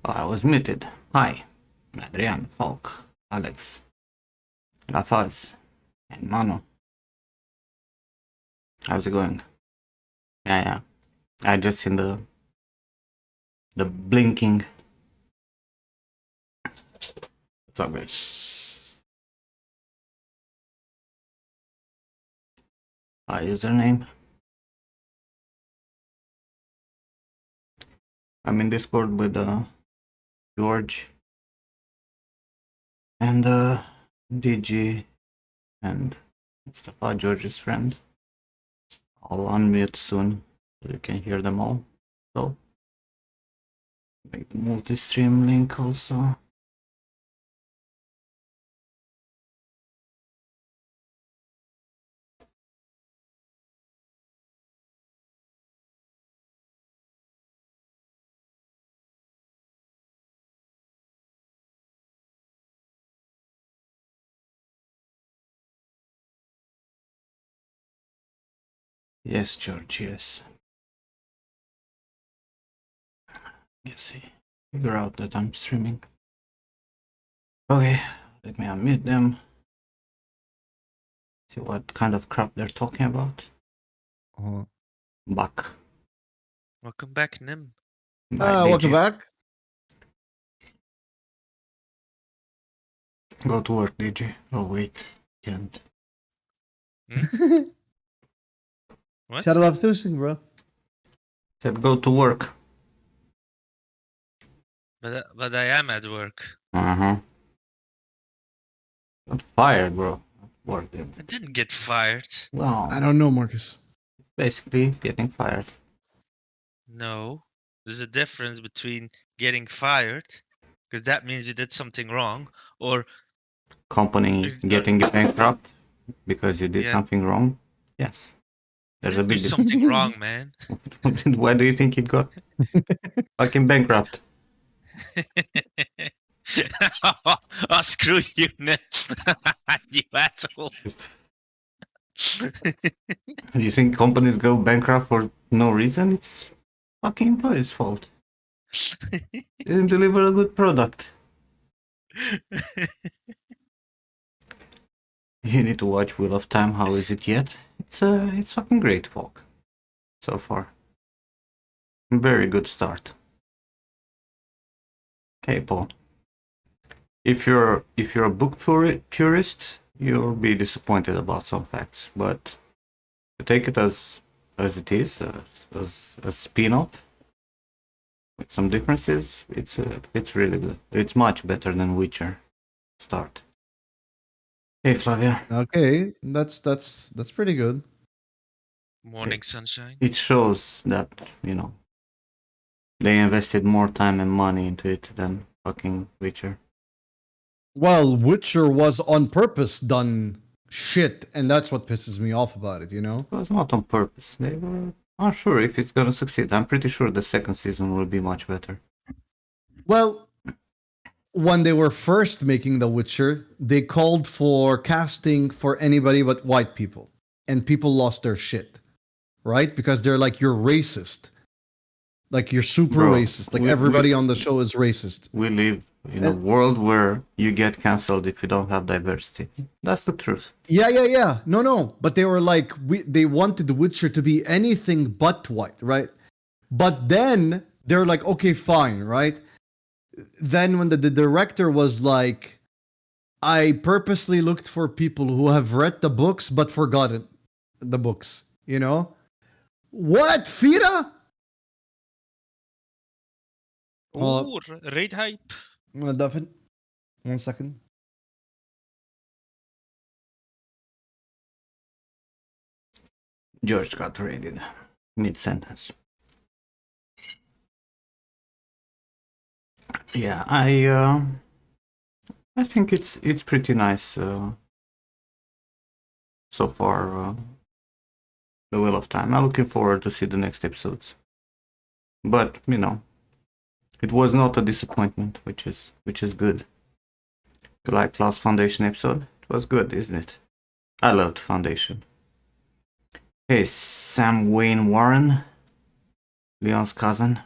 I was muted. Hi, Adrian, Falk, Alex, Rafaz, and Mano. How's it going? Yeah. I just seen the blinking. What's up, guys? Username. I'm in Discord with George and DG and Mustafa, George's friend. I'll unmute soon so you can hear them all. So make the multi-stream link also. Yes, George, yes. Yes, figure out that I'm streaming. Okay, let me unmute them. See what kind of crap they're talking about. Back. Welcome back, Nim. Welcome back. Go to work, DJ. Oh, wait. Can't. What? Shadow of Thursing, bro. Said go to work. But I am at work. Uh-huh. Got fired, bro. Work. I didn't get fired. Well, I don't know, Marcus. it's basically getting fired. No. There's a difference between getting fired, because that means you did something wrong, or Company getting you bankrupt because you did something wrong. Yes. There's a big do something wrong, man. Why do you think it got fucking bankrupt? Oh, screw you, Nim. You asshole. You think companies go bankrupt for no reason? It's fucking employees' fault. They didn't deliver a good product. You need to watch Wheel of Time. How is it yet? It's fucking great, folk. So far, very good start. Okay, Paul. If you're a book purist, you'll be disappointed about some facts, but to take it as it is, as a spin-off with some differences, it's really good. It's much better than Witcher. Start. Hey, Flavia. Okay, that's pretty good. Morning sunshine. It shows that, they invested more time and money into it than fucking Witcher. Well, Witcher was on purpose done shit, and that's what pisses me off about it, you know? It was not on purpose. They were unsure if it's gonna succeed. I'm pretty sure the second season will be much better. Well, when they were first making The Witcher, they called for casting for anybody but white people, and people lost their shit, right? Because they're like, you're racist. Like, you're super racist. Like, everybody on the show is racist. We live in a world where you get cancelled if you don't have diversity. That's the truth. Yeah. No. But they were like, they wanted The Witcher to be anything but white, right? But then they're like, okay, fine, right? Then when the director was like, I purposely looked for people who have read the books but forgotten the books, you know? What, Fira? Ooh, raid hype. Duffin, 1 second. George got raided mid-sentence. Yeah, I think it's pretty nice so far. The Wheel of Time. I'm looking forward to see the next episodes. But it was not a disappointment, which is good. Like last Foundation episode, it was good, isn't it? I loved Foundation. Hey, Sam Wayne Warren, Leon's cousin.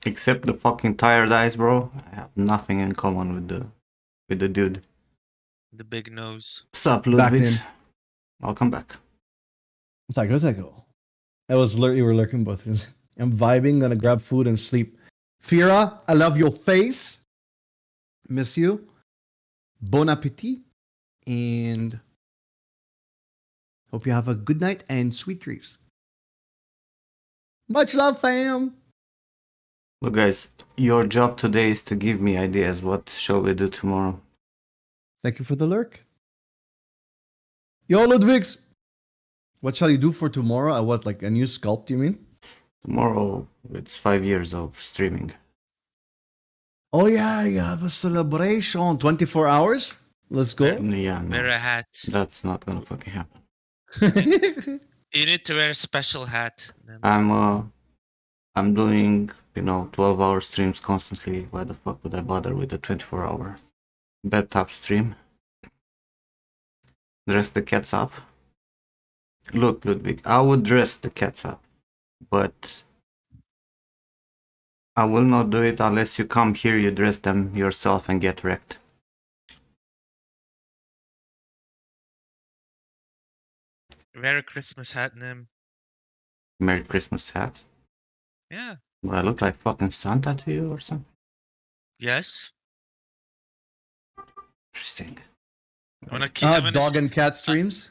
Except the fucking tired eyes, bro. I have nothing in common with the dude. The big nose. Sup, Back Ludwigs? in. Welcome back. Taco. You were lurking both. I'm vibing, gonna grab food and sleep. Fira, I love your face. Miss you. Bon appetit. And hope you have a good night and sweet dreams. Much love, fam. Look, guys, your job today is to give me ideas. What shall we do tomorrow? Thank you for the lurk. Yo, Ludwigs. What shall you do for tomorrow? What, like a new sculpt, you mean? Tomorrow, it's 5 years of streaming. Oh, yeah, you have a celebration. 24 hours? Let's go. Yeah, Wear no, a hat. that's not gonna fucking happen. You need to wear a special hat. Then. I'm doing, 12-hour streams constantly. Why the fuck would I bother with a 24-hour bedtime stream? Dress the cats up. Look, Ludwig, I would dress the cats up, but I will not do it unless you come here, you dress them yourself and get wrecked. Wear a Christmas hat, Nim. Merry Christmas hat. Yeah. Do I look like fucking Santa to you or something? Yes. Interesting. I'm gonna dog and cat streams.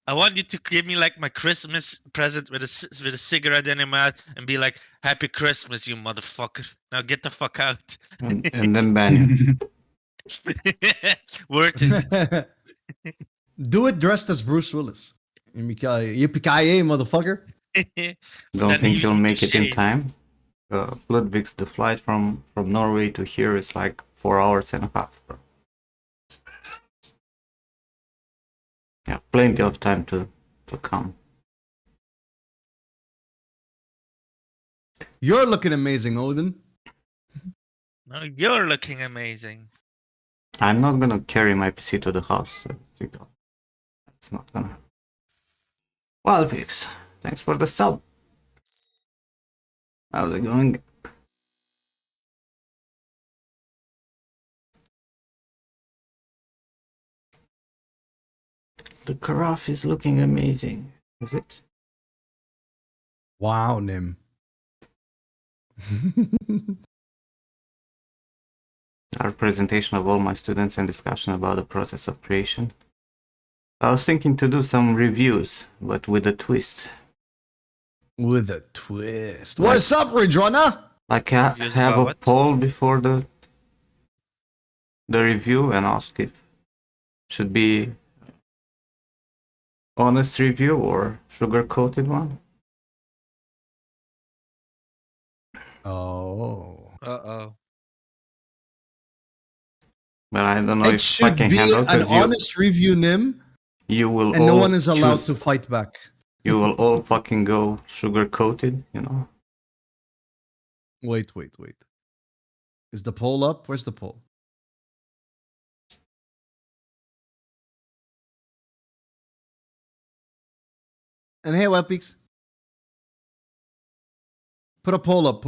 I want you to give me like my Christmas present with a cigarette in my mouth and be like, "Happy Christmas, you motherfucker! Now get the fuck out." And then ban you. Word it. Do it dressed as Bruce Willis. Yippee-ki-yay, motherfucker. Don't Then think you you'll need to make it in shave. time. Ludwig's, the flight from Norway to here is like 4 hours and a half, bro. Yeah, plenty of time to come. You're looking amazing, Odin. No, you're looking amazing. I'm not gonna carry my PC to the house, so that's not gonna happen. Well, Vix, thanks for the sub. How's it going? The carafe is looking amazing, is it? Wow, Nim. Our presentation of all my students and discussion about the process of creation. I was thinking to do some reviews, but with a twist. With a twist. What's up, Ridrona? Like Reviews have about a what? poll before the review and ask if should be honest review or sugar coated one. Oh. Uh-oh. But I don't know It if I should can be handle an because honest review, Nim, you will and all no one is allowed choose, to fight back. you will all fucking go sugar coated, Wait. Is the poll up? Where's the poll? And hey, Webpeaks. Put a poll up.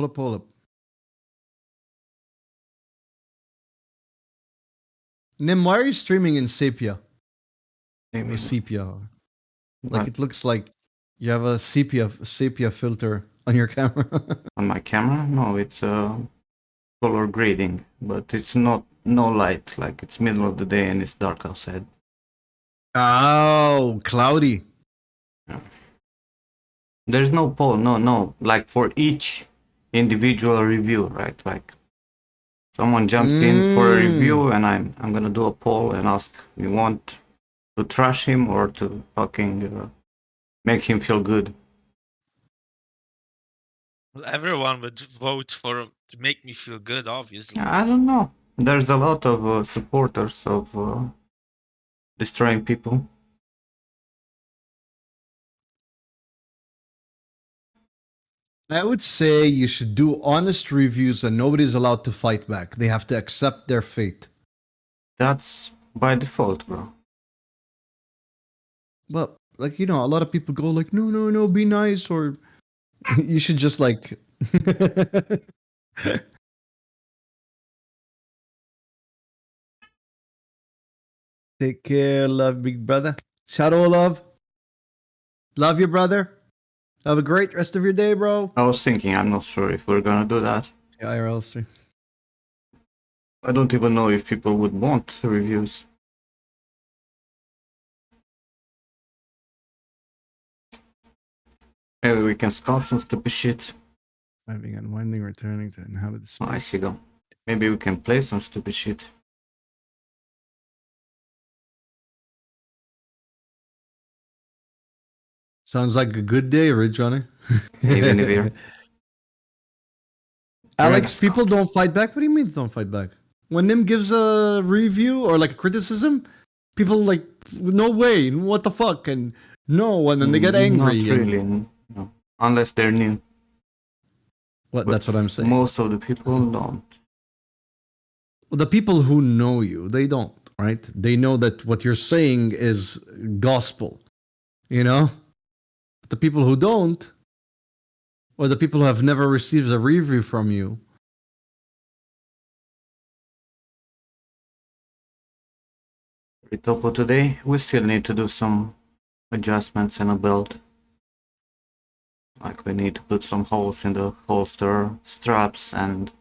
Nim, why are you streaming in sepia? Or sepia? Like What? it looks like you have a sepia filter on your camera. On my camera? No, it's color grading, but it's no light. Like it's middle of the day and it's dark outside. Oh, cloudy. There's no poll, no. Like for each individual review, right? Like someone jumps in for a review, and I'm gonna do a poll and ask, you want to trash him or to fucking make him feel good? Well, everyone would vote to make me feel good, obviously. I don't know. There's a lot of supporters of destroying people. I would say you should do honest reviews and nobody's allowed to fight back. They have to accept their fate. That's by default, bro. But, like, a lot of people go like, no, be nice, or, You should just like. Take care, love, big brother. Shadow love. Love you, brother. Have a great rest of your day, bro. I was thinking, I'm not sure if we're gonna do that. Yeah, IRL stream. I don't even know if people would want reviews. Maybe we can sculpt some stupid shit. Having unwinding, returning to inhabit the space. Oh, I see go. Maybe we can play some stupid shit. Sounds like a good day, right, Johnny? Even if we're Alex, Red people Scout. don't fight back. What do you mean don't fight back? When Nim gives a review or like a criticism, people like, no way, what the fuck, and no, and then they get angry. Not and- really, no. Unless they're new. What? But That's what I'm saying. Most of the people don't. Well, the people who know you, they don't, right? They know that what you're saying is gospel, you know? But the people who don't, or the people who have never received a review from you, Ritopo today, we still need to do some adjustments in a belt. Like we need to put some holes in the holster straps, and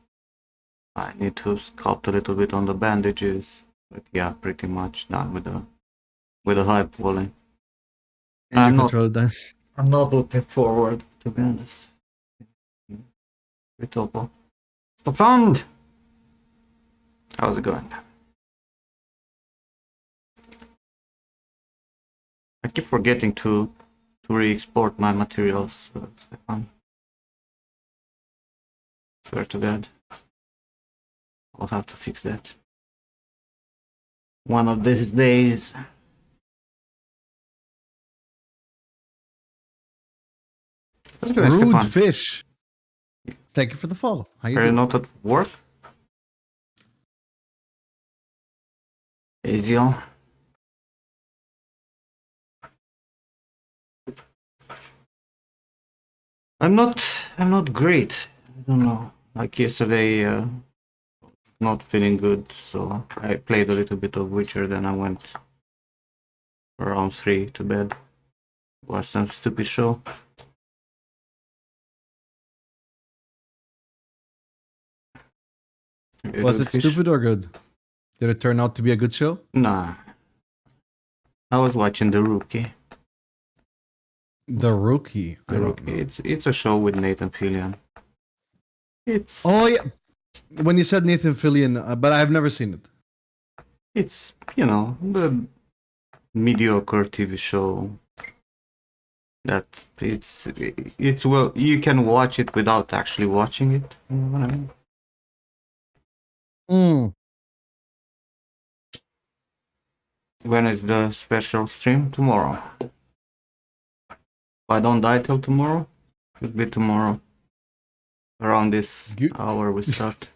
I need to sculpt a little bit on the bandages. But yeah, pretty much done with the high pulley. and I'm you not- control that. I'm not looking forward, to be honest. Ritopo. Stefan! How's it going? I keep forgetting to re-export my materials, Stefan. Swear to God. I'll have to fix that. One of these days. How's it going, Rude Stefan? fish. Thank you for the follow. How you Are you doing? not at work? Easy. I'm not great. I don't know. Like yesterday, not feeling good, so I played a little bit of Witcher, then I went around 3 to bed. Watched some stupid show. You Was do it fish? stupid or good? Did it turn out to be a good show? Nah. I was watching The Rookie. The Rookie. I The don't Rookie. know. It's a show with Nathan Fillion. It's Oh yeah, when you said Nathan Fillion, but I've never seen it. it's the mediocre TV show that it's well, you can watch it without actually watching it. You know what I mean? Mm. When is the special stream? Tomorrow. If I don't die till tomorrow, should be tomorrow. Around this Good. hour we start.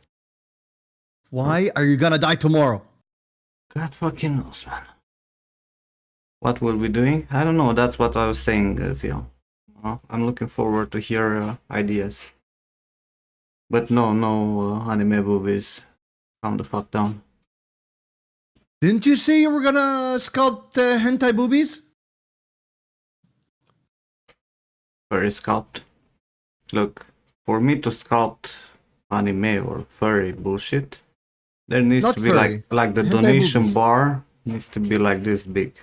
Why are you gonna die tomorrow? God fucking knows, man. What we'll be doing? I don't know. That's what I was saying, Zio. I'm looking forward to hear ideas. But no anime movies. Calm the fuck down. Didn't you say you were gonna sculpt hentai boobies? Furry sculpt. Look, for me to sculpt anime or furry bullshit, there needs Not to be furry. like the Hentai donation boobies. bar needs to be like this big.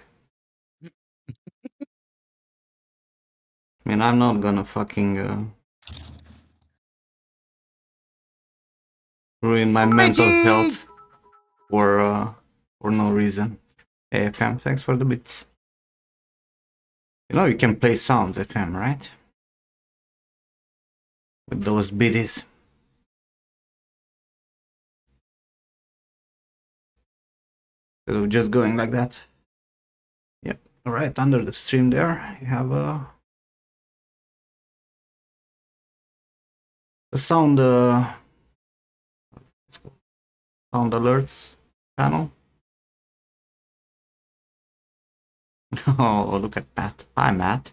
I mean, I'm not gonna fucking ruin my mental Mikey! health for no reason. Hey, FM, thanks for the bits. You know you can play sounds, FM, right? With those biddies. So just going like that. Yep. Alright, under the stream there, you have a sound sound alerts panel. Oh, look at Matt. Hi, Matt.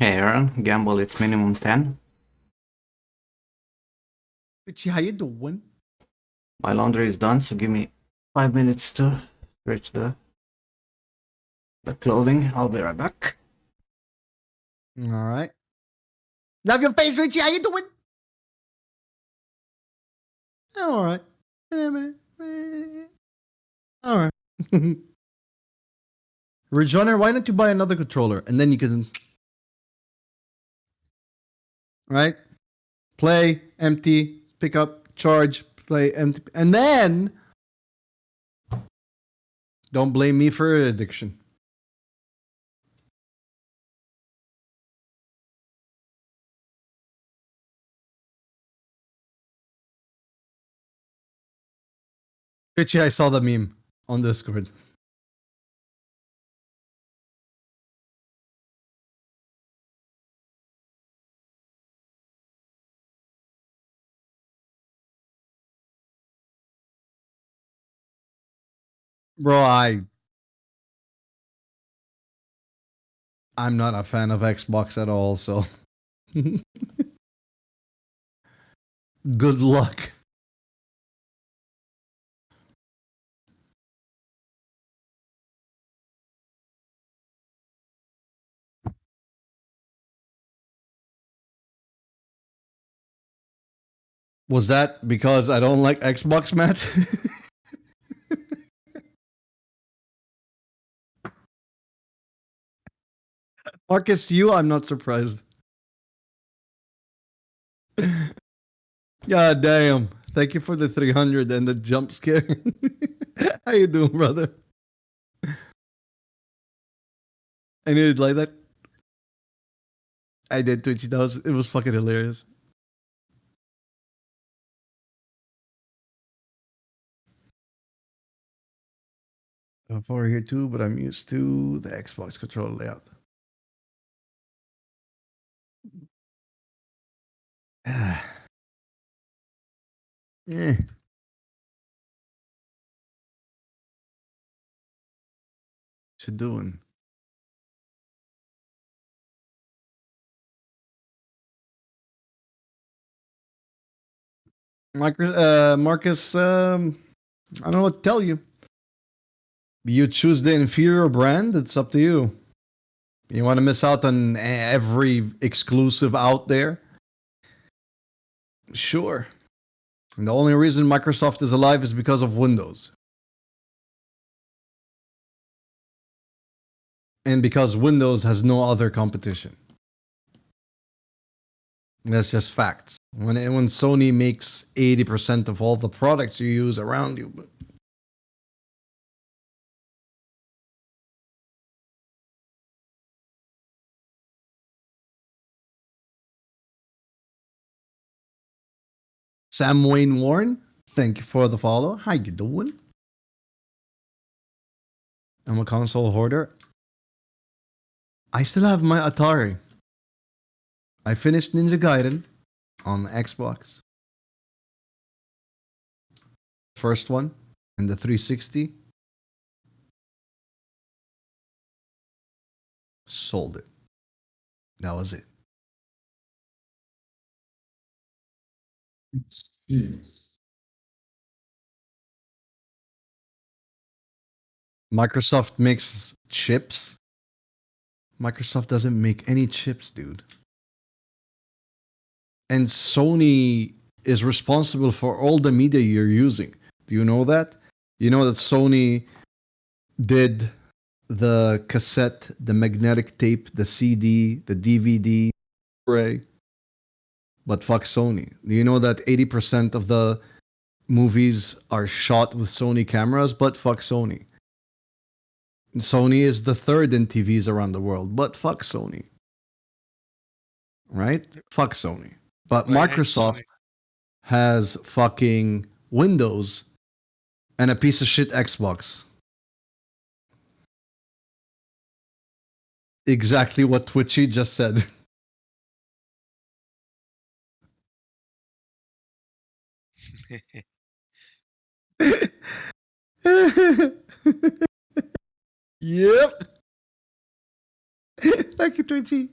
Hey Aaron, gamble it's minimum 10. Richie, how you doing? My laundry is done, so give me 5 minutes to stretch the clothing. I'll be right back. All right. Love your face, Richie. How you doing? All right. All right. Rejoiner, why don't you buy another controller and then you can, right? Play, empty, pick up, charge, play, empty, and then don't blame me for addiction. Richie, I saw the meme on Discord. Bro, I'm not a fan of Xbox at all, so good luck. Was that because I don't like Xbox, Matt? Marcus, I'm not surprised. God damn. Thank you for the 300 and the jump scare. How you doing, brother? I needed like that. I did Twitchy. It was fucking hilarious. I'm over here too, but I'm used to the Xbox controller layout. Yeah. What you doing? Marcus, I don't know what to tell you. You choose the inferior brand, it's up to you. You want to miss out on every exclusive out there? Sure. And the only reason Microsoft is alive is because of Windows. And because Windows has no other competition. That's just facts. When Sony makes 80% of all the products you use around you. Sam Wayne Warren, thank you for the follow. How you doing? I'm a console hoarder. I still have my Atari. I finished Ninja Gaiden on Xbox. First one and the 360. Sold it. That was it. Microsoft makes chips. Microsoft doesn't make any chips, dude. And Sony is responsible for all the media you're using. Do you know that? You know that Sony did the cassette, the magnetic tape, the CD, the DVD, Blu-ray. But fuck Sony. Do you know that 80% of the movies are shot with Sony cameras? But fuck Sony. Sony is the third in TVs around the world, but fuck Sony. Right? Fuck Sony. But Microsoft has fucking Windows and a piece of shit Xbox. Exactly what Twitchy just said. Yep. Thank you, Twitchy.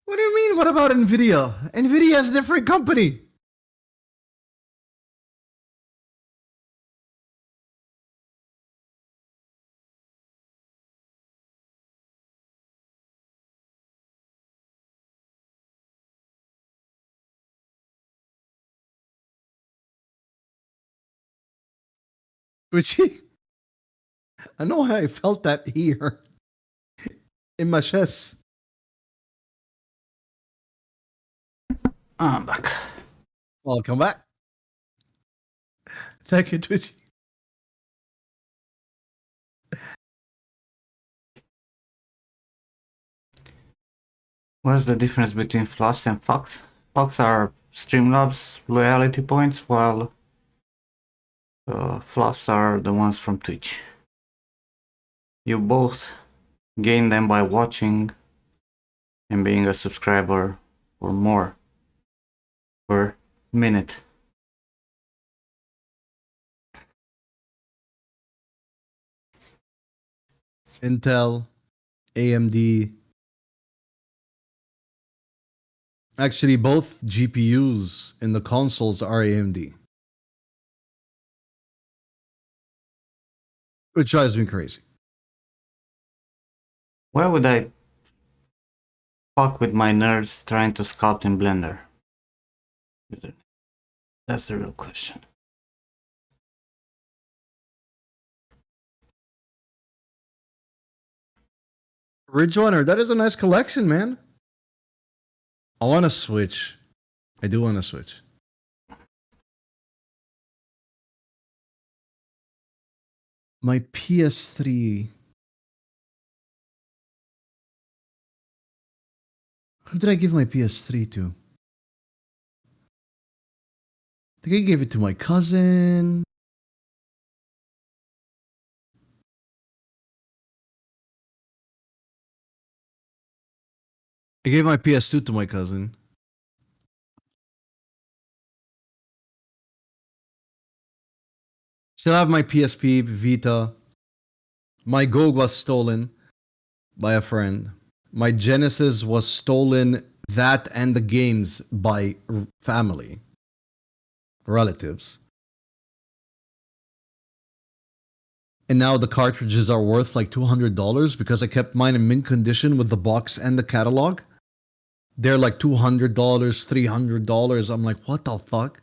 What do you mean? What about Nvidia? Nvidia is a different company. Gucci. I know how I felt that here in my chest. I'm back. Welcome back. Thank you, Twitchy. What's the difference between flops and fucks? Fucks are Streamlabs loyalty points, while flops are the ones from Twitch. You both gain them by watching and being a subscriber or more per minute. Intel, AMD. Actually, both GPUs in the consoles are AMD. Which drives me crazy. Why would I fuck with my nerds trying to sculpt in Blender? That's the real question. Ridge Runner, that is a nice collection, man. I want to switch. I do want to switch. My PS3. Who did I give my PS3 to? I think I gave it to my cousin. I gave my PS2 to my cousin. Still have my PSP, Vita. My GOG was stolen by a friend. My Genesis was stolen, that and the games, by family, relatives. And now the cartridges are worth like $200 because I kept mine in mint condition with the box and the catalog. They're like $200, $300. I'm like, what the fuck?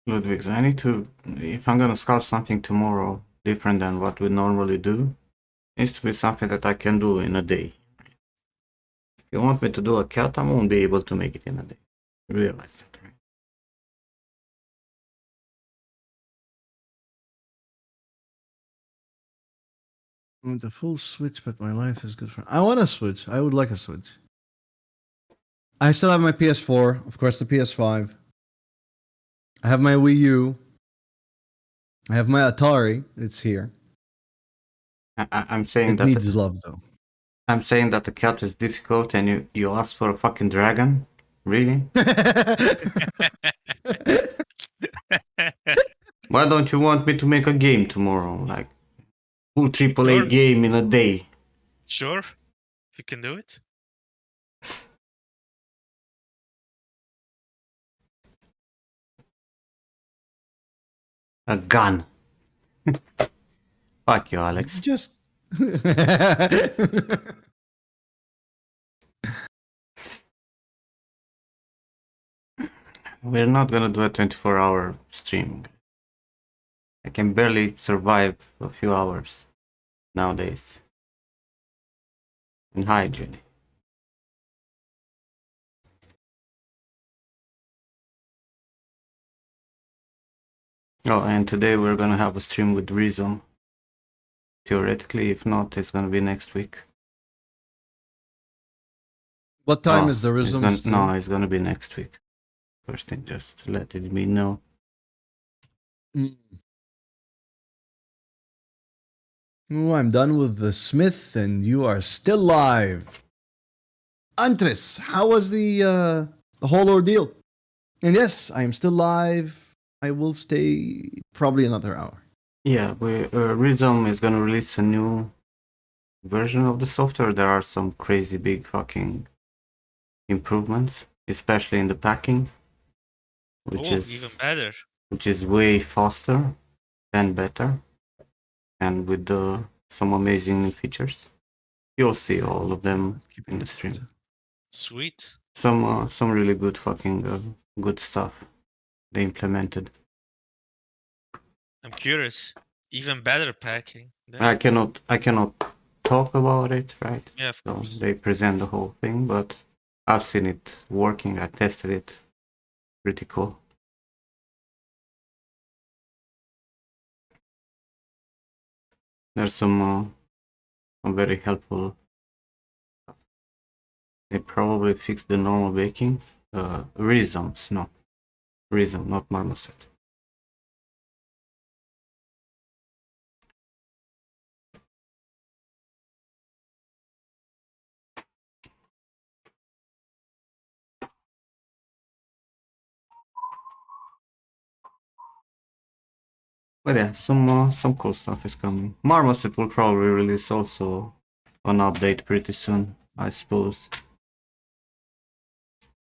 Ludwig, I need to, if I'm gonna sculpt something tomorrow different than what we normally do, it needs to be something that I can do in a day. If you want me to do a cat, I won't be able to make it in a day. You realize that, right? I want a full Switch, but my life is good for. I want a Switch. I would like a Switch. I still have my PS4, of course, the PS5. I have my Wii U. I have my Atari. It's here. I'm saying It that needs love, though. I'm saying that the cat is difficult, and you ask for a fucking dragon. Really? Why don't you want me to make a game tomorrow, like full AAA Sure. game in a day? Sure, if you can do it. A gun. Fuck you, Alex. Just. We're not gonna do a 24-hour stream. I can barely survive a few hours nowadays. And hi, Julie. Oh, and today we're gonna have a stream with Rizom. Theoretically, if not, it's gonna be next week. What time Oh, is the it's Rizom gonna, stream? no, it's gonna be next week. First thing, just let it be know. Mm. Oh, I'm done with the Smith, and you are still live. Antris, how was the whole ordeal? And yes, I am still live. I will stay probably another hour. Yeah, Rhythm is gonna release a new version of the software. There are some crazy big fucking improvements, especially in the packing, which Oh, even better. is way faster and better, and with some amazing new features. You'll see all of them in the stream. Sweet. Some really good fucking good stuff they implemented. I'm curious. Even better packing. I cannot talk about it, right? Yeah, of So course. they present the whole thing, but I've seen it working. I tested it. Pretty cool. There's some very helpful. They probably fixed the normal baking. Rhythms, no. Rhythm, not marmoset. But yeah, some cool stuff is coming. Marmoset will probably release also an update pretty soon, I suppose.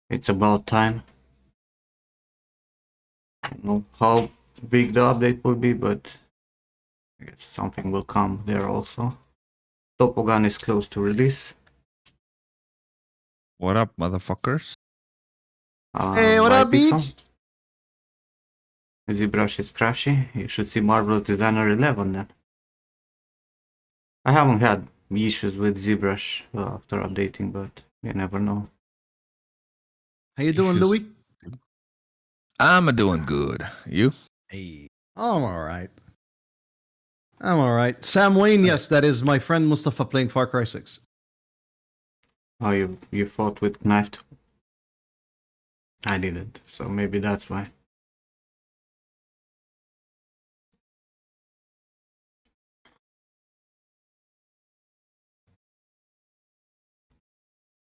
It's about time. I don't know how big the update will be, but I guess something will come there also. Topogun is close to release. What up, motherfuckers? Hey, what By up, Pixel. Beach? ZBrush is crashy. You should see Marvelous Designer 11 then. I haven't had issues with ZBrush after updating, but you never know. How you doing, Issues. Louis? I'm doing good. You? Hey, I'm all right. I'm all right. Sam Wayne, yes, that is my friend Mustafa playing Far Cry 6. Oh, you fought with knife? I didn't, so maybe that's why.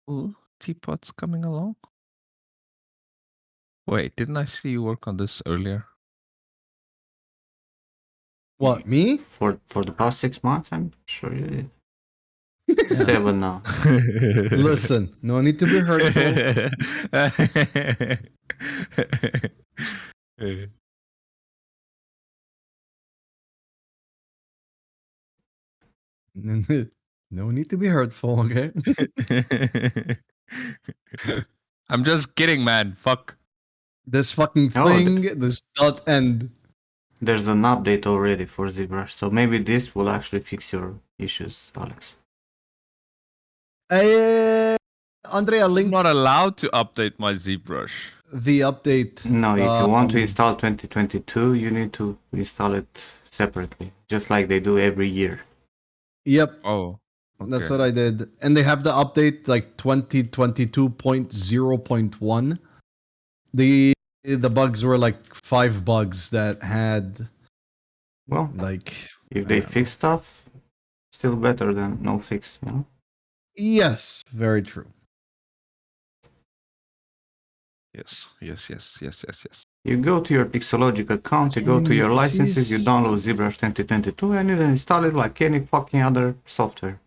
Ooh, Teapot's coming along. Wait, didn't I see you work on this earlier? What, me? For the past 6 months, I'm sure you did. 7 now. Listen, no need to be hurtful. No need to be hurtful, okay? I'm just kidding, man. Fuck. This fucking Oh, thing does not end. There's an update already for ZBrush, so maybe this will actually fix your issues, Alex. Andrea, I'm link not allowed to update my ZBrush. the update. No, if you want to install 2022, you need to install it separately, just like they do every year. Yep, Oh. that's okay. what I did. And they have the update like 2022.0.1. The bugs were like 5 bugs that had Well, like if I they don't fix stuff, still better than no fix, you know? yes, very true. Yes. You go to your Pixologic account, you go to your licenses, you download ZBrush 2022, and you install it like any fucking other software.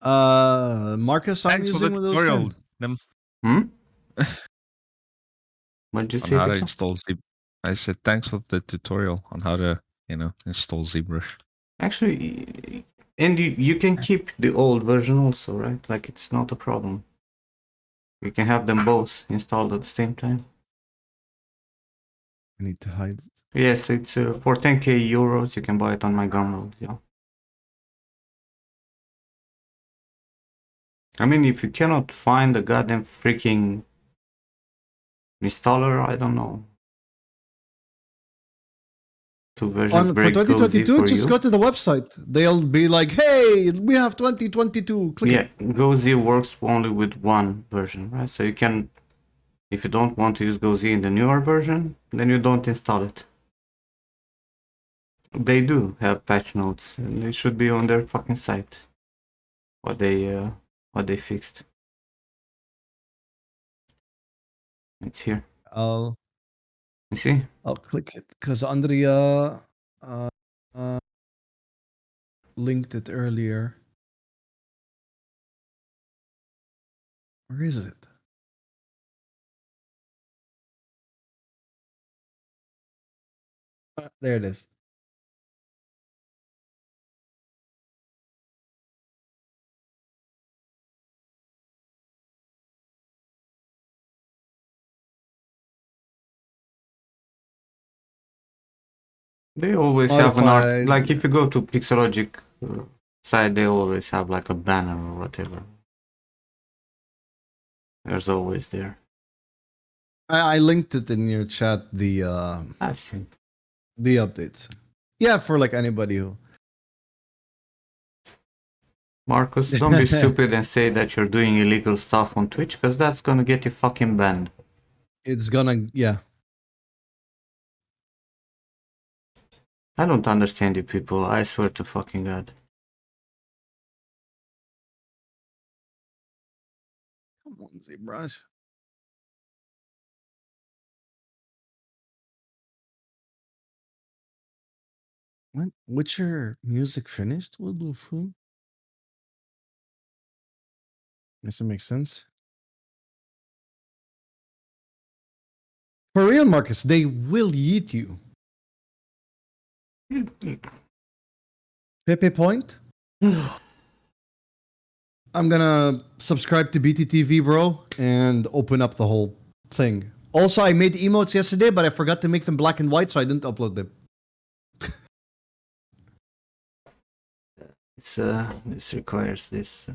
Marcus, I'm Thanks for the using Windows tutorial. 10. Hmm? What'd you On say, how to Pixel? install Z. I said thanks for the tutorial on how to, install ZBrush. Actually, and you can keep the old version also, right? Like, it's not a problem. You can have them both installed at the same time. I need to hide it. Yes, it's for 10k euros. You can buy it on my Gumroad. Yeah. I mean, if you cannot find the goddamn freaking installer, I don't know. 2 versions For break GoZ 2022, for just you. go to the website. They'll be like, "Hey, we have 2022." Click Yeah, it. GoZ works only with one version, right? So you can, if you don't want to use GoZ in the newer version, then you don't install it. They do have patch notes, and it should be on their fucking site. What they fixed. It's here. I'll You see? I'll click it because Andrea linked it earlier. Where is it? There it is. They always have an art. Modified. Like if you go to Pixelogic site, they always have like a banner or whatever. There's always there. I linked it in your chat. I've seen. The updates. Yeah, for like anybody who. Marcus, don't be stupid and say that you're doing illegal stuff on Twitch, because that's gonna get you fucking banned. It's gonna, yeah. I don't understand you people, I swear to fucking God. Come on, ZBrush. When Witcher music finished? Will do food. Does it make sense? For real, Marcus, they will eat you. Pepe Point? I'm gonna subscribe to BTTV, bro, and open up the whole thing. Also, I made emotes yesterday, but I forgot to make them black and white, so I didn't upload them. This requires this.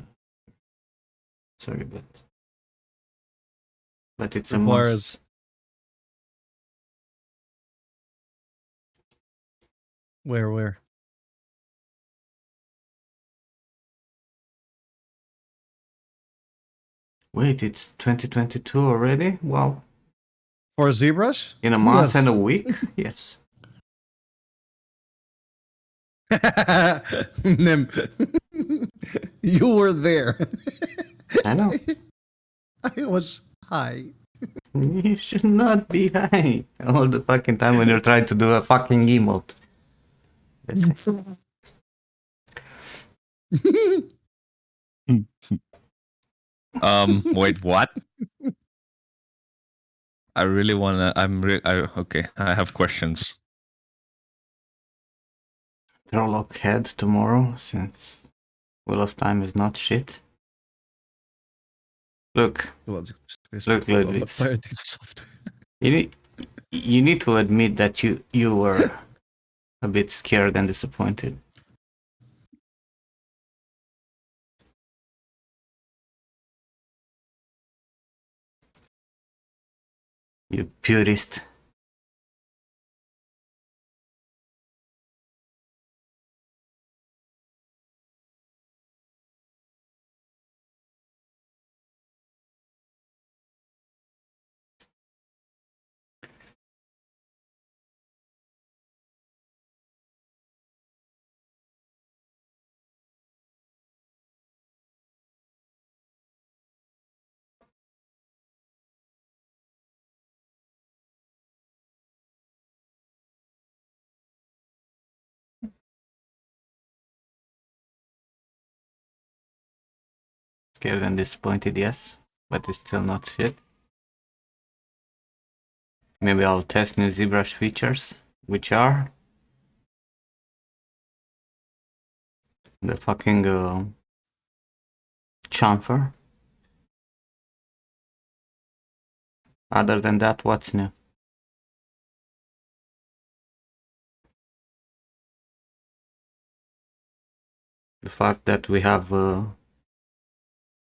Sorry, but it's a Requires- must. Where? Wait, it's 2022 already? Well, For ZBrush? in a month Yes. and a week? Yes. Nim, you were there. I know. I was high. You should not be high all the fucking time when you're trying to do a fucking emote. That's Wait, what? I really wanna. Okay. I have questions. Prologue head tomorrow, since Wheel of Time is not shit. Look, Look, Ludwig. You need to admit that you were a bit scared and disappointed. You purist. Scared and disappointed, yes, but it's still not shit. Maybe I'll test new ZBrush features, which are the fucking chamfer. Other than that, what's new? The fact that we have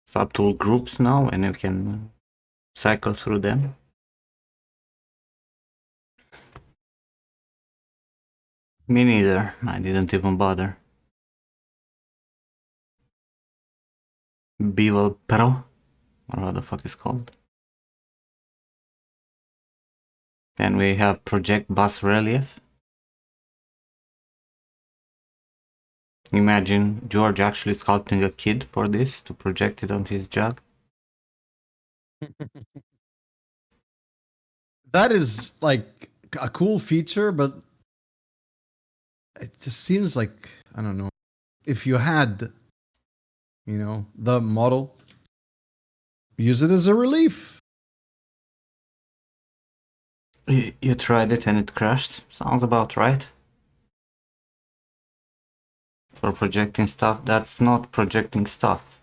subtool groups now and you can cycle through them. Me neither, I didn't even bother. Bevel Pro, or what the fuck is called. And we have Project Bas Relief. Imagine George actually sculpting a kid for this to project it onto his jug. That is like a cool feature, but it just seems like, I don't know, if you had, you know, the model, use it as a relief. You tried it and it crashed. Sounds about right. For projecting stuff, that's not projecting stuff.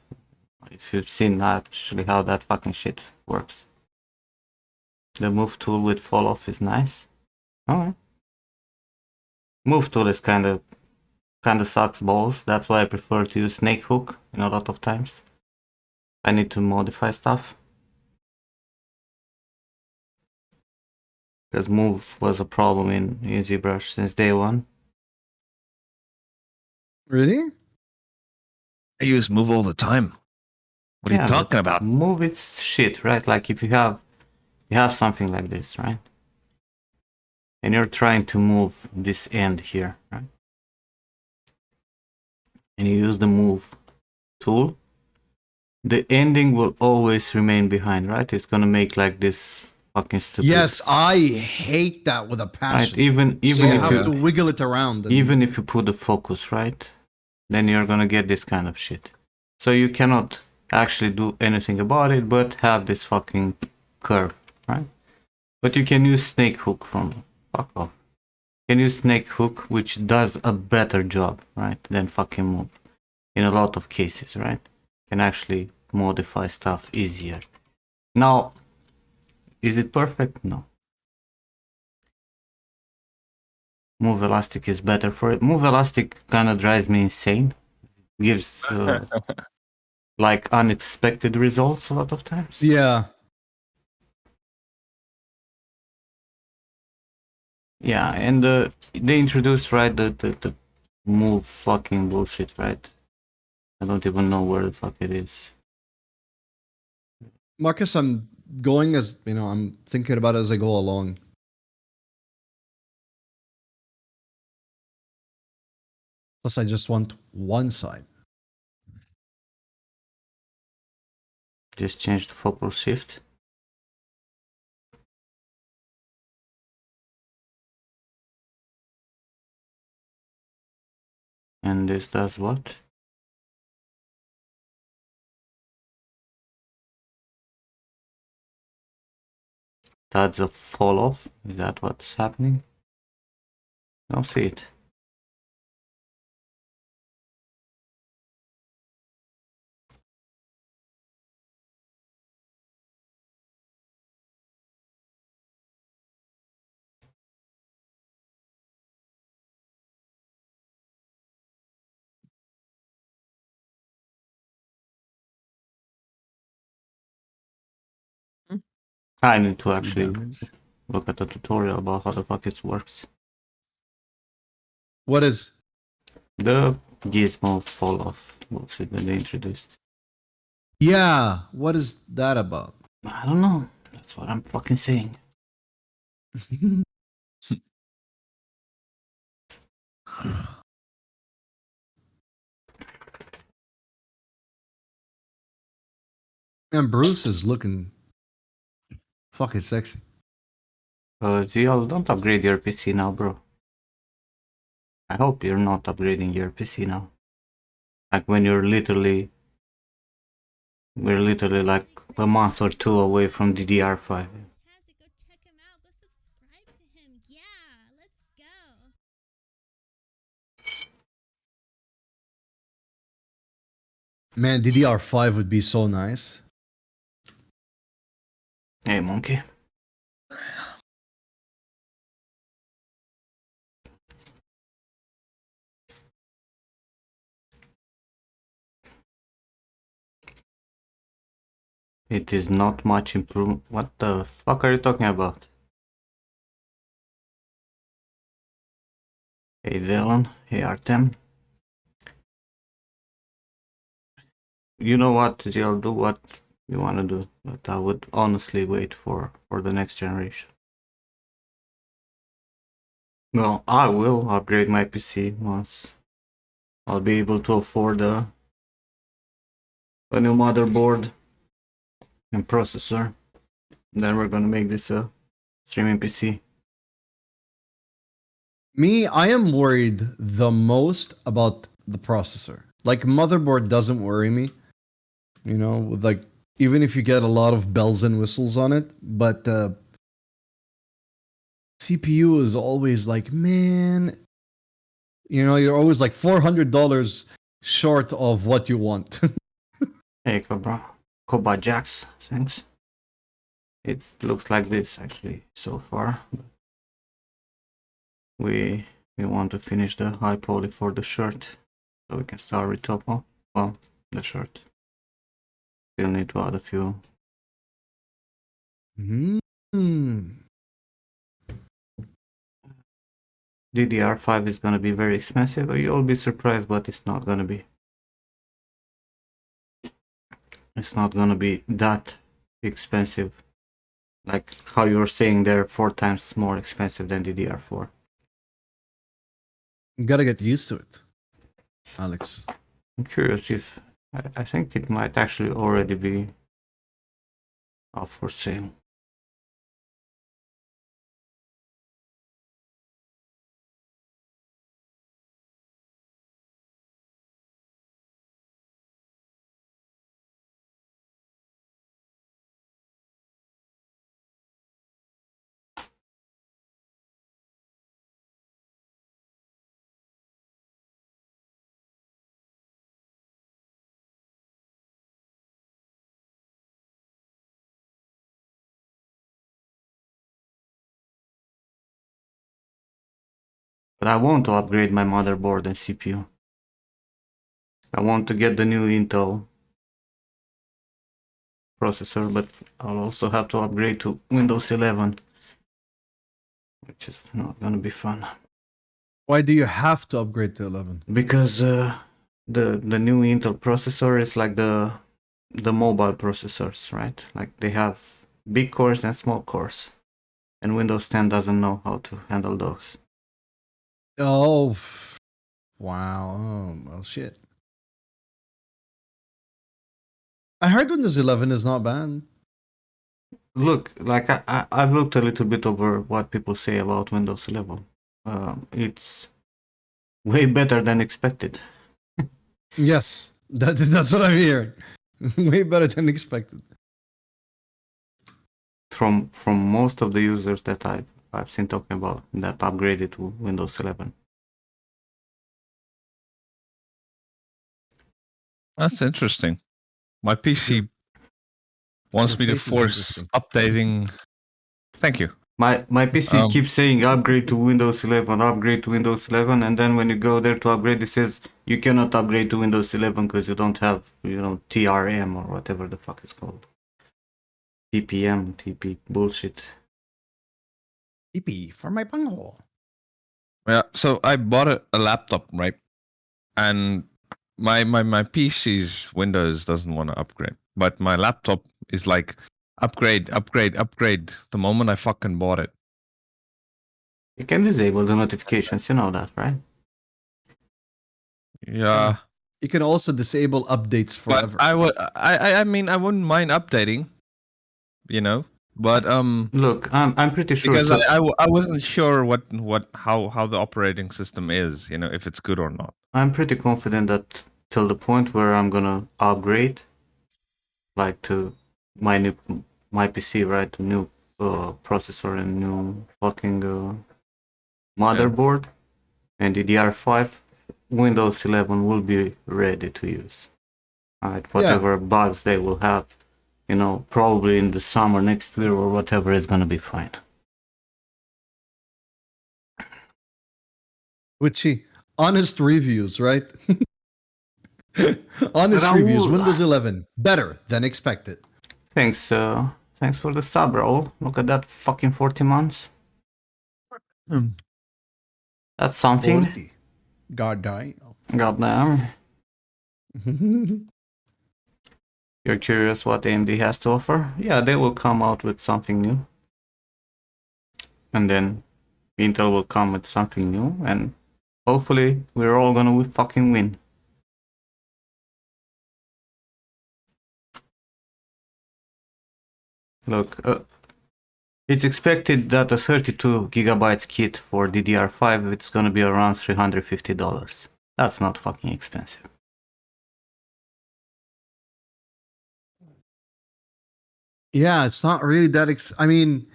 If you've seen actually how that fucking shit works. The move tool with fall off is nice. Alright. Move tool is kinda sucks balls. That's why I prefer to use snake hook in a lot of times. I need to modify stuff. Because move was a problem in ZBrush since day one. Really? I use move all the time. What are you but talking about? Move it's shit, right? Like if you have something like this, right? And you're trying to move this end here, right? And you use the move tool, the ending will always remain behind, right? It's gonna make like this fucking stupid. Yes, I hate that with a passion. Right? Even So you if have you to wiggle it around. even if you put the focus, right? Then you're gonna get this kind of shit. So you cannot actually do anything about it but have this fucking curve, right? But you can use snake hook from fuck off. You can use snake hook, which does a better job, right, than fucking move. In a lot of cases, right? Can actually modify stuff easier. Now, is it perfect? No. Move elastic is better for it. Move elastic kind of drives me insane. Gives like unexpected results a lot of times. Yeah. Yeah, and they introduced, right, the move fucking bullshit, right? I don't even know where the fuck it is. Marcus, I'm going as, you know, I'm thinking about it as I go along. Plus, I just want one side. Just change the focal shift. And this does what? That's a fall off. Is that what's happening? Don't see it. I need to actually Damage. look at the tutorial about how the fuck it works. What is? The gizmo fall off bullshit that they introduced. Yeah. What is that about? I don't know. That's what I'm fucking saying. And Bruce is looking fucking sexy. ZL, don't upgrade your PC now, bro. I hope you're not upgrading your PC now. Like when we're literally like a month or two away from DDR5. Has to go check him out. Go subscribe to him. Yeah, let's go. Man, DDR5 would be so nice. Hey, monkey. It is not much improvement. What the fuck are you talking about? Hey, Dylan. Hey, Artem. You know what, ZL, do what you want to do, but I would honestly wait for the next generation. Well, I will upgrade my PC once I'll be able to afford a new motherboard and processor. Then we're gonna make this a streaming PC. Me, I am worried the most about the processor. Like motherboard doesn't worry me, you know, with like even if you get a lot of bells and whistles on it, but CPU is always like, man, you know, you're always like $400 short of what you want. Hey, Cobra Jacks, thanks. It looks like this actually so far. We want to finish the high poly for the shirt, so we can start with topo. Well, the shirt. Still need to add a few. DDR5 is gonna be very expensive, but you'll be surprised, but it's not gonna be. It's not gonna be that expensive. Like how you're saying they're 4 times more expensive than DDR4. You gotta get used to it, Alex. I'm curious if I think it might actually already be up for sale. But I want to upgrade my motherboard and CPU. I want to get the new Intel processor, but I'll also have to upgrade to Windows 11, which is not gonna be fun. Why do you have to upgrade to 11? Because the new Intel processor is like the mobile processors, right? Like they have big cores and small cores, and Windows 10 doesn't know how to handle those. Oh, wow. Oh, well, shit. I heard Windows 11 is not bad. Look, like I've looked a little bit over what people say about Windows 11. It's way better than expected. Yes, that's what I'm hearing. Way better than expected. From most of the users that I've seen talking about that upgraded to Windows 11. That's interesting. My PC wants Your me to face is force interesting. updating. Thank you. My PC keeps saying upgrade to Windows 11, upgrade to Windows 11, and then when you go there to upgrade, it says you cannot upgrade to Windows 11 because you don't have, TRM or whatever the fuck it's called. TPM, TP bullshit. EP for my bunghole. Yeah, so I bought a laptop, right? And my PC's Windows doesn't want to upgrade, but my laptop is like upgrade, upgrade, upgrade. The moment I fucking bought it. You can disable the notifications, you know that, right? Yeah, You can also disable updates but forever. I mean I wouldn't mind updating, but Look, I'm pretty sure because I wasn't sure how the operating system is, if it's good or not. I'm pretty confident that till the point where I'm gonna upgrade, like to my PC, right, to new processor and new fucking motherboard and DDR5, Windows 11 will be ready to use. Alright, whatever bugs they will have, probably in the summer next year or whatever is gonna be fine. Which honest reviews, right? Honest Raul. reviews. Windows 11 better than expected. Thanks for the sub, Raul. Look at that fucking 40 months. That's something. 40. God damn. Goddamn. You're curious what AMD has to offer? Yeah, they will come out with something new. And then Intel will come with something new, and hopefully we're all gonna fucking win. Look, It's expected that a 32 gigabytes kit for DDR5 it's gonna be around $350. That's not fucking expensive. Yeah, it's not really that. I mean,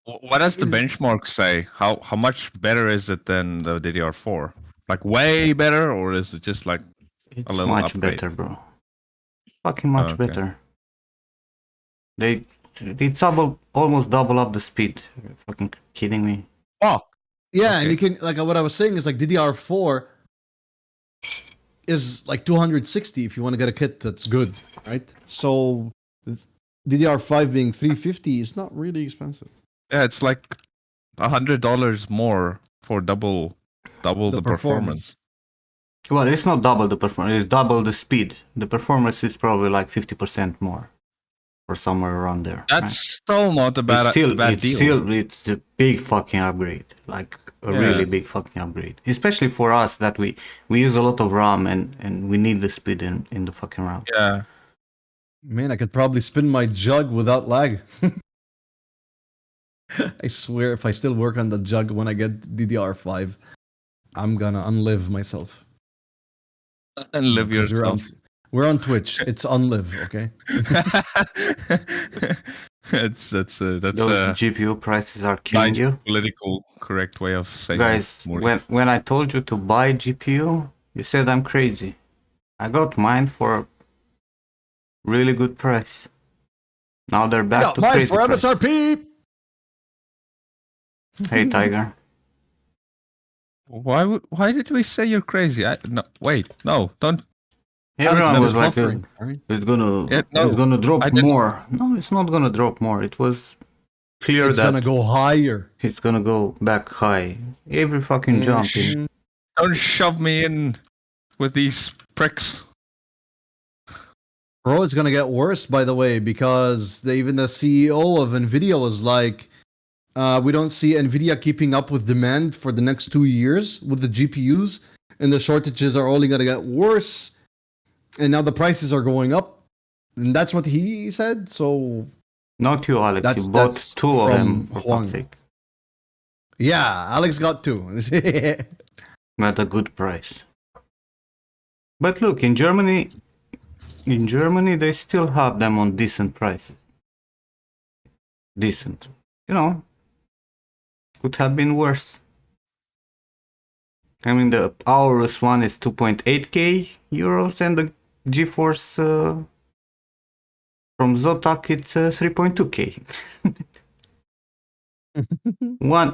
What does the Is- benchmark say? How much better is it than the DDR4? Like way better, or is it just like a It's little much upgrade? better, bro. Fucking much Okay. better. It's almost double up the speed. Are you fucking kidding me? Oh, yeah, and Okay. you can like what I was saying is like DDR4 is like 260 if you want to get a kit that's good, right? So DDR5 being 350 is not really expensive. yeah, it's like $100 more for double the performance. Well, it's not double the performance, it's double the speed. The performance is probably like 50% more. Or somewhere around there. That's right? still not a bad deal. It's a big fucking upgrade. Like a Yeah. really big fucking upgrade. Especially for us that we use a lot of RAM and we need the speed in the fucking RAM. Yeah. Man, I could probably spin my jug without lag. I swear, if I still work on the jug when I get DDR5, I'm gonna unlive myself. And live Because yourself. we're on Twitch. It's unlive, okay? that's Those GPU prices are killing nice you. political correct way of saying Guys, it, Morty. when I told you to buy GPU, you said I'm crazy. I got mine for a really good price. Now they're back Got to mine crazy for price. MSRP. Hey Tiger. Why did we say you're crazy? No, wait, no, don't. Everyone was like, buffering, right? it's gonna I drop didn't- more. No, it's not gonna drop more. It was clear It's that gonna go higher. it's gonna go back high. Every fucking jump in. Don't shove me in with these pricks. Bro, it's gonna get worse, by the way, because even the CEO of Nvidia was like, we don't see Nvidia keeping up with demand for the next 2 years with the GPUs, and the shortages are only gonna get worse. And now the prices are going up, and that's what he said. So Not you, Alex. That's- You bought that's two of them, from for Huang. fuck's sake. yeah, Alex got two. At a good price. But look, in Germany, they still have them on decent prices. Decent. You know, could have been worse. I mean, the Aorus one is 2.8k euros, and the GeForce from Zotac it's 3.2k.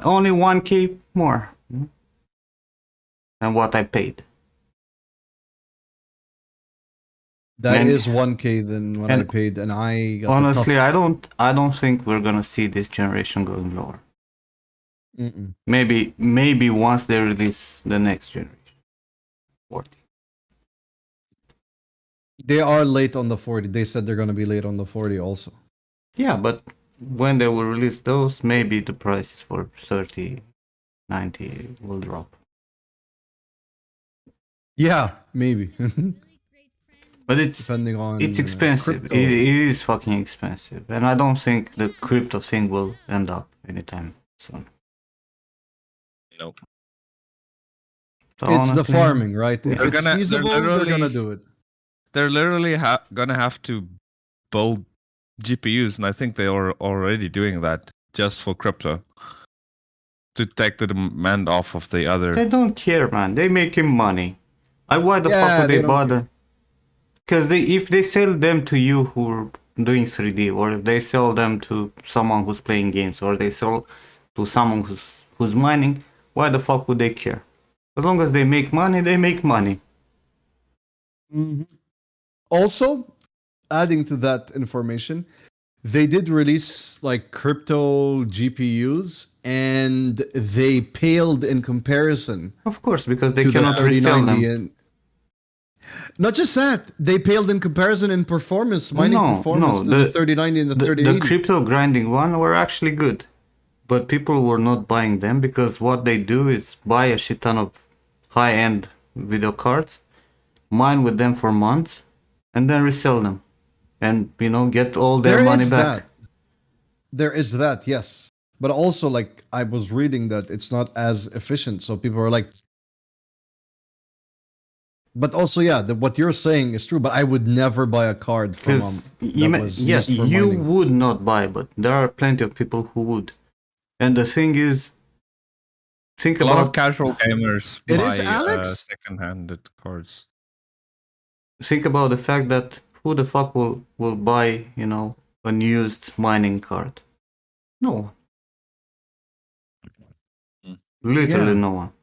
Only 1k more than what I paid. That And- is 1K than what I and paid, and I got Honestly, the I don't think we're gonna see this generation going lower. Mm-mm. Maybe once they release the next generation. 40. They are late on the 40. They said they're gonna be late on the 40 also. Yeah, but when they will release those, maybe the prices for 30, 90 will drop. Yeah, maybe. Really great friend. But it's Depending on expensive. crypto. It is fucking expensive, and I don't think the crypto thing will end up anytime soon. No. So It's the honestly, farming, right? If They're it's gonna- they're feasible, they're gonna literally- do it. They're literally gonna have to build GPUs, and I think they are already doing that just for crypto to take the demand off of the other. They don't care, man. They making money. Why the Yeah, fuck would they they don't bother? Because if they sell them to you who are doing 3D, or if they sell them to someone who's playing games, or they sell to someone who's mining, why the fuck would they care? As long as they make money, they make money. Also, adding to that information, they did release like crypto GPUs, and they paled in comparison Of course, because they to the cannot resell 3090. them. And not just that, they paled in comparison in performance, mining No, performance no, to the the- 3090 and the The 3080. crypto grinding one were actually good, but people were not buying them because what they do is buy a shit ton of high-end video cards, mine with them for months, and then resell them, and get all their There money is back. that. There is that, yes. But also, like, I was reading that it's not as efficient. So people are like, but also, yeah, what you're saying is true. But I would never buy a card from Because that was yeah, used for you mining. would not buy, but there are plenty of people who would. And the thing is, think A lot of about casual gamers It buy is Alex? second-handed cards. the fact that who the fuck will buy, an used mining card? No one. Mm. Literally Yeah. no one.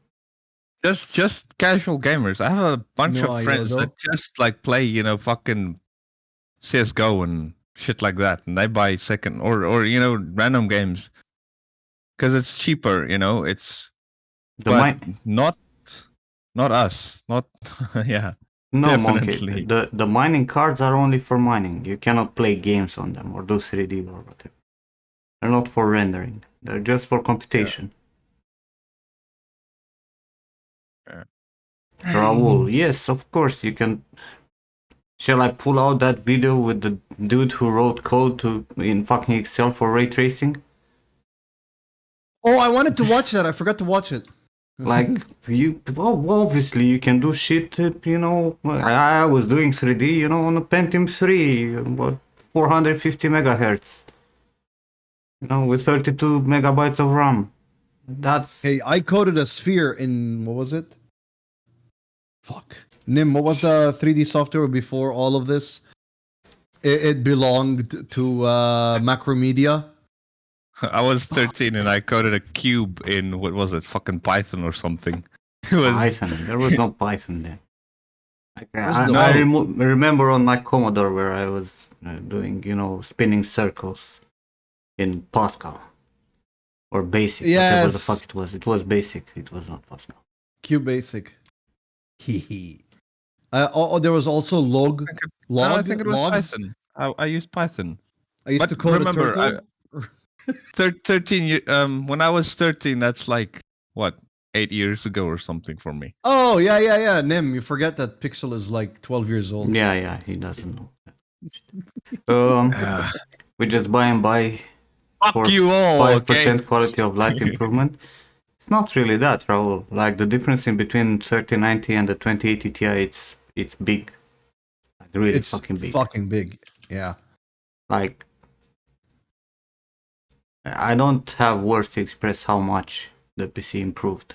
Just casual gamers. I have a bunch No of friends Iodo. that just like play, fucking CS:GO and shit like that, and they buy second or random games because it's cheaper. It's The but mine not us. Not yeah, No, Monkey. definitely. The mining cards are only for mining. You cannot play games on them or do 3D or whatever. They're not for rendering. They're just for computation. Yeah. Raul, yes, of course you can. Shall I pull out that video with the dude who wrote code in fucking Excel for ray tracing? Oh, I wanted to watch that. I forgot to watch it. Like obviously you can do shit. I was doing 3D, on a Pentium 3, about 450 megahertz. With 32 megabytes of RAM. That's Hey, I coded a sphere in what was it? Fuck. Nim, what was the 3D software before all of this? It belonged to Macromedia. I was 13 and I coded a cube in what was it, fucking Python or something. It was Python. There was no Python then. Where's the- I No. remember on my Commodore where I was doing, spinning circles in Pascal or Basic, whatever the Yes. fuck it was. It was Basic. It was not Pascal. QBasic. Hee. There was also log. I think it was Logs. Python. I used Python. I used But to code remember, a turtle. 13 when I was 13, that's like what, 8 years ago or something for me. Oh, yeah. Nim, you forget that Pixel is like 12 years old. Yeah, he doesn't know. We just buy and buy Fuck for you all, 5% okay? quality of life improvement. It's not really that, Raul. Like the difference in between 3090 and the 2080 Ti, it's big. Like really It's fucking big. fucking big. Yeah. Like I don't have words to express how much the PC improved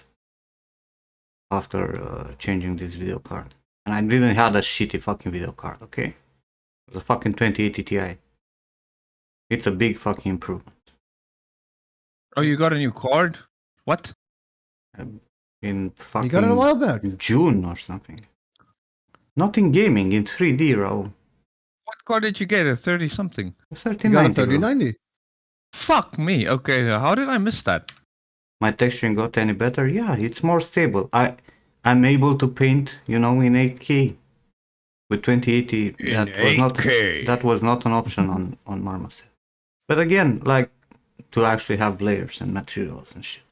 after changing this video card. And I didn't have a shitty fucking video card, okay? It was a fucking 2080 Ti. It's a big fucking improvement. Oh, you got a new card? What? In fucking You got it a while back. June or something. Not in gaming, in 3D, Raul. What card did you get? A 30 something? You got a 3090, bro. 3090. Fuck me. Okay, how did I miss that? My texturing got any better? Yeah, it's more stable. I'm able to paint, in 8K. With 2080, that was not an option on Marmoset. But again, like to actually have layers and materials and shit.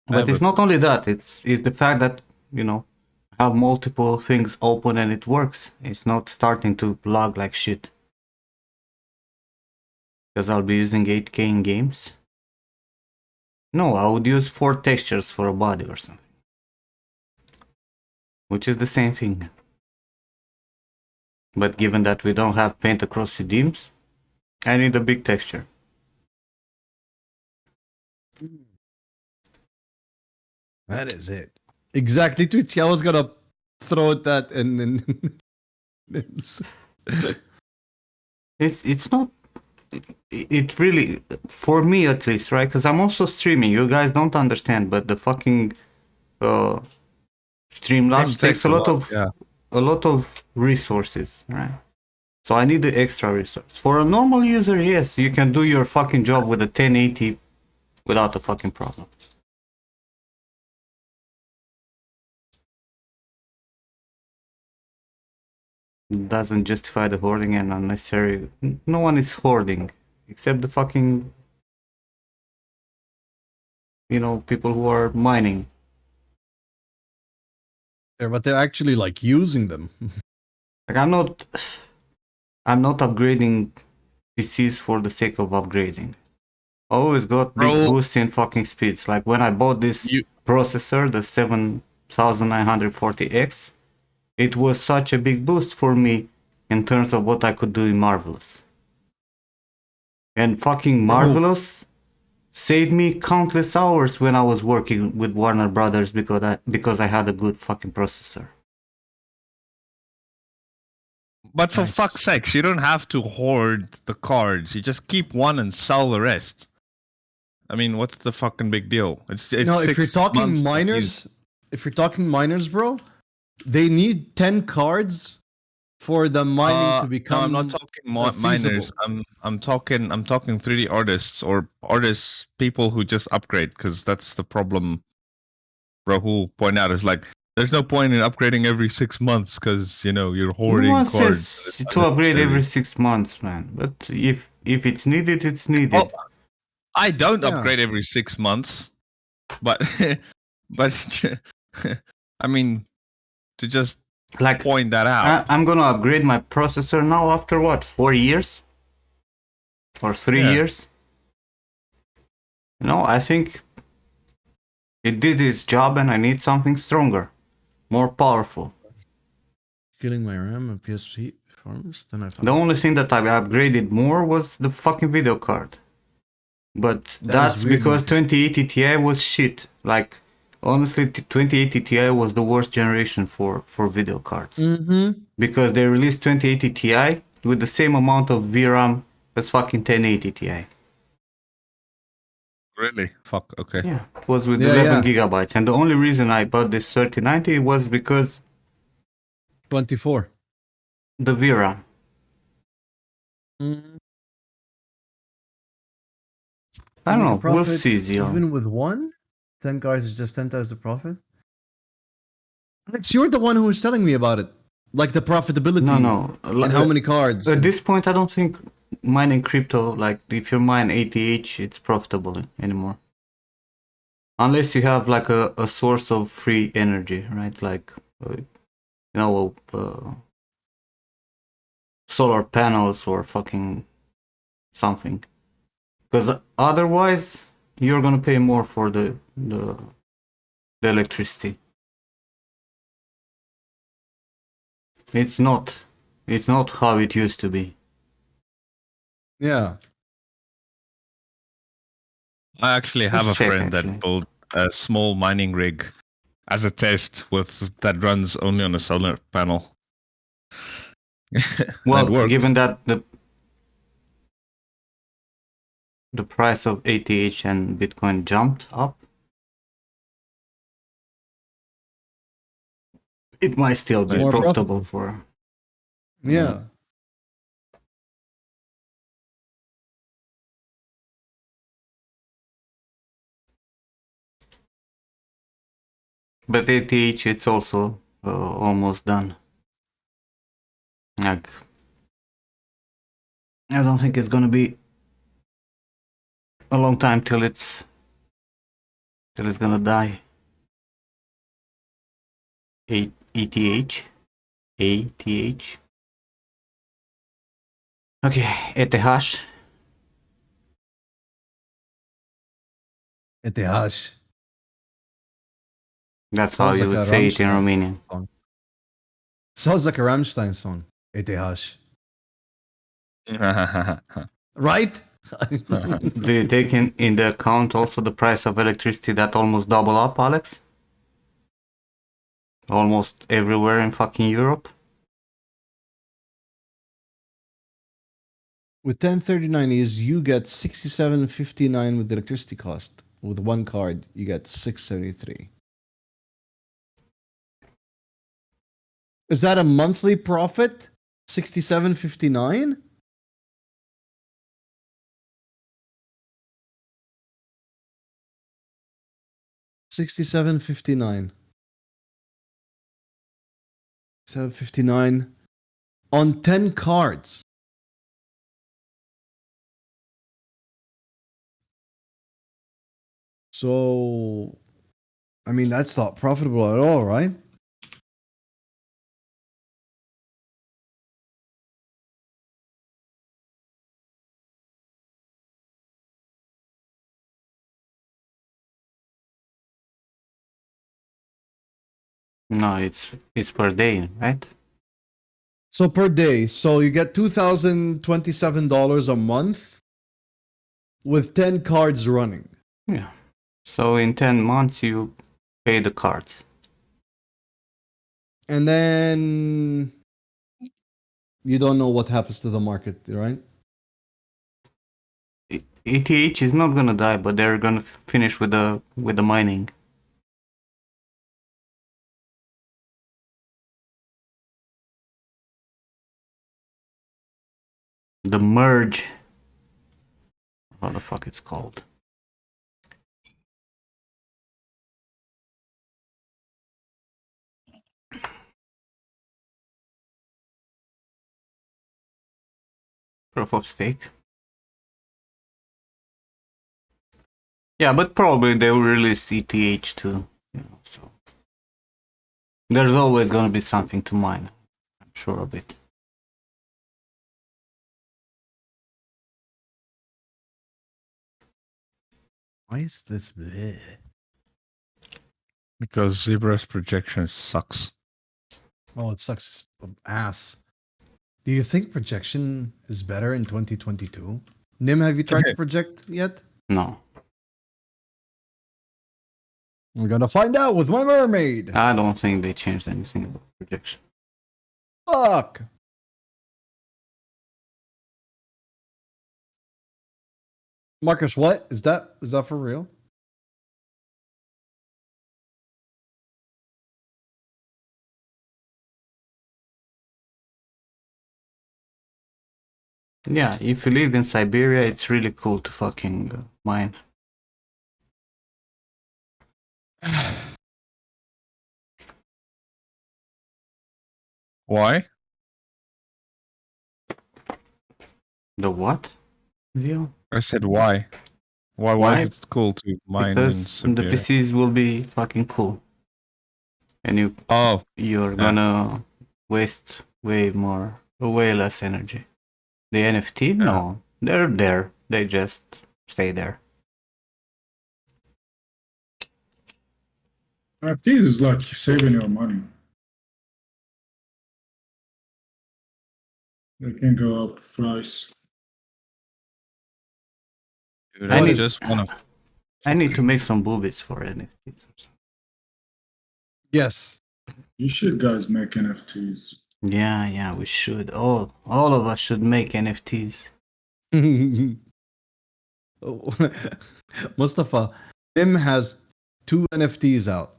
But it's not only that, it's the fact that, I have multiple things open and it works. It's not starting to lag like shit. Because I'll be using 8K in games. No, I would use 4 textures for a body or something. Which is the same thing. But given that we don't have paint across redeems, I need a big texture. That is it. Exactly, Twitch. I was gonna throw that in. It's not. It really, for me at least, right? Because I'm also streaming. You guys don't understand, but the fucking Streamlabs takes a lot of resources, right? So I need the extra resource. For a normal user, yes, you can do your fucking job with a 1080 without a fucking problem. Doesn't justify the hoarding and unnecessary. No one is hoarding except the fucking, people who are mining. Yeah, but they're actually like using them. Like I'm not upgrading PCs for the sake of upgrading. I always got big Bro. boosts in fucking speeds. Like when I bought this You processor, the 7940X, it was such a big boost for me in terms of what I could do in Marvelous. And fucking Marvelous saved me countless hours when I was working with Warner Brothers because I had a good fucking processor. But for Nice. fuck's sakes, you don't have to hoard the cards. You just keep one and sell the rest. I mean, what's the fucking big deal? It's No, if you're 6 talking months to use. miners, bro, they need 10 cards for the mining to No, become I'm not talking feasible. miners. I'm talking 3D artists or artists, people who just upgrade, because that's the problem. Rahul point out is like, there's no point in upgrading every 6 months because you're No hoarding one cards. says It's to upgrade unnecessary. every 6 months, man. But if it's needed, it's needed. Well, I don't Yeah. upgrade every 6 months, but I mean, to just Like point that out. I'm gonna upgrade my processor now after what, 4 years? Or 3 Yeah. years? I think it did its job and I need something stronger, more powerful. Killing my RAM and PSP performance, then I found The only thing that I upgraded more was the fucking video card. But That is that's weird, because Marcus. 2080 Ti was shit. Like, honestly, 2080 Ti was the worst generation for video cards. Mm-hmm. Because they released 2080 Ti with the same amount of VRAM as fucking 1080 Ti. Really? Fuck. Okay. Yeah, it was with Yeah, 11 yeah. gigabytes. And the only reason I bought this 3090 was because 24. the VRAM. Mm. I don't Make a know. We'll profit see, Zion. even with one? 10 cards is just 10 times the profit? Alex, you're the one who was telling me about it. Like the profitability. No. And how many cards? At this point, I don't think mining crypto, like if you mine ATH, it's profitable anymore. Unless you have like a source of free energy, right? Like, solar panels or fucking something. Because otherwise, you're gonna pay more for the electricity. It's not how it used to be. Yeah. I actually have Let's a check, friend actually. that built a small mining rig as a test that runs only on a solar panel. Well, it worked. given that the price of ATH and Bitcoin jumped up, it might still be more profitable profitable. for. Yeah. But ATH, it's also almost done. Like, I don't think it's gonna be a long time till it's gonna die. ATH. Okay, ETH. ETH. That's how Sounds you like would a say it in Rammstein Romanian. song. Sounds like a Rammstein song. ETH. Right? Do you take in the account also the price of electricity that almost double up, Alex? Almost everywhere in fucking Europe? With 1039s, you get 67.59 with the electricity cost. With one card, you get 673. Is that a monthly profit? 67.59? $67.59. 7.59 on 10 cards. So, I mean, that's not profitable at all, right? No, it's per day, right? So per day, so you get $2,027 a month with 10 cards running. Yeah. So in 10 months you pay the cards. And then you don't know what happens to the market, right? ETH is not gonna die, but they're gonna finish with the mining. The merge. What the fuck it's called? Proof of stake. Yeah, but probably they will release ETH too. So there's always gonna be something to mine. I'm sure of it. Why is this bleh? Because Zebra's projection sucks. Oh, it sucks ass. Do you think projection is better in 2022? Nim, have you tried to project yet? No, We're gonna find out with my mermaid. I don't think they changed anything about projection. Fuck. Marcus, what is that? Is that for real? Yeah, if you live in Siberia, it's really cool to fucking mine. Why? The what? View? I said why. Why Why? is it cool to mine in Because the Siberia? PCs will be fucking cool. And Oh, you're Yeah. gonna waste way less energy. The NFT, no, they're there. They just stay there. NFT is like saving your money. They can go up price. dude, I I need- just wanna. I need to make some boobies for NFTs. Or something. Yes. You should guys make NFTs. Yeah, we should. All of us should make NFTs. Oh, Mustafa, Nim has 2 NFTs out.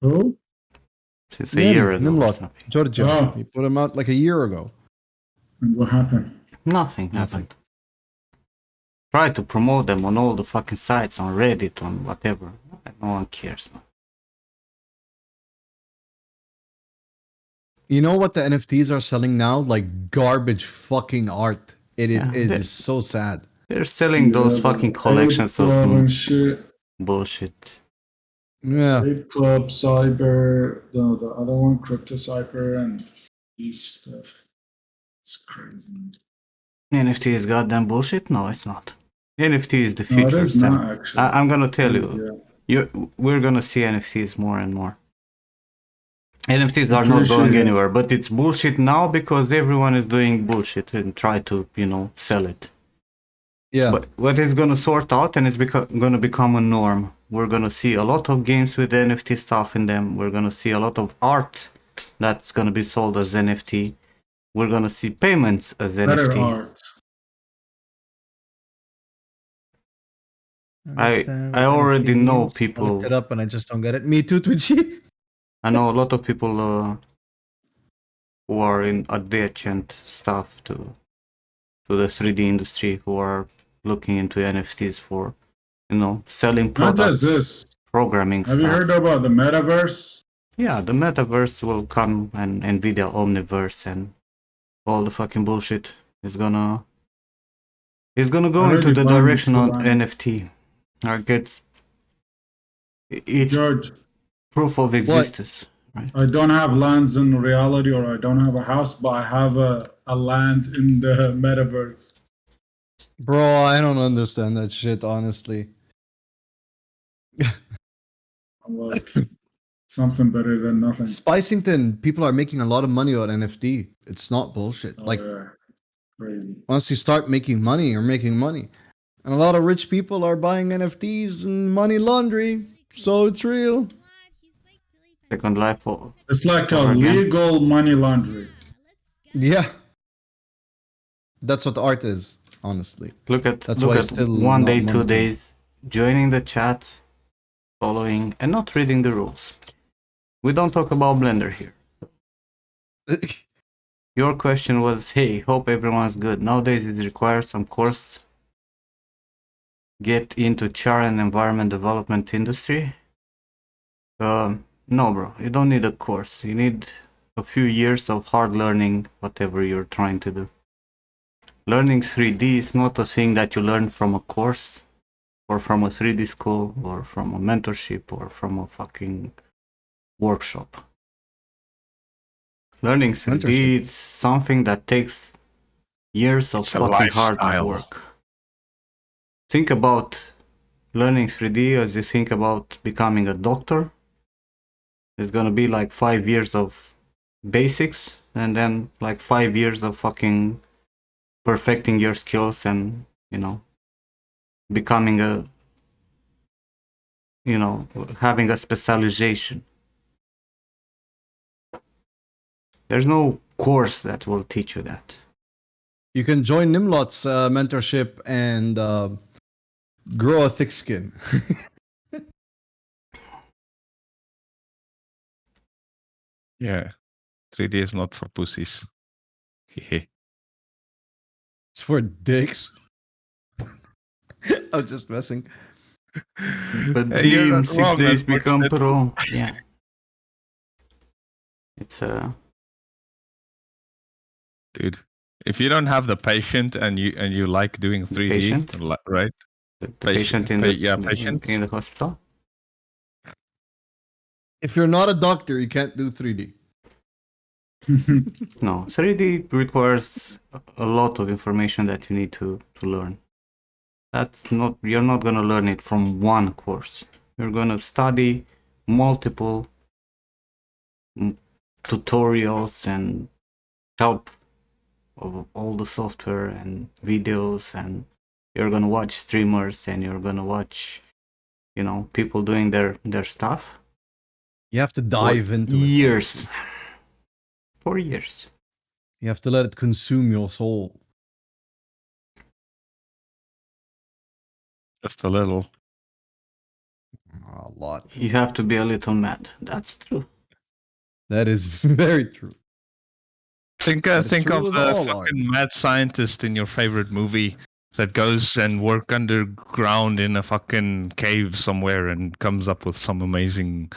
Oh, Since a year ago or Nimlot, something. Georgia. Oh. He put them out like a year ago. and what happened? Nothing happened. Try to promote them on all the fucking sites, on Reddit, on whatever. No one cares, man. You know what the NFTs are selling now? Like garbage fucking art. It Yeah, is so sad. They're selling those Yeah, fucking the collections Ape of Club and shit. bullshit. Yeah. Ape Club, Cyber, the other one, Crypto Cyber, and these stuff. It's crazy. NFT is goddamn bullshit? No, it's not. NFT is the No, it future, is Sam. not actually. I'm gonna tell you, Yeah. we're gonna see NFTs more and more. NFTs are I'm not pretty going sure. anywhere, but it's bullshit now because everyone is doing bullshit and try to, sell it. Yeah. But what is gonna sort out and it's gonna become a norm. We're gonna see a lot of games with NFT stuff in them. We're gonna see a lot of art that's gonna be sold as NFT. We're gonna see payments as Better NFT. art. I already know I looked it people. up and I just don't get it. Me too, Twitchy. I know a lot of people who are in adjacent stuff to the 3D industry who are looking into NFTs for, selling Not products, just this. programming Have you stuff. heard about the metaverse? Yeah, the metaverse will come and Nvidia Omniverse and all the fucking bullshit is gonna go I into already the buying direction into on one. NFT. Like it's George, proof of existence. Right? I don't have lands in reality or I don't have a house, but I have a land in the metaverse. Bro, I don't understand that shit, honestly. I'm like, something better than nothing. Spicington, people are making a lot of money on NFT. It's not bullshit. Oh, Like yeah. Crazy. once you start making money, you're making money. And a lot of rich people are buying NFTs and money laundering. So it's real. What? He's like really Second Life. Oh, It's like a Over again. legal money laundry. Let's go. Yeah. That's what art is, honestly. look at That's look why at it's still 1 not day, 2 monetary. days, joining the chat, following, and not reading the rules. We don't talk about Blender here. Your question was, hey, hope everyone's good. Nowadays it requires some course. Get into char and environment development industry. No, bro, you don't need a course. You need a few years of hard learning, whatever you're trying to do. Learning 3D is not a thing that you learn from a course, or from a 3D school, or from a mentorship, or from a fucking workshop. Learning 3D Mentorship. is something that takes years of It's a fucking hard lifestyle. work. Think about learning 3D as you think about becoming a doctor. It's gonna be like 5 years of basics, and then like 5 years of fucking perfecting your skills and, becoming having a specialization. There's no course that will teach you that. You can join Nimlot's mentorship and grow a thick skin. Yeah. 3D is not for pussies. Hehe. It's for dicks. I'm just messing. But Hey, you're dream not 6 wrong, days become unfortunately. pro. Yeah. It's Dude, if you don't have the patient and you like doing 3D, patient? right? The patient in Patient. in the hospital. If you're not a doctor, you can't do 3D. No, 3D requires a lot of information that you need to learn. You're not gonna learn it from one course. You're gonna study multiple tutorials and help of all the software and videos, and you're gonna watch streamers, and you're gonna watch, people doing their stuff. You have to for dive into years. it. For years. You have to let it consume your soul. Just a little. A lot. You have to be a little mad. That's true. That is very true. Think That is think true of with the all fucking mad scientist in your favorite movie that goes and work underground in a fucking cave somewhere and comes up with some amazing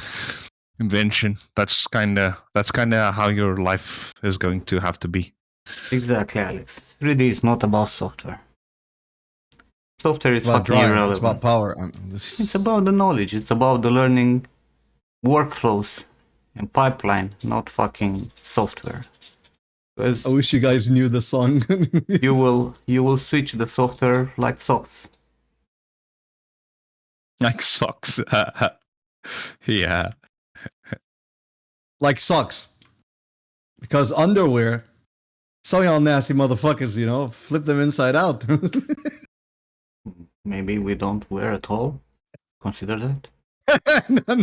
invention. That's kinda how your life is going to have to be. Exactly, Alex. 3D is not about software. Software is It's about fucking drive. irrelevant. It's about power. It's about the knowledge. It's about the learning workflows and pipeline, not fucking software. Because I wish you guys knew the song. you will switch the software like socks. Like socks. Yeah. Like socks. Because underwear, some of y'all nasty motherfuckers, flip them inside out. Maybe we don't wear at all. Consider that.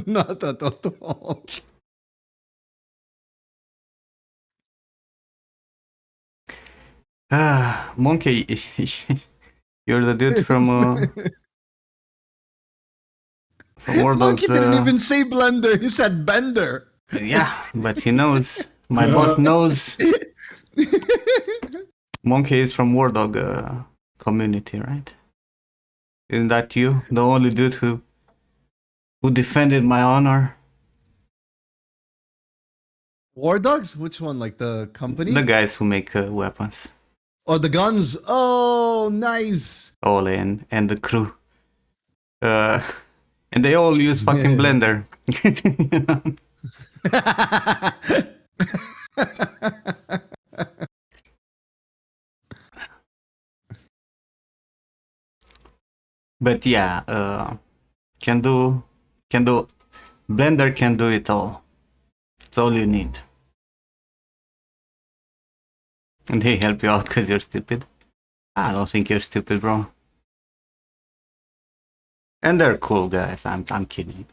Not at all. Monkey, you're the dude from War Monkey Dogs. didn't even say blender. He said bender. Yeah, but he knows. My bot knows. Monkey is from War Dog community, right? Isn't that you? The only dude who defended my honor? War Dogs? Which one? Like the company? The guys who make weapons. Oh, the guns. Oh, nice. Ole and the crew. And they all use fucking Blender. But yeah, can do Blender can do it all. It's all you need. And they help you out because you're stupid. I don't think you're stupid, bro. And they're cool guys. I'm kidding.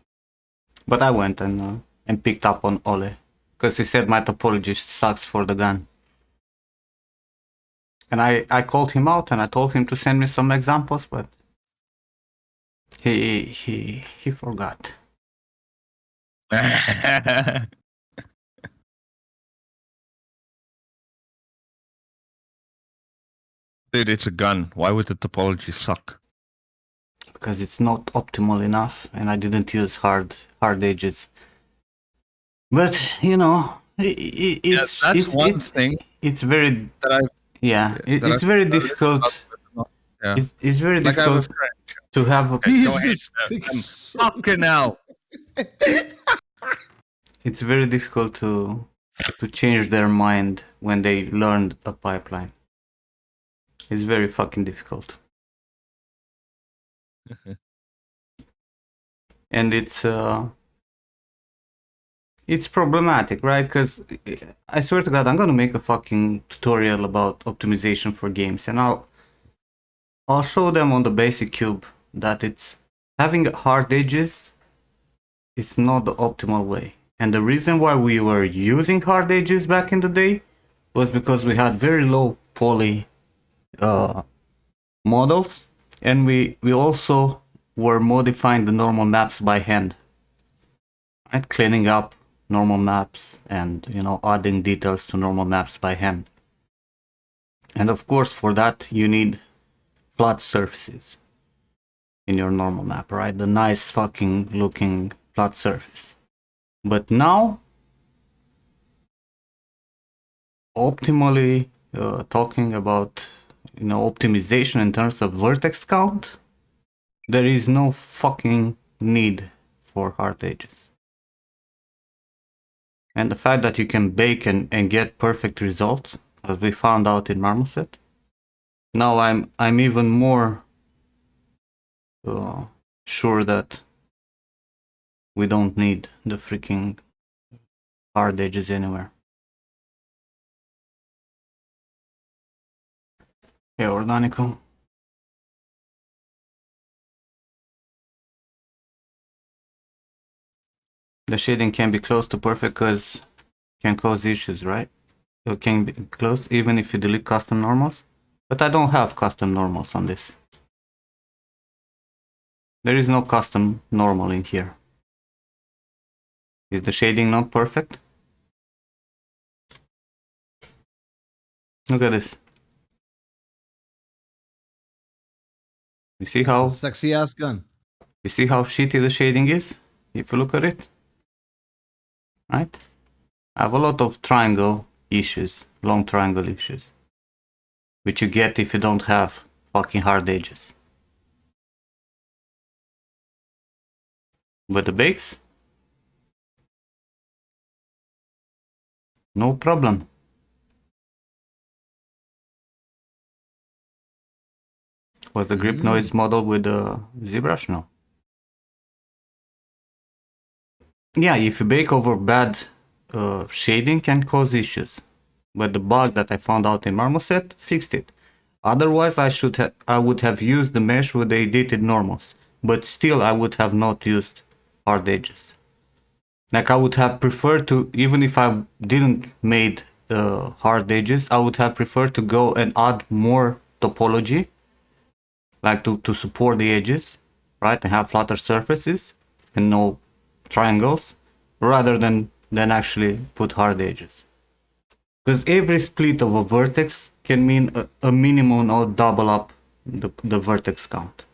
But I went and picked up on Ole because he said my topology sucks for the gun. And I called him out and I told him to send me some examples, but he forgot. Dude, it's a gun. Why would the topology suck? Because it's not optimal enough and I didn't use hard edges. But you know, it's that's one thing it's very that I it's very difficult. Yeah. It's very Like I have a difficult friend. to have a Okay, go ahead. Jesus, I'm fucking hell. it's very difficult to change their mind when they learned a pipeline. It's very fucking difficult. And it's problematic, right? Because I swear to God, I'm gonna make a fucking tutorial about optimization for games, and I'll show them on the basic cube that it's having hard edges. It's not the optimal way, and the reason why we were using hard edges back in the day was because we had very low poly models, and we also were modifying the normal maps by hand, right? Cleaning up normal maps and, you know, adding details to normal maps by hand. And of course, for that you need flat surfaces in your normal map, right? The nice fucking looking flat surface. But now, optimally talking about, you know, optimization in terms of vertex count, there is no fucking need for hard edges. And the fact that you can bake and get perfect results, as we found out in Marmoset, now I'm even more sure that we don't need the freaking hard edges anywhere. Hey, Organico. The shading can be close to perfect because can cause issues, right? It can be close even if you delete custom normals. But I don't have custom normals on this. There is no custom normal in here. Is the shading not perfect? Look at this. You see It's how a sexy ass gun. you see how shitty the shading is? If you look at it. Right? I have a lot of triangle issues, long triangle issues. Which you get if you don't have fucking hard edges. But the bakes? No problem. Was the grip noise model with the ZBrush? No. Yeah, if you bake over bad shading can cause issues. But the bug that I found out in Marmoset fixed it. Otherwise, I would have used the mesh with the edited normals. But still, I would have not used hard edges. Like I would have preferred to, even if I didn't made hard edges, I would have preferred to go and add more topology, like to support the edges, right, and have flatter surfaces and no triangles, rather than actually put hard edges. Because every split of a vertex can mean a minimum or double up the vertex count.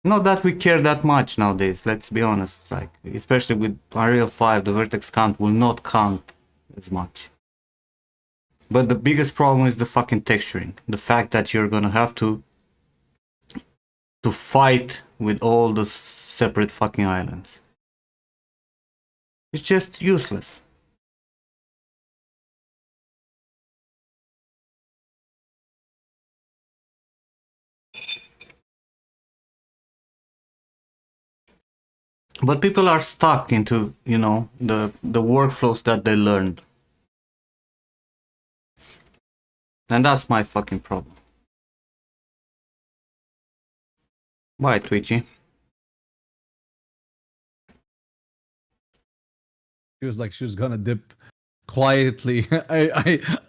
Not that we care that much nowadays, let's be honest. Like, especially with Unreal 5, the vertex count will not count as much. But the biggest problem is the fucking texturing. The fact that you're gonna have to fight with all the separate fucking islands. It's just useless. But people are stuck into, the workflows that they learned. And that's my fucking problem. Bye, Twitchy. She was like, she was gonna dip quietly.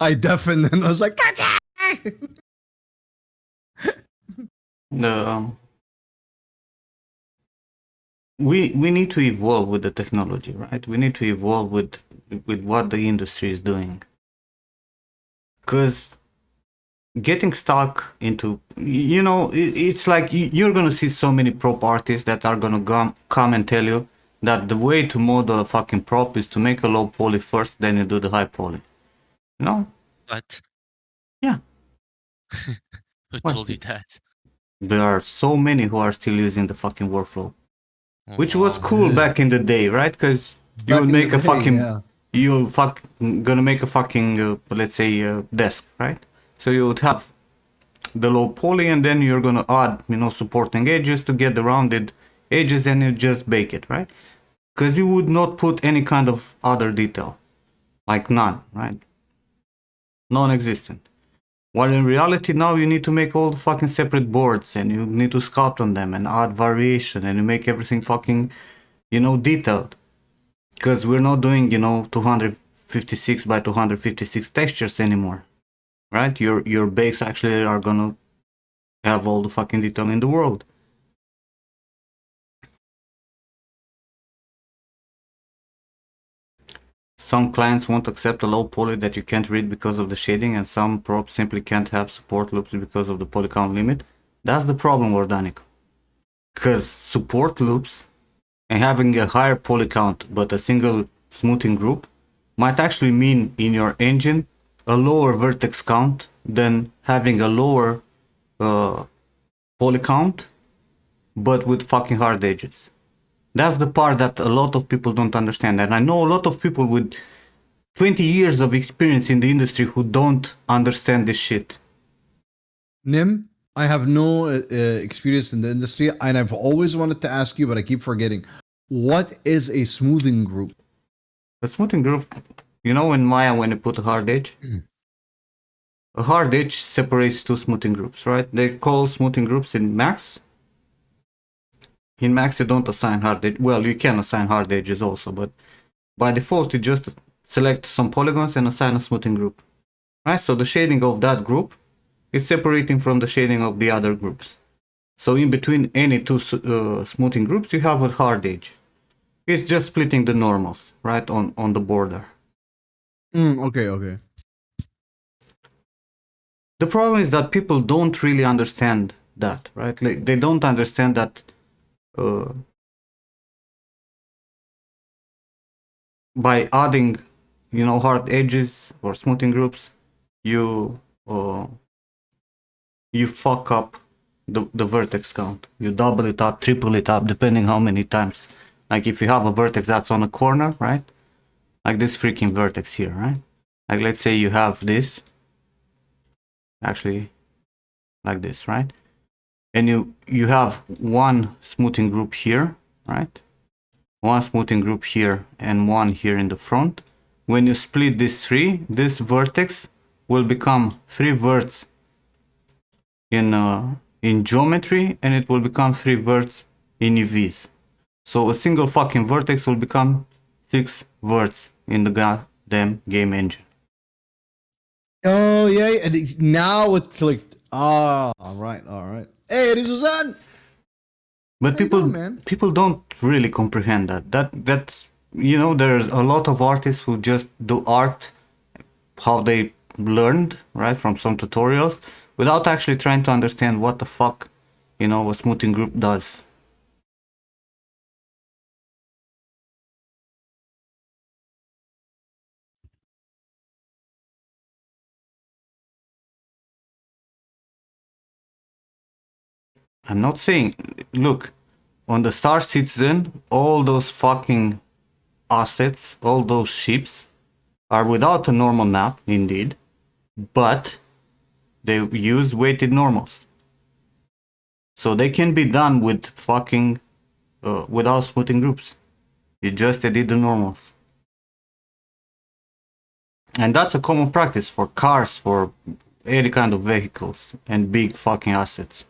I deafened and I was like, The we need to evolve with the technology, right? We need to evolve with what the industry is doing. Because getting stuck into, it's like you're gonna see so many prop artists that are gonna come and tell you that the way to model a fucking prop is to make a low poly first, then you do the high poly. No? What? Yeah. Who What? told you that? There are so many who are still using the fucking workflow. Oh, Which was wow. cool back in the day, right? Because you back would in make the a day, fucking, yeah. gonna make a fucking, let's say, desk, right? So you would have the low poly, and then you're gonna add, supporting edges to get the rounded edges, and you just bake it, right? Because you would not put any kind of other detail, like none, right? Non-existent. While in reality now you need to make all the fucking separate boards, and you need to sculpt on them and add variation, and you make everything fucking, detailed. Because we're not doing, 256 by 256 textures anymore, right? Your bakes actually are gonna have all the fucking detail in the world. Some clients won't accept a low poly that you can't read because of the shading, and some props simply can't have support loops because of the poly count limit. That's the problem, Wardanik. Because support loops and having a higher poly count but a single smoothing group might actually mean in your engine a lower vertex count than having a lower poly count but with fucking hard edges. That's the part that a lot of people don't understand, and I know a lot of people with 20 years of experience in the industry who don't understand this shit. Nim, I have no experience in the industry, and I've always wanted to ask you, but I keep forgetting. What is a smoothing group? A smoothing group, in Maya when you put a hard edge, a hard edge separates two smoothing groups, right? They call smoothing groups in Max. In Max you don't assign hard edge. Well, you can assign hard edges also, but by default you just select some polygons and assign a smoothing group, right? So the shading of that group is separating from the shading of the other groups. So in between any two smoothing groups you have a hard edge. It's just splitting the normals, right, on the border. Okay. The problem is that people don't really understand that, right? Like, they don't understand that by adding, hard edges or smoothing groups, you fuck up the vertex count. You double it up, triple it up, depending how many times. Like if you have a vertex that's on a corner, right? Like this freaking vertex here, right? Like let's say you have this, actually, like this, right? And you have one smoothing group here, right? One smoothing group here and one here in the front. When you split these three, this vertex will become three verts in geometry, and it will become three verts in UVs. So a single fucking vertex will become 6 verts in the goddamn game engine. Oh yeah, and now it clicked. Ah, all right. Hey, this is on. But How you people doing, man? people don't really comprehend that. That's there's a lot of artists who just do art how they learned, right, from some tutorials without actually trying to understand what the fuck, a smoothing group does. I'm not saying, look, on the Star Citizen, all those fucking assets, all those ships are without a normal map, indeed, but they use weighted normals. So they can be done with fucking without smoothing groups. You just edit the normals. And that's a common practice for cars, for any kind of vehicles and big fucking assets.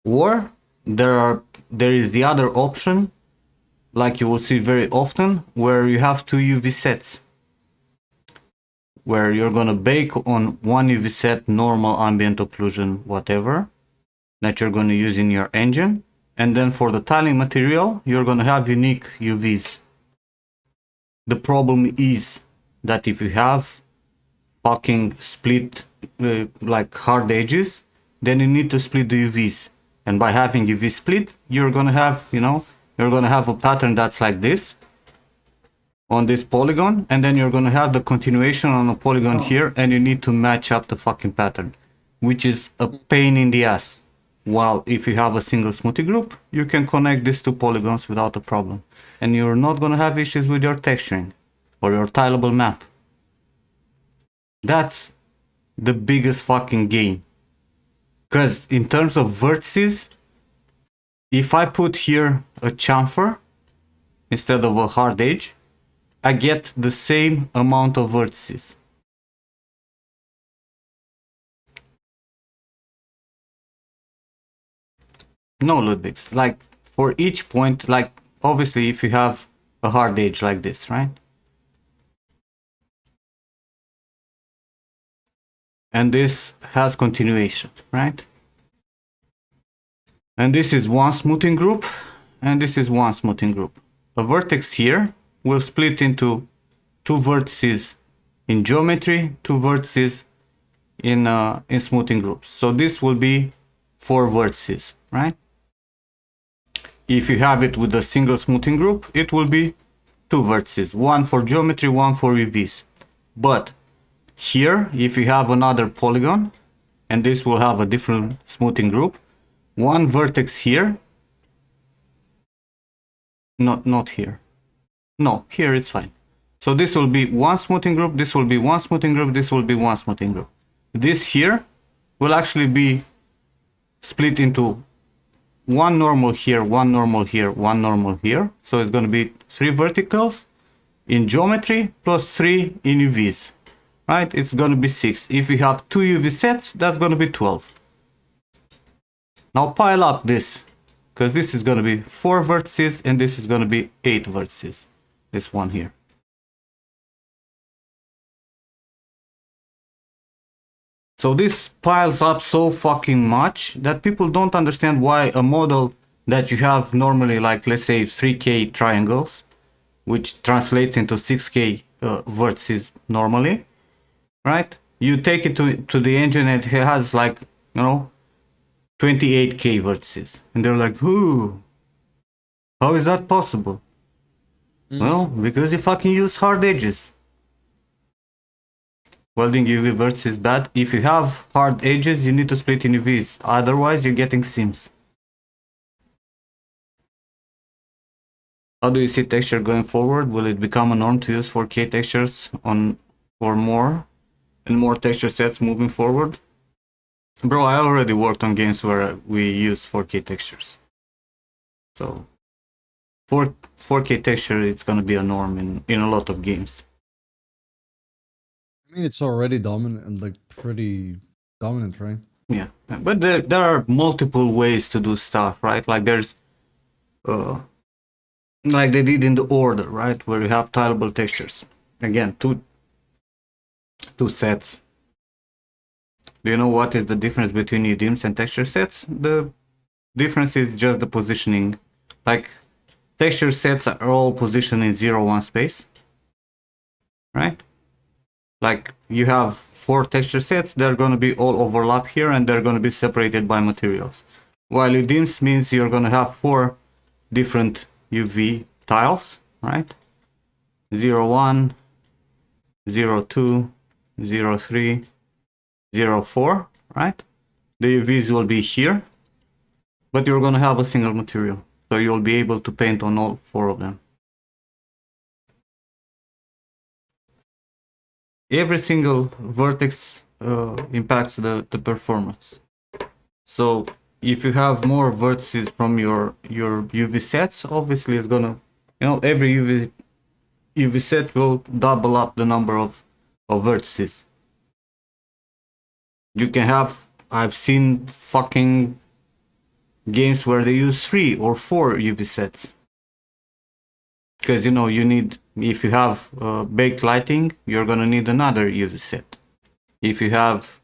Or there is the other option, like you will see very often, where you have two UV sets, where you're gonna bake on one UV set, normal, ambient occlusion, whatever, that you're gonna use in your engine, and then for the tiling material, you're gonna have unique UVs. The problem is that if you have fucking split like hard edges, then you need to split the UVs. And by having UV split, you're gonna have, you're gonna have a pattern that's like this on this polygon, and then you're gonna have the continuation on a polygon here, and you need to match up the fucking pattern, which is a pain in the ass. While if you have a single smoothie group, you can connect these two polygons without a problem, and you're not gonna have issues with your texturing or your tileable map. That's the biggest fucking gain. Because in terms of vertices, if I put here a chamfer instead of a hard edge, I get the same amount of vertices. No, Ludwigs, like for each point, like obviously if you have a hard edge like this, right? And this has continuation, right? And this is one smoothing group, and this is one smoothing group. A vertex here will split into two vertices in geometry, two vertices in smoothing groups. So this will be 4 vertices, right? If you have it with a single smoothing group, it will be 2 vertices, one for geometry, one for UVs. But here, if you have another polygon, and this will have a different smoothing group, one vertex here, not here. No, here it's fine. So this will be one smoothing group, this will be one smoothing group, this will be one smoothing group. This here will actually be split into one normal here, one normal here, one normal here. So it's going to be 3 verticals in geometry plus 3 in UVs. Right? It's going to be 6. If you have 2 UV sets, that's going to be 12. Now pile up this, because this is going to be 4 vertices and this is going to be 8 vertices. This one here. So this piles up so fucking much that people don't understand why a model that you have normally, like let's say 3K triangles, which translates into 6K vertices normally, right? You take it to the engine and it has like, 28K vertices. And they're like, ooh, how is that possible? Well, because you fucking use hard edges. Welding UV vertices is bad. If you have hard edges, you need to split in UVs. Otherwise, you're getting seams. How do you see texture going forward? Will it become a norm to use 4K textures on or more and more texture sets moving forward? Bro, I already worked on games where we use 4K textures. So 4K texture, it's gonna be a norm in a lot of games. I mean, it's already dominant and like pretty dominant, right? Yeah, but there are multiple ways to do stuff, right? Like there's, like they did in the order, right? Where you have tileable textures. Again, two sets. Do you know what is the difference between UDIMs and texture sets? The difference is just the positioning. Like texture sets are all positioned in 0-1 space, right? Like you have 4 texture sets, they're going to be all overlap here and they're going to be separated by materials. While UDIMs means you're going to have 4 different UV tiles, right? 0-1, 0-2, 0-3, 0-4, right? The UVs will be here, but you're going to have a single material. So you'll be able to paint on all 4 of them. Every single vertex impacts the performance. So if you have more vertices from your UV sets, obviously it's gonna, every UV set will double up the number of vertices. You can have, I've seen fucking games where they use 3 or 4 UV sets. Because you need, if you have baked lighting, you're gonna need another UV set. If you have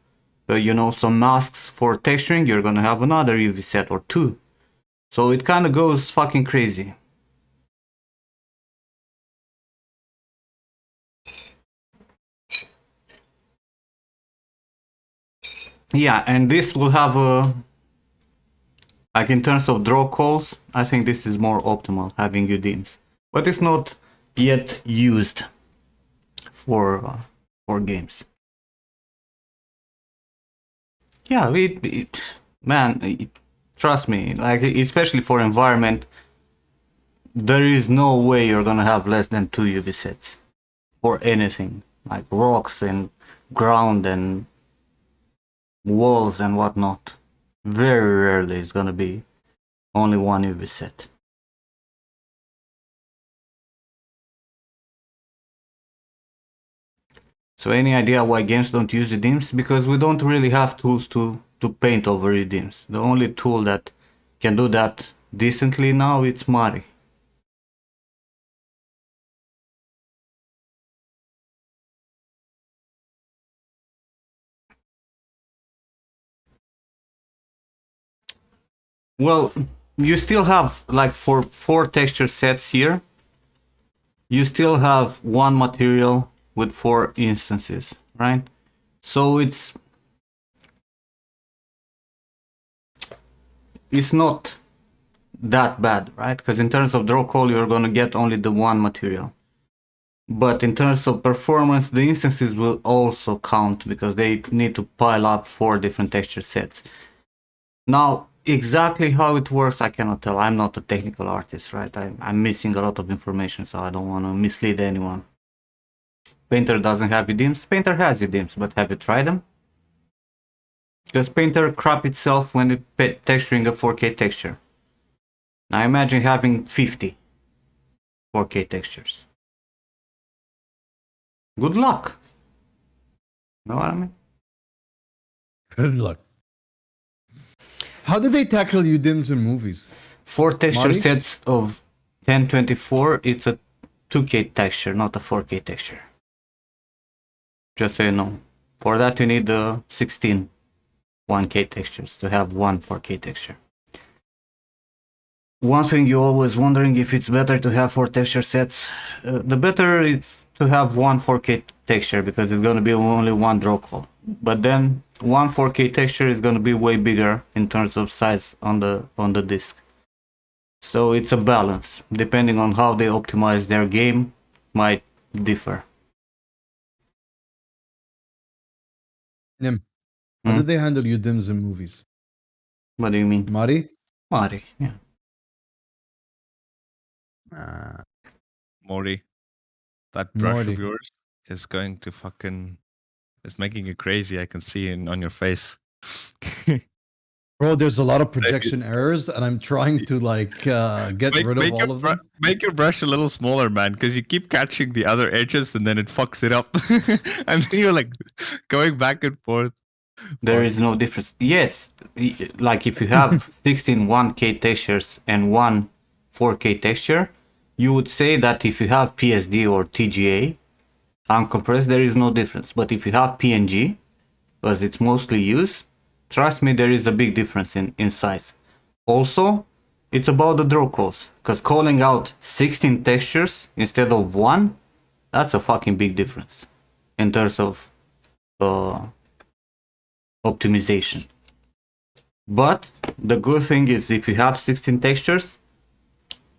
some masks for texturing, you're gonna have another UV set or 2. So it kind of goes fucking crazy. Yeah, and this will have like in terms of draw calls, I think this is more optimal, having UDIMs. But it's not yet used for games. Yeah, trust me, like especially for environment, there is no way you're gonna have less than 2 UV sets for anything, like rocks and ground and walls and whatnot. Very rarely it's gonna be only 1 UV set. So any idea why games don't use UDIMs? Because we don't really have tools to paint over UDIMs. The only tool that can do that decently now, it's Mari. Well, you still have, like for 4 texture sets here, you still have one material with 4 instances, right? So it's not that bad, right? Because in terms of draw call, you're gonna get only the one material. But in terms of performance, the instances will also count because they need to pile up 4 different texture sets. Now, exactly how it works, I cannot tell. I'm not a technical artist, right? I'm missing a lot of information, so I don't want to mislead anyone. Painter doesn't have UDIMs. Painter has UDIMs, but have you tried them? Because Painter crap itself when it texturing a 4K texture. Now imagine having 50 4K textures. Good luck. Know what I mean? Good luck. How do they tackle UDIMs in movies? 4 texture Marty? sets of 1024, it's a 2K texture, not a 4K texture. Just so you know. For that you need the 16 1K textures to have one 4K texture. One thing you're always wondering if it's better to have 4 texture sets. The better is to have one 4K texture because it's gonna be only one draw call. But then one 4K texture is gonna be way bigger in terms of size on the disc. So it's a balance. Depending on how they optimize their game, might differ. Nim, how do they handle UDIMs in movies? What do you mean? Mari? Mari, yeah. Morty, that brush Morty. of yours is going to fucking. It's making you crazy. I can see it on your face. Bro, there's a lot of projection errors, and I'm trying to get rid of all of them. Make your brush a little smaller, man, because you keep catching the other edges and then it fucks it up. And then you're like going back and forth. There is no difference. Yes, like if you have 16 1K textures and one 4K texture, you would say that if you have PSD or TGA, uncompressed, there is no difference. But if you have PNG, because it's mostly used, trust me, there is a big difference in size. Also, it's about the draw calls, because calling out 16 textures instead of 1, that's a fucking big difference in terms of optimization. But the good thing is if you have 16 textures,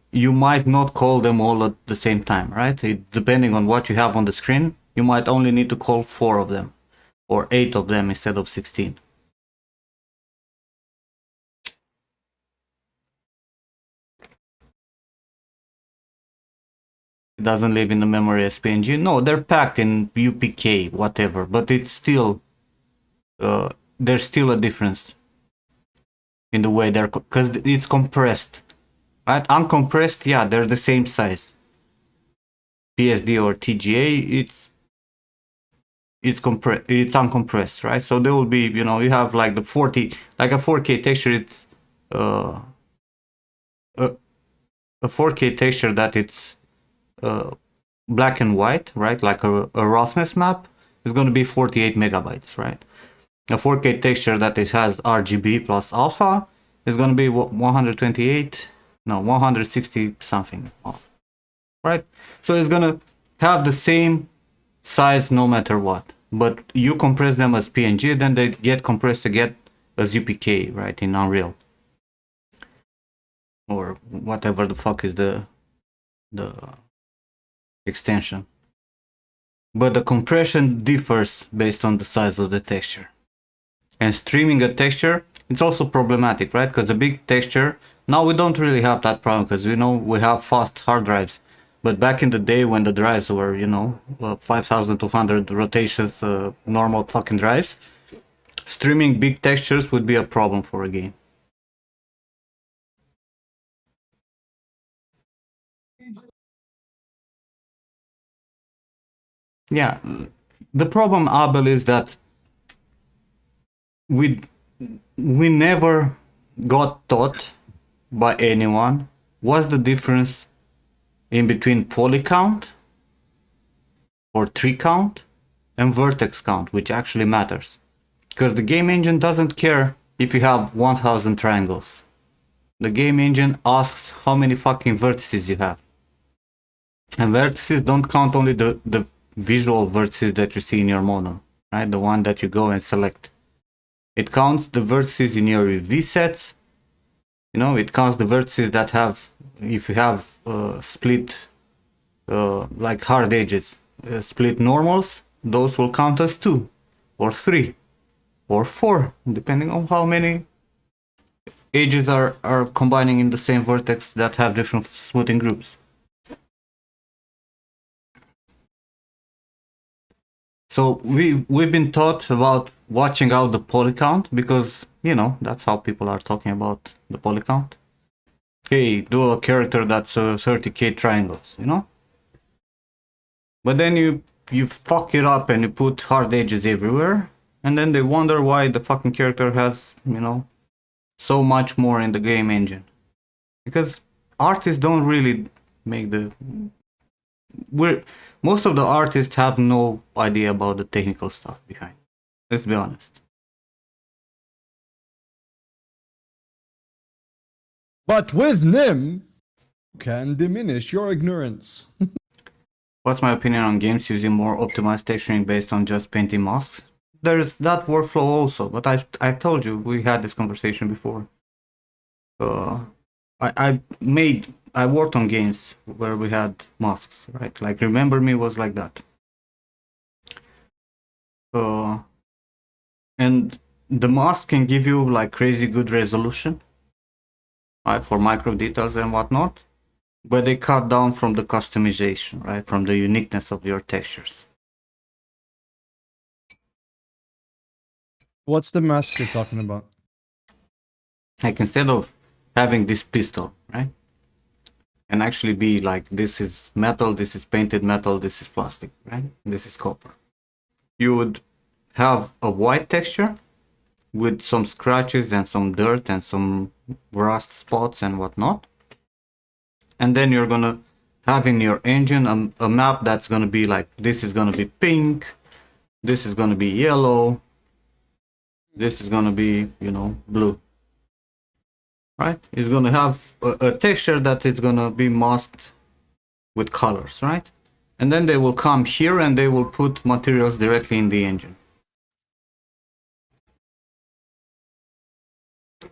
you might not call them all at the same time, right? Depending on what you have on the screen, you might only need to call 4 of them or 8 of them instead of 16. It doesn't live in the memory as PNG. No, they're packed in UPK, whatever, but it's still there's still a difference. in the way they're, because it's compressed, right? Uncompressed, yeah, they're the same size. PSD or TGA, it's uncompressed, right? So there will be, you know, you have like the 40, like a 4K texture. It's a 4K texture that it's black and white, right? Like a roughness map is going to be 48 megabytes, right? A 4K texture that it has RGB plus alpha is going to be 160 something, right? So it's going to have the same size no matter what, but you compress them as PNG, then they get compressed to get as UPK, right, in Unreal or whatever the fuck is the extension. But the compression differs based on the size of the texture. And streaming a texture, it's also problematic, right? Because a big texture, now we don't really have that problem because we know we have fast hard drives. But back in the day when the drives were, you know, 5200 rotations, normal fucking drives, streaming big textures would be a problem for a game. Yeah, the problem, Abel, is that we never got taught by anyone what's the difference in between poly count or tree count and vertex count, which actually matters. Because the game engine doesn't care if you have 1000 triangles. The game engine asks how many fucking vertices you have. And vertices don't count only the visual vertices that you see in your model, right? The one that you go and select. It counts the vertices in your UV sets. You know, it counts the vertices that have, if you have split, like hard edges, split normals, those will count as 2 or 3 or 4, depending on how many edges are combining in the same vertex that have different smoothing groups. So we've been taught about watching out the poly count because, you know, that's how people are talking about the poly count. Hey, do a character that's 30k triangles, you know? But then you fuck it up and you put hard edges everywhere, and then they wonder why the fucking character has, you know, so much more in the game engine. Because artists don't really make most of the artists have no idea about the technical stuff behind. Let's be honest. But with Nim, you can diminish your ignorance. What's my opinion on games using more optimized texturing based on just painting masks? There's that workflow also, but I told you we had this conversation before. I worked on games where we had masks, right? Like Remember Me was like that. And the mask can give you like crazy good resolution, right, for micro details and whatnot, but they cut down from the customization, right, from the uniqueness of your textures. What's the mask you're talking about? Like instead of having this pistol, right, and actually be like, this is metal, this is painted metal, this is plastic, right, this is copper, you would have a white texture with some scratches and some dirt and some rust spots and whatnot, and then you're gonna have in your engine a map that's gonna be like, this is gonna be pink, this is gonna be yellow, this is gonna be, you know, blue, right? It's gonna have a texture that is gonna be masked with colors, right? And then they will come here and they will put materials directly in the engine.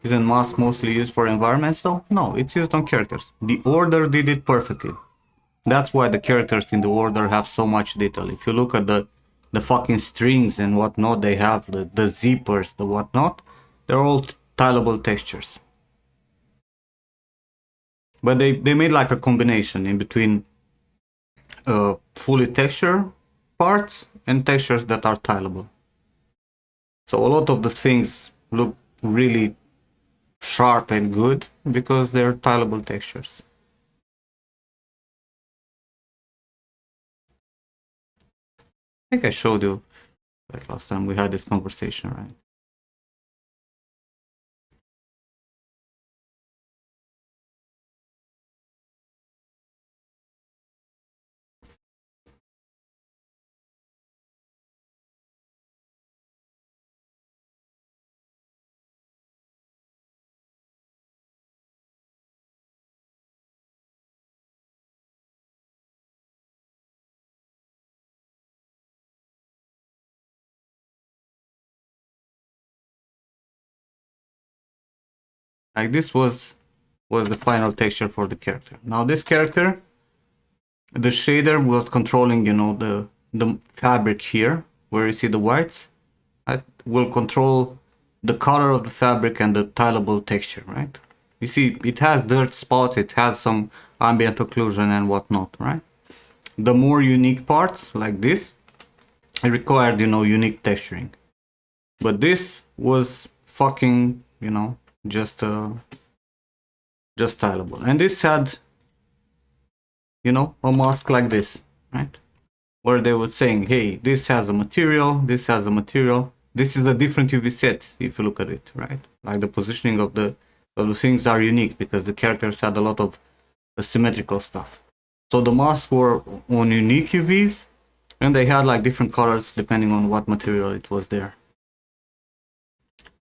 Isn't mask mostly used for environments though? No, it's used on characters. The Order did it perfectly. That's why the characters in the Order have so much detail. If you look at the fucking strings and whatnot, they have the zippers, the whatnot, they're all tileable textures. But they made like a combination in between fully texture parts and textures that are tileable. So a lot of the things look really sharp and good because they're tileable textures. I think I showed you like last time we had this conversation, right? Like this was the final texture for the character. Now this character, the shader was controlling, you know, the fabric here where you see the whites. Right? Will control the color of the fabric and the tileable texture, right? You see, it has dirt spots, it has some ambient occlusion and whatnot, right? The more unique parts, like this, it required, you know, unique texturing. But this was fucking, you know, just tileable. And this had, you know, a mask like this, right? Where they were saying, hey, this has a material, this has a material. This is a different UV set if you look at it, right? Like the positioning of the things are unique because the characters had a lot of symmetrical stuff. So the masks were on unique UVs and they had like different colors depending on what material it was there.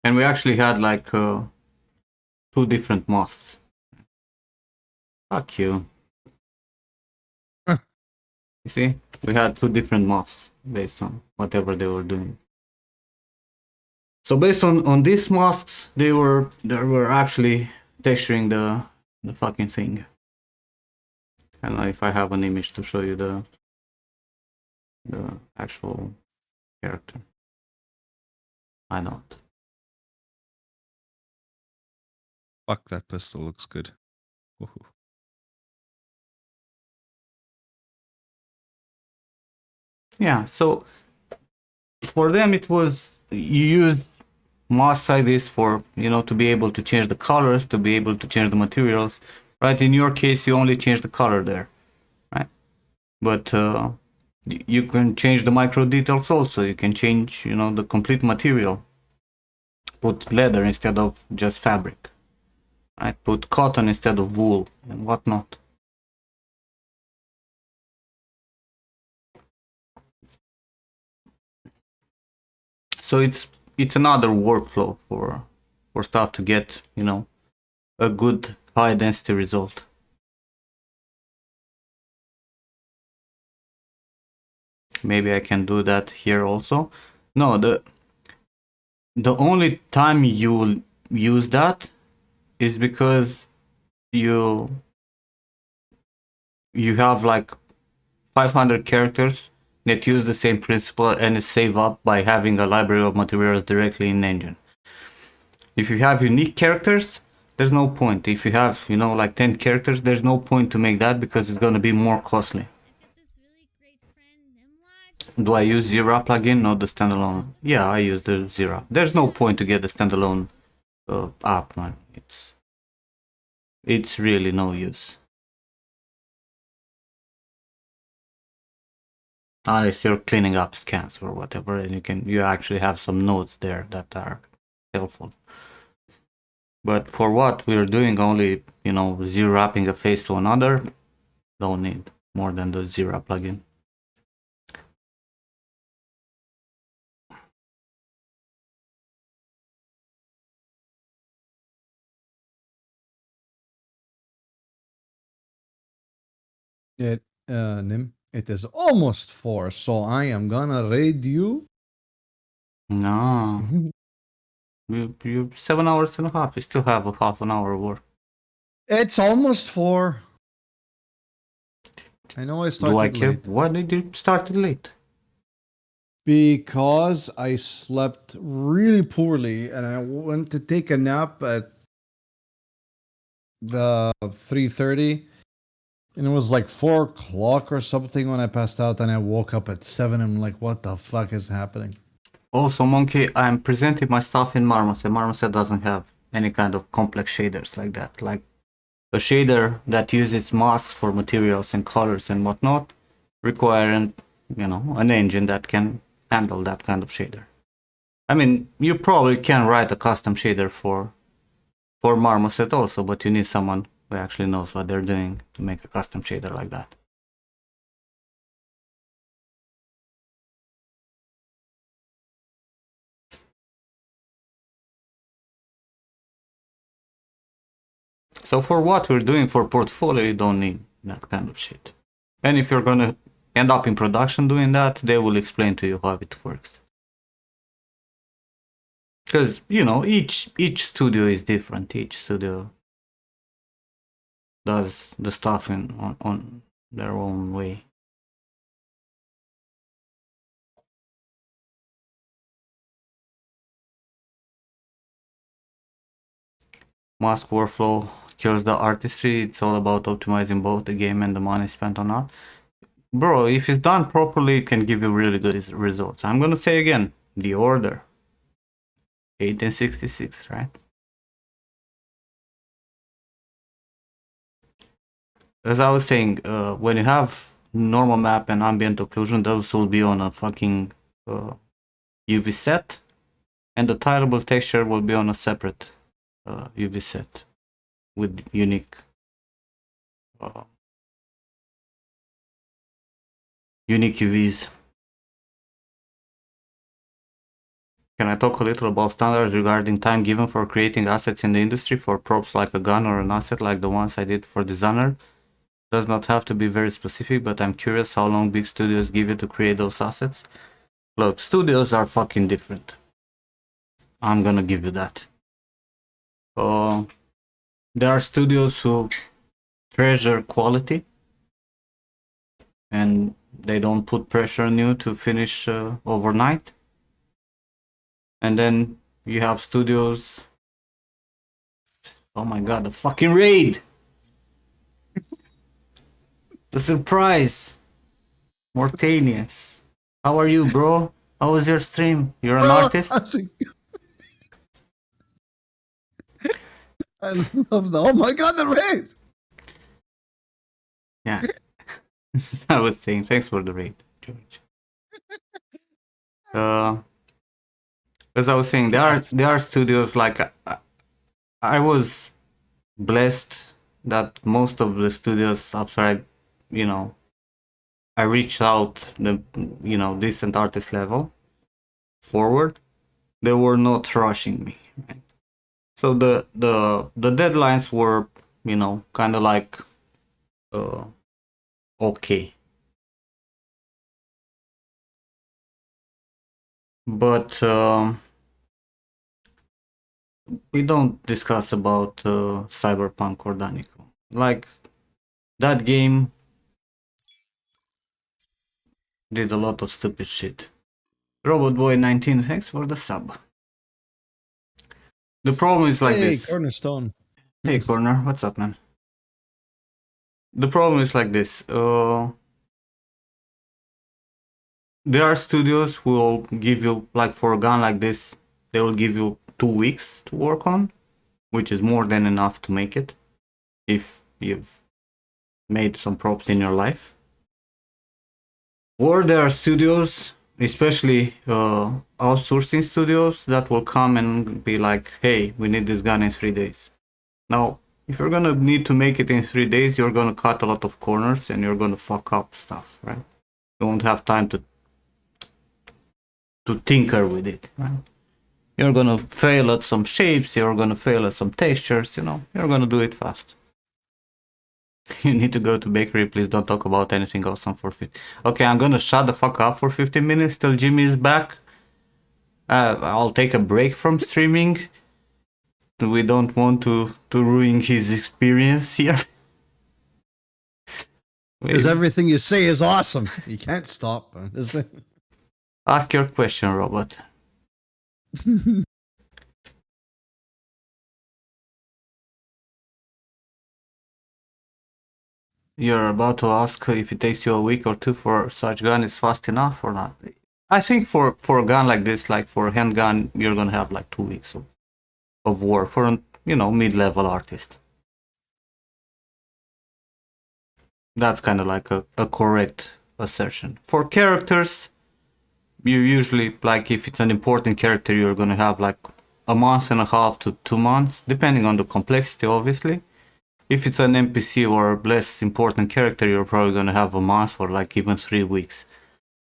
And we actually had like 2 different masks. Fuck you. Huh. You see, we had 2 different masks based on whatever they were doing. So based on these masks, they were actually texturing the fucking thing. I don't know if I have an image to show you the actual character. I don't. Fuck, that pistol looks good. Woohoo. Yeah, so for them it was, you use masks like this for, you know, to be able to change the colors, to be able to change the materials, right? In your case, you only change the color there, right? But you can change the micro details also. You can change, you know, the complete material. Put leather instead of just fabric, right? Put cotton instead of wool and whatnot. So it's another workflow for stuff to get, you know, a good high density result. Maybe I can do that here also. No, the only time you will use that is because you have like 500 characters that use the same principle and is saved up by having a library of materials directly in engine. If you have unique characters, there's no point. If you have, you know, like 10 characters, there's no point to make that because it's going to be more costly. I got this really great friend, Nimrod. Do I use Zira plugin, not the standalone? Yeah, I use the Zira. There's no point to get the standalone app, man. It's really no use. Unless you're cleaning up scans or whatever, and you actually have some nodes there that are helpful. But for what we're doing, only, you know, zero wrapping a face to another, don't need more than the Zira plugin. Nim, it is almost 4, so I am gonna raid you. No, you 7 hours and a half. You still have a half an hour work. It's almost 4. I know I started Do I care? late. Why did you start it late? Because I slept really poorly and I went to take a nap at the 3:30 and it was like 4 o'clock or something when I passed out and I woke up at 7. I'm like, what the fuck is happening? Also, Monkey, I'm presenting my stuff in Marmoset. Marmoset doesn't have any kind of complex shaders like that. Like a shader that uses masks for materials and colors and whatnot, requiring, an engine that can handle that kind of shader. I mean, you probably can write a custom shader for Marmoset also, but you need someone who actually knows what they're doing to make a custom shader like that. So for what we're doing for portfolio, you don't need that kind of shit. And if you're gonna end up in production doing that, they will explain to you how it works. Because, each studio is different. Each studio does the stuff on their own way. Mask workflow kills the artistry. It's all about optimizing both the game and the money spent on art. Bro, if it's done properly, it can give you really good results. I'm gonna say again, The Order. 1866, right? As I was saying, when you have normal map and ambient occlusion, those will be on a fucking UV set, and the tileable texture will be on a separate UV set with unique UVs. Can I talk a little about standards regarding time given for creating assets in the industry for props like a gun or an asset like the ones I did for Designer? Does not have to be very specific, but I'm curious how long big studios give you to create those assets. Look, studios are fucking different. I'm gonna give you that. There are studios who treasure quality and they don't put pressure on you to finish overnight. And then you have studios. Oh my god, the fucking raid! The surprise! Mortanius. How are you, bro? How was your stream? You're an artist? I love the. Oh my god, the raid! Yeah. I was saying, thanks for the raid, George. As I was saying, there are studios like I was blessed that most of the studios after I reached out the decent artist level forward, they were not rushing me. Right? So the deadlines were kind of like okay. But we don't discuss about Cyberpunk or Danico. Like, that game did a lot of stupid shit. Robot Boy 19, thanks for the sub. The problem is like this. Cornerstone. Hey, Yes. Corner, what's up, man? The problem is like this. There are studios who will give you, like for a gun like this, they will give you 2 weeks to work on, which is more than enough to make it if you've made some props in your life. Or there are studios, especially outsourcing studios, that will come and be like, hey, we need this gun in 3 days. Now, if you're gonna need to make it in 3 days, you're gonna cut a lot of corners and you're gonna fuck up stuff, right? You won't have time to tinker with it, right? You're gonna fail at some shapes, you're gonna fail at some textures, you're gonna do it fast. You need to go to bakery, please don't talk about anything else on 450. Okay, I'm gonna shut the fuck up for 15 minutes till Jimmy is back. I'll take a break from streaming. We don't want to ruin his experience here. Because everything you say is awesome. You can't stop. Is it? Ask your question, Robot. You're about to ask if it takes you a week or two for such gun is fast enough or not. I think for a gun like this, like for a handgun, you're gonna have like 2 weeks of work for a mid-level artist. That's kind of like a correct assertion. For characters, you usually, like, if it's an important character, you're gonna have like a month and a half to 2 months, depending on the complexity, obviously. If it's an NPC or less important character, you're probably gonna have a month or like even 3 weeks.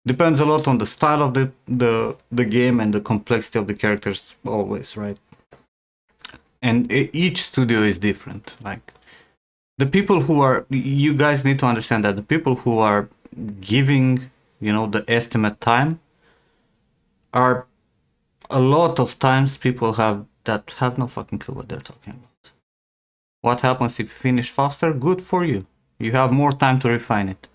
Depends a lot on the style of the game and the complexity of the characters, always, right? And each studio is different. Like, the people who are, you guys need to understand that the people who are giving, the estimate time are a lot of times people that have no fucking clue what they're talking about. What happens if you finish faster? Good for you. You have more time to refine it.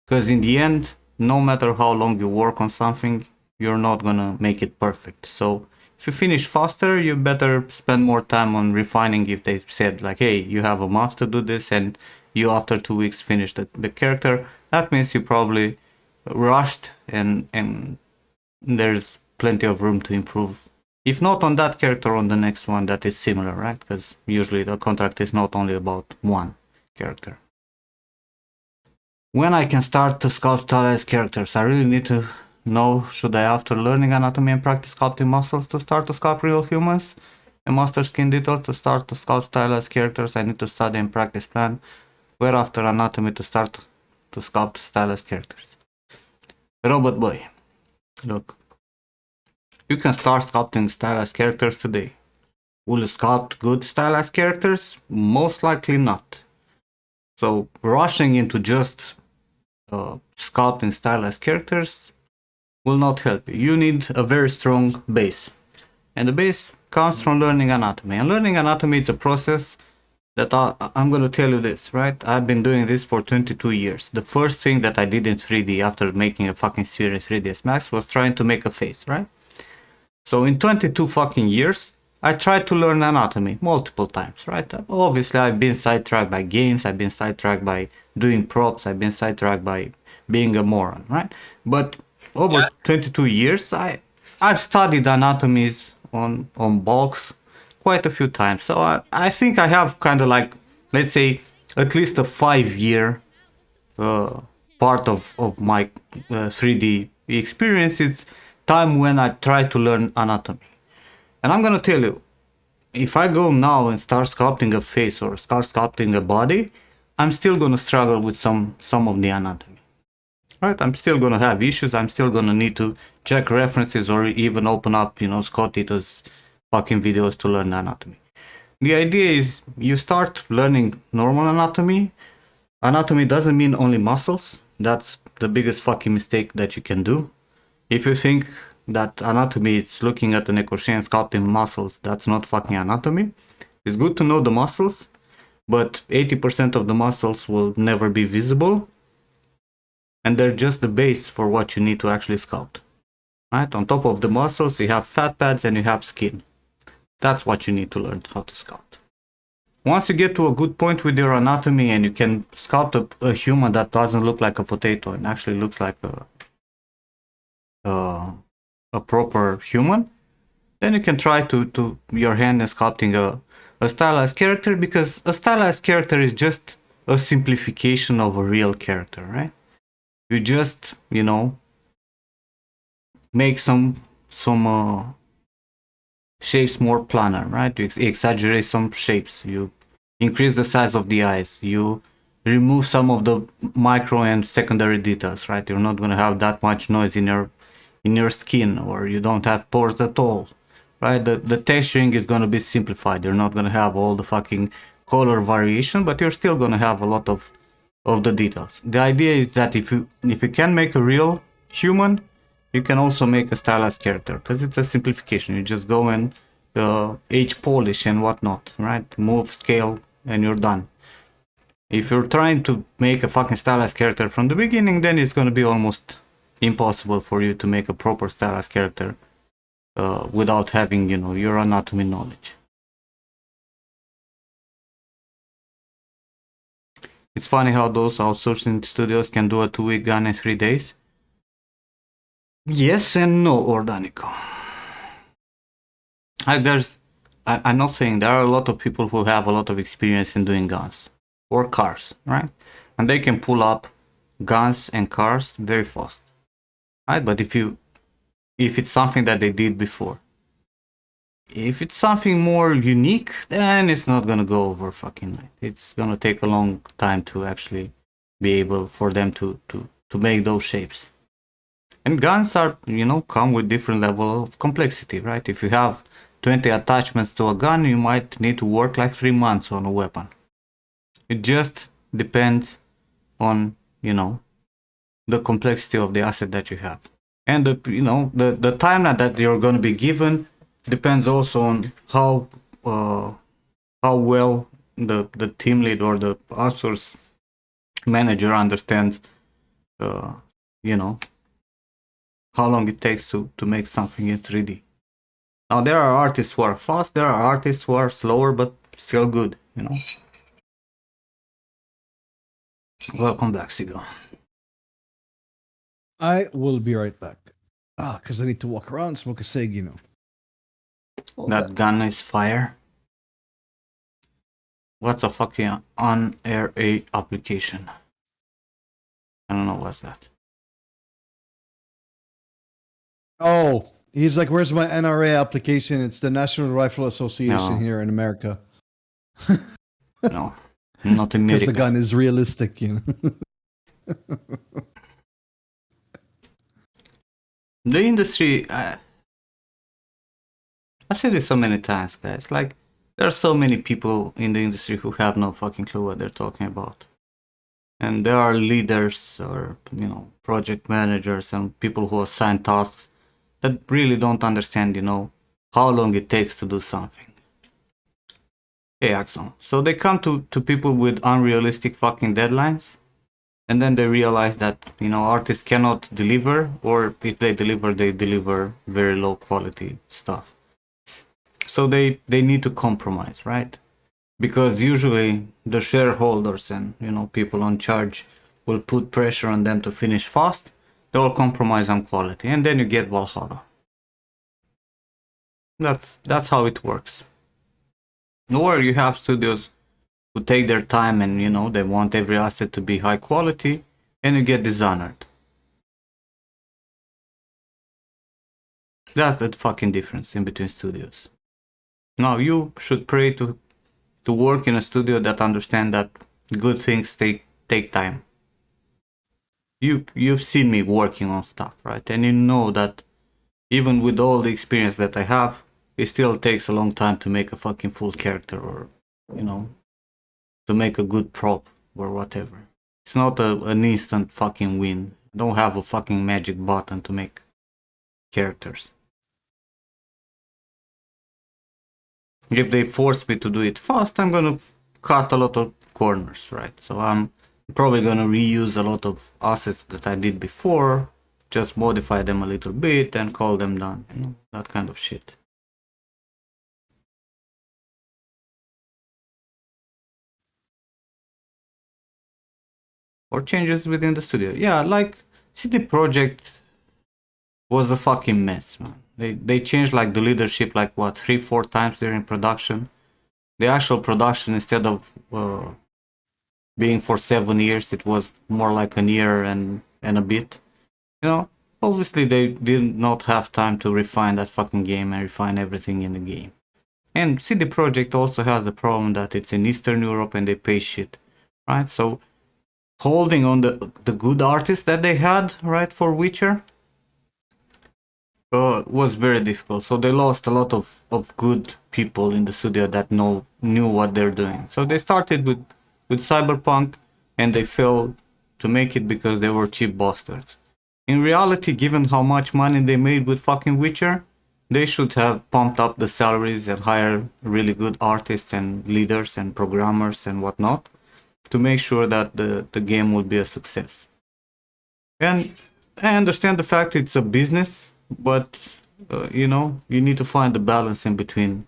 Because in the end, no matter how long you work on something, you're not gonna make it perfect. So if you finish faster, you better spend more time on refining. If they said like, hey, you have a month to do this and you after 2 weeks finish the character, that means you probably rushed and there's plenty of room to improve. If not on that character, on the next one that is similar, right? Because usually the contract is not only about one character. When I can start to sculpt stylized characters, I really need to know, should I, after learning anatomy and practice sculpting muscles, to start to sculpt real humans and master skin details to start to sculpt stylized characters? I need to study and practice plan, where after anatomy to start to sculpt stylized characters. Robot boy, look, you can start sculpting stylized characters today. Will you sculpt good stylized characters? Most likely not. So rushing into just sculpting stylized characters will not help you. You need a very strong base. And the base comes from learning anatomy. And learning anatomy is a process that I'm going to tell you this, right? I've been doing this for 22 years. The first thing that I did in 3D after making a fucking sphere in 3ds Max was trying to make a face, right? So in 22 fucking years, I tried to learn anatomy multiple times, right? Obviously, I've been sidetracked by games, I've been sidetracked by doing props, I've been sidetracked by being a moron, right? But over 22 years, I've studied anatomies on bulks quite a few times. So I think I have kind of like, let's say, at least a 5-year part of my 3D experience. It's time when I try to learn anatomy. And I'm gonna tell you, if I go now and start sculpting a face or start sculpting a body, I'm still gonna struggle with some of the anatomy. Right? I'm still gonna have issues. I'm still gonna need to check references or even open up, Scott Tito's fucking videos to learn anatomy. The idea is you start learning normal anatomy. Anatomy doesn't mean only muscles. That's the biggest fucking mistake that you can do. If you think that anatomy is looking at the necrochea and sculpting muscles, that's not fucking anatomy. It's good to know the muscles, but 80% of the muscles will never be visible, and they're just the base for what you need to actually sculpt. Right? On top of the muscles, you have fat pads and you have skin. That's what you need to learn how to sculpt. Once you get to a good point with your anatomy and you can sculpt a human that doesn't look like a potato and actually looks like a proper human, then you can try to your hand in sculpting a stylized character, because a stylized character is just a simplification of a real character, right? You just, make some shapes more planar, right? You exaggerate some shapes, you increase the size of the eyes, you remove some of the micro and secondary details, right? You're not going to have that much noise in your skin, or you don't have pores at all, right? The texturing is going to be simplified. You're not going to have all the fucking color variation, but you're still going to have a lot of the details. The idea is that if you can make a real human, you can also make a stylized character, because it's a simplification. You just go and age polish and whatnot, right? Move, scale, and you're done. If you're trying to make a fucking stylized character from the beginning, then it's going to be almost impossible for you to make a proper stylized character without having, your anatomy knowledge. It's funny how those outsourcing studios can do a 2-week gun in 3 days. Yes and no, Ordanico. I I'm not saying there are a lot of people who have a lot of experience in doing guns or cars, right? And they can pull up guns and cars very fast, right? But if it's something that they did before, if it's something more unique, then it's not gonna go over fucking night. It's gonna take a long time to actually be able for them to make those shapes. And guns are, come with different level of complexity, right? If you have 20 attachments to a gun, you might need to work like 3 months on a weapon. It just depends on, the complexity of the asset that you have. And the timeline that you're going to be given depends also on how well the team lead or the outsource manager understands, how long it takes to make something in 3D. Now there are artists who are fast, there are artists who are slower but still good, Welcome back, Sigo. I will be right back. Because I need to walk around, smoke a cig, All That gun is fire. What's a fucking on-air application? I don't know what's that. Oh, he's like, where's my NRA application? It's the National Rifle Association No. here in America. No, not in Because the America. gun is realistic, The industry, I've said this so many times, guys. Like, there are so many people in the industry who have no fucking clue what they're talking about. And there are leaders or, project managers and people who assign tasks that really don't understand, how long it takes to do something. Hey, Axel. So they come to people with unrealistic fucking deadlines, and then they realize that, artists cannot deliver, or if they deliver very low quality stuff. So they need to compromise, right? Because usually the shareholders and, people on charge will put pressure on them to finish fast. They will compromise on quality, and then you get Valhalla. That's how it works. Or you have studios who take their time and, they want every asset to be high quality, and you get Dishonored. That's the fucking difference in between studios. Now, you should pray to work in a studio that understand that good things take time. You've seen me working on stuff, right? And you know that even with all the experience that I have, it still takes a long time to make a fucking full character, or, to make a good prop or whatever. It's not an instant fucking win. I don't have a fucking magic button to make characters. If they force me to do it fast, I'm gonna cut a lot of corners, right? So I'm probably gonna reuse a lot of assets that I did before, just modify them a little bit and call them done, that kind of shit. Or changes within the studio. Yeah, like CD Projekt was a fucking mess, man. They changed like the leadership like what 3-4 times during production. The actual production, instead of being for 7 years, it was more like a year and a bit. Obviously they did not have time to refine that fucking game and refine everything in the game. And CD Projekt also has the problem that it's in Eastern Europe and they pay shit, right? So holding on the good artists that they had, right, for Witcher, was very difficult. So they lost a lot of good people in the studio that knew what they're doing. So they started with Cyberpunk, and they failed to make it because they were cheap bastards. In reality, given how much money they made with fucking Witcher, they should have pumped up the salaries and hired really good artists and leaders and programmers and whatnot to make sure that the game will be a success. And I understand the fact it's a business, but you need to find the balance in between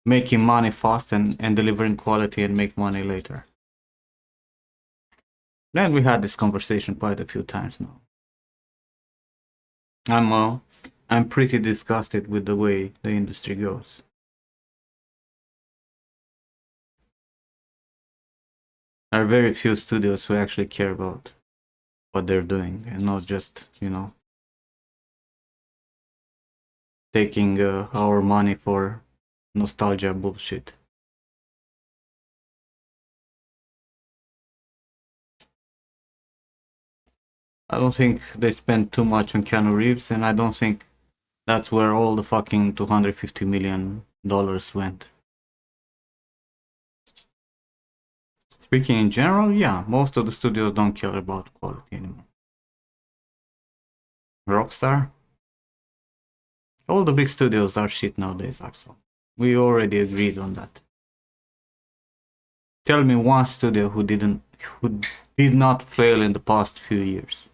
making money fast and delivering quality and make money later. And we had this conversation quite a few times now. I'm pretty disgusted with the way the industry goes. There are very few studios who actually care about what they're doing and not just, taking our money for nostalgia bullshit. I don't think they spent too much on Keanu Reeves, and I don't think that's where all the fucking $250 million went. Speaking in general, yeah, most of the studios don't care about quality anymore. Rockstar? All the big studios are shit nowadays, Axel. We already agreed on that. Tell me one studio who did not fail in the past few years.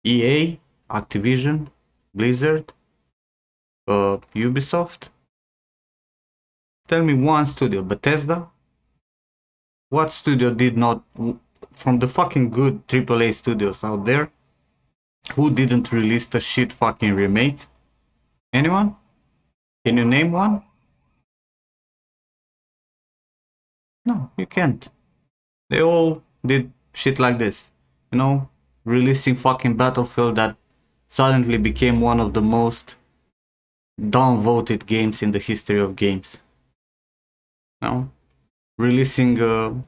EA, Activision, Blizzard, Ubisoft. Tell me one studio. Bethesda. What studio did not, from the fucking good AAA studios out there, who didn't release the shit fucking remake? Anyone? Can you name one? No, you can't. They all did shit like this. Releasing fucking Battlefield that suddenly became one of the most downvoted games in the history of games. Releasing a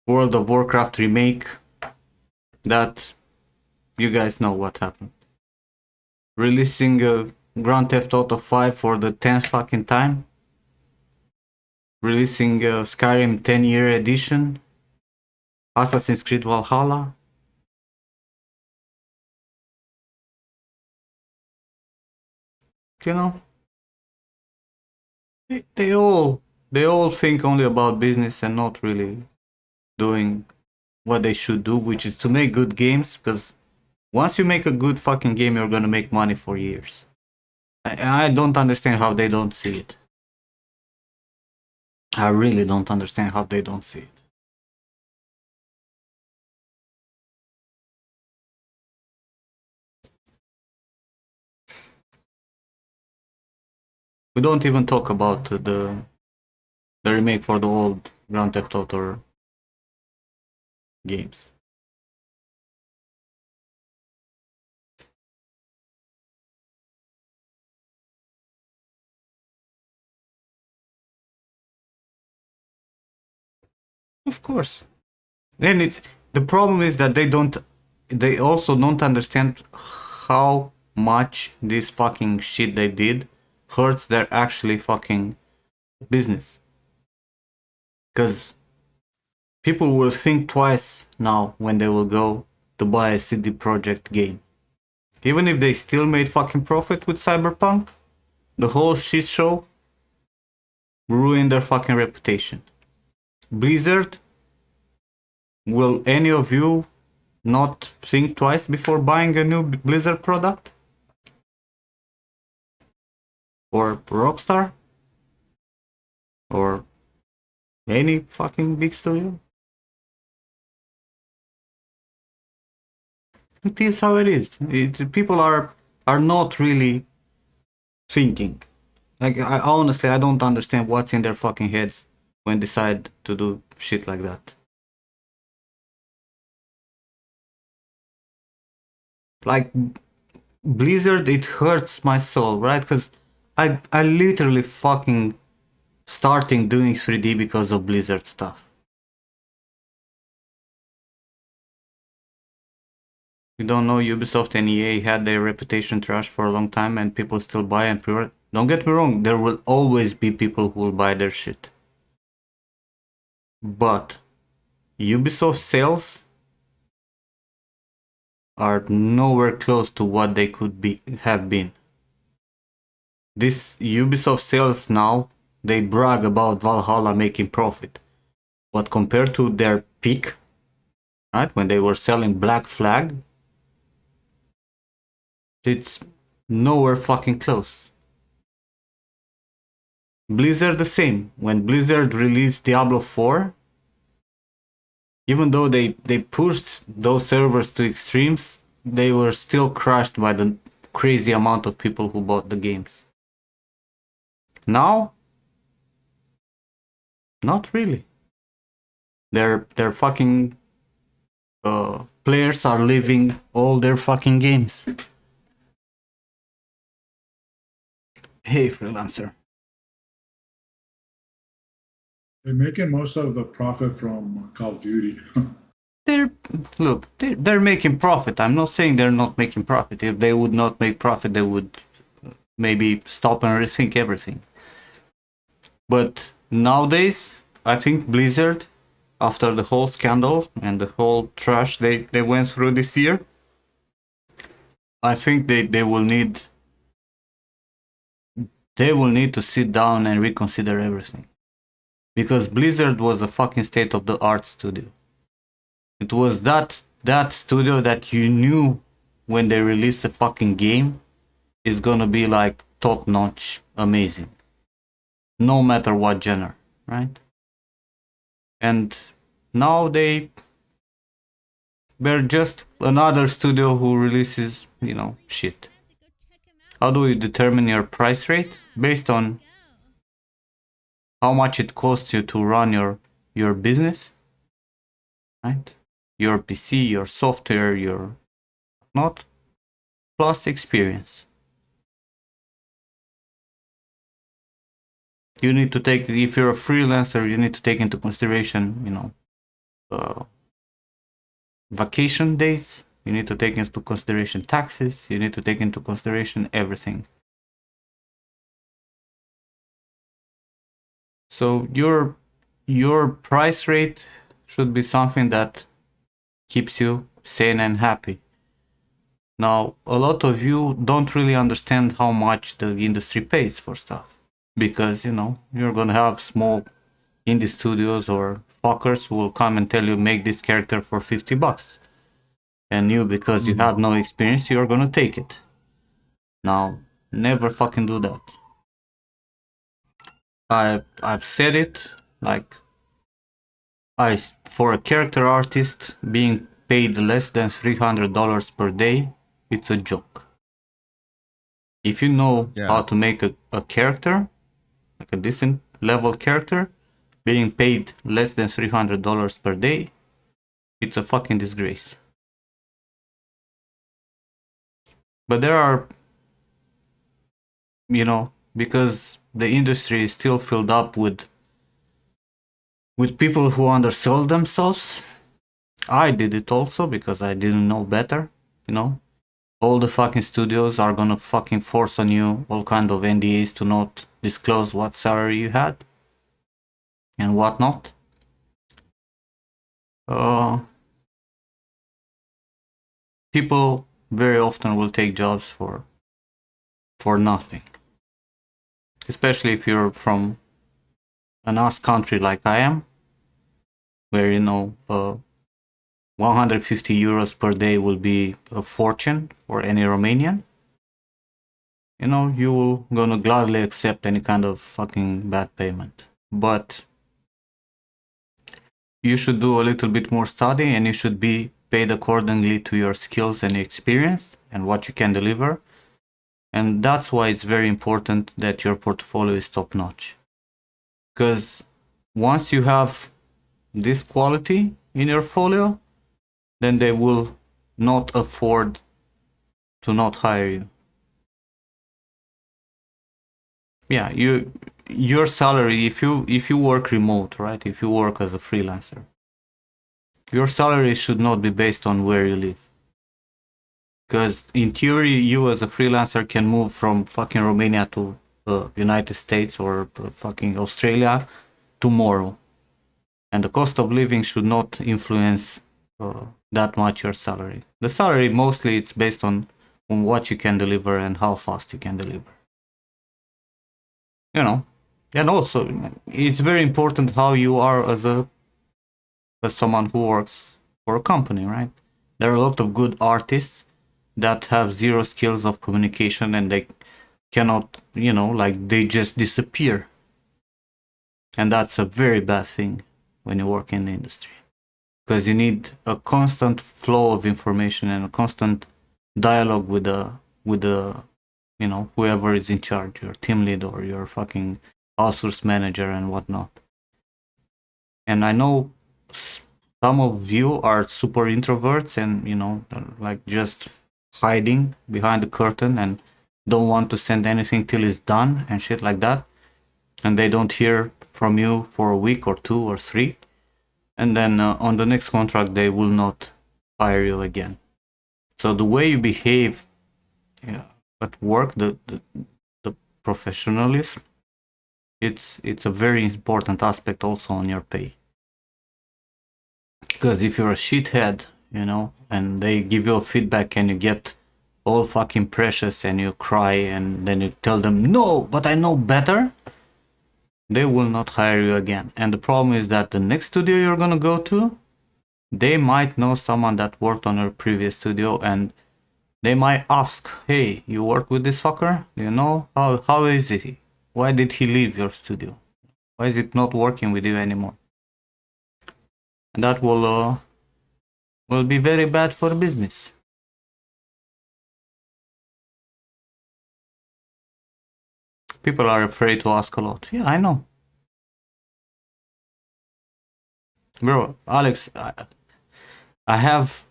World of Warcraft remake that you guys know what happened. Releasing a Grand Theft Auto 5 for the 10th fucking time. Releasing Skyrim 10-year edition. Assassin's Creed Valhalla. They all think only about business and not really doing what they should do, which is to make good games, because once you make a good fucking game, you're gonna make money for years. I don't understand how they don't see it. I really don't understand how they don't see it. We don't even talk about the remake for the old Grand Theft Auto games. Of course. And the problem is that they also don't understand how much this fucking shit they did hurts their actually fucking business. Because people will think twice now when they will go to buy a CD Projekt game. Even if they still made fucking profit with Cyberpunk, the whole shit show ruined their fucking reputation. Blizzard, will any of you not think twice before buying a new Blizzard product? Or Rockstar? Or any fucking big studio? It is how it is. People are not really thinking. Like, I honestly don't understand what's in their fucking heads when they decide to do shit like that. Like, Blizzard, it hurts my soul, right? Because I literally fucking starting doing 3D because of Blizzard stuff. You don't know, Ubisoft and EA had their reputation trashed for a long time and people still buy and pre-order. Don't get me wrong, there will always be people who will buy their shit. But Ubisoft sales are nowhere close to what they could have been. This Ubisoft sales now, they brag about Valhalla making profit. But compared to their peak, right, when they were selling Black Flag, it's nowhere fucking close. Blizzard the same. When Blizzard released Diablo 4, even though they pushed those servers to extremes, they were still crushed by the crazy amount of people who bought the games. Now, not really. Their fucking players are leaving all their fucking games. Hey, freelancer. They're making most of the profit from Call of Duty. They're making profit. I'm not saying they're not making profit. If they would not make profit, they would maybe stop and rethink everything. But nowadays, I think Blizzard, after the whole scandal and the whole trash they went through this year, I think they will need to sit down and reconsider everything. Because Blizzard was a fucking state-of-the-art studio. It was that studio that you knew when they released a fucking game is gonna be like top-notch, amazing. No matter what genre, right? And now they're just another studio who releases, shit. How do you determine your price rate? Based on how much it costs you to run your business, right? Your PC, your software, your not, plus experience. You need to take, if you're a freelancer, you need to take into consideration, vacation days. You need to take into consideration taxes. You need to take into consideration everything. So your price rate should be something that keeps you sane and happy. Now, a lot of you don't really understand how much the industry pays for stuff. Because, you're gonna have small indie studios or fuckers who will come and tell you make this character for $50. And you, because you have no experience, you're gonna take it. Now, never fucking do that. I've said it, like, for a character artist, being paid less than $300 per day, it's a joke. If you know how to make a character, like a decent level character, being paid less than $300 per day, it's a fucking disgrace. But there are, because the industry is still filled up with people who undersell themselves. I did it also because I didn't know better, All the fucking studios are gonna fucking force on you all kind of NDAs to not disclose what salary you had and whatnot. People very often will take jobs for nothing. Especially if you're from an ass country like I am, where 150 euros per day will be a fortune for any Romanian. You will gonna gladly accept any kind of fucking bad payment. But you should do a little bit more study, and you should be paid accordingly to your skills and experience and what you can deliver. And that's why it's very important that your portfolio is top notch. Because once you have this quality in your portfolio, then they will not afford to not hire you. Yeah, your salary, if you work remote, right? If you work as a freelancer, your salary should not be based on where you live. Because in theory, you as a freelancer can move from fucking Romania to the United States or fucking Australia tomorrow. And the cost of living should not influence that much your salary. The salary, mostly it's based on what you can deliver and how fast you can deliver. And also it's very important how you are as someone who works for a company, right? There are a lot of good artists that have zero skills of communication, and they cannot, they just disappear. And that's a very bad thing when you work in the industry, because you need a constant flow of information and a constant dialogue with with the, you know, whoever is in charge, your team lead or your fucking outsource manager and whatnot. And I know some of you are super introverts and, you know, like just hiding behind the curtain and don't want to send anything till it's done and shit like that. And they don't hear from you for a week or 2 or 3. And then on the next contract, they will not hire you again. So the way you behave at work, the professionalism, it's a very important aspect also on your pay. Because if you're a shithead, you know, and they give you a feedback and you get all fucking precious and you cry and then you tell them, no, but I know better, they will not hire you again. And the problem is that the next studio you're gonna go to, they might know someone that worked on your previous studio and they might ask, hey, you work with this fucker? You know, how is it? Why did he leave your studio? Why is it not working with you anymore? And that will be very bad for business. People are afraid to ask a lot. Yeah, I know. Bro, Alex, I have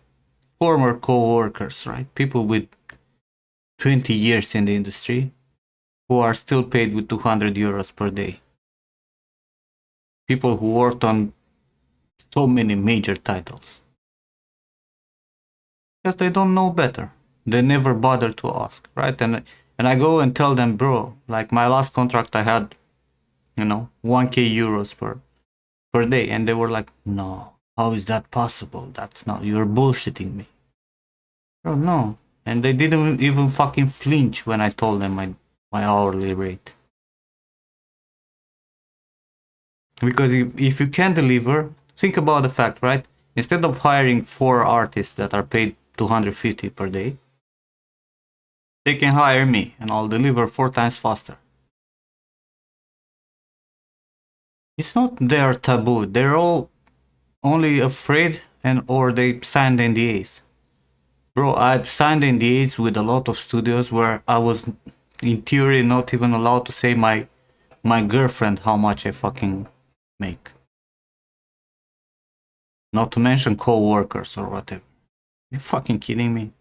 former co-workers, right? People with 20 years in the industry who are still paid with 200 euros per day. People who worked on so many major titles. Because they don't know better. They never bother to ask, right? And I go and tell them, bro, like my last contract I had, you know, 1k euros per day. And they were like, no, how is that possible? That's not, you're bullshitting me. Bro, no. And they didn't even fucking flinch when I told them my hourly rate. Because if you can deliver, think about the fact, right? Instead of hiring 4 artists that are paid 250 per day, they can hire me and I'll deliver 4 times faster. It's not their taboo. They're all only afraid and or they signed NDAs. Bro, I've signed NDAs with a lot of studios where I was in theory not even allowed to say my girlfriend how much I fucking make. Not to mention co-workers or whatever. You fucking kidding me?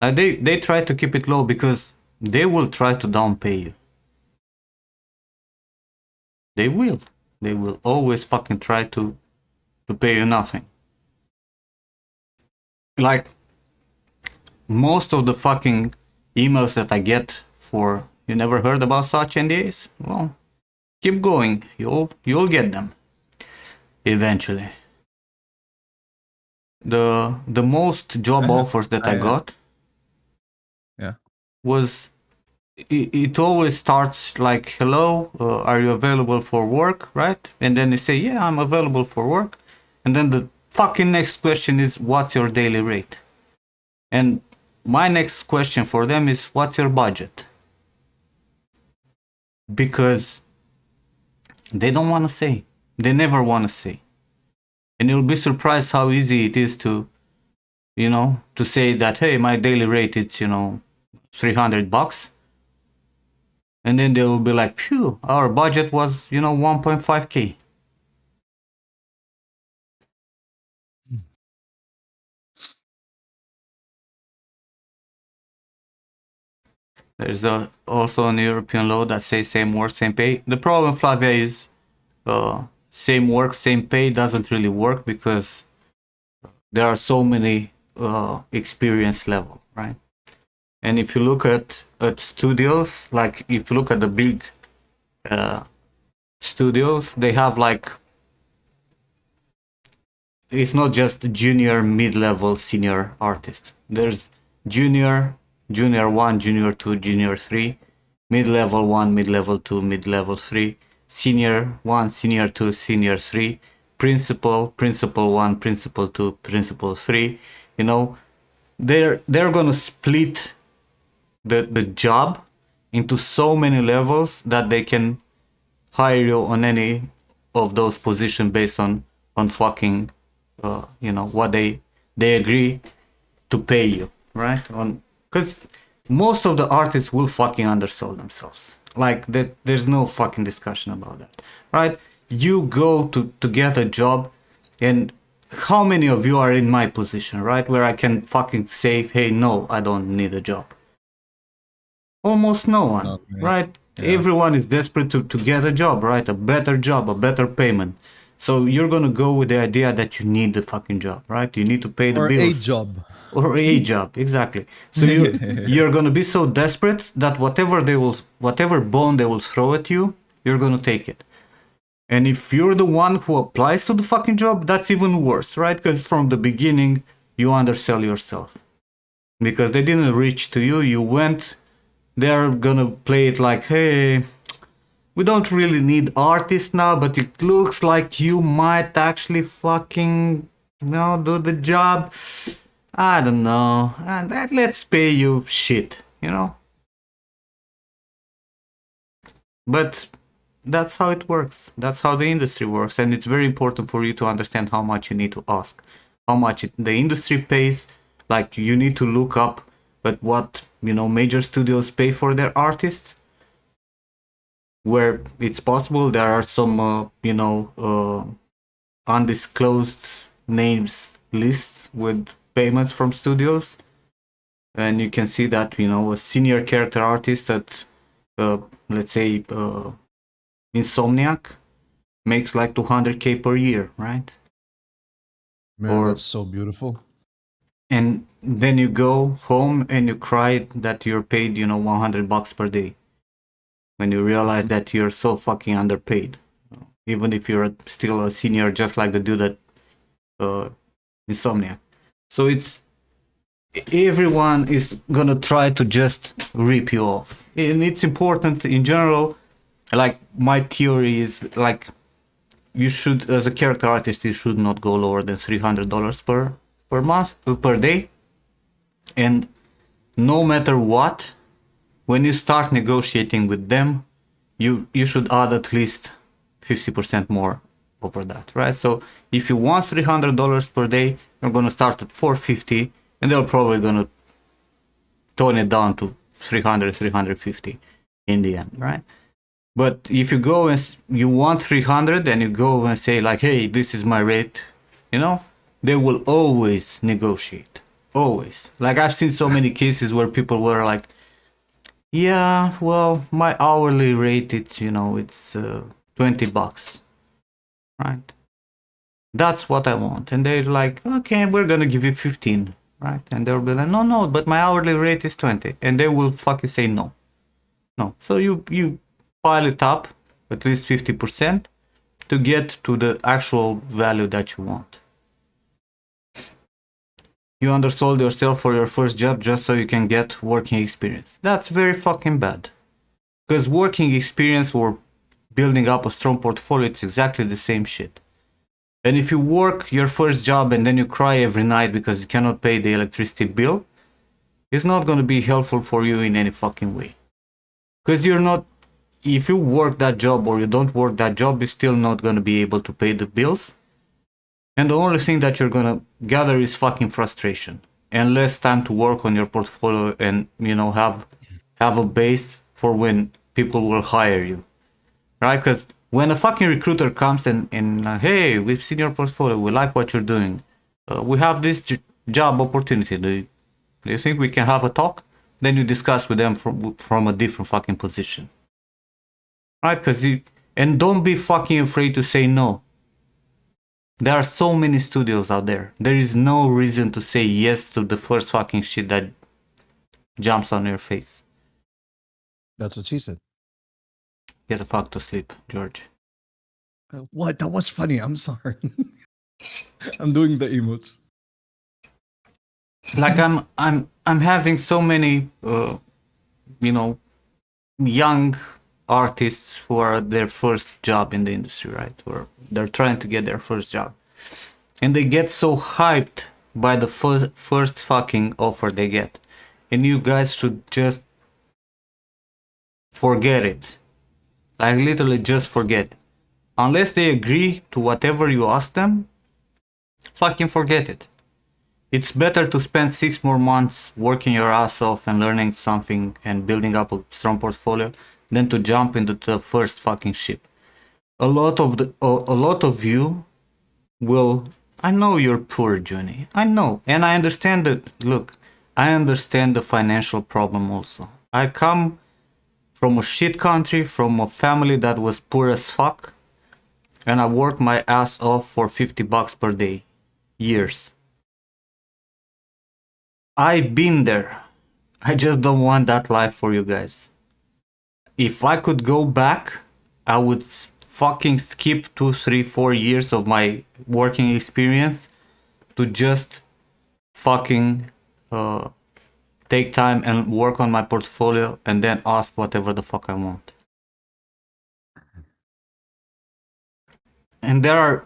They try to keep it low because they will try to downpay you. They will. They will always fucking try to pay you nothing. Like most of the fucking emails that I get for you never heard about such NDAs? Well, keep going. You'll get them eventually. The most job offers that I got was it always starts like, hello, are you available for work, right? And then they say, yeah, I'm available for work. And then the fucking next question is, what's your daily rate? And my next question for them is, what's your budget? Because they don't want to say. They never want to say. And you'll be surprised how easy it is to, you know, to say that, hey, my daily rate is, you know, $300. And then they will be like, phew, our budget was, you know, 1.5k. There's also an European law that says same work, same pay. The problem, Flavia, is same work, same pay doesn't really work because there are so many experience level, right? And if you look at studios, like if you look at the big studios, they have like, it's not just junior, mid-level, senior artist. There's junior 1, junior 2, junior 3, mid-level 1, mid-level 2, mid-level 3, senior 1, senior 2, senior 3, principal 1, principal 2, principal 3. You know, they're gonna split the job into so many levels that they can hire you on any of those positions based on fucking you know what they agree to pay you, right? On because most of the artists will fucking undersell themselves. Like that, there's no fucking discussion about that, right? You go to get a job, and how many of you are in my position, right? Where I can fucking say, hey, no, I don't need a job. Almost no one, Not many. right? Yeah. Everyone is desperate to get a job, right? A better job, a better payment. So you're gonna go with the idea that you need the fucking job, right? You need to pay the Or a bills. job. Or a job, exactly. So you're gonna be so desperate that whatever bone they will throw at you, you're gonna take it. And if you're the one who applies to the fucking job, that's even worse, right? Because from the beginning, you undersell yourself. Because they didn't reach to you, you went, they're gonna play it like, hey, we don't really need artists now, but it looks like you might actually fucking, do the job. I don't know. And let's pay you shit, But that's how it works. That's how the industry works. And it's very important for you to understand how much you need to ask, how much the industry pays. Like, you need to look up at what, major studios pay for their artists. Where it's possible, there are some, undisclosed names lists with payments from studios. And you can see that, a senior character artist at, let's say, Insomniac makes like 200K per year, right? Man, Or- that's so beautiful. And then you go home and you cry that you're paid, $100 per day. When you realize that you're so fucking underpaid. Even if you're still a senior, just like the dude at Insomniac. So everyone is gonna try to just rip you off. And it's important in general, like my theory is like, you should, as a character artist, you should not go lower than $300 per month, per day. And no matter what, when you start negotiating with them, you should add at least 50% more over that, right? So if you want $300 per day, you're gonna start at $450, and they're probably gonna tone it down to $300, $350 in the end, right? But if you go and you want 300 and you go and say like, hey, this is my rate, they will always negotiate. Always. Like, I've seen so many cases where people were like, yeah, well, my hourly rate, it's, it's $20, right? That's what I want. And they're like, okay, we're gonna give you 15, right? And they'll be like, no, but my hourly rate is 20. And they will fucking say no. No. So you pile it up, at least 50%, to get to the actual value that you want. You undersold yourself for your first job just so you can get working experience. That's very fucking bad. Because working experience or building up a strong portfolio, it's exactly the same shit. And if you work your first job and then you cry every night because you cannot pay the electricity bill, it's not going to be helpful for you in any fucking way. Because if you work that job or you don't work that job, you're still not going to be able to pay the bills. And the only thing that you're gonna gather is fucking frustration and less time to work on your portfolio and, have a base for when people will hire you, right? Because when a fucking recruiter comes and hey, we've seen your portfolio, we like what you're doing, we have this job opportunity. Do you think we can have a talk? Then you discuss with them from a different fucking position, right? And don't be fucking afraid to say no. There are so many studios out there. There is no reason to say yes to the first fucking shit that jumps on your face. That's what she said. Get the fuck to sleep, George. What? That was funny. I'm sorry. I'm doing the emotes. Like, I'm having so many young artists who are at their first job in the industry, right? Or they're trying to get their first job. And they get so hyped by the first fucking offer they get. And you guys should just forget it. Like, literally just forget it. Unless they agree to whatever you ask them, fucking forget it. It's better to spend 6 more months working your ass off and learning something and building up a strong portfolio than to jump into the first fucking ship. A lot of you will. I know you're poor, Johnny. I know, and I understand that. Look, I understand the financial problem also. I come from a shit country, from a family that was poor as fuck, and I worked my ass off for $50 per day, years. I've been there. I just don't want that life for you guys. If I could go back, I would fucking skip 2, 3, 4 years of my working experience to just fucking take time and work on my portfolio and then ask whatever the fuck I want. And there are,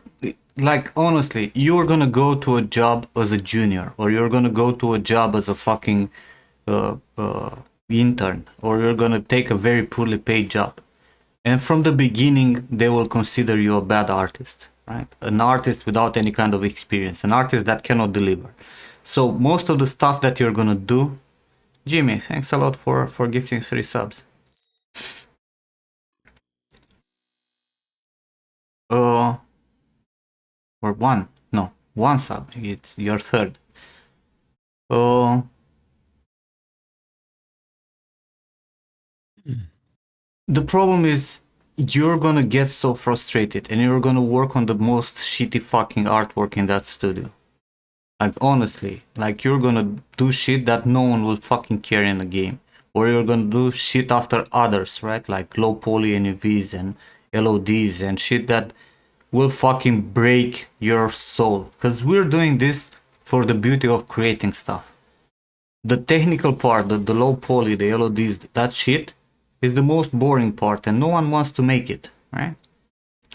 like, honestly, you're gonna go to a job as a junior, or you're gonna go to a job as a fucking intern, or you're gonna take a very poorly paid job. And from the beginning, they will consider you a bad artist, right? An artist without any kind of experience, an artist that cannot deliver. So most of the stuff that you're gonna do, Jimmy, thanks a lot for gifting 3 subs. Or one, no, 1 sub. It's your 3rd. The problem is you're gonna get so frustrated and you're gonna work on the most shitty fucking artwork in that studio. Like, honestly, like, you're gonna do shit that no one will fucking care in a game. Or you're gonna do shit after others, right? Like low poly NUVs and LODs and shit that will fucking break your soul. Because we're doing this for the beauty of creating stuff. The technical part, the low poly, the LODs, that shit is the most boring part and no one wants to make it, right?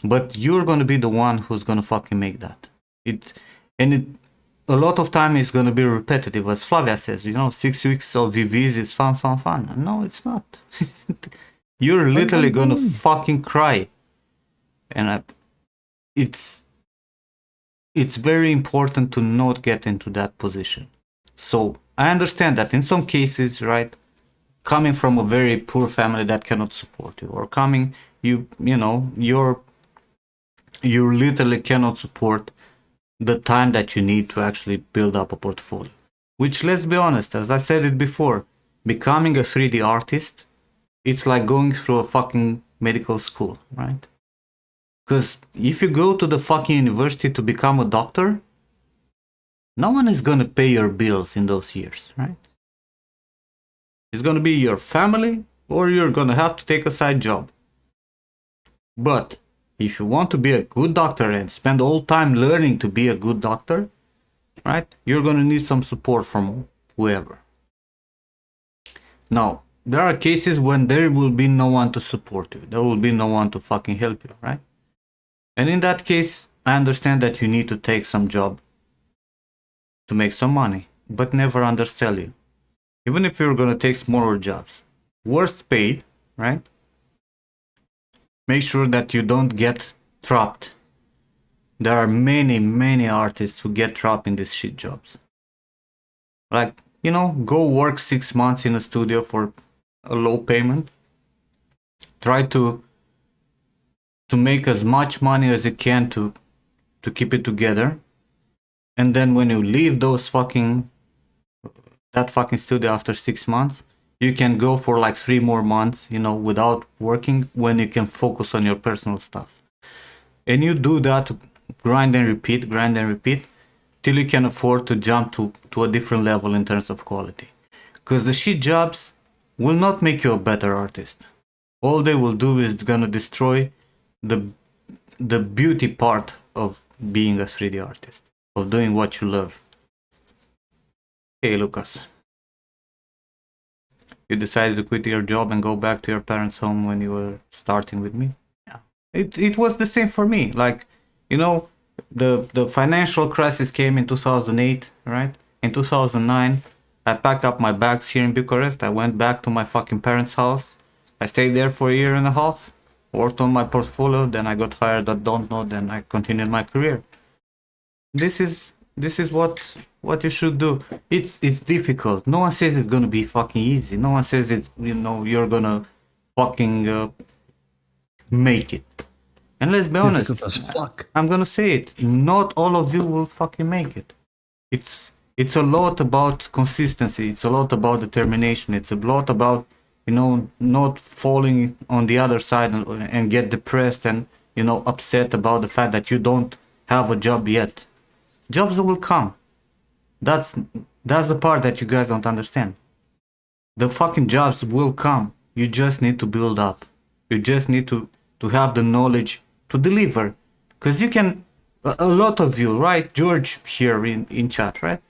But you're gonna be the one who's gonna fucking make that. A lot of time is gonna be repetitive, as Flavia says, 6 weeks of VVs is fun. No, it's not. You're literally gonna fucking cry. And it's very important to not get into that position. So I understand that in some cases, right, coming from a very poor family that cannot support you, or you literally cannot support the time that you need to actually build up a portfolio. Which, let's be honest, as I said it before, becoming a 3D artist, it's like going through a fucking medical school, right? Because if you go to the fucking university to become a doctor, no one is gonna pay your bills in those years, right? It's gonna be your family, or you're gonna have to take a side job. But if you want to be a good doctor and spend all time learning to be a good doctor, right, you're gonna need some support from whoever. Now, there are cases when there will be no one to support you. There will be no one to fucking help you, right? And in that case, I understand that you need to take some job to make some money, but never undersell you. Even if you're gonna take smaller jobs, worst paid, right? Make sure that you don't get trapped. There are many artists who get trapped in these shit jobs. Like, go work 6 months in a studio for a low payment. Try to make as much money as you can to keep it together. And then when you leave that fucking studio after 6 months, you can go for like 3 more months, without working, when you can focus on your personal stuff. And you do that, grind and repeat, till you can afford to jump to a different level in terms of quality. Because the shit jobs will not make you a better artist. All they will do is gonna destroy the beauty part of being a 3D artist, of doing what you love. Hey, Lucas. You decided to quit your job and go back to your parents' home when you were starting with me? Yeah. It was the same for me. Like, the financial crisis came in 2008, right? In 2009, I packed up my bags here in Bucharest. I went back to my fucking parents' house. I stayed there for a year and a half, worked on my portfolio, then I got hired at Don't Know, then I continued my career. This is what what you should do. It's difficult. No one says it's gonna be fucking easy. No one says it's, you know, you're gonna fucking make it. And let's be honest, Difficult as fuck. I'm gonna say it. Not all of you will fucking make it. It's a lot about consistency. It's a lot about determination. It's a lot about, you know, not falling on the other side and get depressed and, you know, upset about the fact that you don't have a job yet. Jobs will come. That's the part that you guys don't understand. The fucking jobs will come. You just need to build up. You just need to have the knowledge to deliver. Because you can, a lot of you, right? George here in chat, right?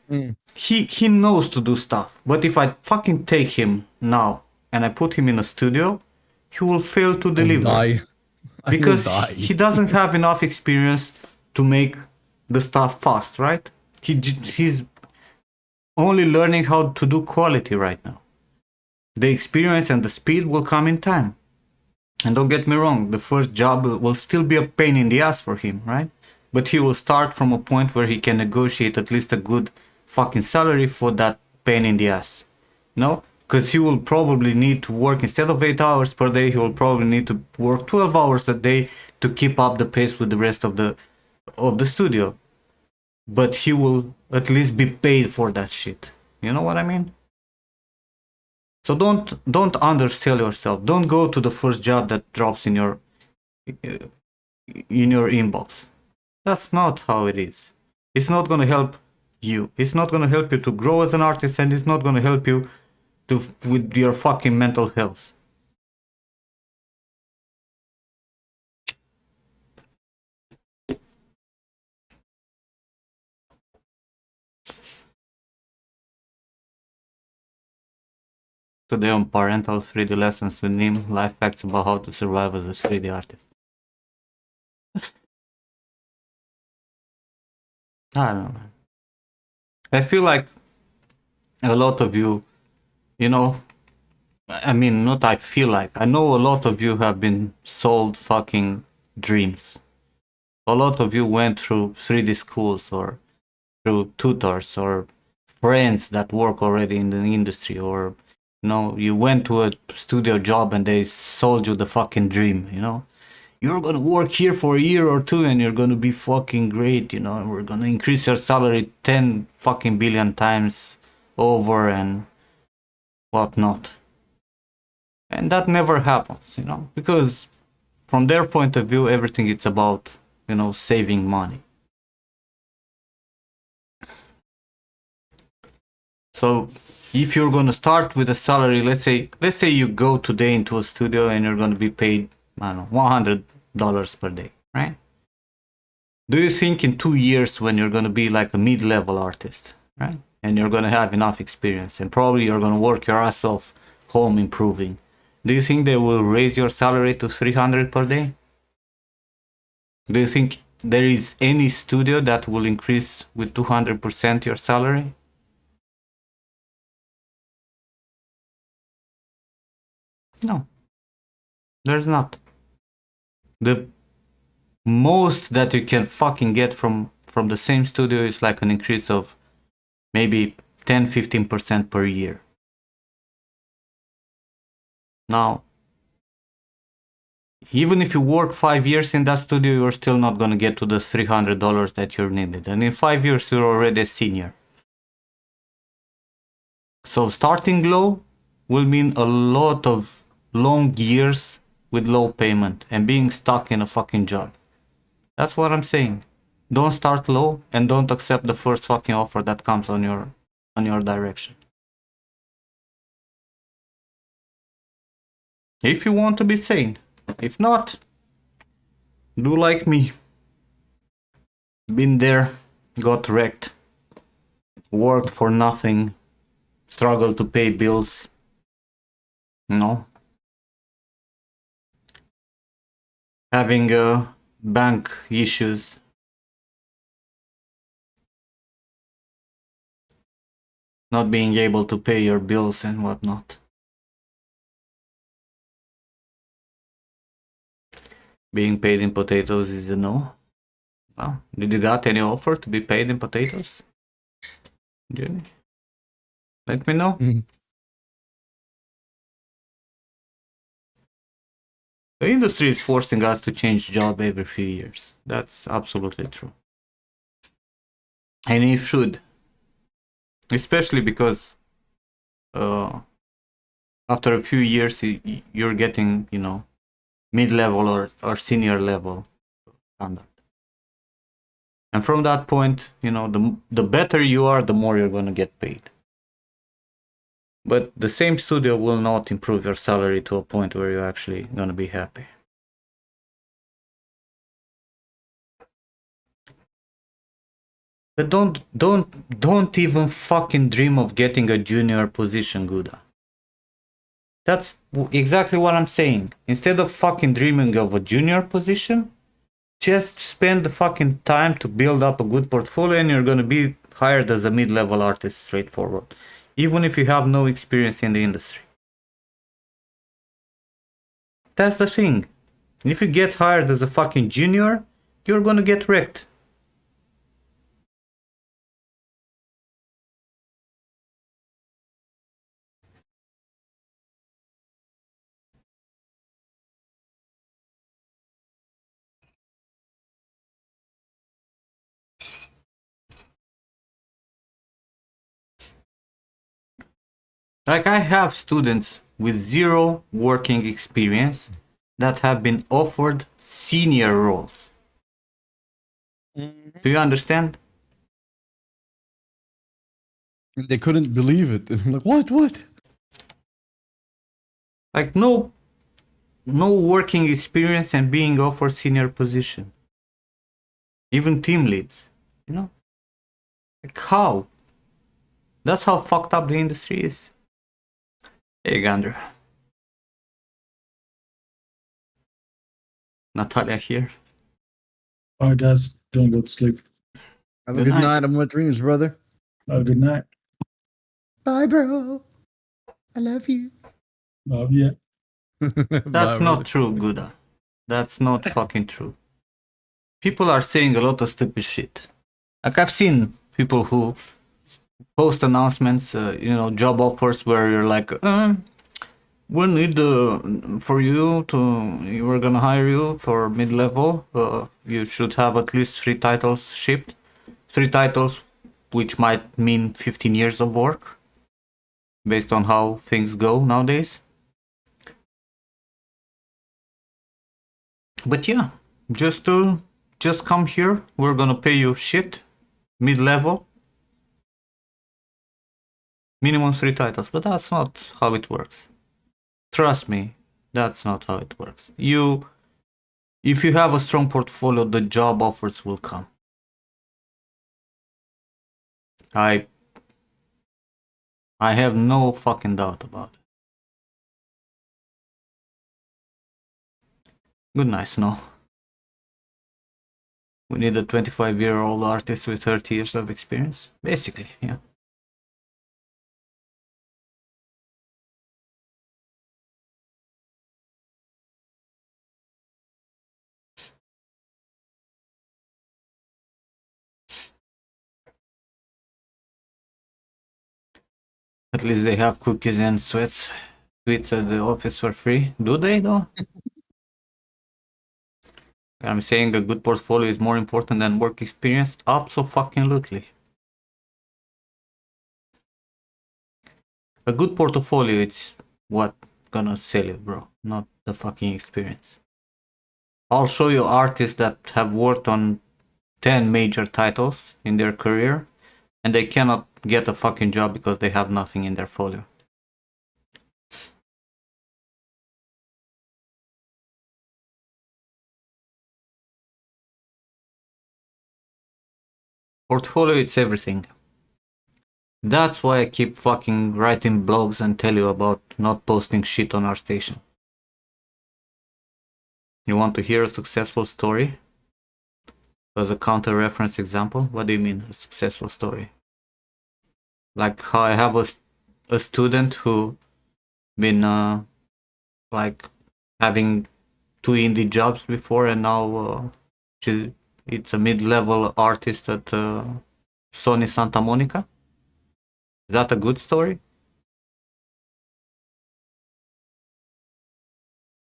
He knows to do stuff. But if I fucking take him now and I put him in a studio, he will fail to deliver. Die. I will Because die. he doesn't have enough experience to make the stuff fast, right? He's only learning how to do quality right now. The experience and the speed will come in time. And don't get me wrong, the first job will still be a pain in the ass for him, right? But he will start from a point where he can negotiate at least a good fucking salary for that pain in the ass. You know? Because he will probably need to work, instead of 8 hours per day, he will probably need to work 12 hours a day to keep up the pace with the rest of the studio. But he will at least be paid for that shit. You know what I mean? So don't undersell yourself. Don't go to the first job that drops in your inbox. That's not how it is. It's not gonna help you. It's not gonna help you to grow as an artist, and it's not gonna help you with your fucking mental health. Today on Parental 3D Lessons with Nim, life facts about how to survive as a 3D artist. I don't know, man. I feel like a lot of you, you know, I mean, not I feel like, I know a lot of you have been sold fucking dreams. A lot of you went through 3D schools or through tutors or friends that work already in the industry, or, you know, you went to a studio job and they sold you the fucking dream, you know. You're gonna work here for a year or two and you're gonna be fucking great, you know, and we're gonna increase your salary 10 fucking billion times over and whatnot. And that never happens, you know, because from their point of view, everything is about, you know, saving money. So if you're gonna start with a salary, let's say you go today into a studio and you're gonna be paid, I don't know, $100 per day, right? Do you think in 2 years, when you're gonna be like a mid-level artist, right, and you're gonna have enough experience and probably you're gonna work your ass off home improving, do you think they will raise your salary to 300 per day? Do you think there is any studio that will increase with 200% your salary? No, there's not. The most that you can fucking get from the same studio is like an increase of maybe 10-15% per year. Now, even if you work 5 years in that studio, you're still not gonna get to the $300 that you're needed. And in 5 years, you're already a senior. So starting low will mean a lot of long years with low payment and being stuck in a fucking job. That's what I'm saying. Don't start low and don't accept the first fucking offer that comes on your direction. If you want to be sane. If not, do like me. Been there, got wrecked, worked for nothing, struggled to pay bills. No. Having bank issues. Not being able to pay your bills and whatnot. Being paid in potatoes is a no. Well, did you got any offer to be paid in potatoes? Jenny? Let me know. Mhm. The industry is forcing us to change job every few years. That's absolutely true. And it should. Especially because after a few years you're getting, mid-level or senior level standard. And from that point, the better you are, the more you're gonna get paid. But the same studio will not improve your salary to a point where you're actually gonna be happy. But don't even fucking dream of getting a junior position, Guda. That's exactly what I'm saying. Instead of fucking dreaming of a junior position, just spend the fucking time to build up a good portfolio and you're gonna be hired as a mid-level artist straightforward. Even if you have no experience in the industry. That's the thing. If you get hired as a fucking junior, you're gonna get wrecked. Like I have students with zero working experience that have been offered senior roles. Do you understand? And they couldn't believe it. I'm like, what? Like no working experience and being offered senior position. Even team leads. Like how? That's how fucked up the industry is. Hey Gandra. Natalia here. All right, guys, don't go to sleep. Have a Good good night. night. I'm with dreams, brother. Have a good night. Bye, bro. I love you. Love you. That's not true, Guda. That's not fucking true. People are saying a lot of stupid shit. Like I've seen people who post announcements, job offers where you're like, we need for you to, we're gonna hire you for mid-level. You should have at least 3 titles shipped. 3 titles, which might mean 15 years of work, based on how things go nowadays. But yeah, just come here. We're gonna pay you shit, mid-level, minimum 3 titles. But that's not how it works. Trust me, that's not how it works. If you have a strong portfolio, the job offers will come. I have no fucking doubt about it. Good night, Snow. We need a 25-year-old artist with 30 years of experience. Basically, yeah. At least they have cookies and sweets at the office for free. Do they though? I'm saying a good portfolio is more important than work experience? Absolutely. A good portfolio, it's what gonna sell you, bro, not the fucking experience. I'll show you artists that have worked on 10 major titles in their career and they cannot get a fucking job because they have nothing in their folio. Portfolio, it's everything. That's why I keep fucking writing blogs and tell you about not posting shit on our station. You want to hear a successful story? As a counter-reference example? What do you mean, a successful story? Like how I have a student who been like having 2 indie jobs before and now it's a mid-level artist at Sony Santa Monica. Is that a good story?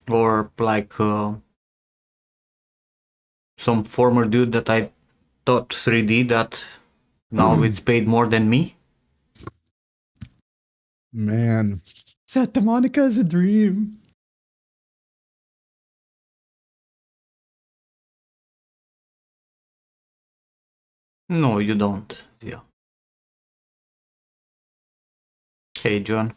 Or like some former dude that I taught 3D that now it's paid more than me? Man, Santa Monica is a dream. No, you don't. Yeah. Hey, John.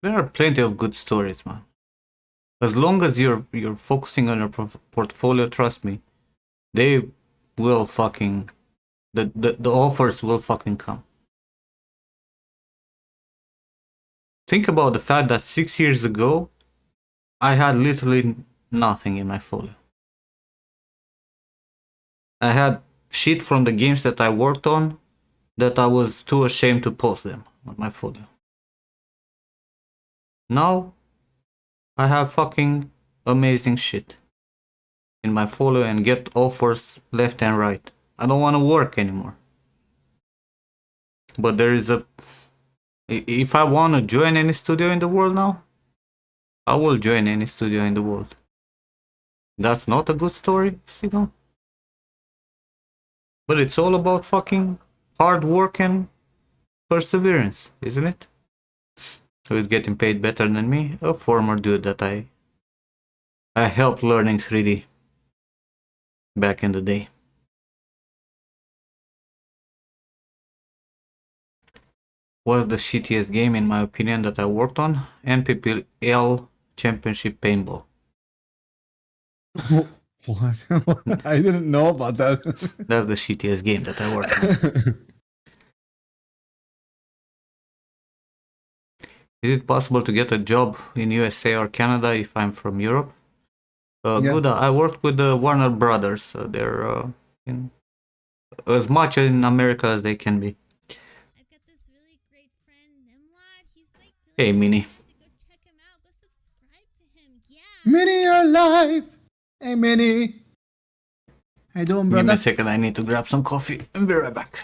There are plenty of good stories, man. As long as you're focusing on your portfolio, trust me, they will fucking the offers will fucking come. Think about the fact that 6 years ago I had literally nothing in my folio. I had shit from the games that I worked on that I was too ashamed to post them on my folio. Now I have fucking amazing shit in my folio and get offers left and right. I don't want to work anymore. But there is a if I want to join any studio in the world now, I will join any studio in the world. That's not a good story, Sigal. But it's all about fucking hard work and perseverance, isn't it? Who is getting paid better than me? A former dude that I helped learning 3D back in the day. Was the shittiest game in my opinion that I worked on? NPPL Championship Paintball. What? I didn't know about that. That's the shittiest game that I worked on. Is it possible to get a job in USA or Canada if I'm from Europe? Yeah. Good. I worked with the Warner Brothers. They're in, as much in America as they can be. I've got this really great friend, Nimrod. He's like really Hey, Minnie. awesome. So go check him out. Go subscribe to him. Yeah. Minnie, you're alive. Hey, Minnie. How you doing, Give me a brother? second. I need to grab some coffee and be right back.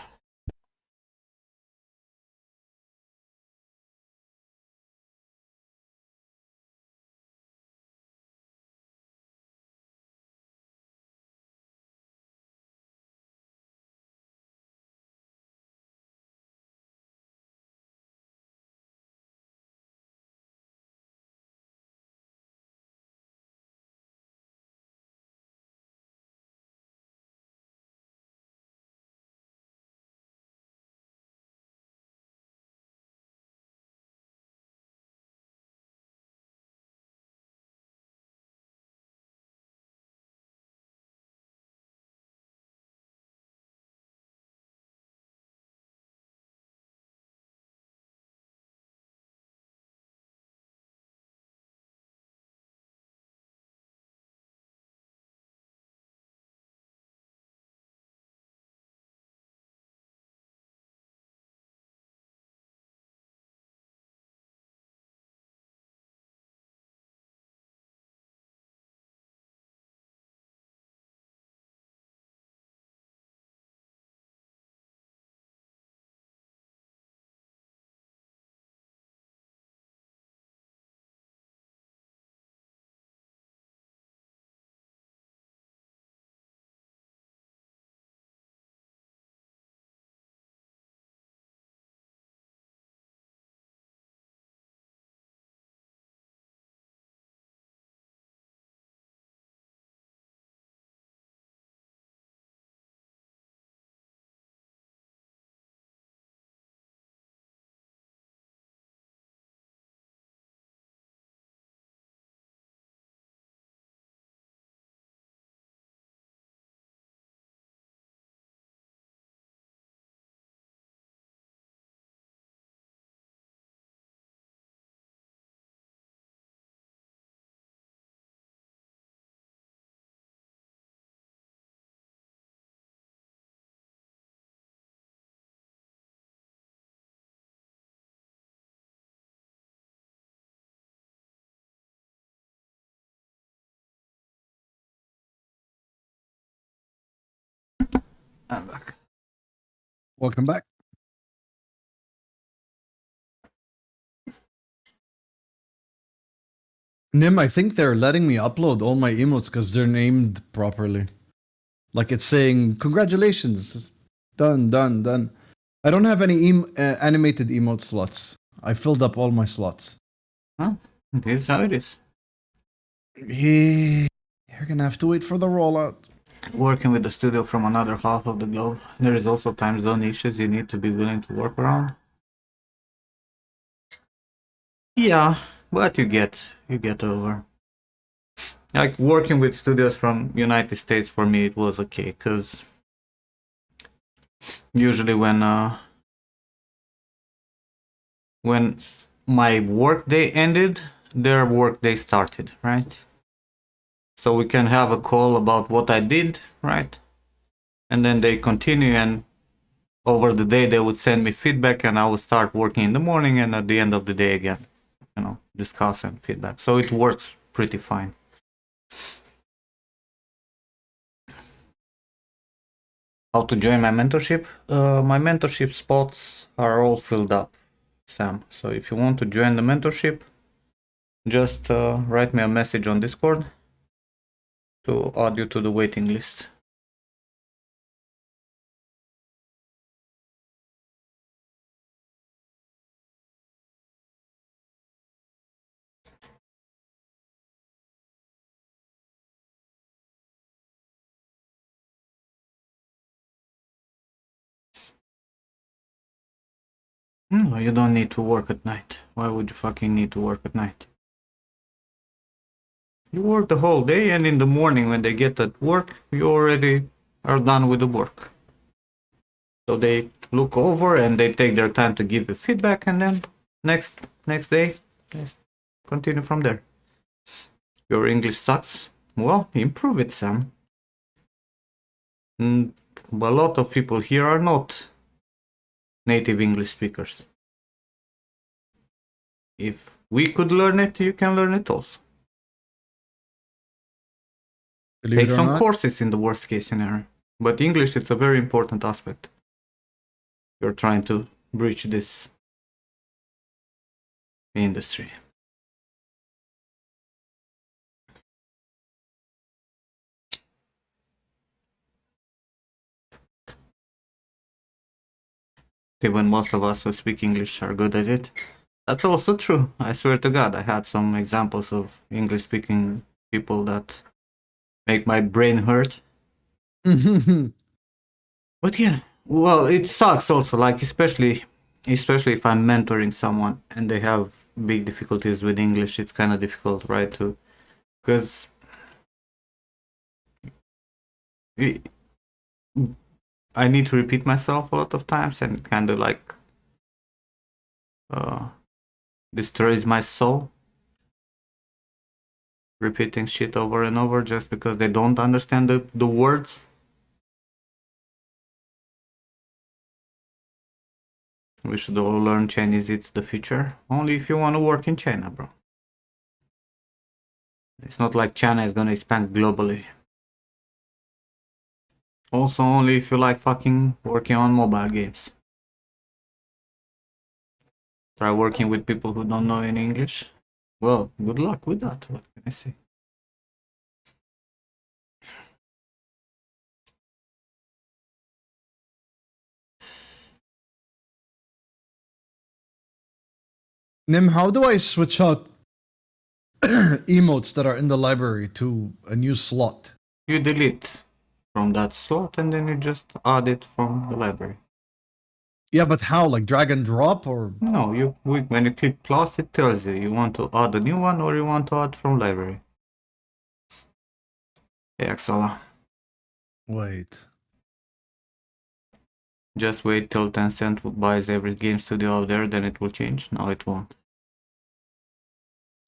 I'm back. Welcome back. Nim, I think they're letting me upload all my emotes because they're named properly. Like it's saying, congratulations, done, done, done. I don't have any animated emote slots. I filled up all my slots. Well, it is how it is. Yeah, you're gonna have to wait for the rollout. Working with the studio from another half of the globe, there is also time zone issues you need to be willing to work around. Yeah, but you get over. Like working with studios from United States, for me it was okay, cause usually when my work day ended, their work day started, right? So we can have a call about what I did, right? And then they continue, and over the day they would send me feedback, and I would start working in the morning, and at the end of the day again, discuss and feedback. So it works pretty fine. How to join my mentorship? My mentorship spots are all filled up, Sam. So if you want to join the mentorship, just write me a message on Discord to add you to the waiting list. No, you don't need to work at night. Why would you fucking need to work at night? You work the whole day, and in the morning when they get at work, you already are done with the work. So they look over and they take their time to give you feedback, and then next day, just continue from there. Your English sucks? Well, improve it, Sam. A lot of people here are not native English speakers. If we could learn it, you can learn it also. Believe Take it or some not. courses in the worst case scenario. But English, it's a very important aspect. You're trying to breach this industry. Even most of us who speak English are good at it. That's also true. I swear to God, I had some examples of English speaking people that make my brain hurt. But yeah, well, it sucks also, like especially if I'm mentoring someone and they have big difficulties with English, it's kind of difficult, right? Because I need to repeat myself a lot of times, and kind of like destroys my soul. Repeating shit over and over just because they don't understand the words. We should all learn Chinese, it's the future. Only if you want to work in China, bro. It's not like China is gonna expand globally. Also, only if you like fucking working on mobile games. Try working with people who don't know any English. Well, good luck with that, what can I say? Nim, how do I switch out emotes that are in the library to a new slot? You delete from that slot and then you just add it from the library. Yeah, but how? Like drag and drop or? No, when you click plus, it tells you want to add a new one or you want to add from library. Hey, Axala. Wait. Just wait till Tencent buys every game studio out there, then it will change. No, it won't.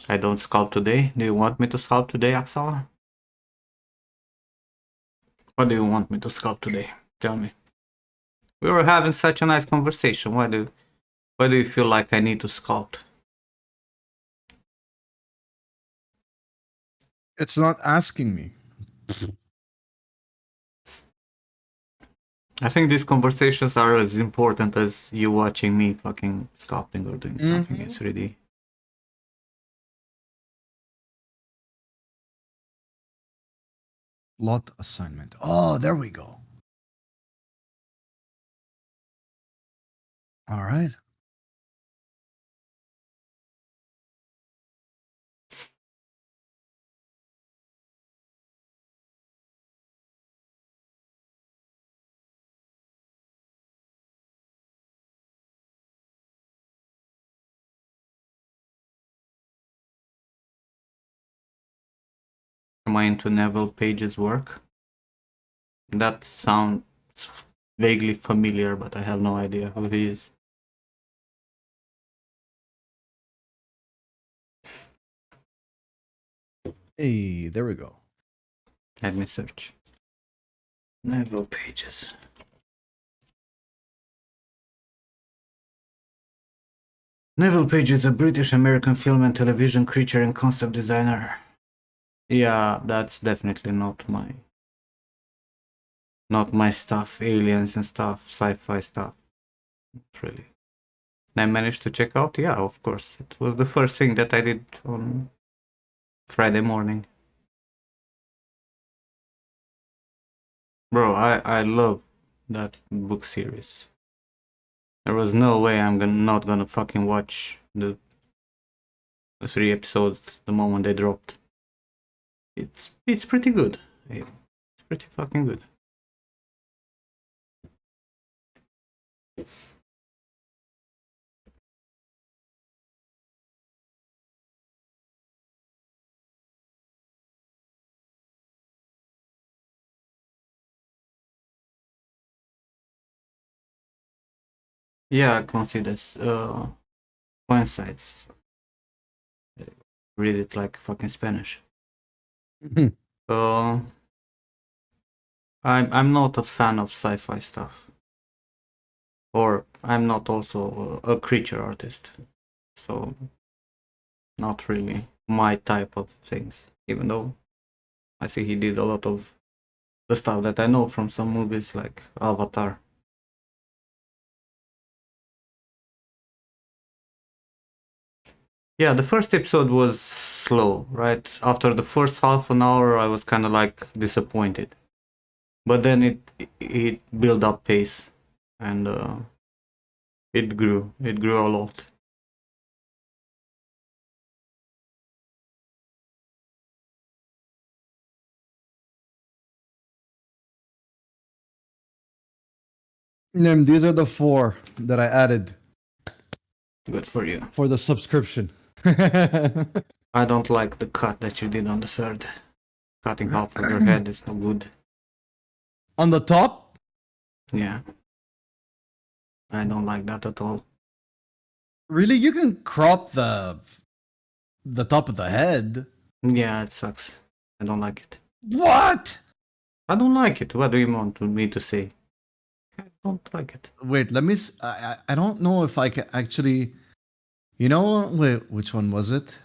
I don't sculpt today. Do you want me to sculpt today, Axala? What do you want me to sculpt today? Tell me. We were having such a nice conversation. Why do you feel like I need to sculpt? It's not asking me. I think these conversations are as important as you watching me fucking sculpting or doing something in 3D. Lot assignment. Oh, there we go. All right. Am I into Neville Page's work? That sounds vaguely familiar, but I have no idea who he is. Hey, there we go. Let me search. Neville Pages. Neville Page is a British-American film and television creature and concept designer. Yeah, that's definitely not my stuff. Aliens and stuff, sci-fi stuff. Not really. I managed to check out. Yeah, of course. It was the first thing that I did on Friday morning. Bro, I love that book series. There was no way I'm not gonna fucking watch the 3 episodes the moment they dropped. It's pretty good. It's pretty fucking good. Yeah, coincides. Coincides. Read it like fucking Spanish. Mhm. I'm not a fan of sci-fi stuff, or I'm not also a creature artist, so not really my type of things. Even though I see he did a lot of the stuff that I know from some movies like Avatar. Yeah, the first episode was slow, right? After the first half an hour, I was kind of like disappointed, but then it built up pace, and it grew. It grew a lot. These are the 4 that I added Good for you. for the subscription. I don't like the cut that you did on the third. Cutting half of your head is no good. On the top? Yeah. I don't like that at all. Really? You can crop the top of the head. Yeah, it sucks. I don't like it. What? I don't like it. What do you want me to say? I don't like it. Wait, let me. I don't know if I can actually. You know, wait, which one was it?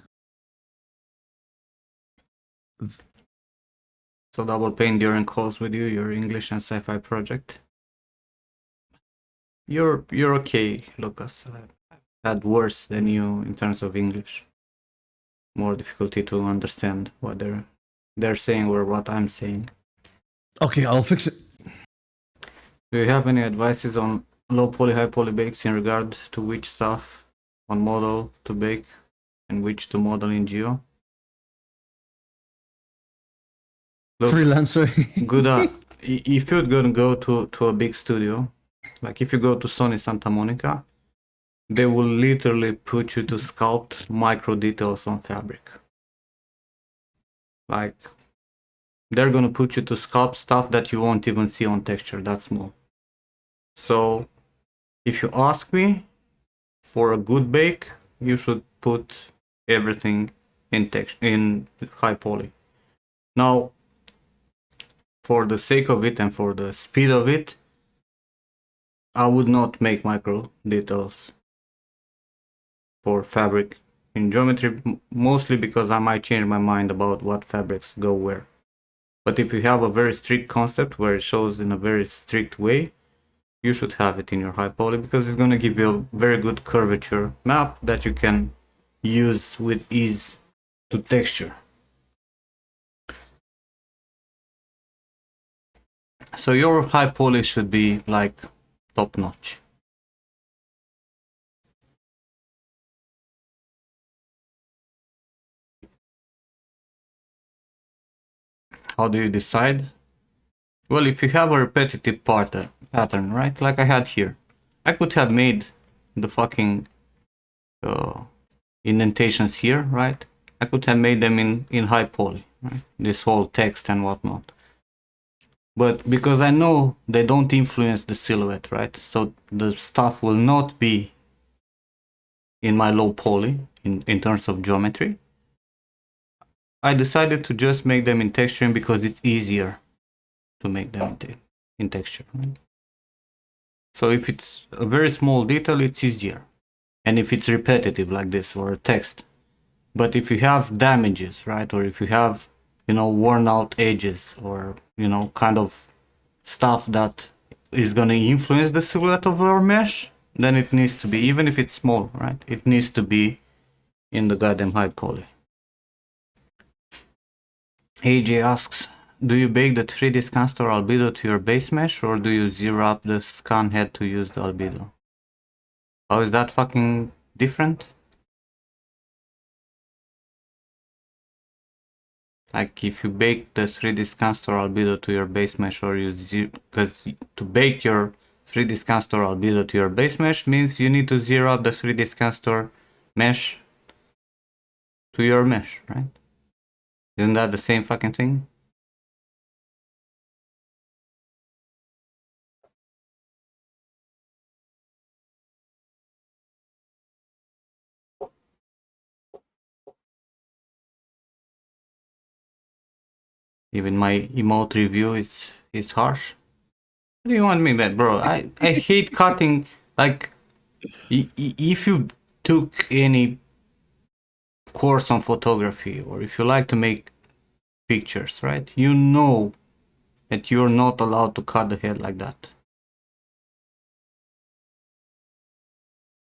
So Double Pain during calls with you, your English and sci-fi project. You're okay, Lucas. I've had worse than you in terms of English. More difficulty to understand what they're saying or what I'm saying. Okay, I'll fix it. Do you have any advices on low poly, high poly bakes in regard to which stuff on model to bake and which to model in Geo? Look, Freelancer. good. If you're gonna go to a big studio, like if you go to Sony Santa Monica, they will literally put you to sculpt micro details on fabric. Like they're gonna put you to sculpt stuff that you won't even see on texture that small. So if you ask me, for a good bake, you should put everything in high poly. Now, for the sake of it and for the speed of it, I would not make micro details for fabric in geometry, mostly because I might change my mind about what fabrics go where. But if you have a very strict concept where it shows in a very strict way, you should have it in your high poly because it's gonna give you a very good curvature map that you can use with ease to texture. So your high poly should be like top notch. How do you decide? Well, if you have a repetitive pattern, right? Like I had here, I could have made the fucking indentations here, right? I could have made them in high poly, right? This whole text and whatnot. But because I know they don't influence the silhouette, right? So the stuff will not be in my low poly in terms of geometry. I decided to just make them in texturing because it's easier to make them in texture, right? So if it's a very small detail, it's easier. And if it's repetitive like this or text. But if you have damages, right? Or if you have, worn out edges or, kind of stuff that is going to influence the silhouette of our mesh, then it needs to be, even if it's small, right? It needs to be in the goddamn high poly. AJ asks, do you bake the 3D scan store albedo to your base mesh or do you zero up the scan head to use the albedo? How is that fucking different? Like if you bake the 3D scan store albedo to your base mesh or you zero, because to bake your 3D scan store albedo to your base mesh means you need to zero up the 3D scan store mesh to your mesh, right? Isn't that the same fucking thing? Even my emote review is harsh. What do you want me, man, bro? I hate cutting. Like, if you took any course on photography or if you like to make pictures, right? You know that you're not allowed to cut the head like that.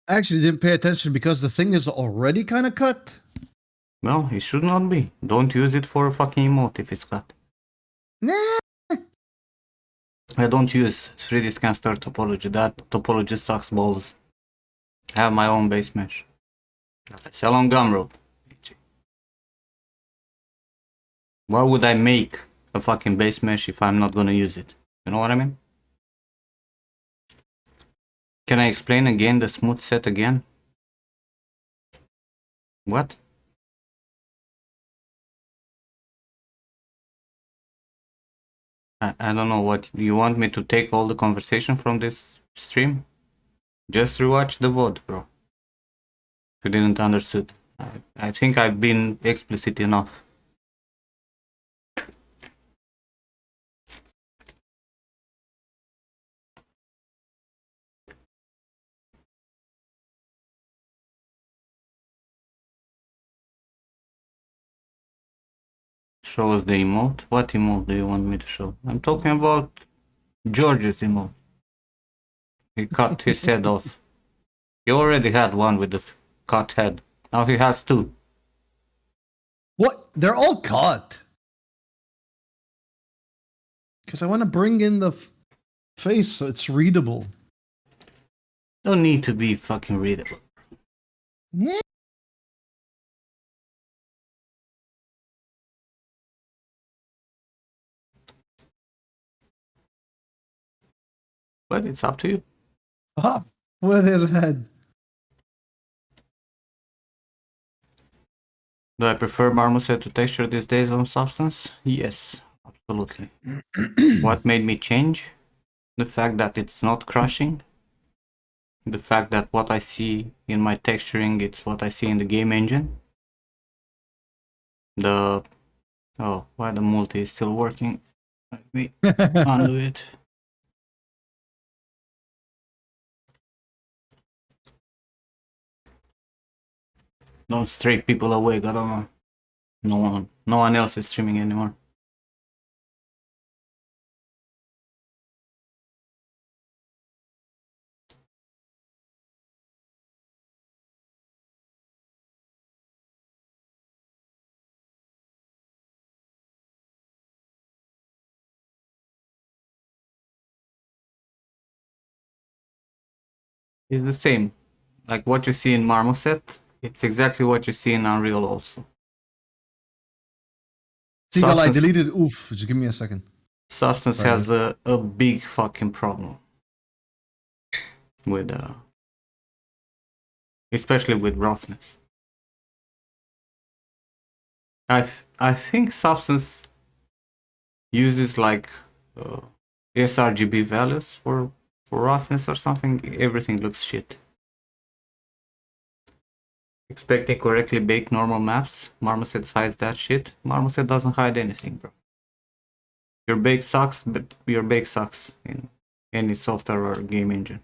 I actually didn't pay attention because the thing is already kind of cut. Well, it should not be. Don't use it for a fucking emote if it's cut. Nah. I don't use 3D scan star topology. That topology sucks balls. I have my own base mesh. I sell on Gumroad. Why would I make a fucking base mesh if I'm not gonna use it? You know what I mean? Can I explain again the smooth set again? What? I don't know what you want me to take all the conversation from this stream? Just rewatch the VOD, bro. If you didn't understood. I think I've been explicit enough. Show us the emote. What emote do you want me to show? I'm talking about George's emote. He cut his head off. He already had one with the cut head. Now he has two. What? They're all cut. Because I want to bring in the face so it's readable. Don't need to be fucking readable. Yeah. But it's up to you. Up with his head. Do I prefer marmoset to texture these days on Substance? Yes, absolutely. What made me change? The fact that it's not crushing. The fact that what I see in my texturing, it's what I see in the game engine. Oh, why the multi is still working? Let me undo it. Don't stray people away, I don't know. No one else is streaming anymore. It's the same. Like what you see in Marmoset, it's exactly what you see in Unreal also. Seagull, I Substance, deleted oof. Just give me a second. Substance Sorry, has a big fucking problem with especially with roughness. I think Substance uses like sRGB values for roughness or something. Everything looks shit. Expecting correctly baked normal maps. Marmoset hides that shit. Marmoset doesn't hide anything, bro. Your bake sucks, but your bake sucks in any software or game engine.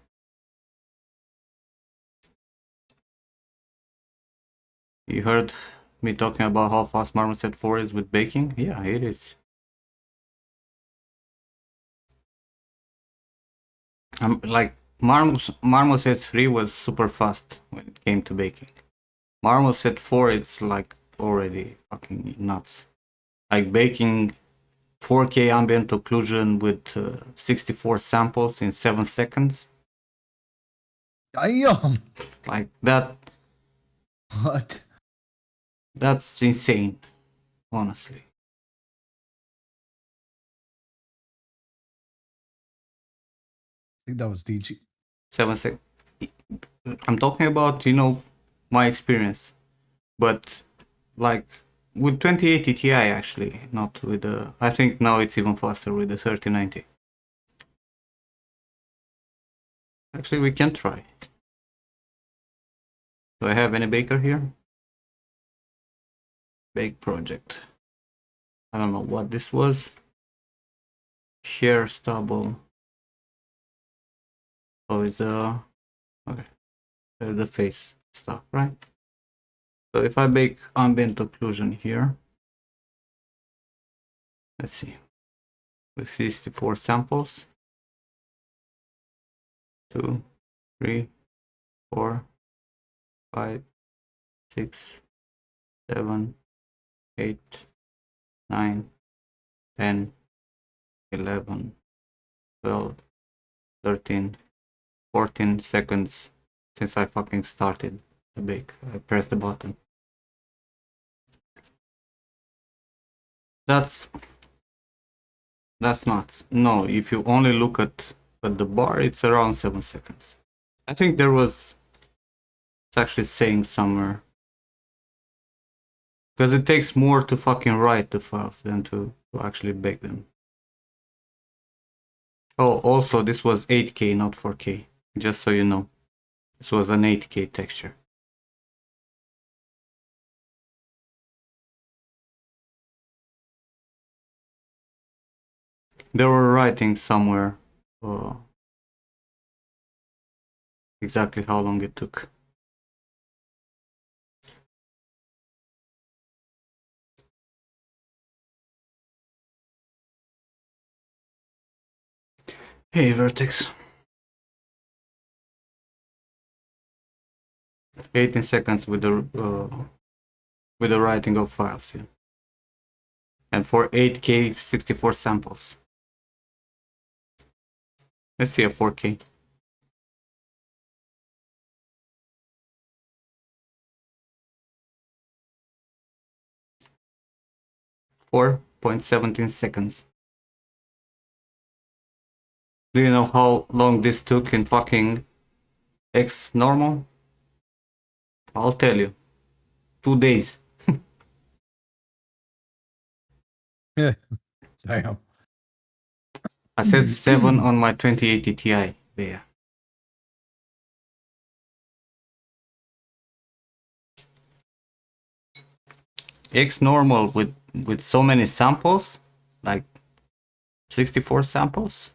You heard me talking about how fast Marmoset 4 is with baking? Yeah, it is. Like Marmoset 3 was super fast when it came to baking. Marmoset 4, it's like already fucking nuts. Like baking 4K ambient occlusion with 64 samples in 7 seconds. Damn. Like that, What? that's insane, honestly. I think that was DG. 7 seconds. I'm talking about, my experience. But like with 2080 Ti actually, not with the. I think now it's even faster with the 3090. Actually, we can try. Do I have any baker here? Bake project. I don't know what this was. Hair stubble. Oh, it's the okay. The face stuff, right? So if I bake ambient occlusion here, let's see, with 64 samples, 2, 3, 4, 5, 6, 7, 8, 9, 10, 11, 12, 13, 14 seconds since I fucking started the bake. I pressed the button. That's nuts. No, if you only look at the bar, it's around 7 seconds. I think it's actually saying somewhere. Because it takes more to fucking write the files than to actually bake them. Oh, also this was 8K, not 4K. Just so you know. This was an 8K texture. They were writing somewhere exactly how long it took. Hey, Vertex. 18 seconds with the writing of files, yeah. And for 8K, 64 samples. Let's see a 4K. 4.17 seconds. Do you know how long this took in fucking X normal? I'll tell you. 2 days. Yeah. Damn. I said 7 on my 2080 Ti. Yeah. X normal with so many samples, like 64 samples,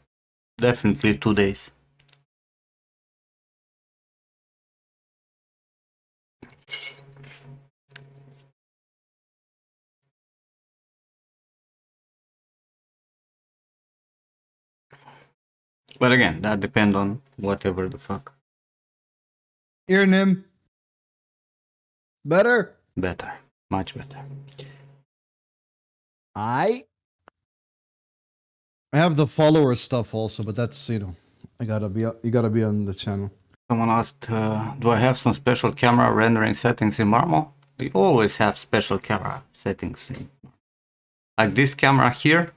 definitely 2 days. But again, that depends on whatever the fuck. Here, Nim. Better. Better. Much better. I have the follower stuff also, but that's you gotta be on the channel. Someone asked, do I have some special camera rendering settings in Marmo? We always have special camera settings. Like this camera here,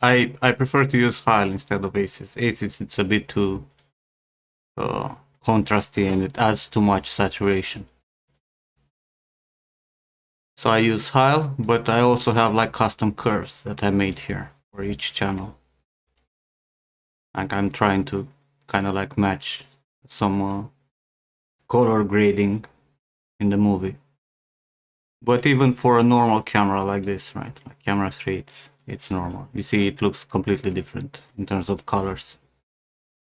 I prefer to use File instead of Aces. Aces, it's a bit too contrasty and it adds too much saturation. So I use Heil, but I also have like custom curves that I made here for each channel. Like I'm trying to kind of like match some color grading in the movie. But even for a normal camera like this, right? Like camera 3, it's normal. You see it looks completely different in terms of colors.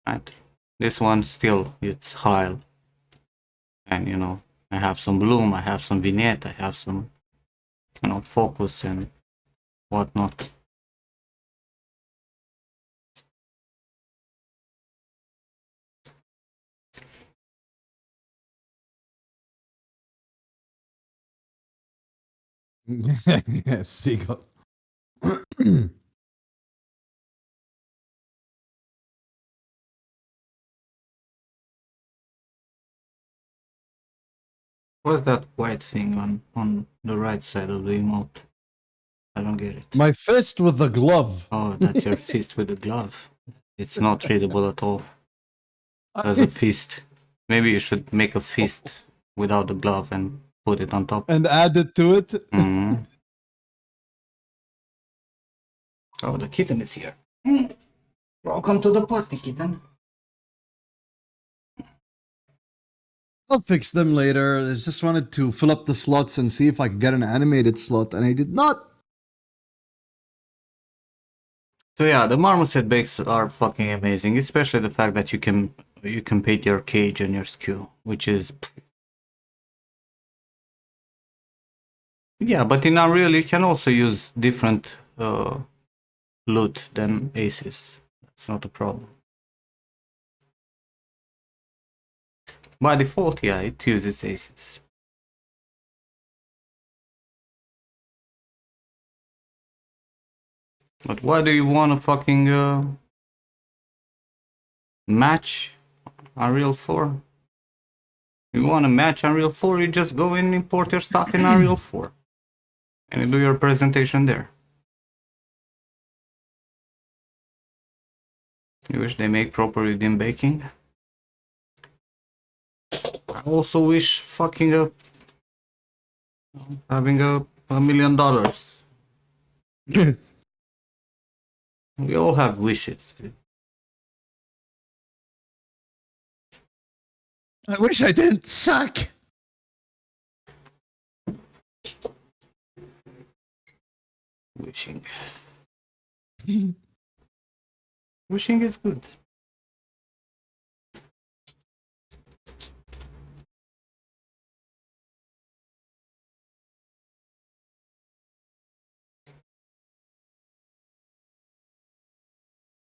Right? This one still, it's Heil. And you know, I have some bloom, I have some vignette, I have some, you know, focus and whatnot. Yeah, seagull. What's that white thing on the right side of the emote? I don't get it. My fist with the glove. Oh, that's your fist with the glove. It's not readable at all as a fist. Maybe you should make a fist without the glove and put it on top. And add it to it. Mhm. Oh, the kitten is here. Welcome to the party, kitten. I'll fix them later. I just wanted to fill up the slots and see if I could get an animated slot, and I did not. So yeah, the marmoset bakes are fucking amazing, especially the fact that you can paint your cage and your skew, which is yeah. But in Unreal you can also use different loot than Aces. That's not a problem. By default, yeah, it uses Aces. But why do you want to fucking match Unreal 4? You want to match Unreal 4, you just go and import your stuff in Unreal 4. And you do your presentation there. You wish they make proper redeem baking? I also wish fucking having $1 million. We all have wishes. I wish I didn't suck. Wishing. Wishing is good.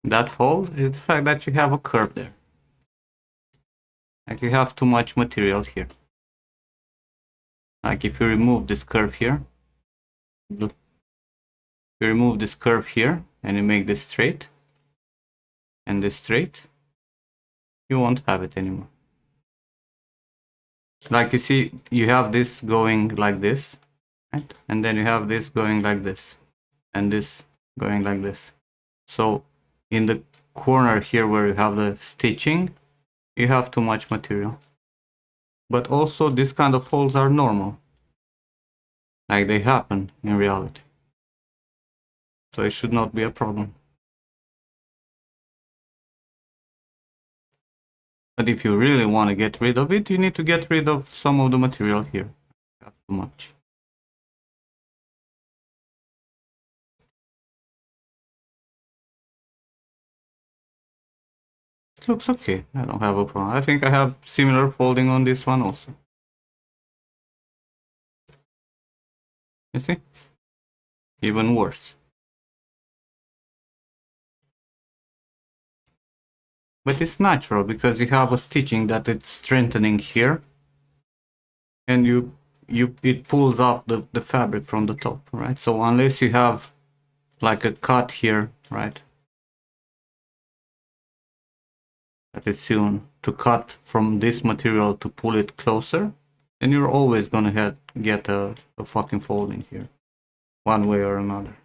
That fault is the fact that you have a curve there. Like you have too much material here. Like if you remove this curve here, look, you remove this curve here and you make this straight and this straight, you won't have it anymore. Like you see, you have this going like this, right? And then you have this going like this, and this going like this. So in the corner here where you have the stitching, you have too much material. But also this kind of folds are normal. Like they happen in reality. So it should not be a problem. But if you really want to get rid of it, you need to get rid of some of the material here. You have too much. It looks okay. I don't have a problem. I think I have similar folding on this one also. You see? Even worse. But it's natural because you have a stitching that it's strengthening here. And it pulls up the fabric from the top, right? So unless you have like a cut here, right? that is sewn to cut from this material to pull it closer, then you're always gonna get a fucking folding here, one way or another.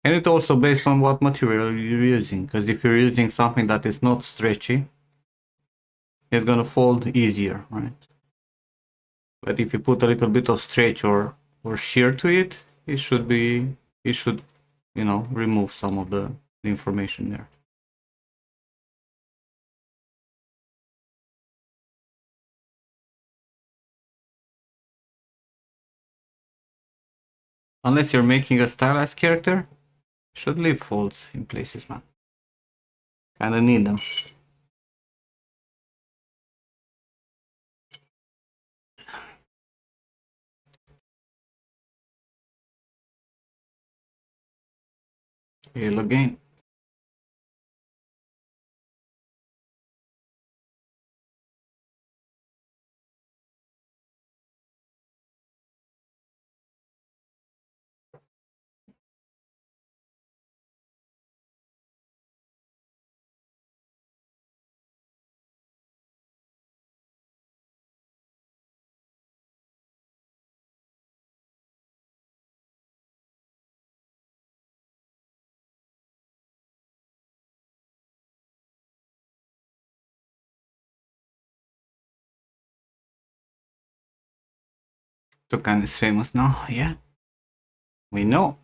And it's also based on what material you're using, because if you're using something that is not stretchy, it's gonna fold easier, right? But if you put a little bit of stretch or shear to it, it should, you know, remove some of the information there. Unless you're making a stylized character, should leave folds in places, man. Kinda need them. Here again. Tukan is famous now, yeah. We know.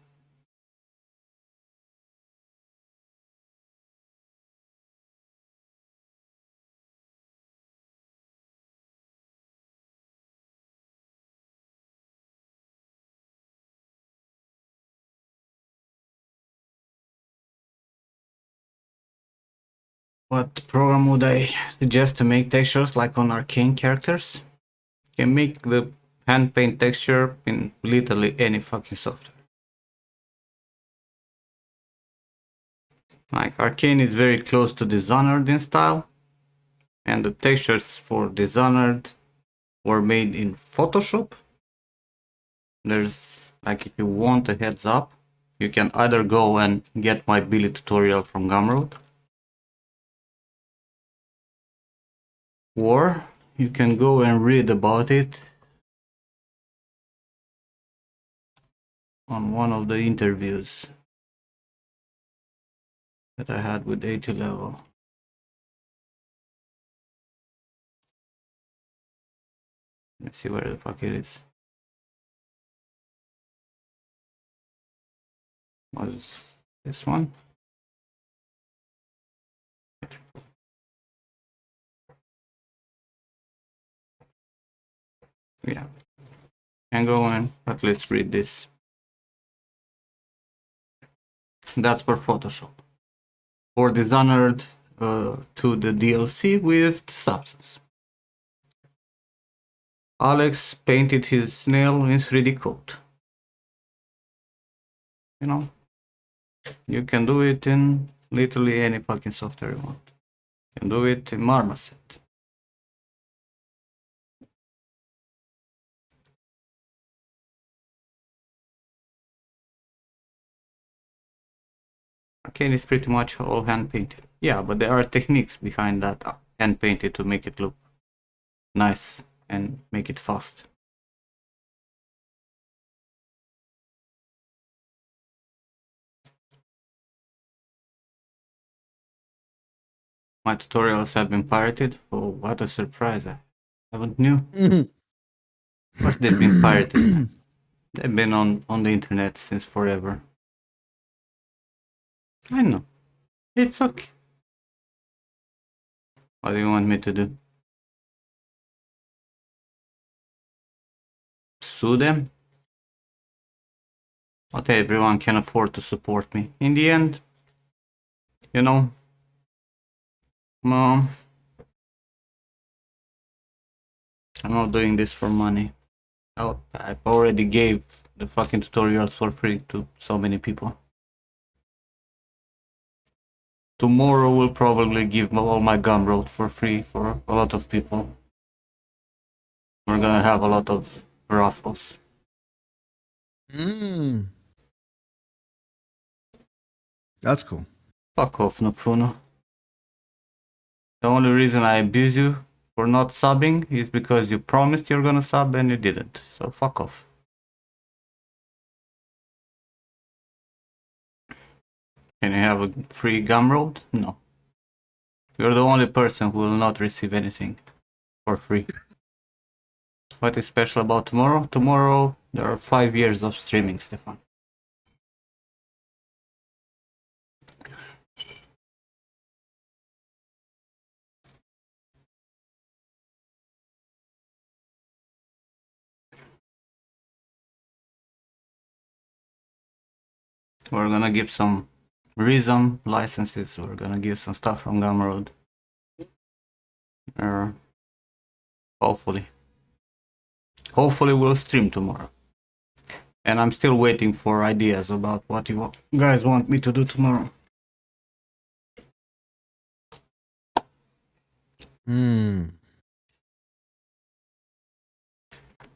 What program would I suggest to make textures like on arcane characters? You can make the hand paint texture in literally any fucking software. Like Arcane is very close to Dishonored in style, and the textures for Dishonored were made in Photoshop. There's, like, if you want a heads up, you can either go and get my Billy tutorial from Gumroad, or you can go and read about it on one of the interviews that I had with 80 level. Let's see where the fuck it is. Was this one? Yeah. Can go in, but let's read this. That's for Photoshop. For Dishonored to the DLC with Substance. Alex painted his snail in 3D code. You know, you can do it in literally any fucking software you want. You can do it in Marmoset. Arcane is pretty much all hand painted. Yeah, but there are techniques behind that hand painted to make it look nice and make it fast. My tutorials have been pirated. Oh, what a surprise! I haven't knew. Of course they've been pirated, man. They've been on the internet since forever. I know. It's okay. What do you want me to do? Sue them? Not everyone can afford to support me. In the end, you know, Mom, I'm not doing this for money. Oh, I already gave the fucking tutorials for free to so many people. Tomorrow we'll probably give all my Gumroad for free for a lot of people. We're gonna have a lot of raffles. That's cool. Fuck off, Nokfuno. The only reason I abuse you for not subbing is because you promised you're gonna sub and you didn't. So fuck off. Can you have a free Gumroad? No. You're the only person who will not receive anything for free. What is special about tomorrow? Tomorrow there are 5 years of streaming, Stefan. We're gonna give some Reason licenses, we're gonna give some stuff from Gumroad. Hopefully. Hopefully we'll stream tomorrow. And I'm still waiting for ideas about what you guys want me to do tomorrow. Hmm.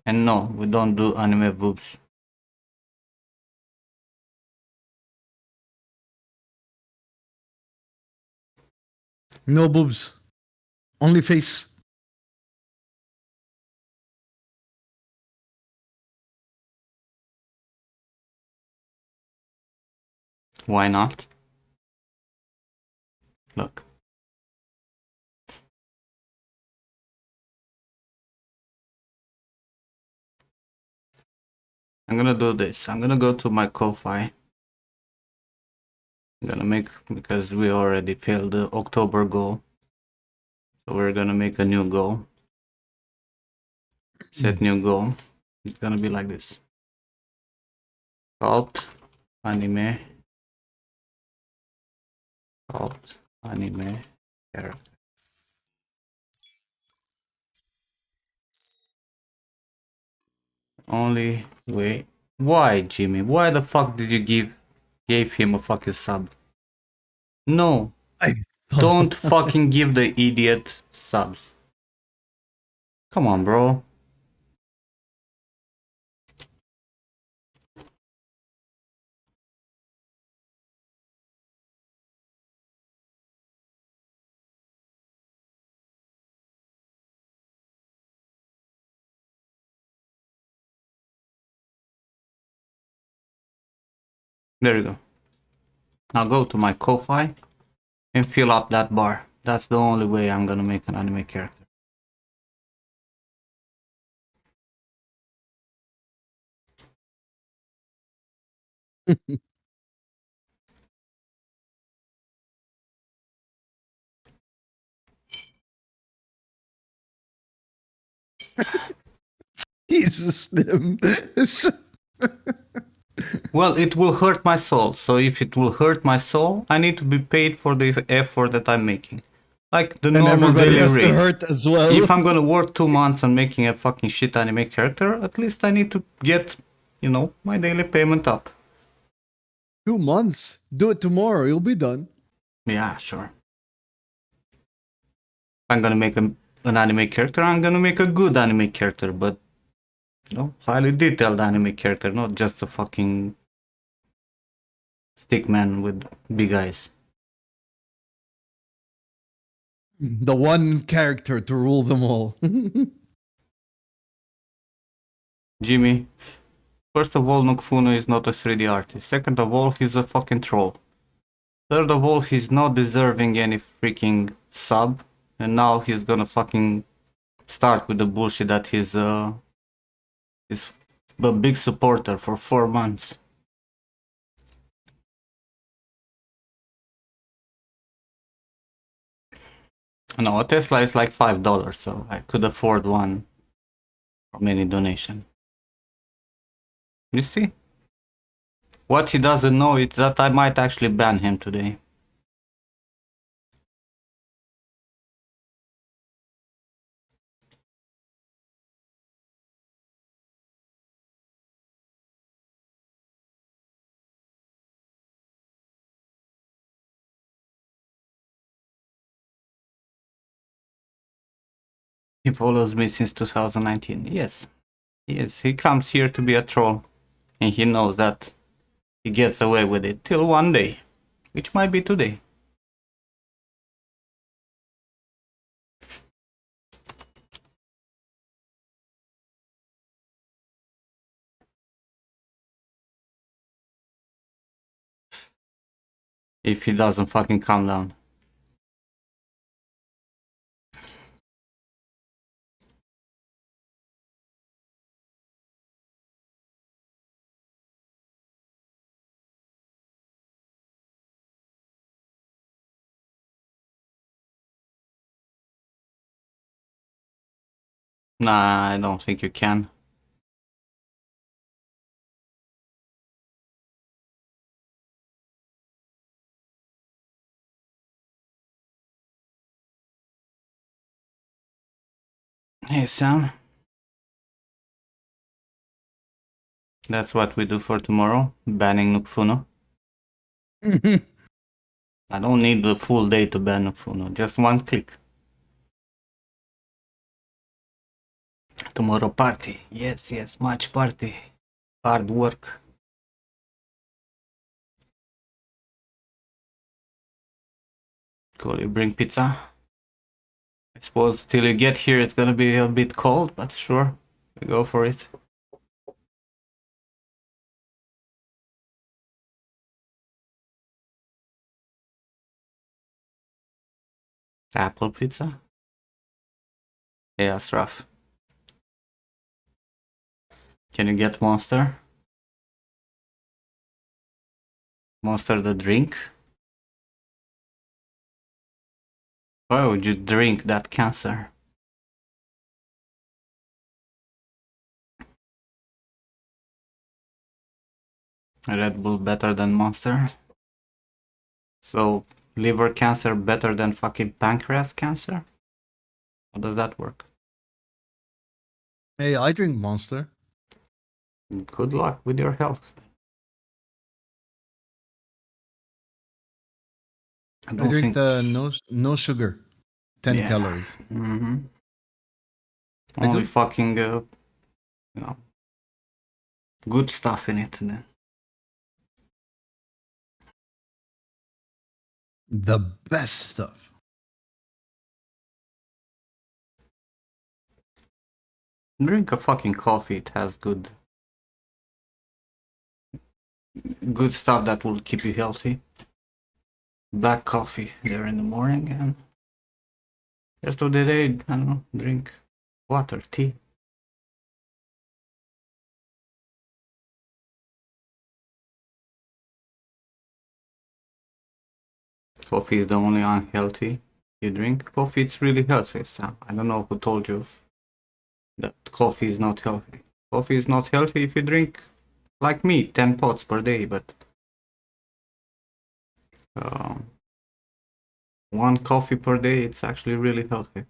And no, we don't do anime boobs. No boobs. Only face. Why not? Look. I'm gonna do this. I'm gonna go to my Ko-Fi. I'm gonna make, because we already failed the October goal. So we're gonna make a new goal. Set new goal. It's gonna be like this. Alt anime. Alt anime character. Only way. Why, Jimmy? Why the fuck did you gave him a fucking sub? No, I don't fucking give the idiot subs. Come on, bro. There you go. Now go to my Ko-Fi and fill up that bar. That's the only way I'm gonna make an anime character. Jesus, them. Well, it will hurt my soul. So if it will hurt my soul, I need to be paid for the effort that I'm making. Like the And normal everybody daily has to rate. hurt as well. If I'm gonna work 2 months on making a fucking shit anime character, at least I need to get, you know, my daily payment up. 2 months. Do it tomorrow. You'll be done. Yeah, sure. If I'm gonna make an anime character, I'm gonna make a good anime character, but, you know, highly detailed anime character, not just a fucking stick man with big eyes. The one character to rule them all. Jimmy, first of all, Nukfuno is not a 3D artist. Second of all, he's a fucking troll. Third of all, he's not deserving any freaking sub. And now he's gonna fucking start with the bullshit that he's a big supporter for 4 months. No, a Tesla is like $5, so I could afford one from any donation. You see? What he doesn't know is that I might actually ban him today. He follows me since 2019. Yes. Yes, he comes here to be a troll. And he knows that he gets away with it till one day. Which might be today. If he doesn't fucking calm down. Nah, I don't think you can. Hey, Sam. That's what we do for tomorrow. Banning Nukfuno. I don't need the full day to ban Nukfuno. Just one click. Tomorrow party. Yes, yes, much party. Hard work. Cool, you bring pizza? I suppose till you get here it's gonna be a bit cold, but sure. We go for it. Apple pizza? Yeah, it's rough. Can you get Monster? Monster the drink? Why would you drink that cancer? Red Bull better than Monster? So, liver cancer better than fucking pancreas cancer? How does that work? Hey, I drink Monster. Good luck with your health. I I don't drink think... the no sugar, 10 Yeah. calories. Mm-hmm. I Only do. fucking, you know, good stuff in it then. The best stuff. Drink a fucking coffee. It has good stuff that will keep you healthy. Black coffee there in the morning, and rest of the day, I don't know, drink water, tea. Coffee is the only unhealthy you drink. Coffee it's really healthy, Sam. I don't know who told you that coffee is not healthy. Coffee is not healthy if you drink, like me, 10 pots per day, but um, one coffee per day, it's actually really healthy.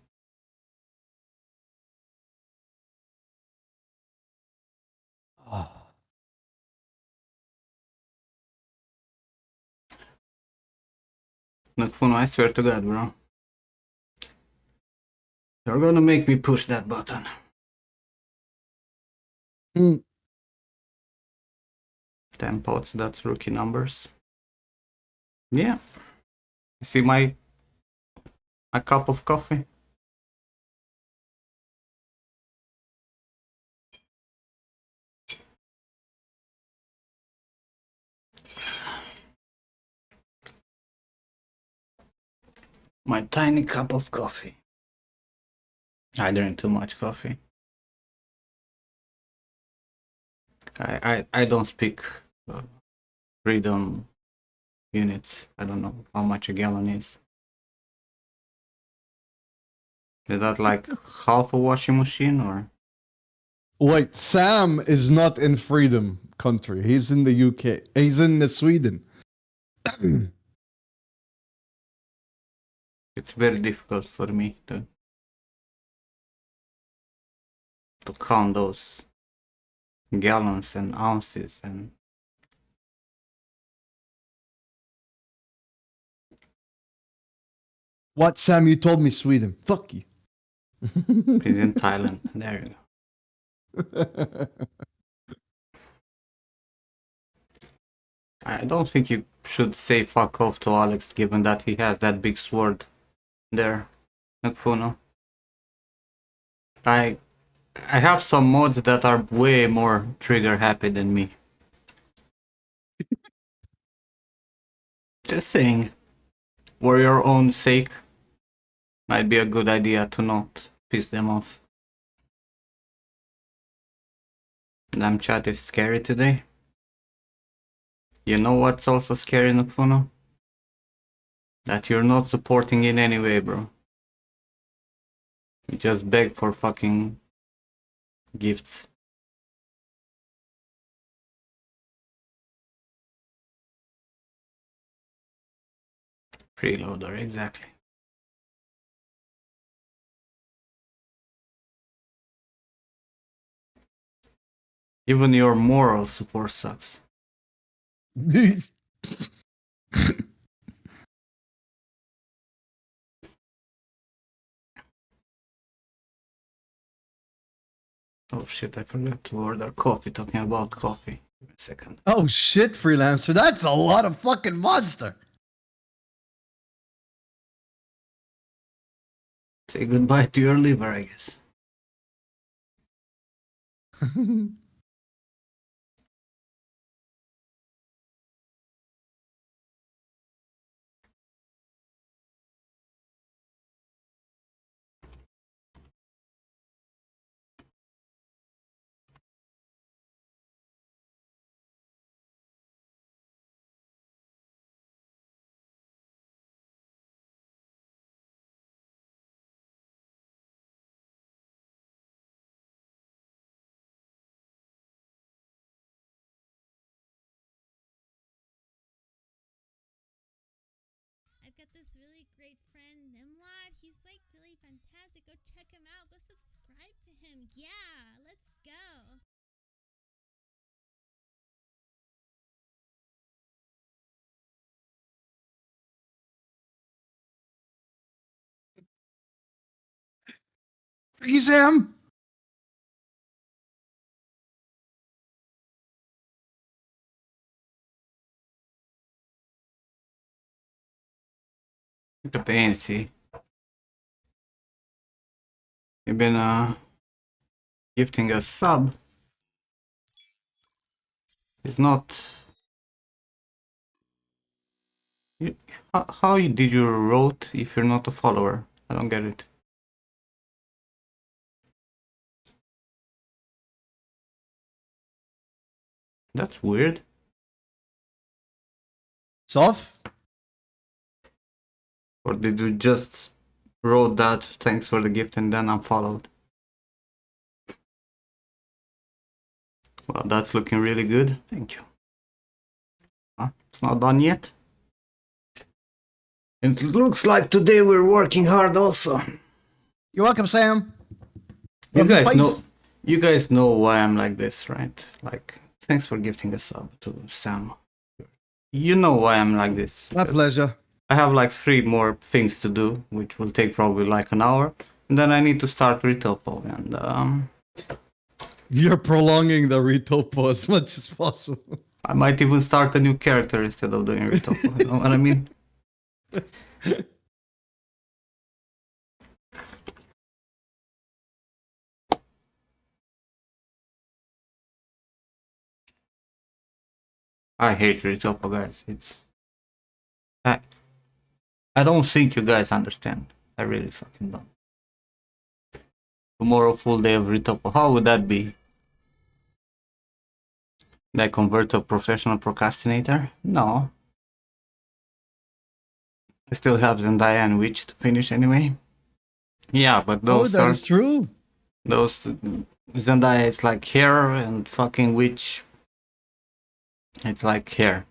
Nakfuno, I swear to God, bro. You're gonna make me push that button. Mm. 10 pots, that's rookie numbers. Yeah. You see my cup of coffee? My tiny cup of coffee. I drink too much coffee. I don't speak freedom units. I don't know how much a gallon is. Is that like half a washing machine or? Wait, Sam is not in freedom country. He's in the UK. He's in Sweden. It's very difficult for me to count those gallons and ounces and What, Sam? You told me Sweden. Fuck you. he's in Thailand. There you go. I don't think you should say fuck off to Alex given that he has that big sword there. Nakfuno. I have some mods that are way more trigger happy than me. Just saying. For your own sake, might be a good idea to not piss them off. Damn chat is scary today. You know what's also scary, Nufuno? That you're not supporting in any way, bro. You just beg for fucking gifts. Freeloader, exactly. Even your moral support sucks. Oh shit, I forgot to order coffee. Talking about coffee. Give me a second. Oh shit, freelancer. That's a lot of fucking monster. Say goodbye to your liver, I guess. I've got this really great friend, Nimrod. He's like really fantastic. Go check him out. Go subscribe to him. Yeah, let's go. Freeze him. The pain, see. You've been gifting a sub. It's not. How did you wrote if you're not a follower? I don't get it. That's weird. Soft? Or did you just wrote that thanks for the gift and then unfollowed? Well, that's looking really good. Thank you. It's not done yet. It looks like today we're working hard also. You're welcome, Sam. You Love your guys face. know you guys know why I'm like this, right? Like, thanks for gifting a sub to Sam. You know why I'm like this. My because pleasure. I have like 3 more things to do, which will take probably like an hour. And then I need to start Retopo and You're prolonging the retopo as much as possible. I might even start a new character instead of doing Retopo. You know what I mean? I hate Retopo, guys. I, I don't think you guys understand. I really fucking don't. Tomorrow full day of Retopo. How would that be? Did I convert to a professional procrastinator? No. I still have Zendaya and Witch to finish anyway. Yeah, but Oh, those that are is true. those Zendaya is like hair and fucking Witch. It's like hair.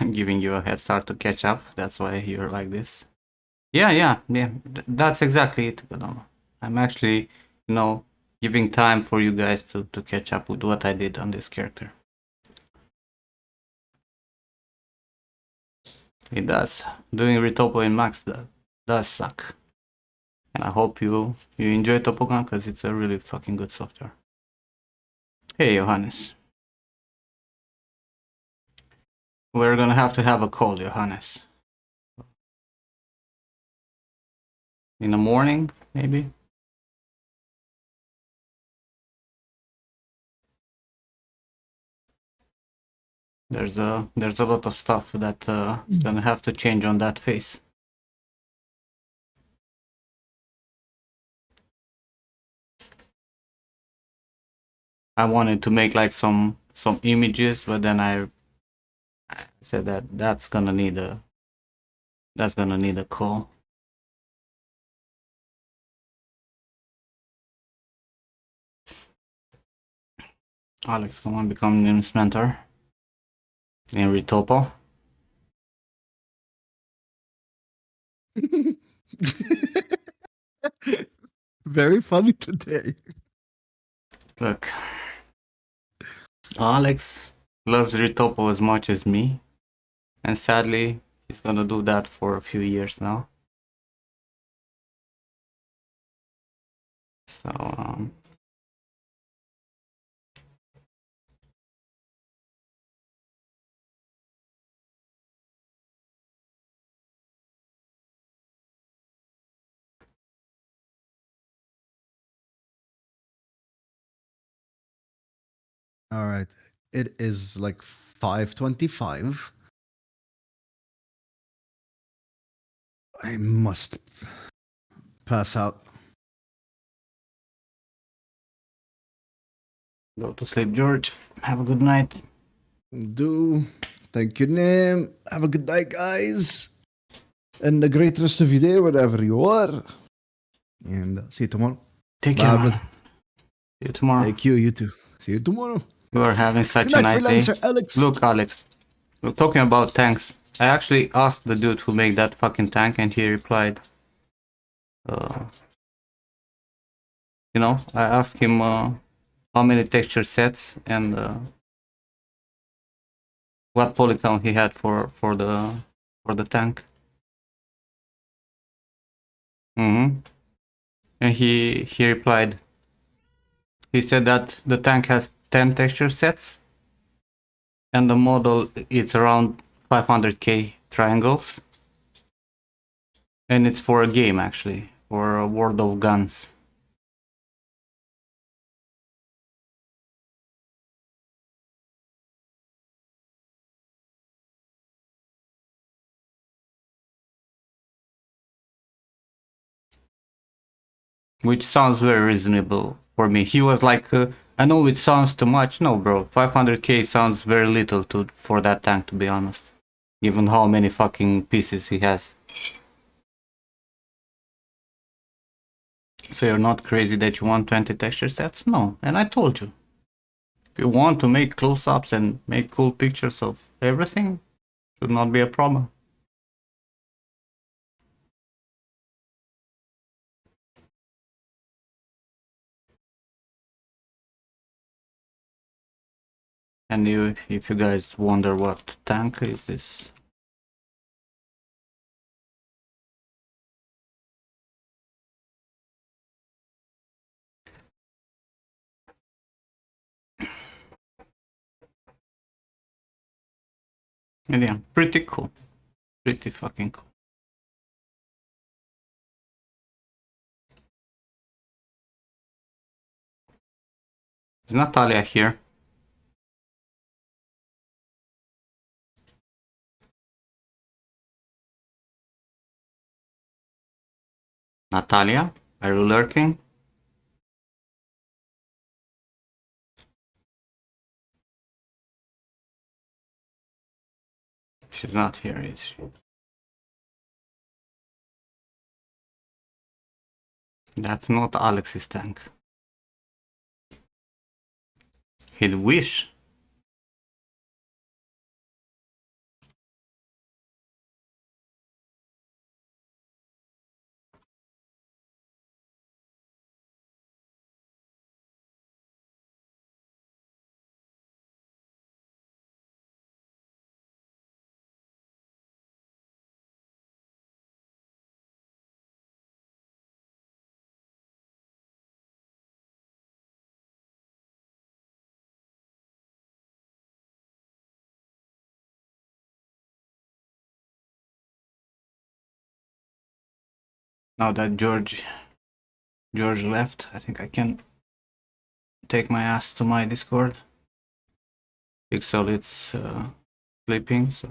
I'm giving you a head start to catch up. That's why you're like this. Yeah. That's exactly it, Godoma. I'm actually, giving time for you guys to catch up with what I did on this character. It does. Doing Retopo in Max does suck. And I hope you enjoy Topogun because it's a really fucking good software. Hey, Johannes. We're gonna have to have a call, Johannes. in the morning, maybe. There's a lot of stuff that is gonna have to change on that face. I wanted to make like some images, but then I said that that's gonna need a call. Alex, come on, become Nim's mentor in Retopo. Very funny today. Look, Alex loves Retopo as much as me, and sadly, he's gonna do that for a few years now. So, All right. It is like 5:25. I must pass out. go to sleep, George. Have a good night. Do. Thank you, Nim. Have a good night, guys. And a great rest of your day, wherever you are. And see you tomorrow. Take Bye, care. brother. See you tomorrow. Thank you. You too. See you tomorrow. You are having such Good a night, nice day. freelancer Alex. Look, Alex, we're talking about tanks. I actually asked the dude who made that fucking tank, and he replied, you know, I asked him how many texture sets and what polygon he had for the tank. And he replied, he said that the tank has 10 texture sets, and the model it's around 500k triangles, and it's for a game actually, for a World of Guns. Which sounds very reasonable for me. He was like, I know it sounds too much. No, bro, 500k sounds very little for that tank, to be honest. Given how many fucking pieces he has. So you're not crazy that you want 20 texture sets? No, and I told you. If you want to make close-ups and make cool pictures of everything, should not be a problem. And if you guys wonder what tank is this, and yeah, pretty cool, pretty fucking cool. Is Natalia here? Natalia, are you lurking? She's not here, is she? That's not Alex's tank. He'd wish. Now that George left, I think I can take my ass to my Discord. Pixel, it's sleeping, so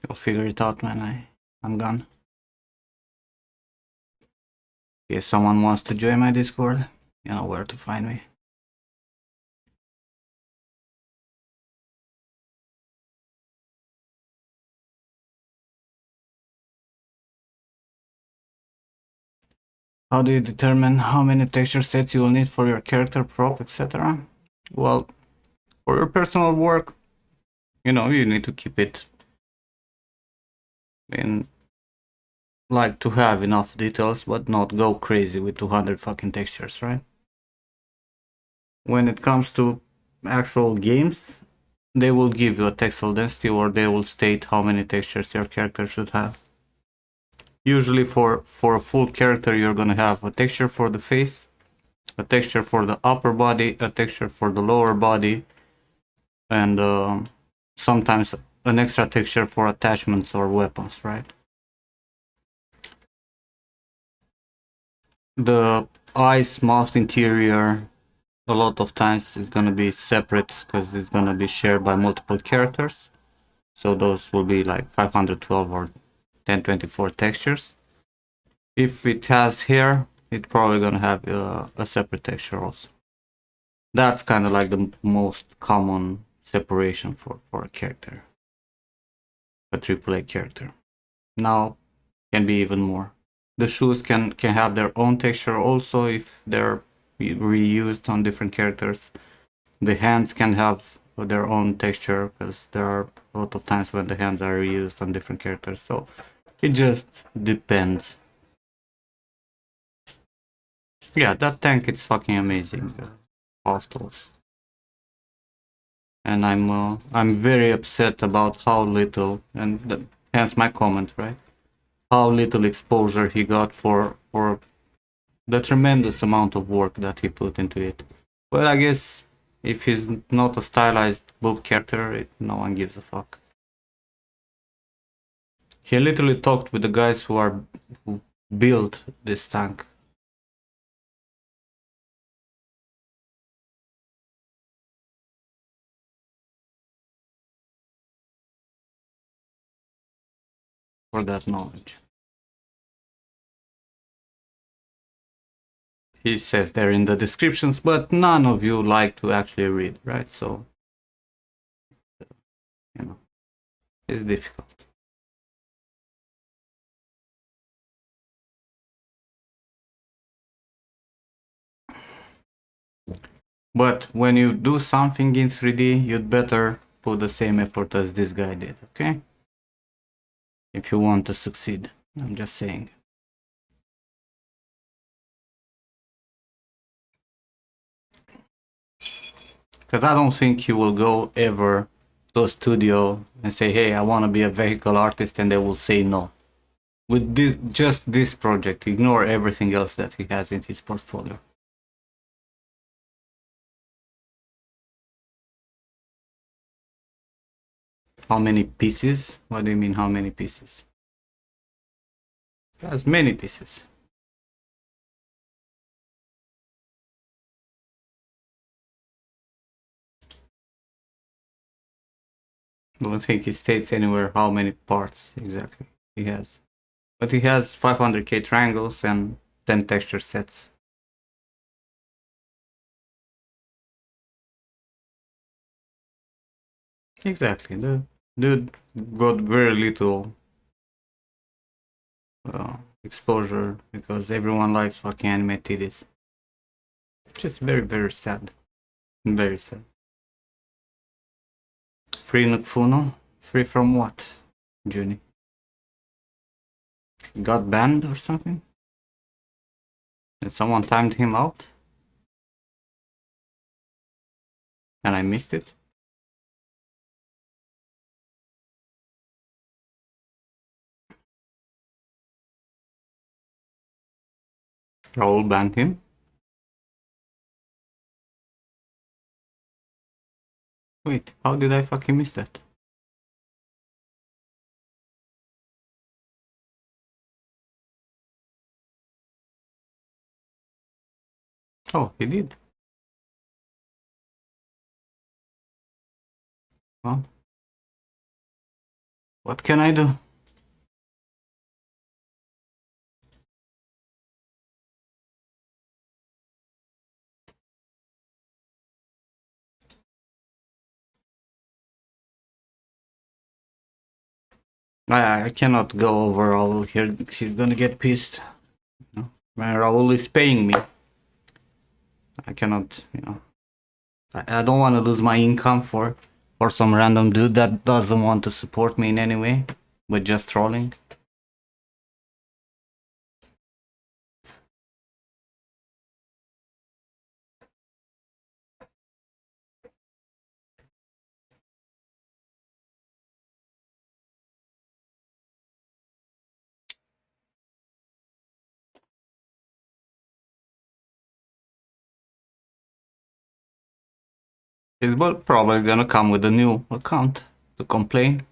you'll figure it out when I'm gone. If someone wants to join my Discord, you know where to find me. How do you determine how many texture sets you will need for your character, prop, etc.? Well, for your personal work, you know, you need to keep it in, like, to have enough details, but not go crazy with 200 fucking textures, right? When it comes to actual games, they will give you a texel density, or they will state how many textures your character should have. Usually for a full character, you're gonna have a texture for the face, a texture for the upper body, a texture for the lower body, and sometimes an extra texture for attachments or weapons, right? The eyes, mouth interior, a lot of times is gonna be separate because it's gonna be shared by multiple characters. So those will be like 512 or 1024 textures. If it has hair, it's probably gonna have a separate texture also. That's kind of like the most common separation for a character, a AAA character. Now can be even more. The shoes can have their own texture also if they're reused on different characters. The hands can have their own texture because there are a lot of times when the hands are reused on different characters. So it just depends. Yeah, that tank is fucking amazing. Hostels. And I'm very upset about how little, and hence my comment, right? How little exposure he got for the tremendous amount of work that he put into it. But I guess if he's not a stylized book character, no one gives a fuck. He literally talked with the guys who built this tank. For that knowledge. He says they're in the descriptions, but none of you like to actually read, right? So, you know, it's difficult. But when you do something in 3D, you'd better put the same effort as this guy did, okay? If you want to succeed, I'm just saying. Because I don't think he will go ever to a studio and say, hey, I want to be a vehicle artist, and they will say no. With just this project, ignore everything else that he has in his portfolio. How many pieces? What do you mean, how many pieces? He has many pieces. I don't think he states anywhere how many parts exactly he has. But he has 500k triangles and 10 texture sets. Exactly. The dude got very little exposure because everyone likes fucking anime titties. Just very, very sad. Very sad. Free Nukfuno? Free from what, Junie? Got banned or something? And someone timed him out? And I missed it? Raul banned him? Wait, how did I fucking miss that? Oh, he did. Well, what can I do? I cannot go over Raul here. She's gonna get pissed. You know? When Raul is paying me, I cannot, you know. I don't want to lose my income for some random dude that doesn't want to support me in any way, but just trolling. He's probably gonna come with a new account to complain.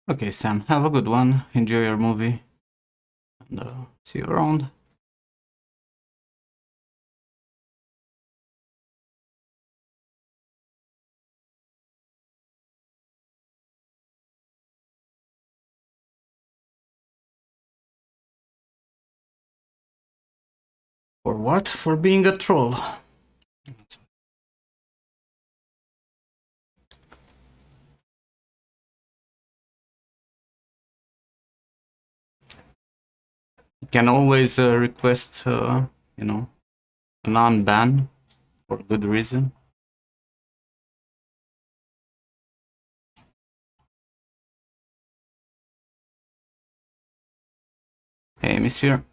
Okay, Sam, have a good one. Enjoy your movie. And see you around. For what? For being a troll. You can always request, you know, a non-ban for good reason. Hey, Monsieur.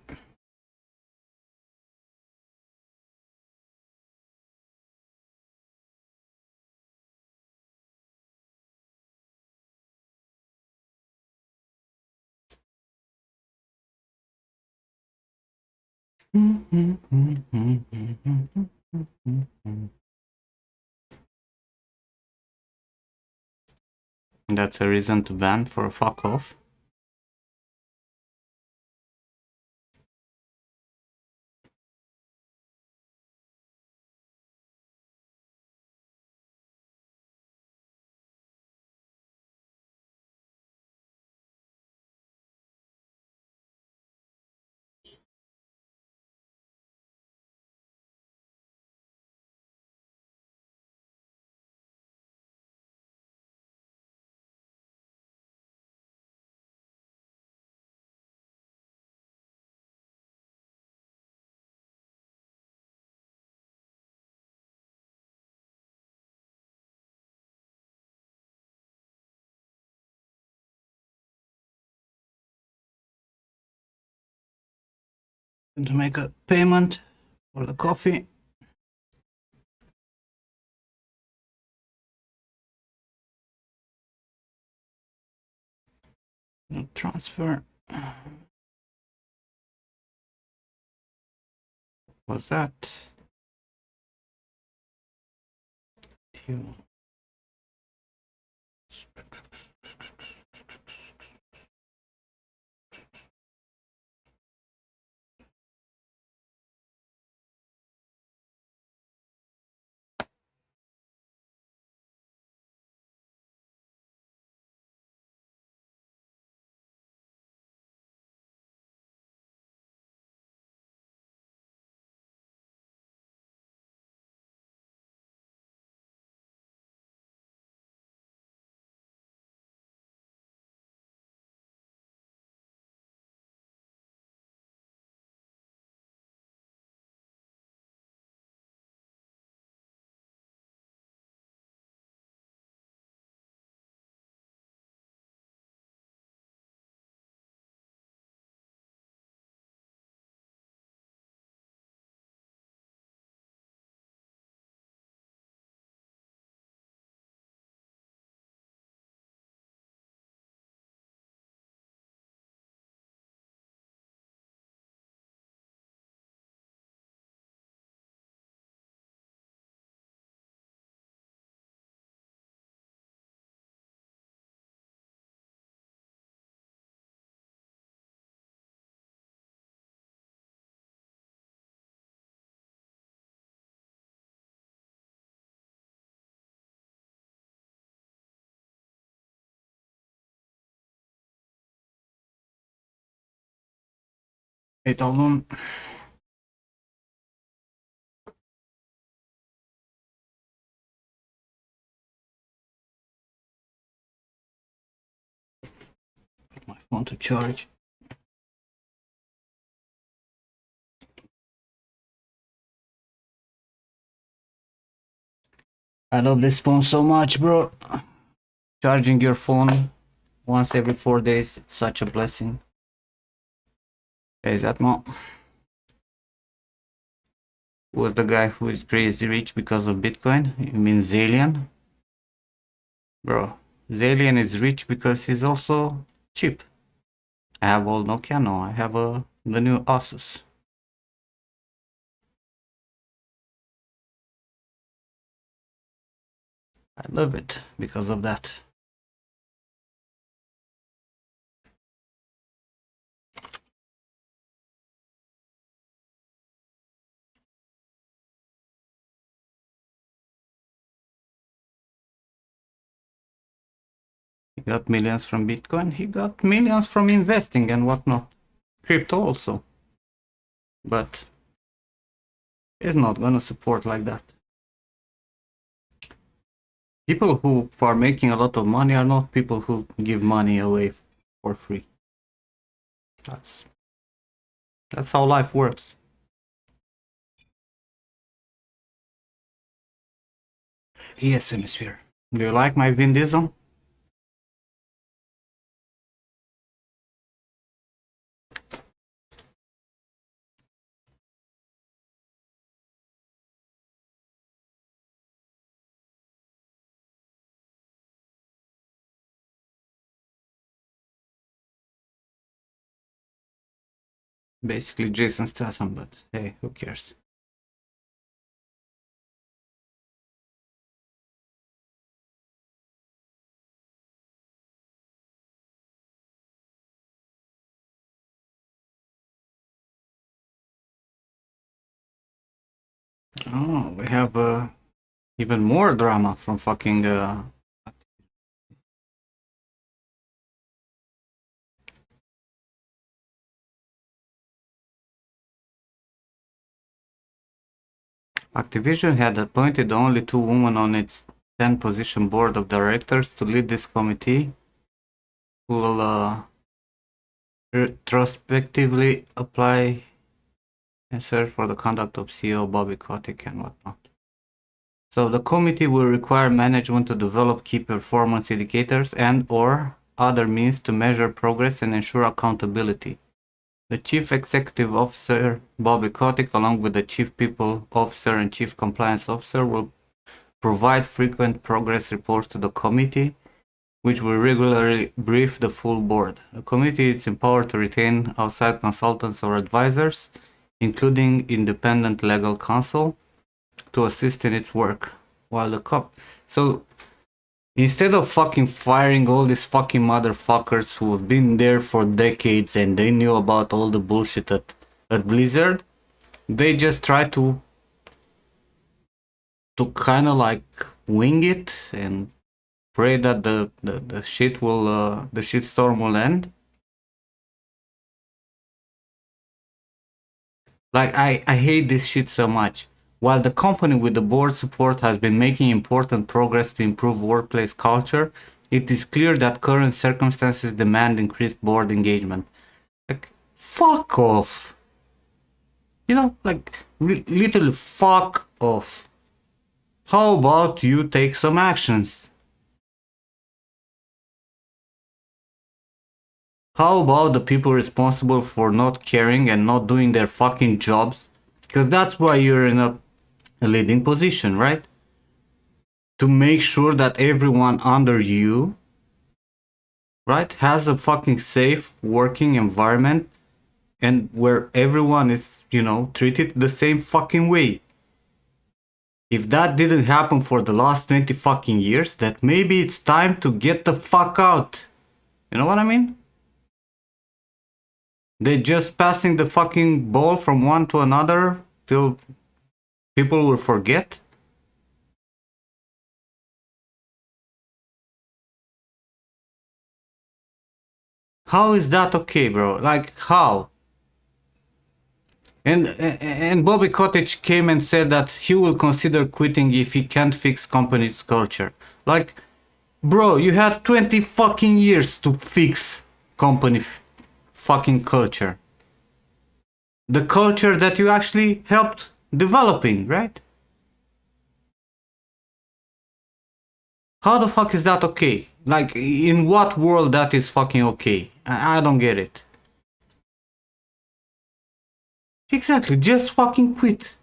That's a reason to ban for a fuck off. And to make a payment for the coffee. Transfer. What's that? Two. Hey, Talon. Put my phone to charge. I love this phone so much, bro. Charging your phone once every 4 days, it's such a blessing. Hey, is that Mo? Who was the guy who is crazy rich because of Bitcoin? You mean Zalian? Bro, Zalian is rich because he's also cheap. I have old Nokia, no, I have the new Asus. I love it because of that. He got millions from Bitcoin, he got millions from investing and whatnot. Crypto also. But he's not gonna support like that. People who are making a lot of money are not people who give money away for free. That's how life works. Yes, Hemisphere. Do you like my Vin Diesel? Basically Jason Statham, but hey, who cares? Oh, we have even more drama from fucking Activision had appointed only 2 women on its 10-position board of directors to lead this committee, who will retrospectively apply and search for the conduct of CEO Bobby Kotick and whatnot. So the committee will require management to develop key performance indicators and or other means to measure progress and ensure accountability. The Chief Executive Officer, Bobby Kotick, along with the Chief People Officer and Chief Compliance Officer, will provide frequent progress reports to the committee, which will regularly brief the full board. The committee is empowered to retain outside consultants or advisors, including independent legal counsel, to assist in its work. While the so instead of fucking firing all these fucking motherfuckers who have been there for decades and they knew about all the bullshit at Blizzard, they just try to kind of like wing it and pray that the shit will the shitstorm will end. Like I hate this shit so much. While the company with the board support has been making important progress to improve workplace culture, it is clear that current circumstances demand increased board engagement. Like, fuck off. You know, like, literally fuck off. How about you take some actions? How about the people responsible for not caring and not doing their fucking jobs? Because that's why you're in a leading position, right? To make sure that everyone under you, right, has a fucking safe working environment and where everyone is, you know, treated the same fucking way. If that didn't happen for the last 20 fucking years, that maybe it's time to get the fuck out. You know what I mean? They're just passing the fucking ball from one to another till people will forget. How is that okay, bro? Like, how? And Bobby Kotick came and said that he will consider quitting if he can't fix company's culture. Like, bro, you had 20 fucking years to fix company fucking culture. The culture that you actually helped developing, right? How the fuck is that okay? Like, in what world that is fucking okay? I don't get it. Exactly, just fucking quit.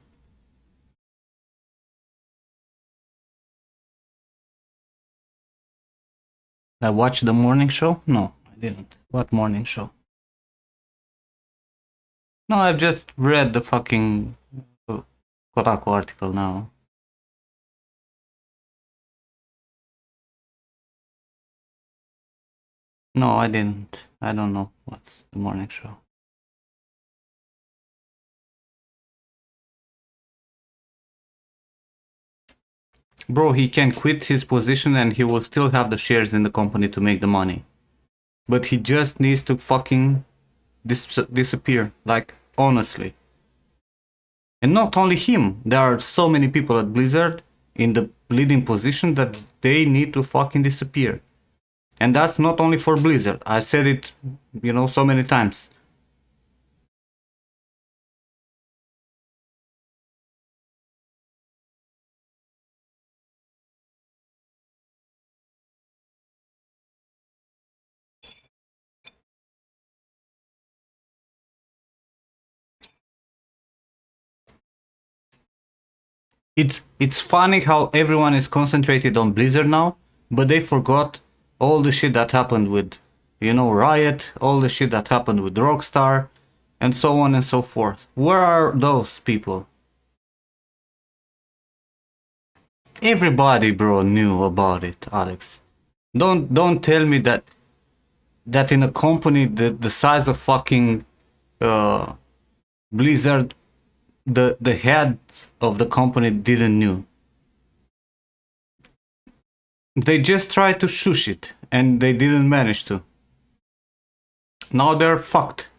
I watched the morning show? No, I didn't. What morning show? No, I've just read the fucking Kotaku article now. No, I didn't. I don't know what's the morning show. Bro, he can quit his position and he will still have the shares in the company to make the money. But he just needs to fucking disappear. Like, honestly. And not only him. There are so many people at Blizzard in the leading position that they need to fucking disappear. And that's not only for Blizzard. I've said it, so many times. It's funny how everyone is concentrated on Blizzard now, but they forgot all the shit that happened with, Riot, all the shit that happened with Rockstar, and so on and so forth. Where are those people? Everybody, bro, knew about it, Alex. Don't tell me that in a company the size of fucking Blizzard, the head of the company didn't knew. They just tried to shush it, and they didn't manage to. Now they're fucked.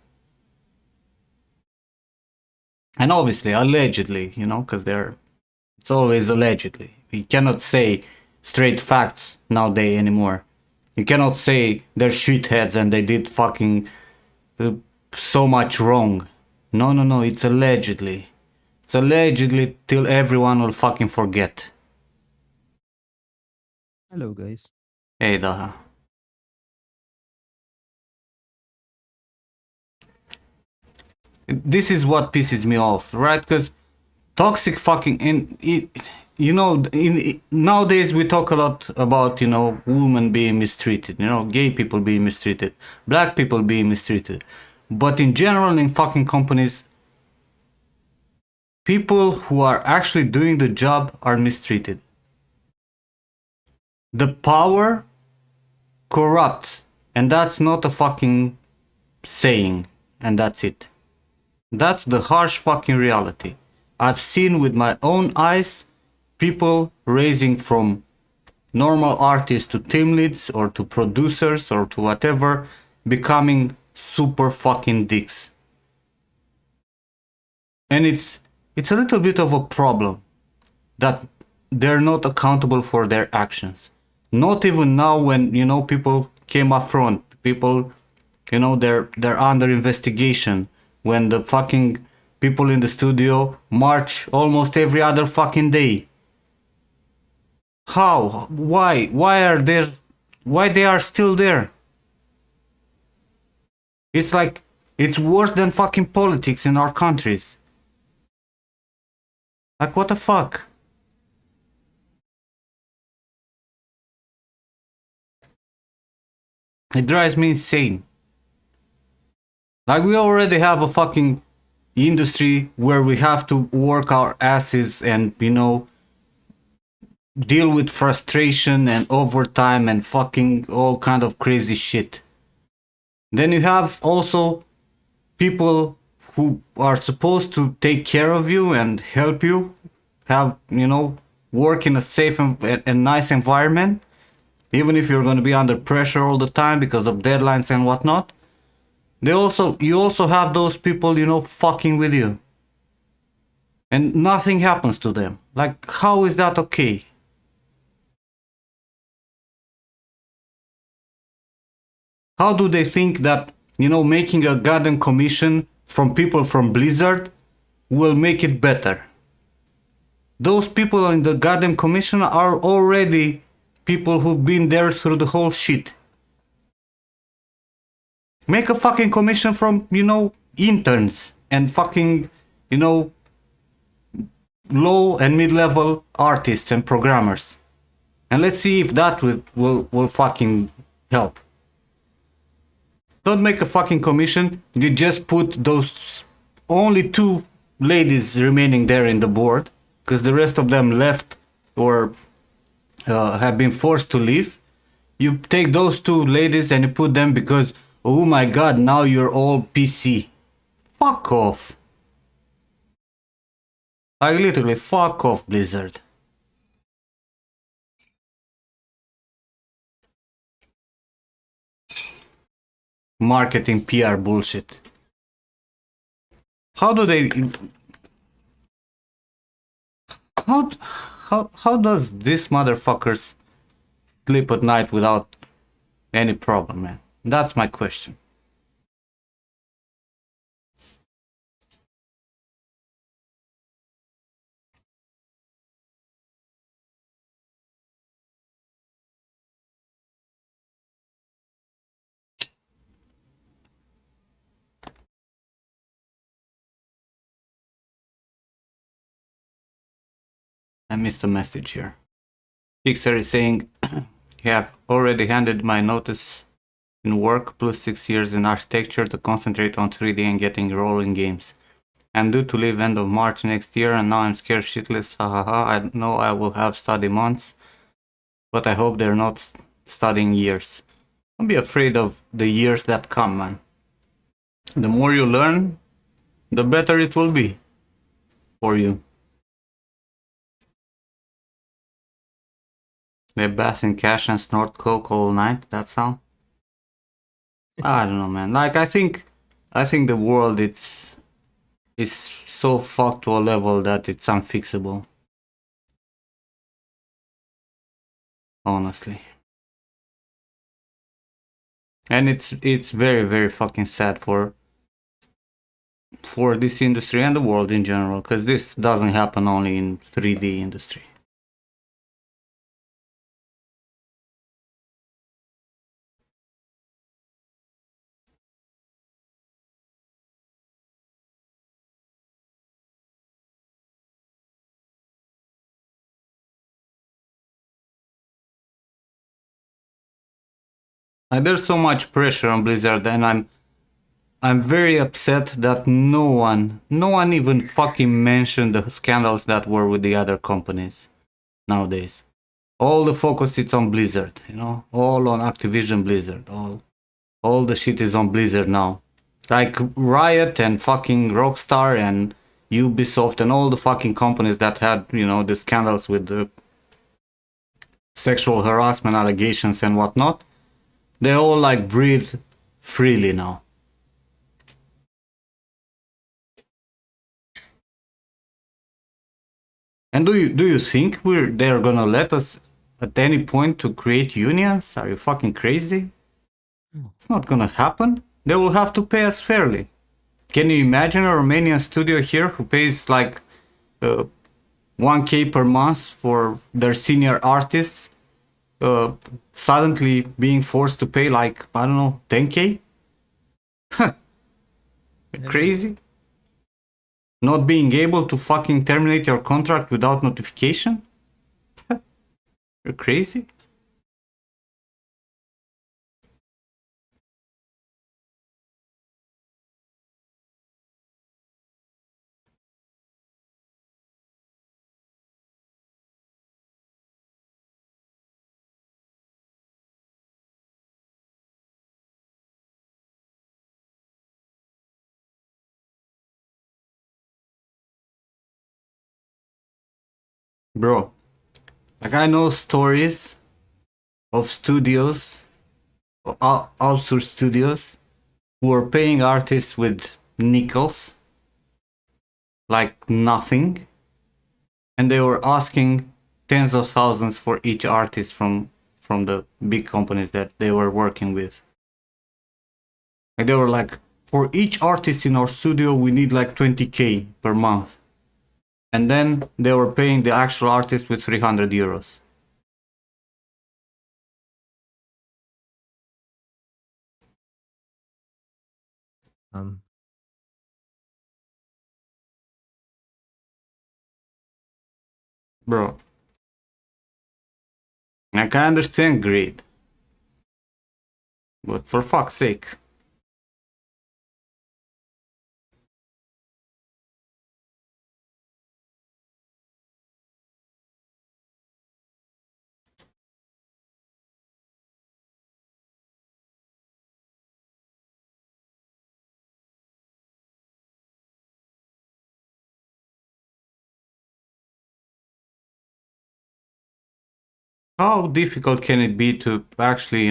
And obviously, allegedly, because it's always allegedly. You cannot say straight facts nowadays anymore. You cannot say they're shitheads and they did fucking so much wrong. No, it's allegedly. It's allegedly till everyone will fucking forget. Hello, guys. Hey, Daha. This is what pisses me off, right? Because toxic fucking nowadays we talk a lot about women being mistreated, gay people being mistreated, black people being mistreated, but in general in fucking companies, people who are actually doing the job are mistreated. The power corrupts, and that's not a fucking saying, and that's it. That's the harsh fucking reality. I've seen with my own eyes people raising from normal artists to team leads or to producers or to whatever, becoming super fucking dicks. And it's a little bit of a problem that they're not accountable for their actions. Not even now when, people came up front, people, they're under investigation. When the fucking people in the studio march almost every other fucking day. How? Why? Why they are still there? It's like, it's worse than fucking politics in our countries. Like, what the fuck? It drives me insane. Like, we already have a fucking industry where we have to work our asses and, deal with frustration and overtime and fucking all kind of crazy shit. Then you have also people who are supposed to take care of you and help you have, work in a safe and nice environment, even if you're going to be under pressure all the time because of deadlines and whatnot. You also have those people, fucking with you. and nothing happens to them. Like, how is that okay? How do they think that, making a goddamn commission from people from Blizzard will make it better? Those people in the goddamn commission are already people who've been there through the whole shit. Make a fucking commission from, interns and fucking, low and mid-level artists and programmers. And let's see if that will fucking help. Don't make a fucking commission. You just put those only 2 ladies remaining there in the board, because the rest of them left or have been forced to leave. You take those 2 ladies and you put them because, oh my god, now you're all PC. Fuck off. Like literally, fuck off, Blizzard. Marketing PR bullshit. How do they... How does this motherfuckers sleep at night without any problem, man? That's my question. I missed a message here. Pixar is saying, have already handed my notice in work plus 6 years in architecture to concentrate on 3D and getting rolling games. I'm due to leave end of March next year and now I'm scared shitless, hahaha. I know I will have study months, but I hope they're not studying years. Don't be afraid of the years that come, man. The more you learn, the better it will be for you. They bath in cash and snort coke all night. That's how. I don't know, man. Like I think the world is so fucked to a level that it's unfixable. Honestly. And it's very, very fucking sad for this industry and the world in general, because this doesn't happen only in 3D industry. Like, there's so much pressure on Blizzard, and I'm very upset that no one even fucking mentioned the scandals that were with the other companies nowadays. All the focus is on Blizzard, all on Activision Blizzard, all the shit is on Blizzard now. Like Riot and fucking Rockstar and Ubisoft and all the fucking companies that had, the scandals with the sexual harassment allegations and whatnot. They all like breathe freely now. And do you think they're gonna let us at any point to create unions? Are you fucking crazy? It's not gonna happen. They will have to pay us fairly. Can you imagine a Romanian studio here who pays like 1k per month for their senior artists? Suddenly being forced to pay like, I don't know, 10k? Crazy? Not being able to fucking terminate your contract without notification? You're crazy? Bro, like I know stories of studios, outsourced studios, who are paying artists with nickels like nothing, and they were asking tens of thousands for each artist from the big companies that they were working with. And they were like, for each artist in our studio, we need like 20K per month. And then they were paying the actual artist with 300 euros. Um, Bro, I can understand greed, but for fuck's sake. How difficult can it be to actually,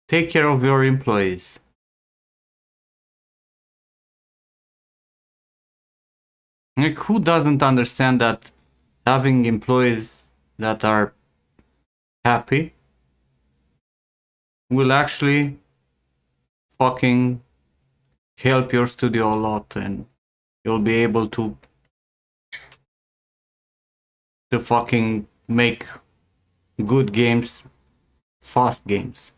take care of your employees? Like, who doesn't understand that having employees that are happy will actually fucking help your studio a lot, and you'll be able to fucking make good games, fast games.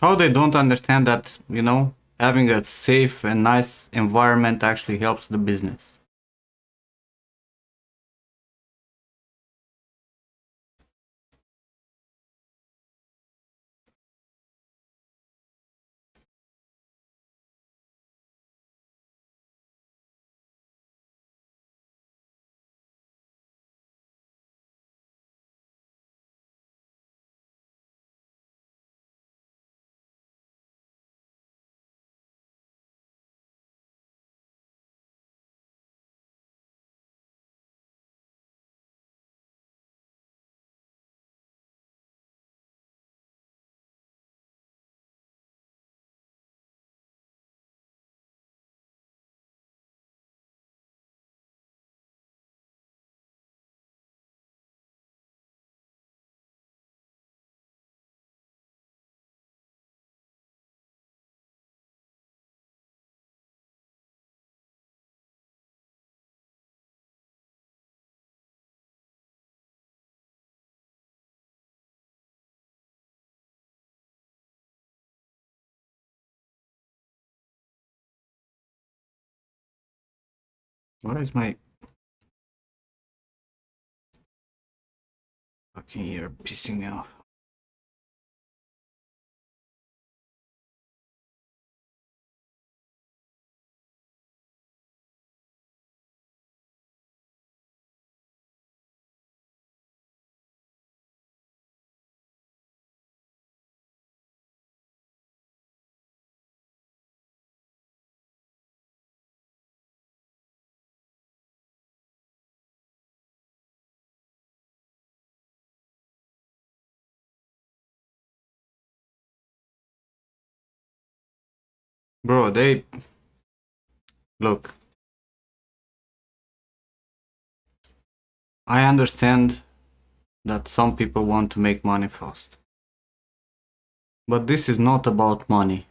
How they don't understand that, having a safe and nice environment actually helps the business. Why is my fucking ear pissing me off? Bro, they look. I understand that some people want to make money fast. But this is not about money.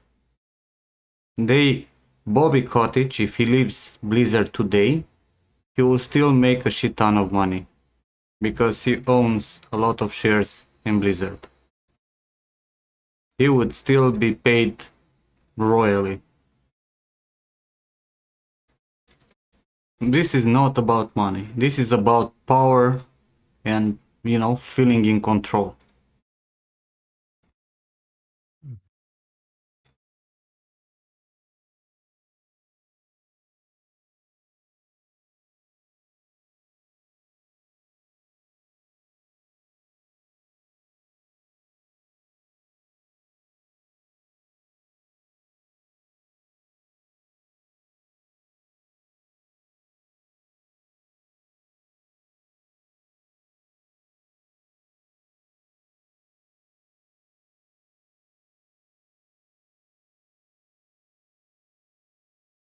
Bobby Cottage, if he leaves Blizzard today, he will still make a shit ton of money because he owns a lot of shares in Blizzard. He would still be paid royally. This is not about money. This is about power and, feeling in control.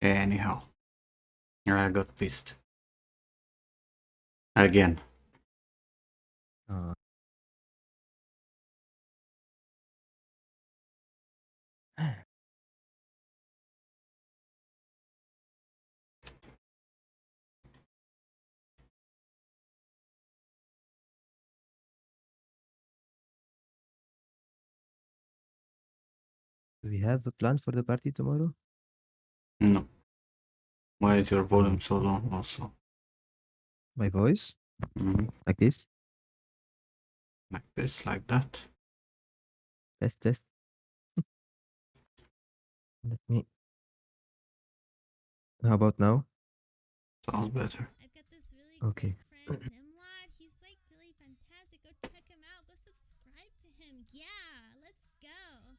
Anyhow, I got pissed. Again. Uh, do we have a plan for the party tomorrow? No. Why is your volume so low also? My voice? Mhm. Like this? Like this, like that. Test, test. Let me. How about now? Sounds better. I've got this really Okay. great friend, Nimrod. He's like really fantastic. Go check him out. Go subscribe to him. Yeah, let's go.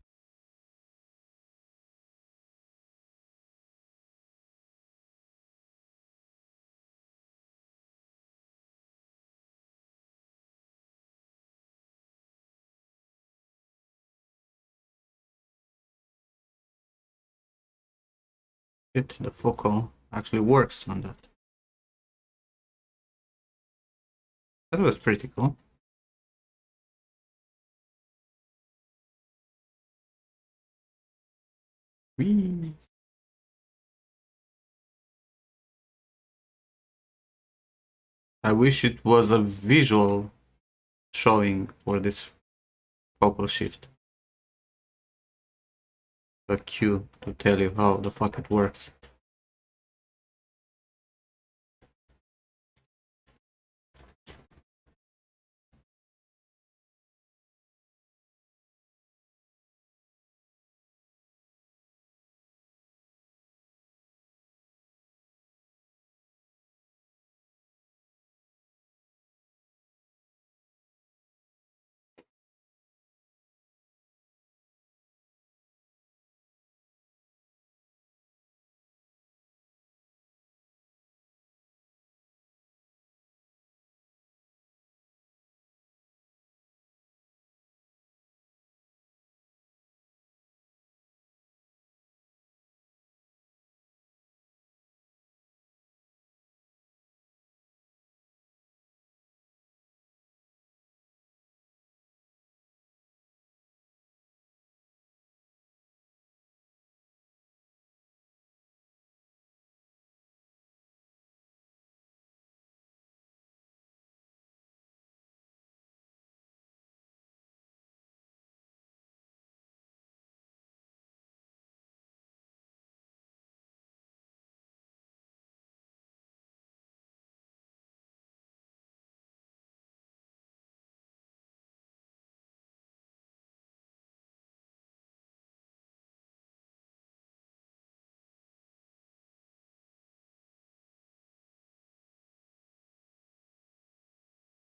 The focal actually works on that. That was pretty cool. Whee! I wish it was a visual showing for this focal shift. A cue to tell you how the fuck it works.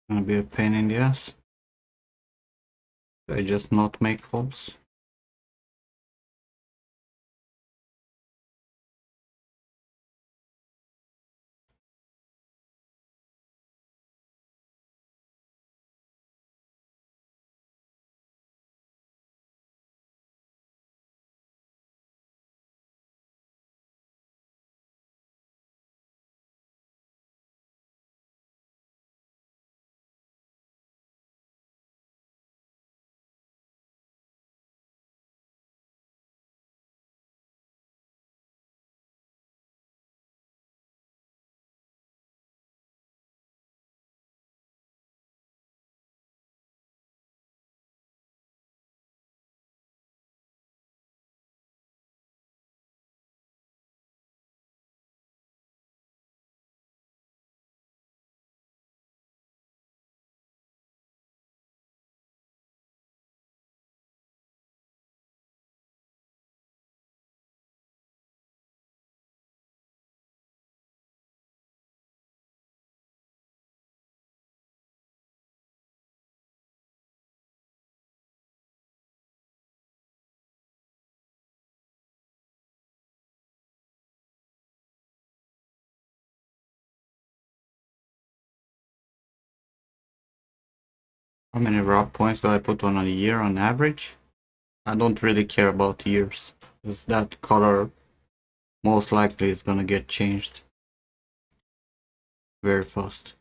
Gonna be a pain in the ass. I just not make holes. How many rock points do I put on a year on average? I don't really care about years. Is that color most likely it's gonna get changed very fast.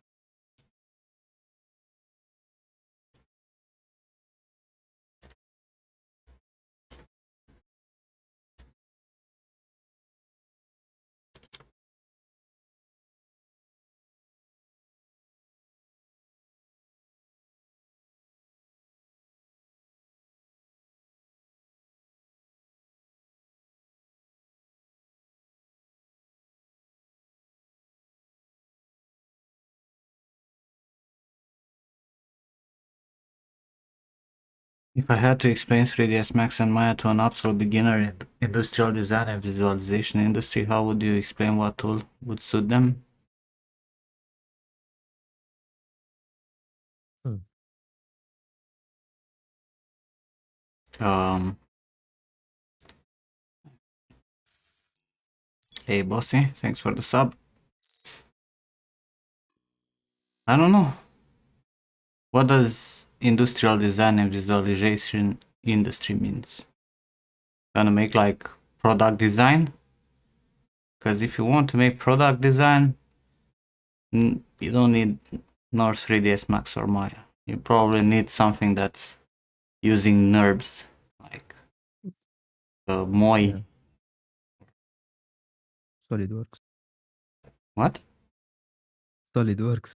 If I had to explain 3ds Max and Maya to an absolute beginner in industrial design and visualization industry, how would you explain what tool would suit them? Hmm. Um, hey bossy, thanks for the sub. I don't know. What does industrial design and visualization industry means? Gonna make like product design? Because if you want to make product design, you don't need nor 3ds Max or Maya. You probably need something that's using NURBS, like Moi. Yeah. SolidWorks. What? SolidWorks.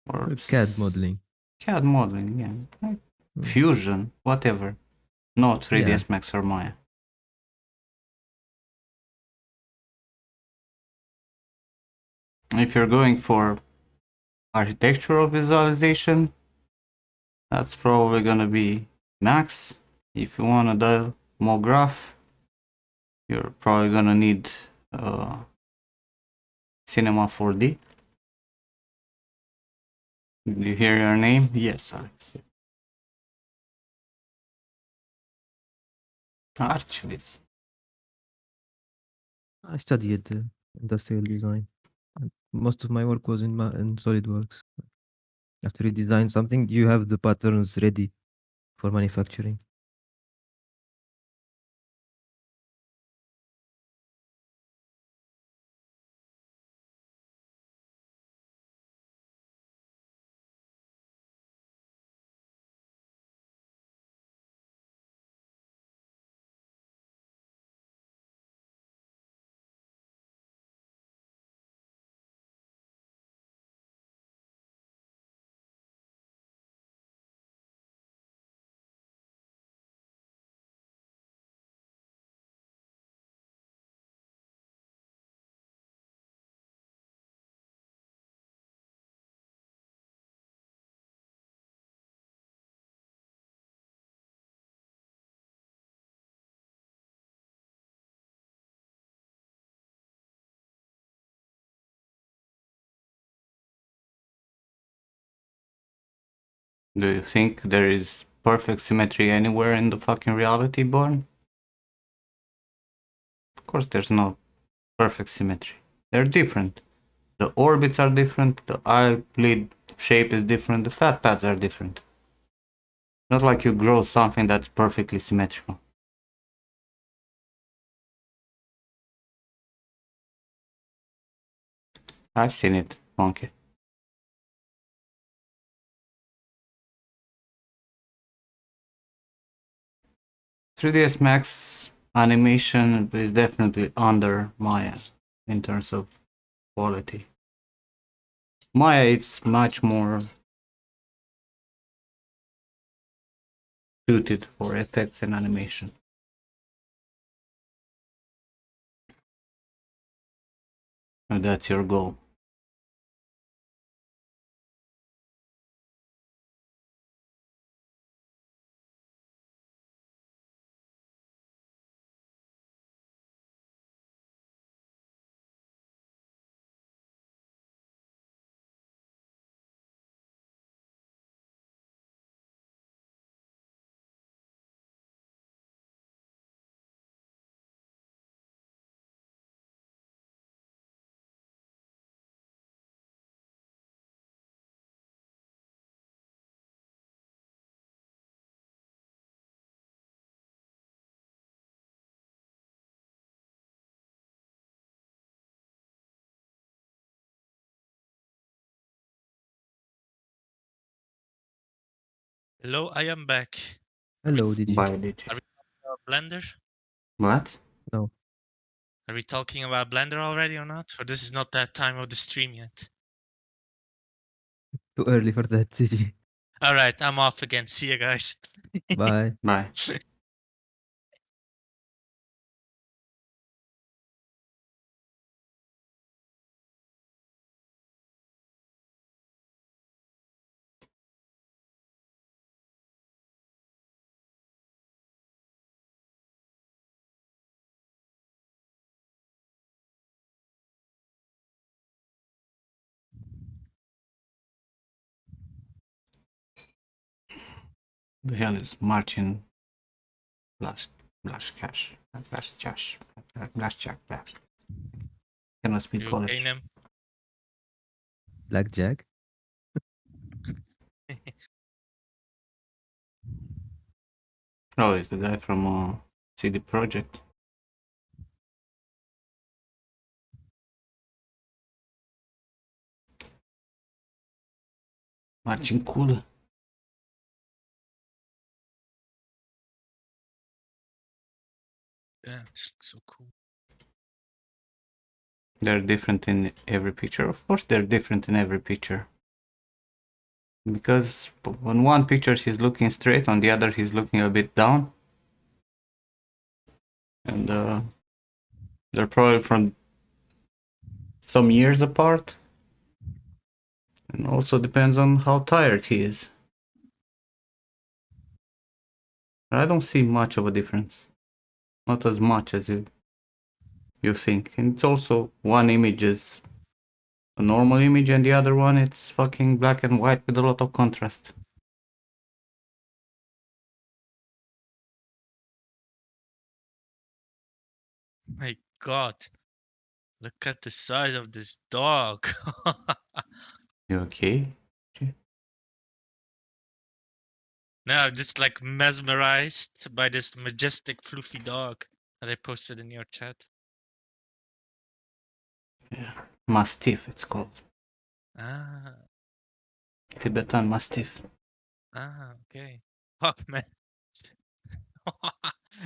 Or CAD modeling. CAD modeling, yeah. Like Hmm. Fusion, whatever. Not 3ds Yeah. Max or Maya. If you're going for architectural visualization, that's probably gonna be Max. If you wanna do more graph, you're probably gonna need Cinema 4D. Did you hear your name? Yes, Alex. Archviz. I studied industrial design. Most of my work was in SolidWorks. After you design something, you have the patterns ready for manufacturing. Do you think there is perfect symmetry anywhere in the fucking reality, Born? Of course, there's no perfect symmetry. They're different. The orbits are different, the eyelid shape is different, the fat pads are different. Not like you grow something that's perfectly symmetrical. I've seen it, Monkey. 3ds Max animation is definitely under Maya in terms of quality. Maya is much more suited for effects and animation. And that's your goal. Hello, I am back. Hello, did you? Bye, DJ. Are we talking about Blender? What? No. Are we talking about Blender already or not? Or this is not that time of the stream yet? Too early for that, Gigi. All right, I'm off again. See you guys. Bye. Bye. The hell is marching blast cash. Blast cash. Blast jack blast. Cannot speak You okay, Polish. Nim? Blackjack? Oh, it's the guy from CD Projekt. Marching cool. Yeah, this looks so cool. They're different in every picture. Of course, they're different in every picture. Because on one picture he's looking straight, on the other he's looking a bit down. And they're probably from some years apart. And also depends on how tired he is. I don't see much of a difference. Not as much as you think. And it's also one image is a normal image and the other one it's fucking black and white with a lot of contrast. My God. Look at the size of this dog. You okay? Now I'm just like mesmerized by this majestic fluffy dog that I posted in your chat. Yeah. Mastiff it's called. Ah, Tibetan Mastiff. okay. Fuck, man.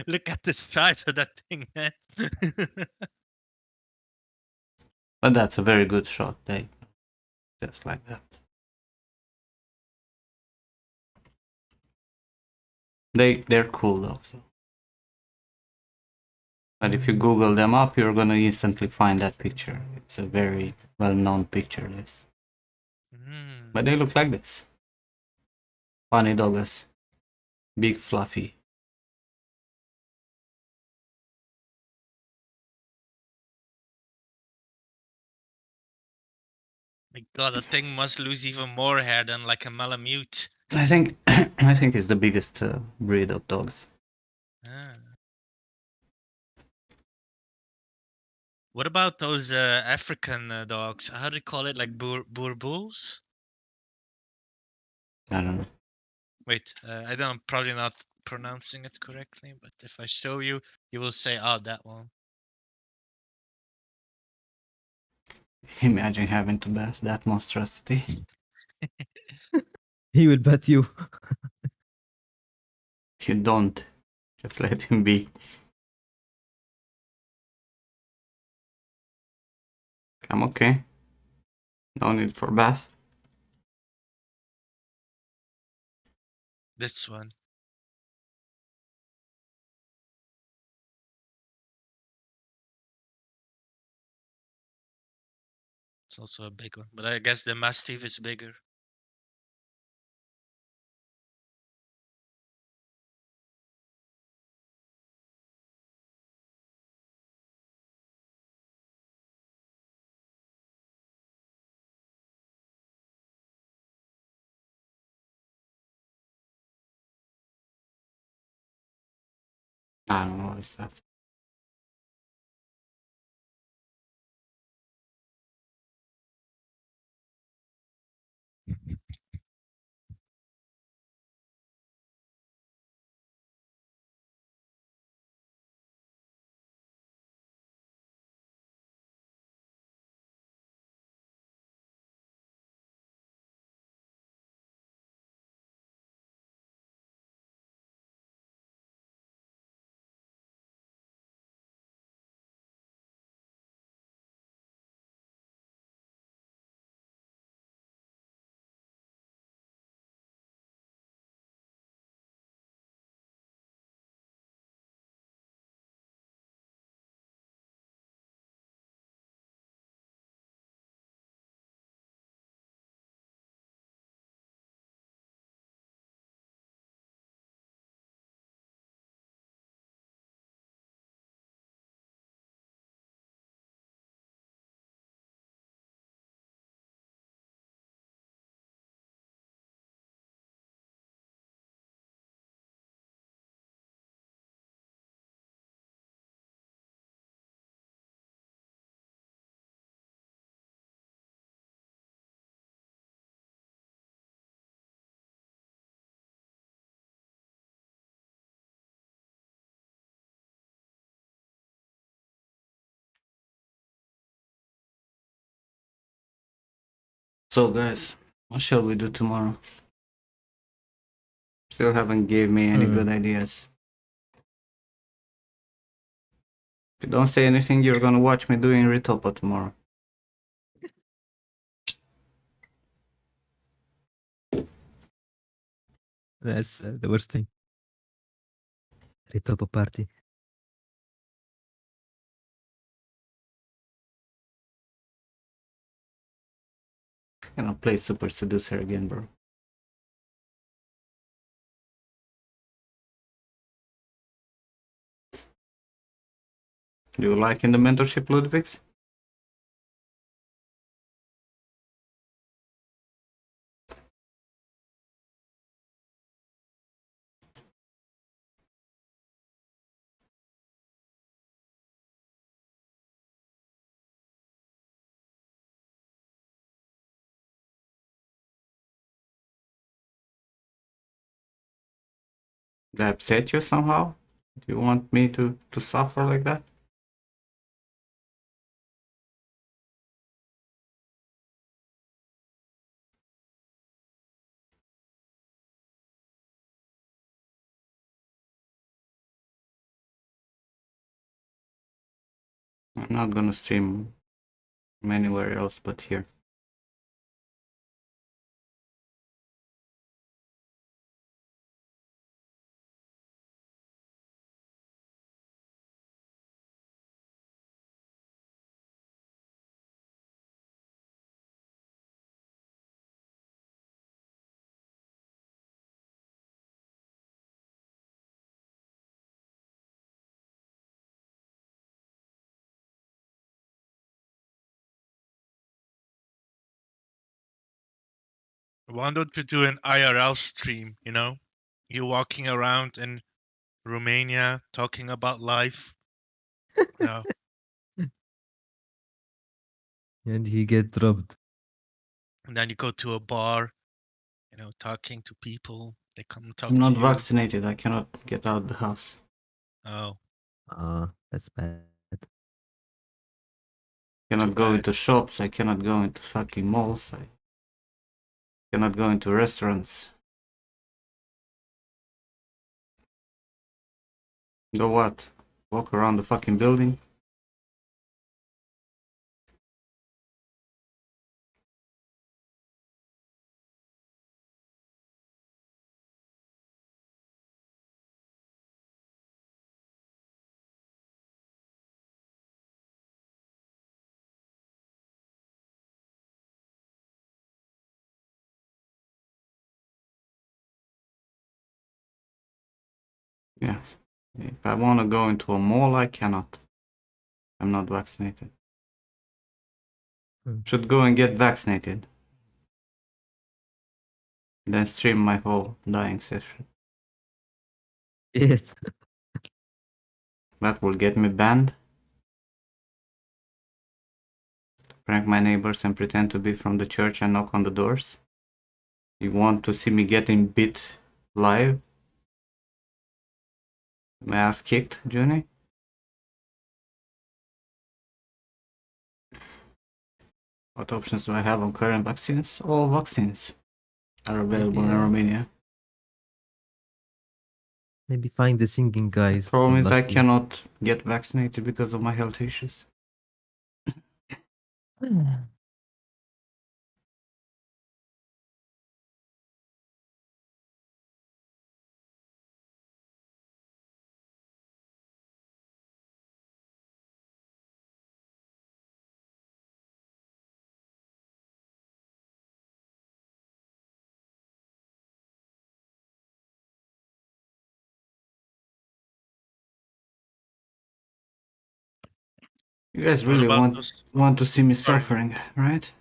Look at the size of that thing, man. But that's a very good shot. They just like that. They're cool though. So. But if you Google them up, you're gonna instantly find that picture. It's a very well-known picture. This, but they look like this. Funny doggers, big fluffy. My God, that thing must lose even more hair than like a Malamute. I think I think it's the biggest breed of dogs. Ah. What about those African dogs? How do you call it? Like boer bulls? I don't know. Wait, I don't. I'm probably not pronouncing it correctly, but if I show you, you will say, "Oh, that one." Imagine having to bath that monstrosity. He will bet you. You don't. Just let him be. I'm okay. No need for bath. This one. It's also a big one, but I guess the Mastiff is bigger. I don't know what is that. So guys, what shall we do tomorrow? Still haven't gave me any good ideas. If you don't say anything, you're gonna watch me doing Ritopo tomorrow. That's the worst thing. Ritopo party. Gonna play Super Seducer again, bro. Do you like in the mentorship, Ludwig's? Did I upset you somehow? Do you want me to suffer like that? I'm not gonna stream anywhere else but here. Why don't you do an IRL stream, you know? You walking around in Romania talking about life. Yeah. And he get robbed. And then you go to a bar, you know, talking to people. They come and talk I'm to not you. vaccinated. I cannot get out of the house. Oh, That's bad. Cannot too go bad. into shops. I cannot go into fucking malls. I cannot go into restaurants. Go what? Walk around the fucking building? Yeah. If I want to go into a mall, I cannot. I'm not vaccinated. Should go and get vaccinated. Then stream my whole dying session. Yes. That will get me banned. Prank my neighbors and pretend to be from the church and knock on the doors. You want to see me getting beat live? My ass kicked, Junie? What options do I have on current vaccines? All vaccines are available in Romania. Maybe find the singing guys Problem from is I last week. cannot get vaccinated because of my health issues. You guys What really about those? want to see me Sorry. suffering, right?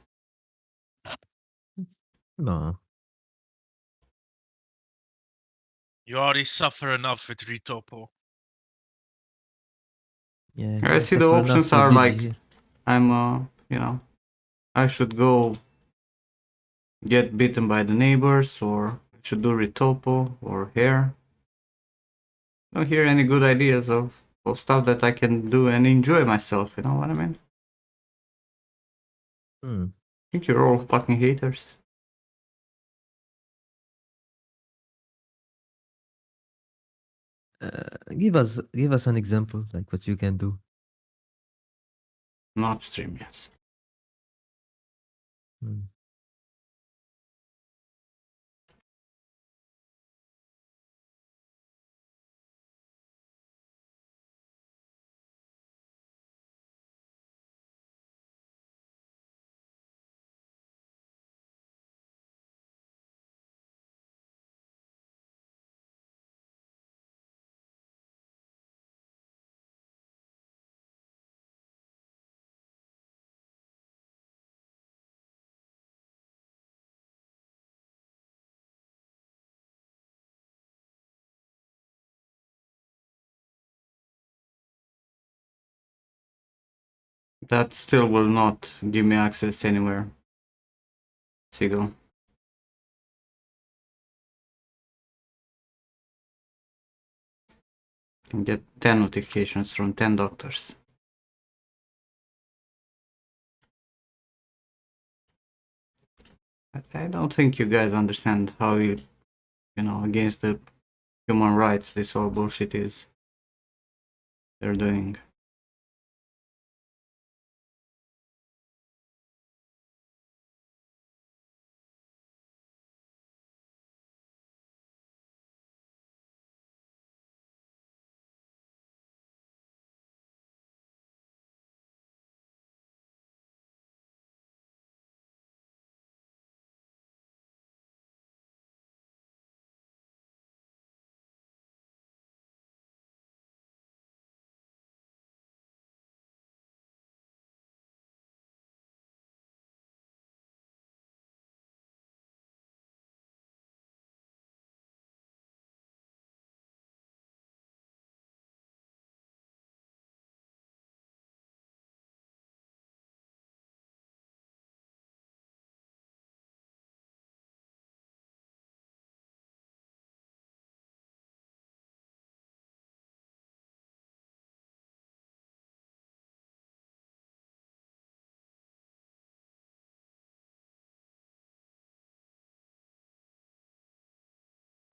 No. You already suffer enough with Ritopo. Yeah. I you see the suffer enough options for are like DG. I'm you know, I should go get bitten by the neighbors, or I should do Ritopo or hair. Don't hear any good ideas of stuff that I can do and enjoy myself, you know what I mean? think you're all fucking haters. Give us an example, like what you can do. Not upstream, yes. Hmm. That still will not give me access anywhere. Sigo. Can get 10 notifications from 10 doctors. I don't think you guys understand how you know, against the human rights this all bullshit is. They're doing.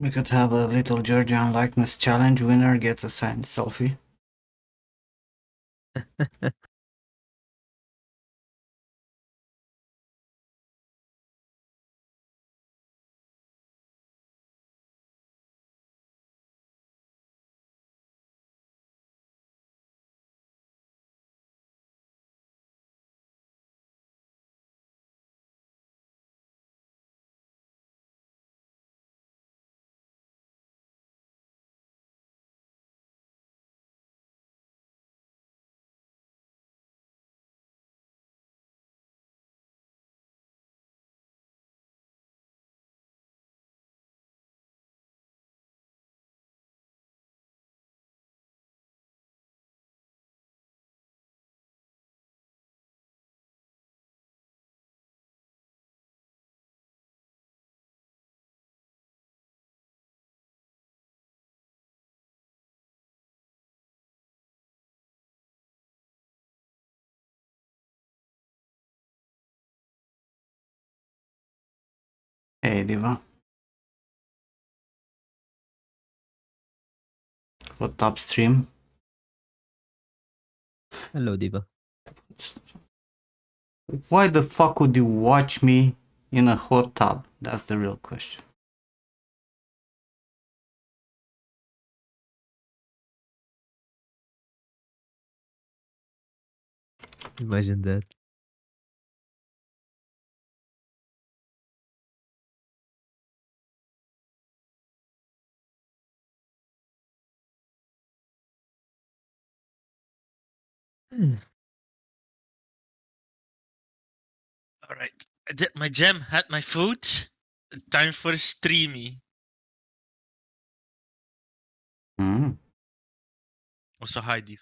We could have a little Georgian likeness challenge. Winner gets a signed selfie. Hey, Diva. Hot top stream. Hello, Diva. Why the fuck would you watch me in a hot tub? That's the real question. Imagine that. All right. I did my gem, had my food. Time for streamy. Mm. Also, Heidi.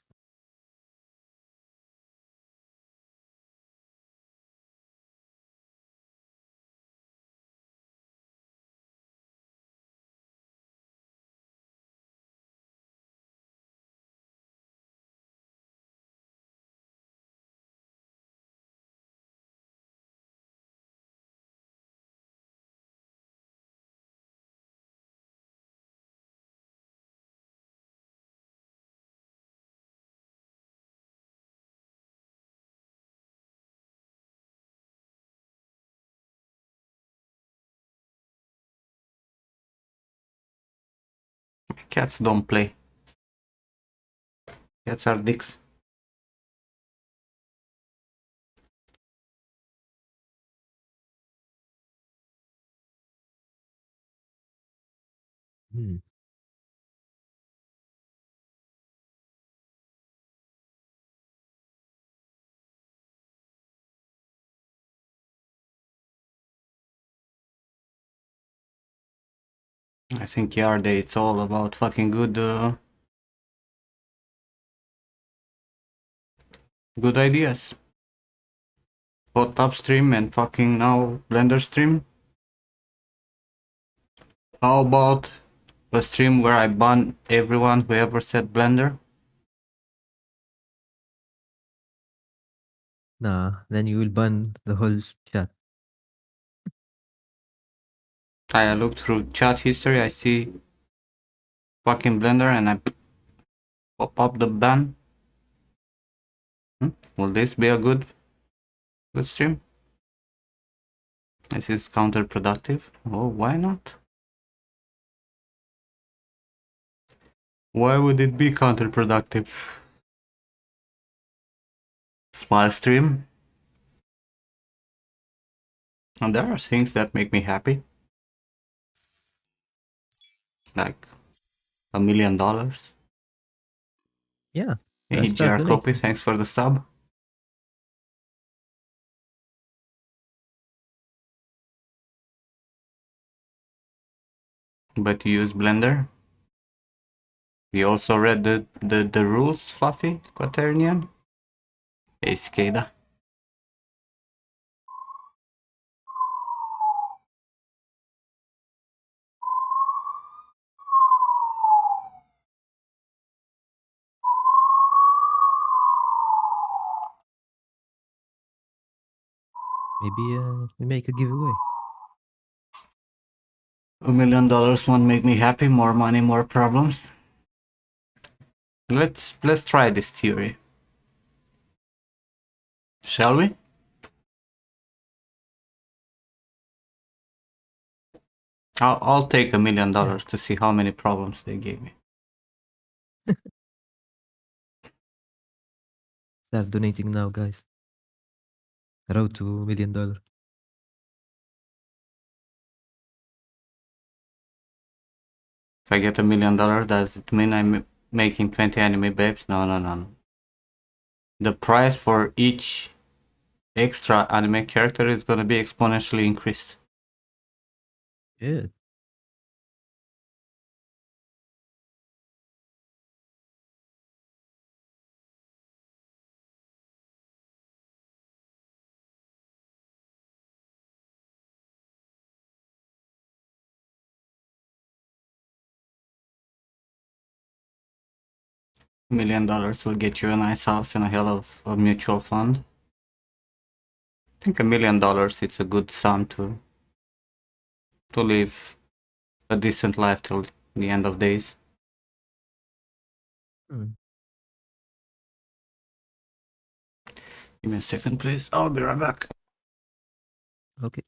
Cats don't play. Cats are dicks. Hmm. I think Yarday, it's all about fucking good ideas. Both upstream and fucking now Blender stream. How about a stream where I ban everyone who ever said Blender? Nah, then you will ban the whole chat. I look through chat history, I see fucking Blender and I pop up the ban. Will this be a good stream? This is counterproductive. Oh, why not? Why would it be counterproductive? Smile stream. And there are things that make me happy. Like $1 million. Yeah. Hey, Start JR Copy, donating. thanks for the sub. But you use Blender? You also read the rules, Fluffy Quaternion? Hey, Skada. Maybe we make a giveaway. $1 million won't make me happy. More money, more problems. Let's try this theory. Shall we? I'll take $1 million to see how many problems they gave me. Start donating now, guys. Road to $1 million. If I get $1 million, does it mean I'm making 20 anime babes? No. The price for each extra anime character is gonna be exponentially increased. Yeah. $1 million will get you a nice house and a hell of a mutual fund. I think $1 million it's a good sum to live a decent life till the end of days. Hmm. Give me a second, please. I'll be right back. Okay.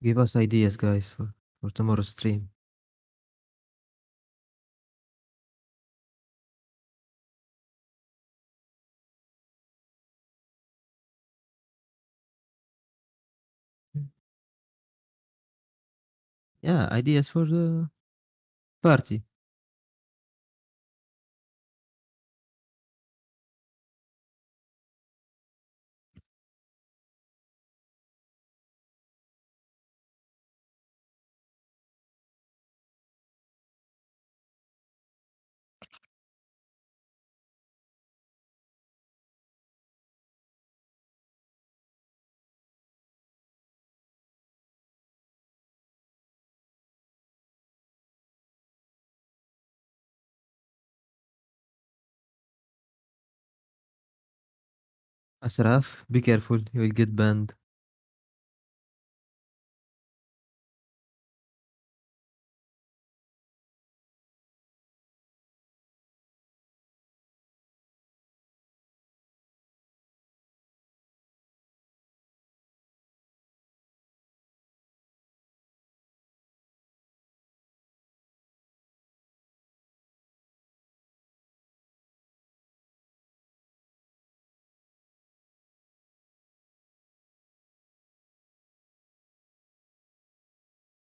Give us ideas, guys, for tomorrow's stream. Yeah, ideas for the party. Asraf, be careful, you will get banned.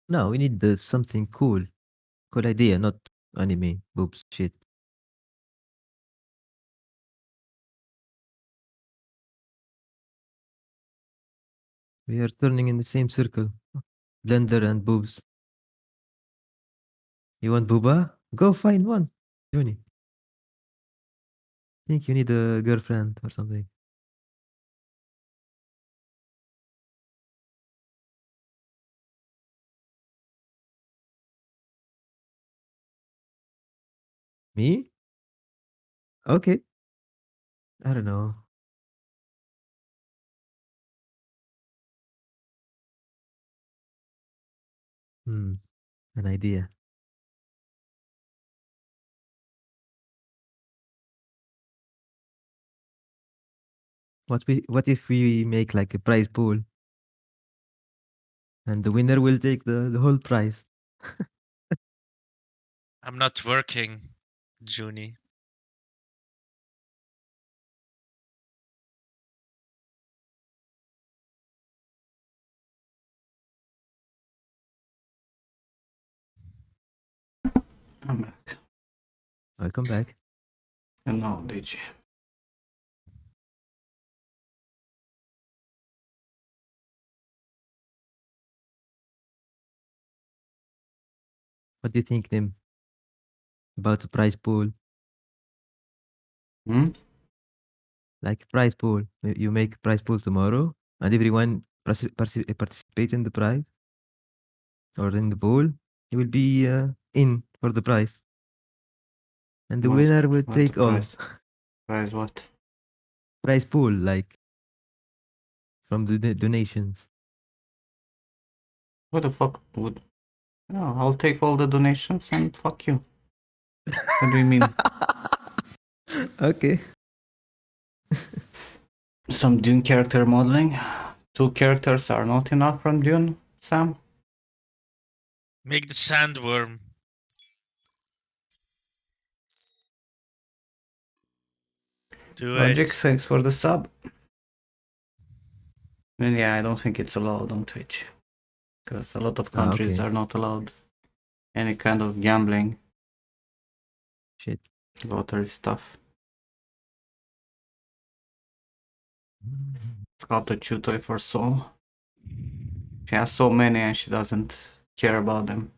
No, we need something cool. Cool idea, not anime, boobs, shit. We are turning in the same circle. Blender and boobs. You want booba? Go find one. Juni. Think you need a girlfriend or something. Me? Okay. I don't know. An idea. What if we make like a prize pool and the winner will take the whole prize? I'm not working, Junie. I'm back. Welcome back. And now, DJ. What do you think, Nim? About the prize pool? Hmm? Like prize pool. You make prize pool tomorrow and everyone participate in the prize or in the pool. You will be in for the prize. And the What's, winner will what's the take all. price? Price what? Prize pool, like from the donations. What the fuck would... Oh, I'll take all the donations and fuck you. What do you mean? Okay. Some Dune character modeling? 2 characters are not enough from Dune, Sam? Make the sandworm. Do Logic, it. thanks for the sub. And yeah, I don't think it's allowed on Twitch. Because a lot of countries Okay. are not allowed any kind of gambling, Shit. lottery stuff. Sculpt a chew toy for Soul. She has so many and she doesn't care about them.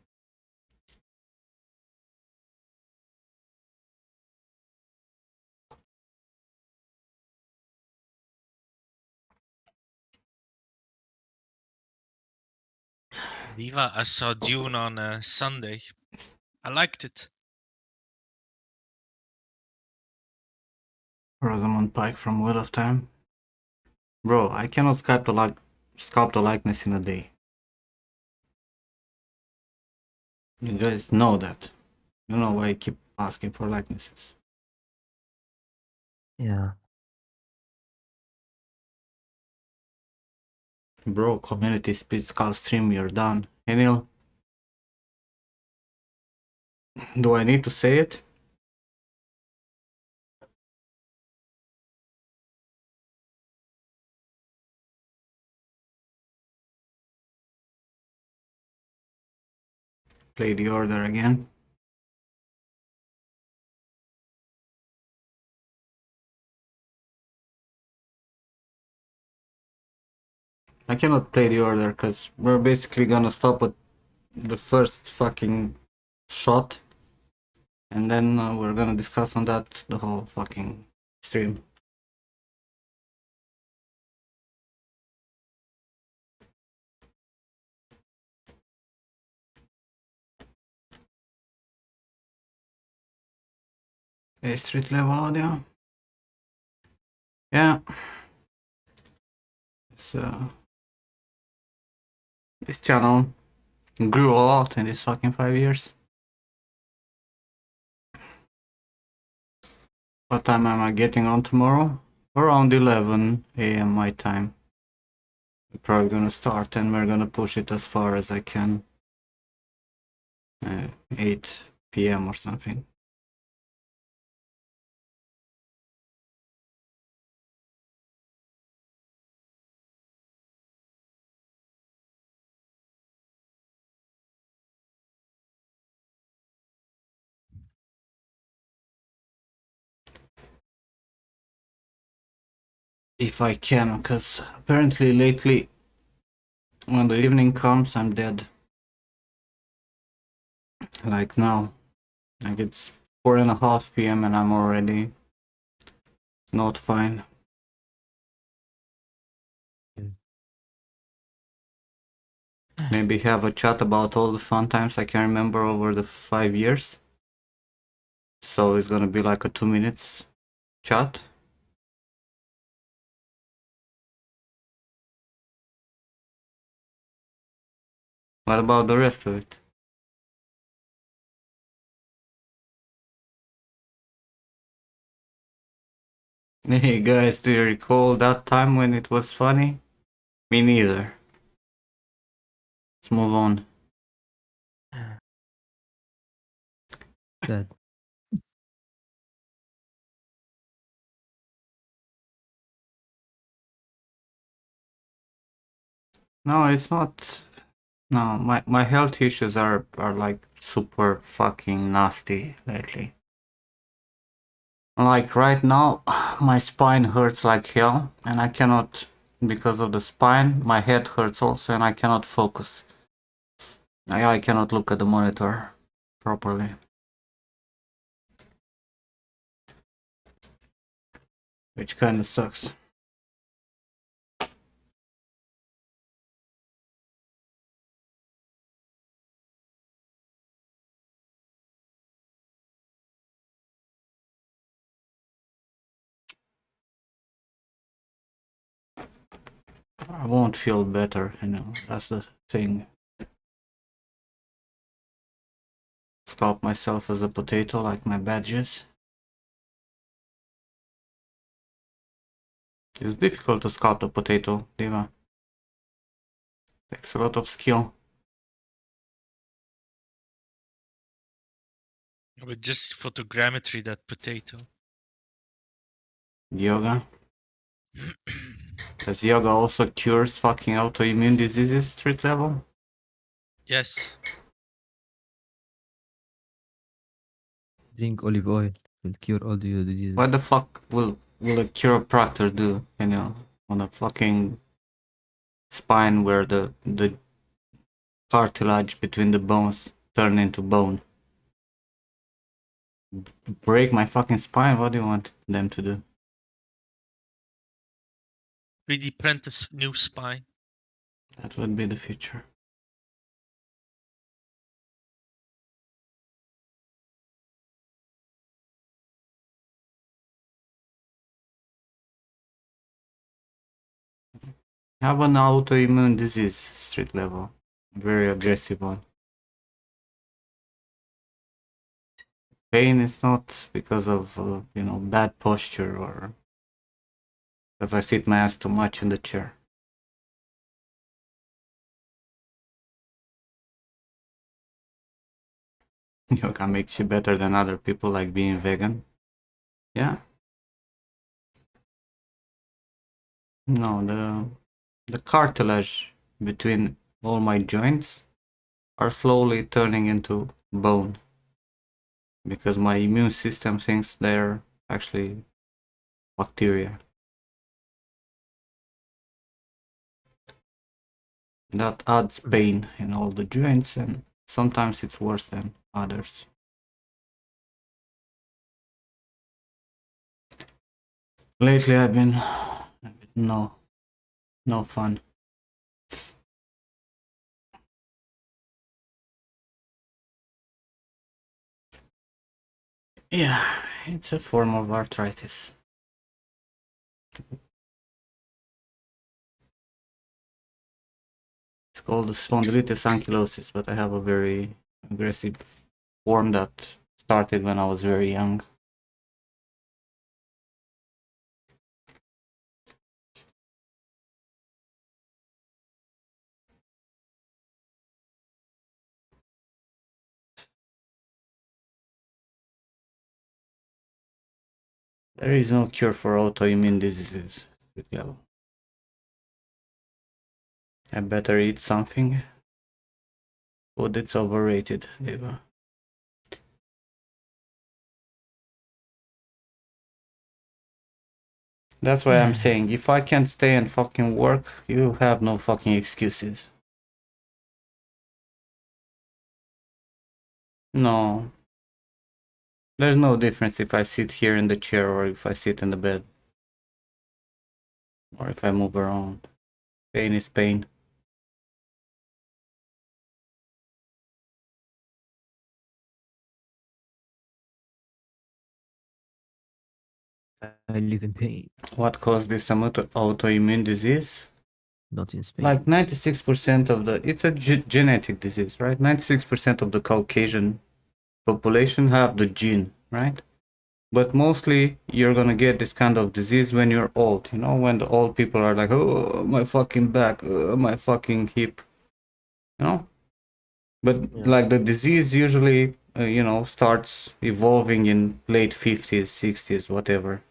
Viva, I saw Dune on Sunday. I liked it. Rosamund Pike from Wheel of Time. Bro, I cannot sculpt a likeness in a day. You guys know that. You know why I keep asking for likenesses. Yeah. Bro, community speed sculpt stream, you're done. Enil, do I need to say it? Play the order again. I cannot play the order because we're basically gonna stop at the first fucking shot and then we're gonna discuss on that the whole fucking stream. A street level audio. Yeah, So this channel grew a lot in these fucking 5 years. What time am I getting on tomorrow? Around 11 a.m. my time. We're probably gonna start and we're gonna push it as far as I can. 8 p.m. or something. If I can, because apparently lately when the evening comes I'm dead. Like now. Like it's 4:30 p.m. and I'm already not fine. Maybe have a chat about all the fun times I can remember over the 5 years. So it's gonna be like a 2 minutes chat. What about the rest of it? Hey guys, do you recall that time when it was funny? Me neither. Let's move on. Sad. No, it's not. No, my health issues are like super fucking nasty lately. Like right now, my spine hurts like hell, and I cannot, because of the spine, my head hurts also, and I cannot focus. I cannot look at the monitor properly. Which kind of sucks. I won't feel better, that's the thing. Sculpt myself as a potato like my badges. It's difficult to sculpt a potato, Diva. Takes a lot of skill. With just photogrammetry, that potato. Yoga. Does yoga also cures fucking autoimmune diseases, street level? Yes. Drink olive oil. Will cure all the diseases. What the fuck will a chiropractor do, on a fucking spine where the cartilage between the bones turn into bone? Break my fucking spine? What do you want them to do? 3D print this new spine. That would be the future. Have an autoimmune disease, street level. Very aggressive one. Pain is not because of, bad posture or because I sit my ass too much in the chair. Yoga makes you better than other people, like being vegan. Yeah. No, the cartilage between all my joints are slowly turning into bone because my immune system thinks they're actually bacteria. That adds pain in all the joints, and sometimes it's worse than others. Lately I've been no fun. Yeah, it's a form of arthritis. called spondylitis ankylosis, but I have a very aggressive form that started when I was very young. There is no cure for autoimmune diseases. I better eat something. Food it's overrated, Eva. That's why I'm saying, if I can't stay and fucking work, you have no fucking excuses. No. There's no difference if I sit here in the chair or if I sit in the bed. Or if I move around. Pain is pain. I live in pain, What caused this autoimmune disease? not in Spain. Like 96% of the, it's a genetic disease, right? 96% of the Caucasian population have the gene, right? But mostly you're gonna get this kind of disease when you're old, you know, when the old people are like, oh, my fucking back, my fucking hip, you know? But like the disease usually, you know, starts evolving in late 50s, 60s, whatever.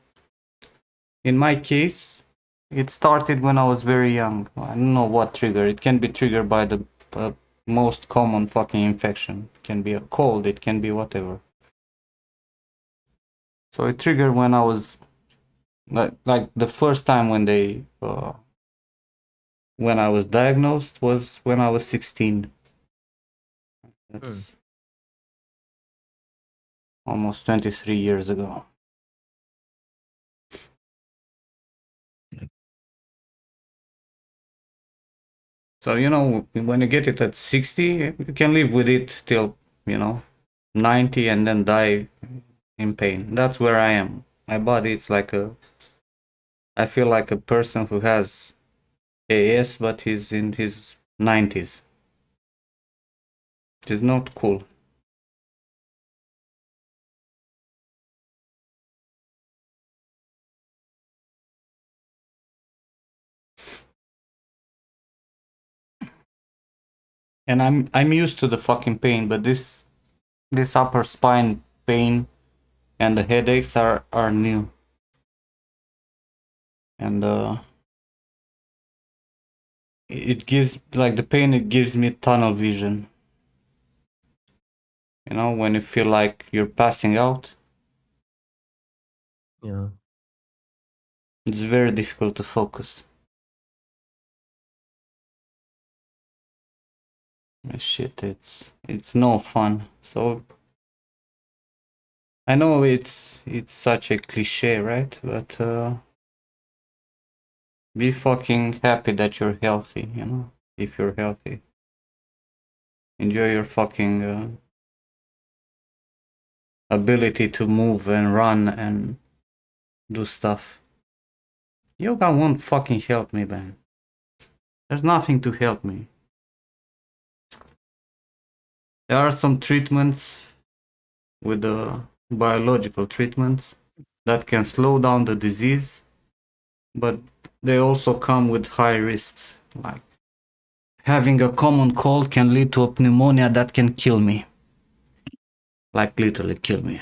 In my case, it started when I was very young. I don't know what trigger. It can be triggered by the most common fucking infection. It can be a cold, it can be whatever. So it triggered when I was like the first time when they when I was diagnosed was when I was 16. That's almost 23 years ago. So, you know, when you get it at 60, you can live with it till, you know, 90 and then die in pain. That's where I am. My body, it's like I feel like a person who has AS, but he's in his 90s. It's not cool. And I'm used to the fucking pain, but this upper spine pain and the headaches are new. And it gives, like, the pain, it gives me tunnel vision. You know, when you feel like you're passing out, Yeah. it's very difficult to focus. Shit, it's no fun. So I know it's such a cliche, right? But be fucking happy that you're healthy, you know? If you're healthy. Enjoy your fucking ability to move and run and do stuff. Yoga won't fucking help me, man. There's nothing to help me. There are some treatments with the biological treatments that can slow down the disease, but they also come with high risks. Like having a common cold can lead to a pneumonia that can kill me. Like literally kill me.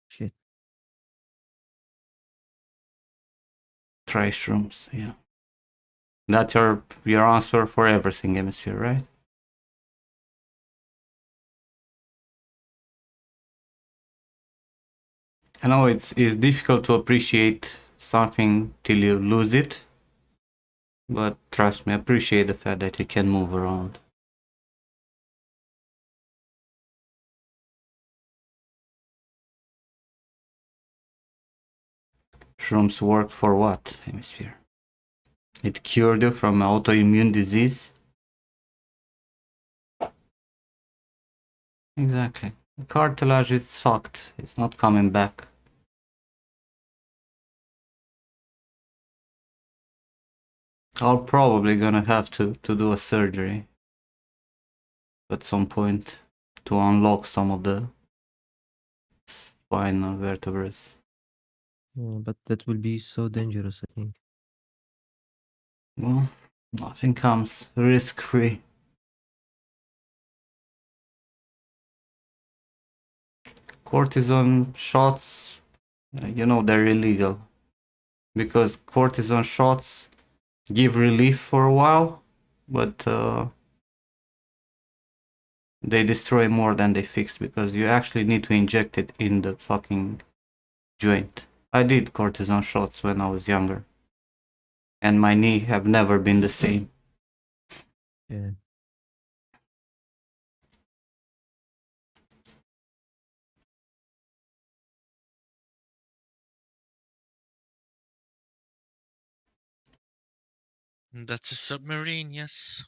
Shit. Try shrooms, yeah. That's your answer for everything, Hemisphere, right? I know it's difficult to appreciate something till you lose it, but trust me, appreciate the fact that you can move around. Shrooms work for what, Hemisphere? It cured you from autoimmune disease? Exactly. The cartilage is fucked. It's not coming back. I'll probably gonna have to do a surgery at some point to unlock some of the spinal vertebrae. Yeah, but that will be so dangerous, I think. Well, nothing comes risk-free. Cortisone shots, you know, they're illegal because cortisone shots give relief for a while, but they destroy more than they fix because you actually need to inject it in the fucking joint. I did cortisone shots when I was younger, and my knee have never been the same. Yeah. That's a submarine, yes.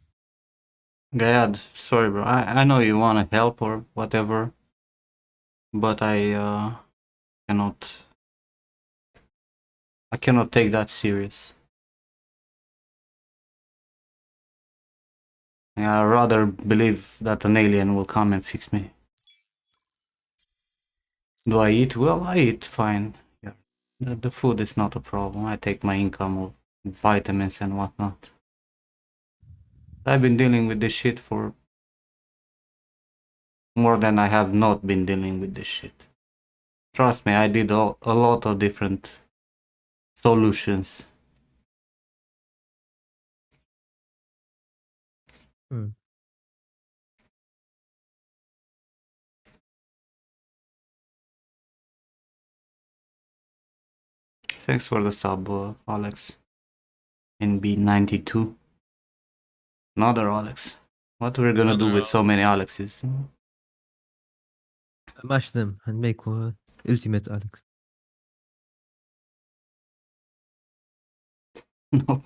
Gayad, sorry bro, I know you wanna help or whatever, but cannot I cannot take that serious. I rather believe that an alien will come and fix me. Do I eat well? I eat fine. Yeah. The food is not a problem. I take my income of vitamins and whatnot. I've been dealing with this shit for more than I have not been dealing with this shit. Trust me, I did a lot of different solutions. Hmm. Thanks for the sub, Alex. NB92. Another Alex. What we're gonna do Another with so many Alexes? Mash them and make ultimate Alex. No.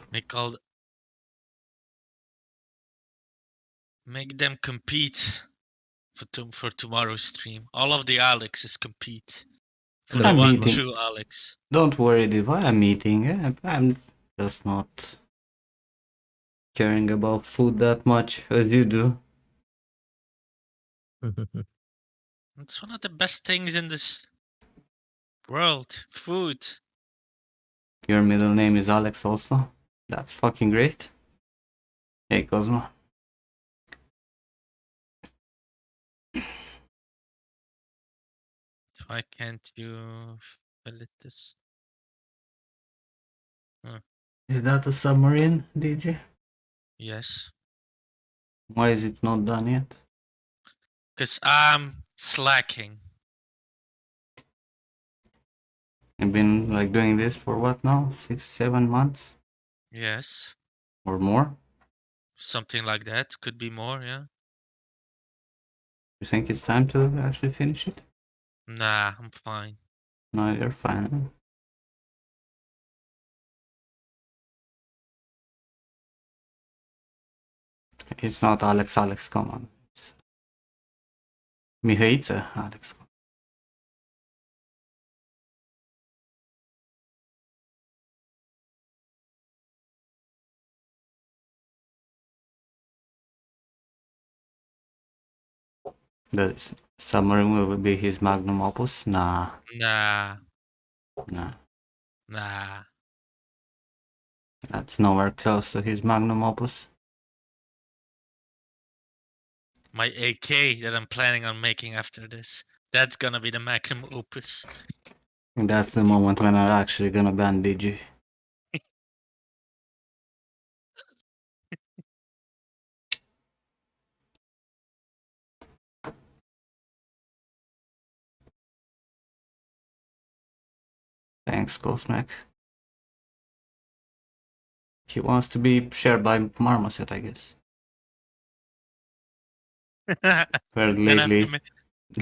Make them compete for tomorrow's stream. All of the Alexes compete for the I'm one eating. true Alex. Don't worry, Diva. I'm eating. I'm just not caring about food that much as you do. It's one of the best things in this world. Food. Your middle name is Alex also. That's fucking great. Hey, Cosmo. Why can't you fill it this? Is that a submarine, DJ? Yes. Why is it not done yet? Because I'm slacking. I've been like doing this for what now? 6, 7 months Yes. or more? Something like that. Could be more, yeah. You think it's time to actually finish it? Nah, I'm fine. No, you're fine. It's not Alex, come on. It's Mihaiță, Alex. The submarine will be his magnum opus? Nah, Nah. nah. Nah. That's nowhere close to his magnum opus. My AK that I'm planning on making after this. That's gonna be the magnum opus. And that's the moment when I'm actually gonna ban DG. Thanks, Ghostmac. He wants to be shared by Marmoset, I guess. Well, Then I have to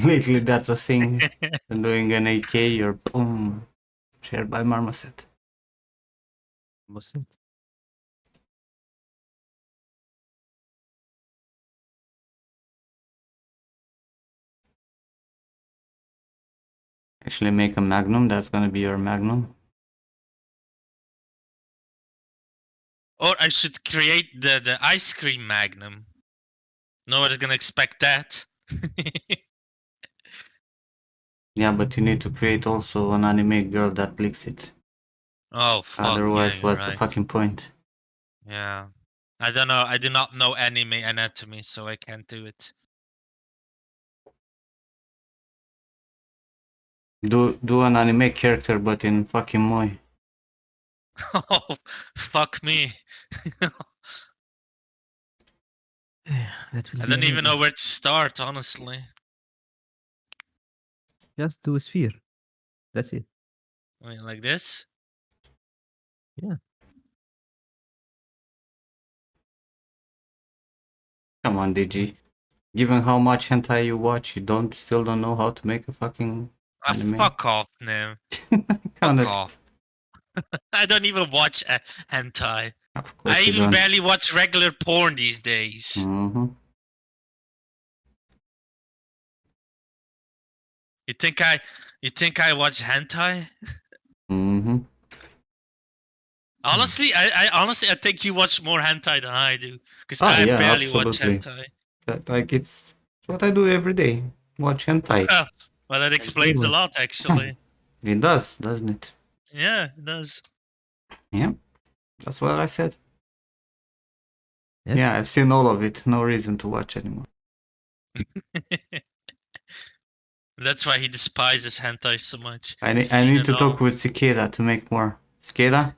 lately that's a thing. And doing an AK, you're boom, shared by Marmoset. Mustn't. Actually make a magnum, that's gonna be your magnum. Or I should create the ice cream magnum. Nobody's gonna expect that. Yeah, but you need to create also an anime girl that licks it. Oh fuck! Yeah, Otherwise, you're what's the right. fucking point? Yeah, I don't know. I do not know anime anatomy, so I can't do it. Do an anime character, but in fucking Moi. Oh, fuck me! That will I be don't even amazing. know where to start, honestly. Just do a sphere. That's it. I mean, like this. Yeah. Come on, DG. Given how much hentai you watch, you still don't know how to make a fucking anime. Fuck off, now. Fuck Honest, off. I don't even watch hentai. of course I you even don't. barely watch regular porn these days. Mm-hmm. You think I watch hentai? Mm-hmm. Honestly, I think you watch more hentai than I do, because Ah, I yeah, barely watch absolutely. hentai. Like it's what I do every day. Watch hentai. Well, that explains a lot, actually. It does, doesn't it? Yeah, it does. Yeah, that's what I said. Yep. Yeah, I've seen all of it. No reason to watch anymore. That's why he despises hentai so much. I He's I seen need it to all. talk with Cicada to make more. Cicada,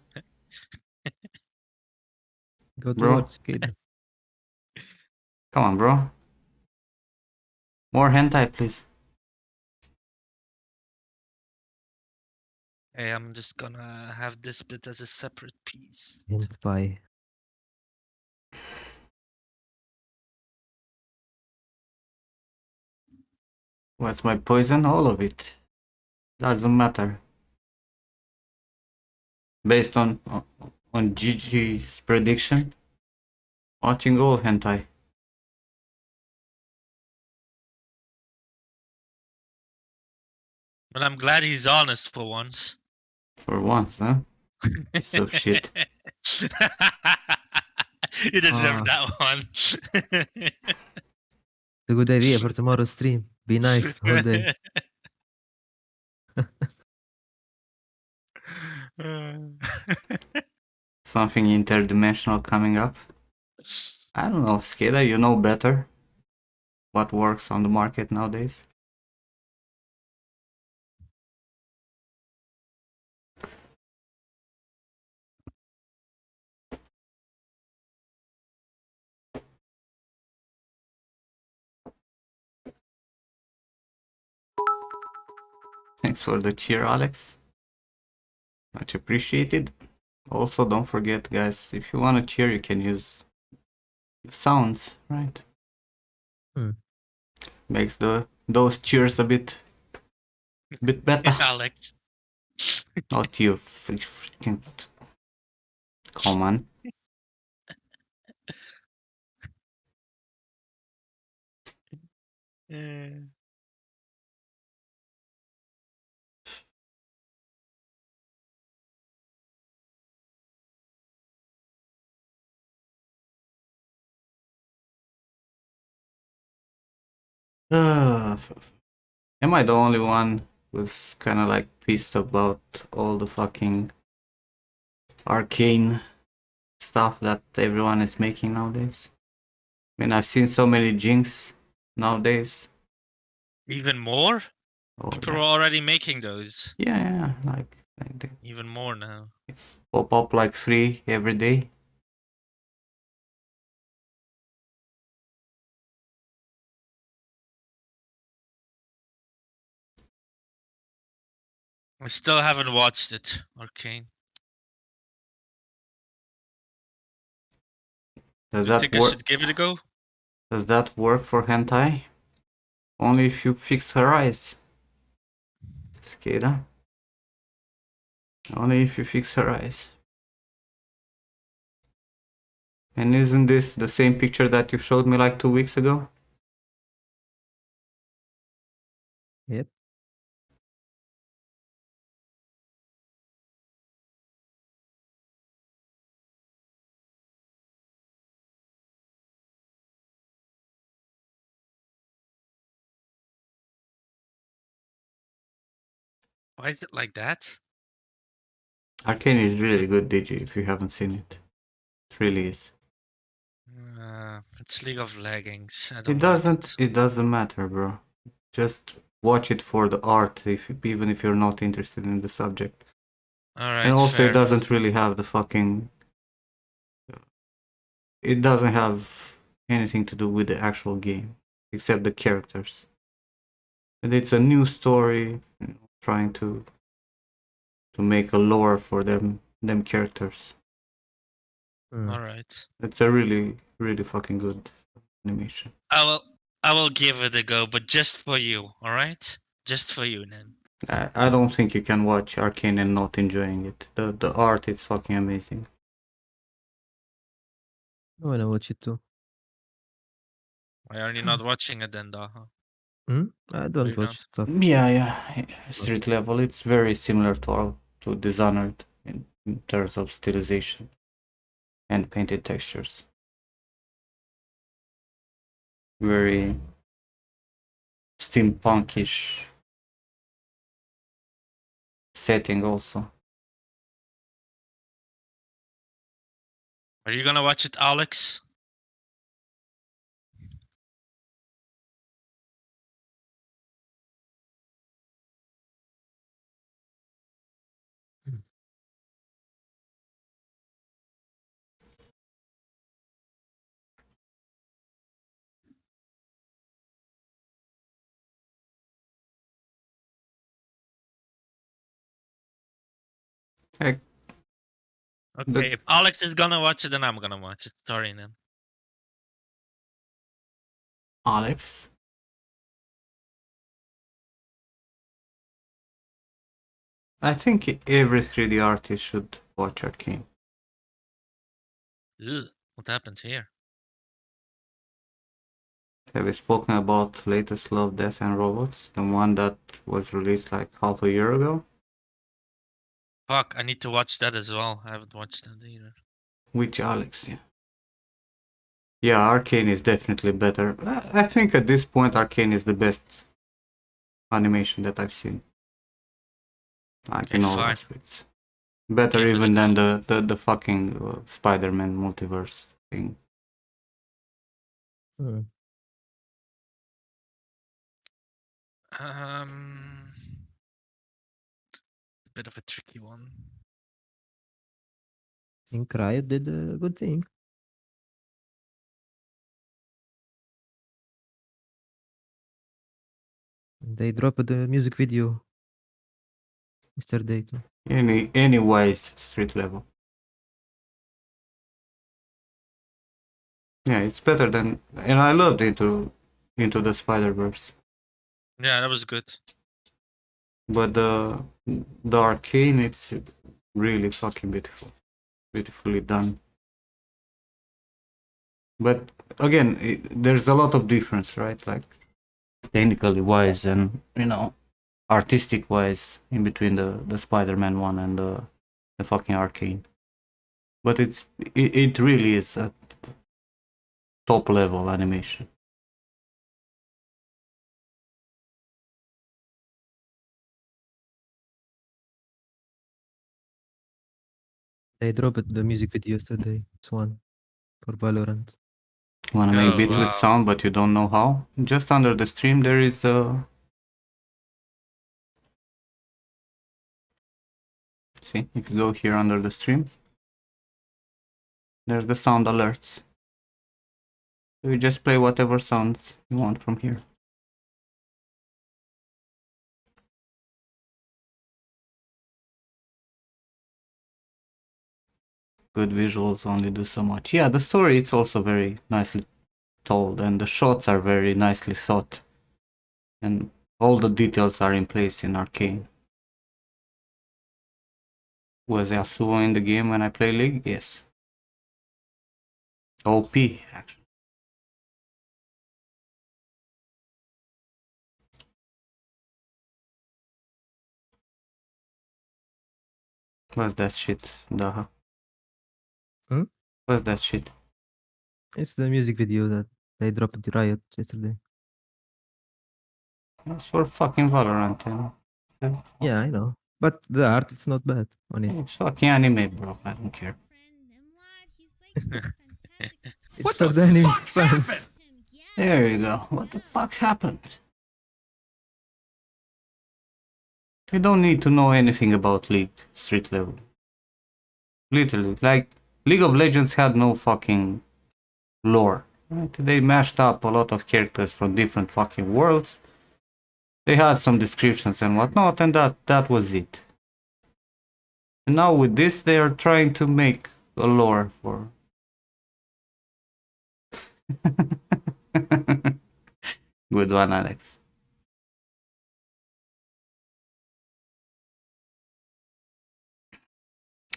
Go to Bro. watch Skate. come on, bro. More hentai, please. Hey, I'm just gonna have this bit as a separate piece. Hint by. What's my poison? All of it. Doesn't matter. Based on Gigi's prediction, watching all hentai. But I'm glad he's honest for once. For once, huh? Piece of shit. You deserve Ah. that one. It's a good idea for tomorrow's stream. Be nice the whole day. Something interdimensional coming up. I don't know, Skada, you know better what works on the market nowadays. Thanks for the cheer, Alex. Much appreciated. Also, don't forget, guys, if you want to cheer, you can use sounds, right? Makes those cheers a bit better. Alex. Not you, freaking. Come on. Am I the only one who's kind of like pissed about all the fucking arcane stuff that everyone is making nowadays? I mean, I've seen so many Jinx nowadays. Even more? Oh, People yeah. are already making those. Yeah, like they Even more now. pop up like 3 every day. I still haven't watched it, Arcane. Does Do you that think I work? should give it a go? Does that work for hentai? Only if you fix her eyes. Skada. Only if you fix her eyes. And isn't this the same picture that you showed me like 2 weeks ago? Yep. Why is it like that? Arcane is really good, DG, if you haven't seen it. It really is. It's League of Leggings. I It don't like doesn't it. it doesn't matter, bro. Just watch it for the art, even if you're not interested in the subject. Alright, And also fair. it doesn't really have the fucking it doesn't have anything to do with the actual game, except the characters. And it's a new story, trying to make a lore for them characters. Hmm. Alright. It's a really, really fucking good animation. I will give it a go, but just for you, alright? Just for you, then. I don't think you can watch Arcane and not enjoying it. The art is fucking amazing. I wanna watch it too. Why are you not watching it then, Daha? I don't you watch stuff. Yeah. Street level, it's very similar to Dishonored in terms of stylization and painted textures. Very steampunkish setting also. Are you gonna watch it, Alex? Heck, Okay, if Alex is gonna watch it, then I'm gonna watch it. Sorry, then. Alex? I think every 3D artist should watch Arcane. Ugh, what happens here? Have we spoken about latest Love, Death and Robots? The one that was released like half a year ago? Fuck, I need to watch that as well. I haven't watched that either. Which Alex? Yeah, Arcane is definitely better. I think at this point Arcane is the best animation that I've seen. Like Okay, in all fine. aspects. Better Give it a even than go. the fucking Spider-Man multiverse thing. Hmm. Bit of a tricky one. I think Riot did a good thing. They dropped the music video yesterday too. Anyways, street level. Yeah, it's better than, and I loved into the Spider-Verse. Yeah, that was good. But the Arcane, it's really fucking beautifully done. But again, there's a lot of difference, right? Like technically wise and artistic wise in between the Spider-Man one and the fucking Arcane. But it really is a top level animation. They dropped the music video yesterday. It's one for Valorant. Wanna make Oh, beats with wow. sound, but you don't know how? Just under the stream there is a. See, if you go here under the stream, there's the sound alerts. So you just play whatever sounds you want from here. Good visuals only do so much. Yeah, the story it's also very nicely told, and the shots are very nicely thought, and all the details are in place in Arcane. Was Yasuo in the game when I play League? Yes. OP, actually. What's that shit, Daha? Hmm? What's that shit? It's the music video that they dropped the Riot yesterday. It's for fucking Valorant, Yeah, I know. But the art is not bad on it. It's fucking anime, bro. I don't care. It's for the anime fans. There you go. What the fuck happened? You don't need to know anything about League street level. Literally, like League of Legends had no fucking lore. Right? They mashed up a lot of characters from different fucking worlds. They had some descriptions and whatnot, and that was it. And now with this, they are trying to make a lore for. Good one, Alex.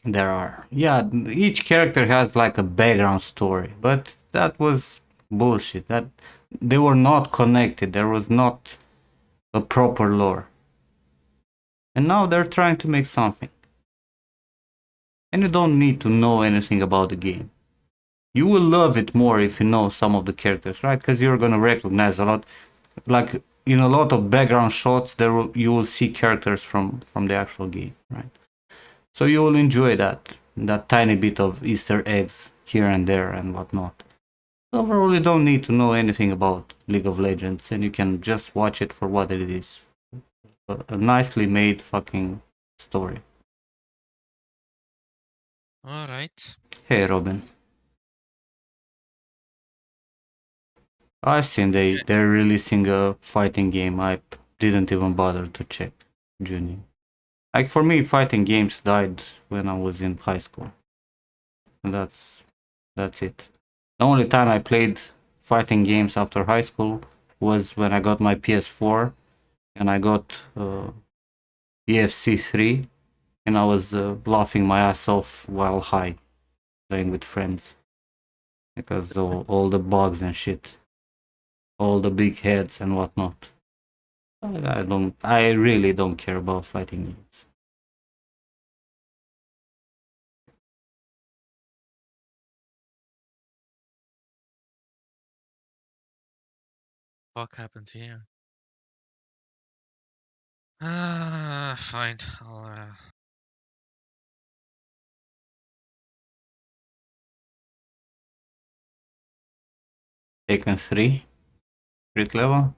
There are. Yeah, each character has like a background story, but that was bullshit. That they were not connected. There was not a proper lore. And now they're trying to make something. And you don't need to know anything about the game. You will love it more if you know some of the characters, right? Because you're gonna recognize a lot. Like in a lot of background shots, you will see characters from the actual game, right? So you will enjoy that tiny bit of Easter eggs here and there and whatnot. Overall, you don't need to know anything about League of Legends, and you can just watch it for what it is. A nicely made fucking story. All right. Hey, Robin. I've seen they're releasing a fighting game. I didn't even bother to check, Junior. Like for me, fighting games died when I was in high school. And that's it. The only time I played fighting games after high school was when I got my PS4 and I got EFC 3 and I was laughing my ass off while high, playing with friends. Because all the bugs and shit, all the big heads and whatnot. I really don't care about fighting games. Fuck happened here? Fine. I'll Taken 3, street level.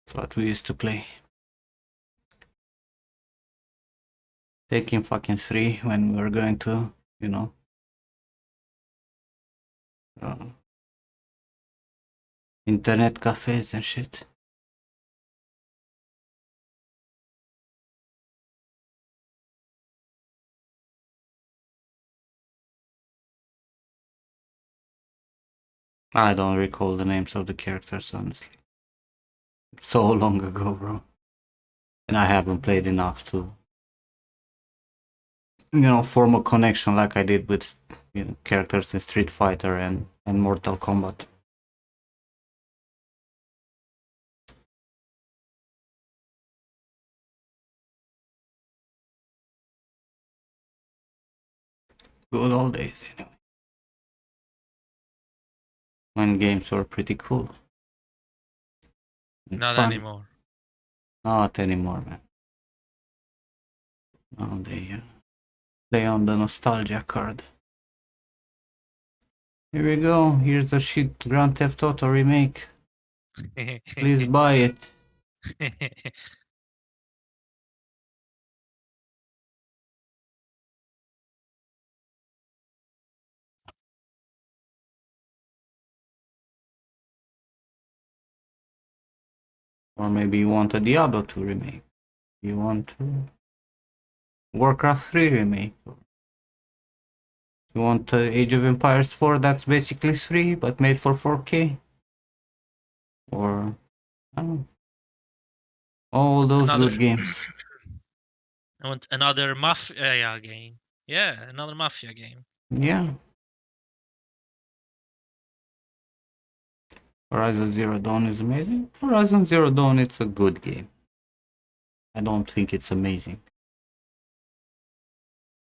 That's what we used to play. Taking fucking 3 when we were going to, uh, internet cafes and shit. I don't recall the names of the characters, honestly. It's so long ago, bro. And I haven't played enough to, form a connection like I did with, characters in Street Fighter and Mortal Kombat. Good old days, anyway. When games were pretty cool. And not fun. anymore. Not anymore, man. No, they play on the nostalgia card. Here we go. Here's a shit Grand Theft Auto remake. Please buy it. Or maybe you want a Diablo 2 remake. You want to Warcraft 3 remake. You want Age of Empires 4 that's basically 3 but made for 4K. Or I don't know. All those Another- good games. I want another Mafia game. Yeah, another Mafia game. Yeah. Horizon Zero Dawn is amazing. Horizon Zero Dawn, it's a good game. I don't think it's amazing.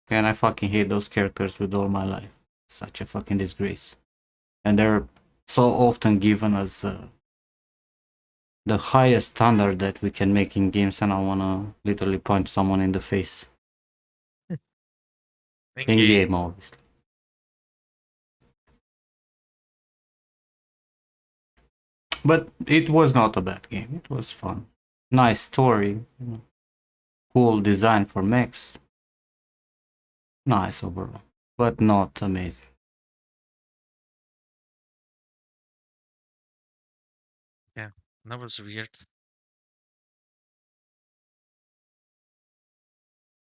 And I fucking hate those characters with all my life. Such a fucking disgrace. And they're so often given as the highest standard that we can make in games, and I wanna literally punch someone in the face. In game, obviously. But it was not a bad game. It was fun. Nice story. Cool design for mechs. Nice overall. But not amazing. That was weird.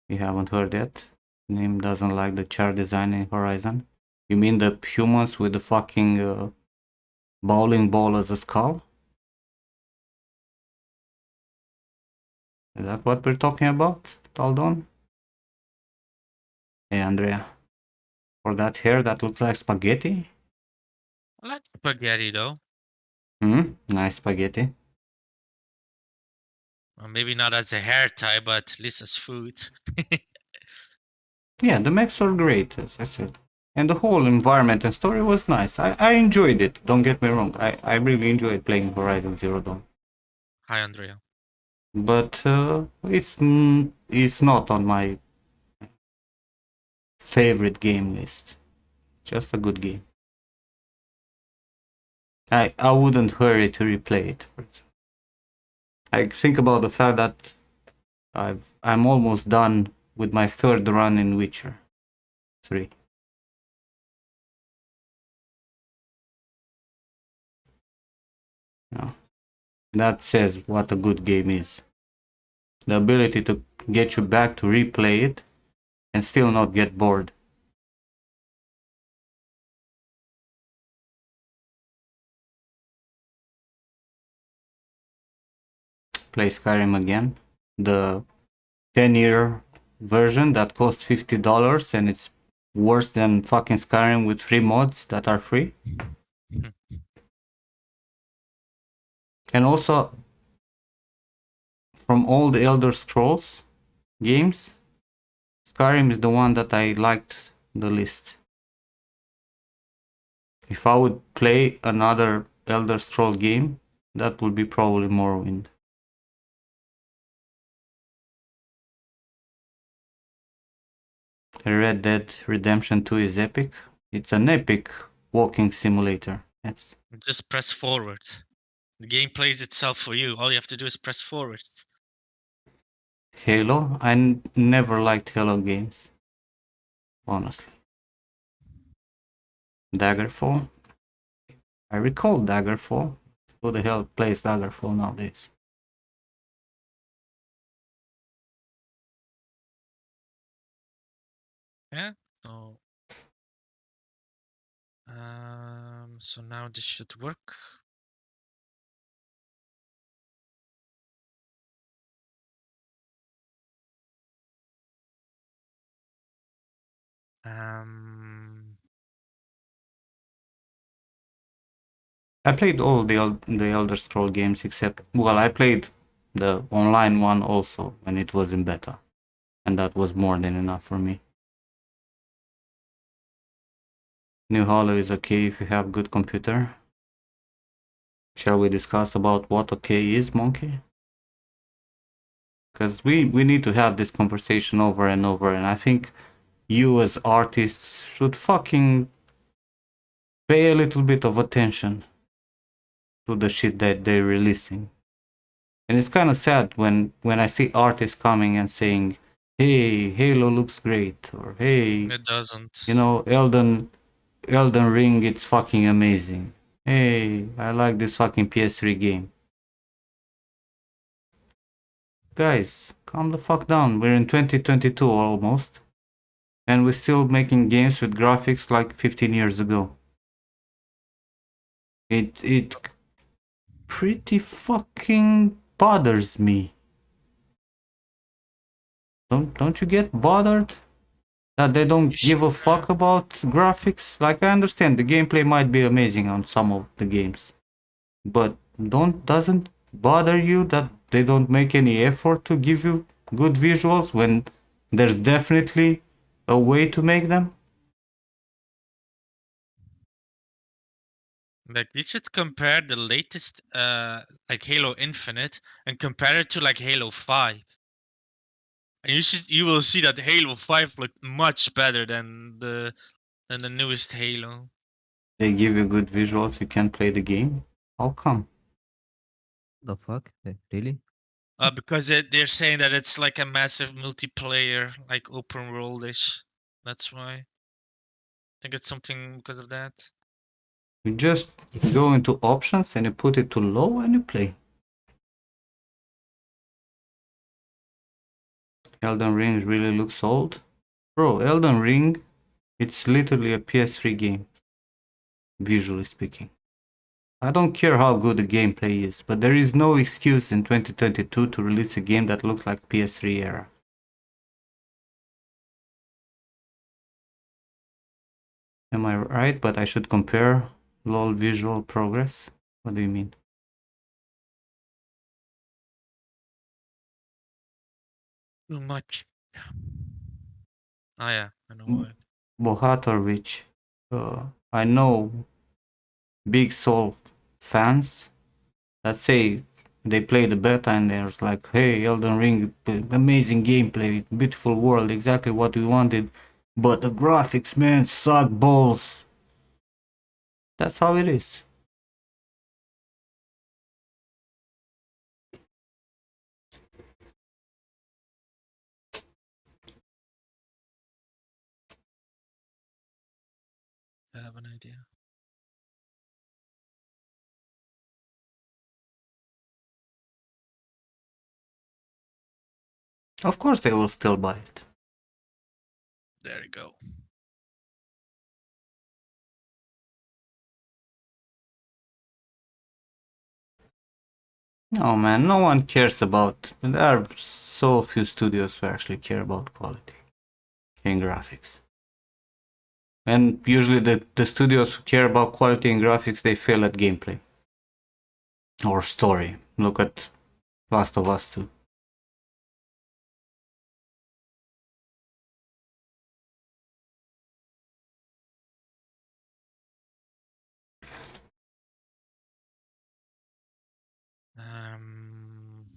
You haven't heard yet? Nim doesn't like the chair design in Horizon. You mean the humans with the fucking bowling ball as a skull? Is that what we're talking about, Taldon? Hey, Andrea. For that hair that looks like spaghetti? I like spaghetti though. Nice spaghetti. Well, maybe not as a hair tie, but at least as food. Yeah, the mechs were great, as I said. And the whole environment and story was nice. I enjoyed it, don't get me wrong. I really enjoyed playing Horizon Zero Dawn. Hi, Andrea. But it's not on my favorite game list. Just a good game. I wouldn't hurry to replay it, for example. I think about the fact that I'm almost done with my third run in Witcher 3. No. That says what a good game is. The ability to get you back to replay it and still not get bored. Play Skyrim again. The 10-year version that costs $50 and it's worse than fucking Skyrim with free mods that are free. And also, from all the Elder Scrolls games, Skyrim is the one that I liked the least. If I would play another Elder Scroll game, that would be probably Morrowind. Red Dead Redemption 2 is epic. It's an epic walking simulator. Yes. Just press forward. The game plays itself for you. All you have to do is press forward. Halo? I never liked Halo games. Honestly. Daggerfall? I recall Daggerfall. Who the hell plays Daggerfall nowadays? Yeah. So now this should work. I played all the Elder Scroll games except, well, I played the online one also when it was in beta. And that was more than enough for me. New Hollow is okay if you have good computer. Shall we discuss about what okay is, Monkey? Because we need to have this conversation over and over, and I think you as artists should fucking pay a little bit of attention to the shit that they're releasing. And it's kind of sad when I see artists coming and saying, hey, Halo looks great, or hey, It doesn't. you know, Elden Ring, it's fucking amazing. Hey, I like this fucking PS3 game. Guys, calm the fuck down. We're in 2022 almost. And we're still making games with graphics like 15 years ago. It pretty fucking bothers me. Don't you get bothered that they don't give a fuck about graphics? Like, I understand the gameplay might be amazing on some of the games, but doesn't bother you that they don't make any effort to give you good visuals when there's definitely a way to make them? Like you should compare the latest like Halo Infinite and compare it to like Halo 5. And you will see that Halo 5 looked much better than the newest Halo. They give you good visuals, you can't play the game. How come? The fuck? Really? Because they're saying that it's like a massive multiplayer, like open worldish. That's why. I think it's something because of that. You just go into options and you put it to low and you play. Elden Ring really looks old. Bro, Elden Ring, it's literally a PS3 game, visually speaking. I don't care how good the gameplay is, but there is no excuse in 2022 to release a game that looks like PS3 era. Am I right? But I should compare LOL visual progress? What do you mean? Too much. Oh yeah, I know Mm. why. Bohatovic, I know big Soul fans that say they play the beta and there's like, hey, Elden Ring, amazing gameplay, beautiful world, exactly what we wanted, but the graphics, man, suck balls. That's how it is. I have an idea. Of course they will still buy it. There you go. No, man, no one cares about. There are so few studios who actually care about quality in graphics. And usually the studios who care about quality in graphics, they fail at gameplay or story. Look at Last of Us 2. Um,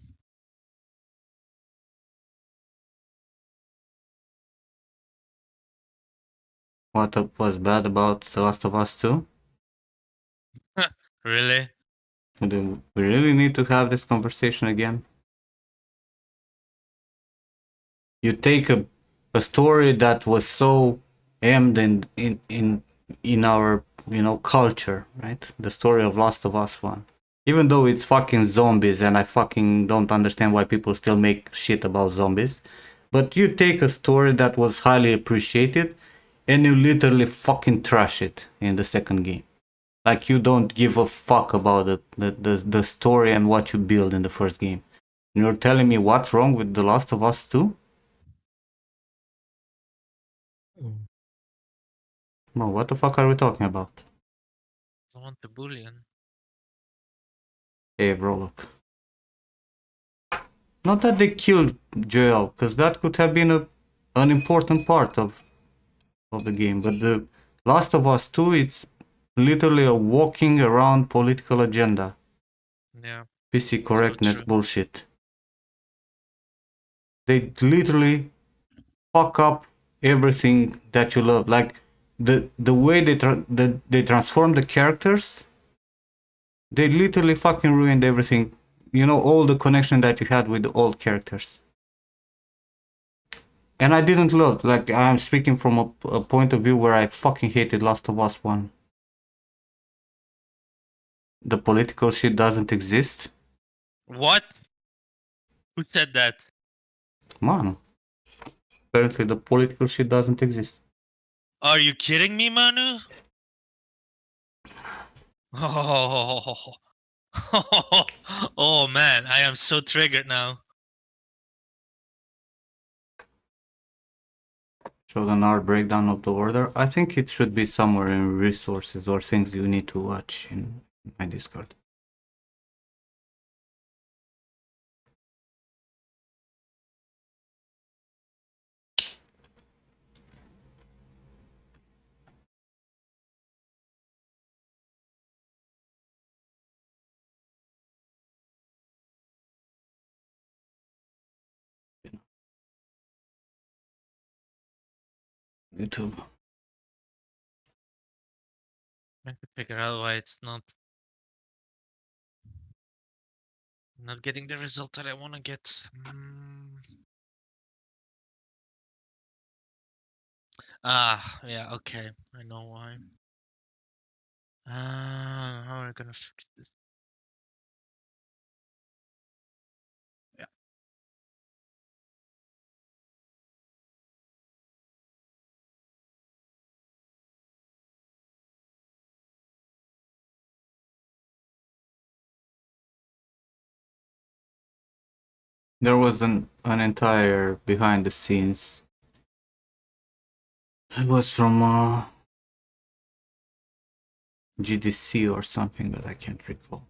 What was bad about The Last of Us 2? really? Do we really need to have this conversation again? You take a story that was so aimed in our culture, right? The story of Last of Us 1. Even though it's fucking zombies and I fucking don't understand why people still make shit about zombies. But you take a story that was highly appreciated and you literally fucking trash it in the second game. Like you don't give a fuck about the story and what you build in the first game. And you're telling me what's wrong with The Last of Us 2? Bro, what the fuck are we talking about? I want the bullion. Hey bro, look. Not that they killed Joel, because that could have been an important part of the game, but the Last of Us 2, it's literally a walking around political agenda. Yeah. PC So correctness true. bullshit. They literally fuck up everything that you love. Like the way they transform the characters, they literally fucking ruined everything. You know, all the connection that you had with the old characters. And I didn't love, like, I'm speaking from a point of view where I fucking hated Last of Us 1. The political shit doesn't exist. What? Who said that? Man, apparently the political shit doesn't exist. Are you kidding me, Manu? Oh, oh man, I am so triggered now. Show an hour breakdown of the order. I think it should be somewhere in resources or things you need to watch in my Discord. YouTube. I can figure out why it's not getting the result that I want to get. Yeah, okay. I know why. How are we gonna fix this? Yeah. There was an entire behind the scenes. It was from GDC or something, but I can't recall.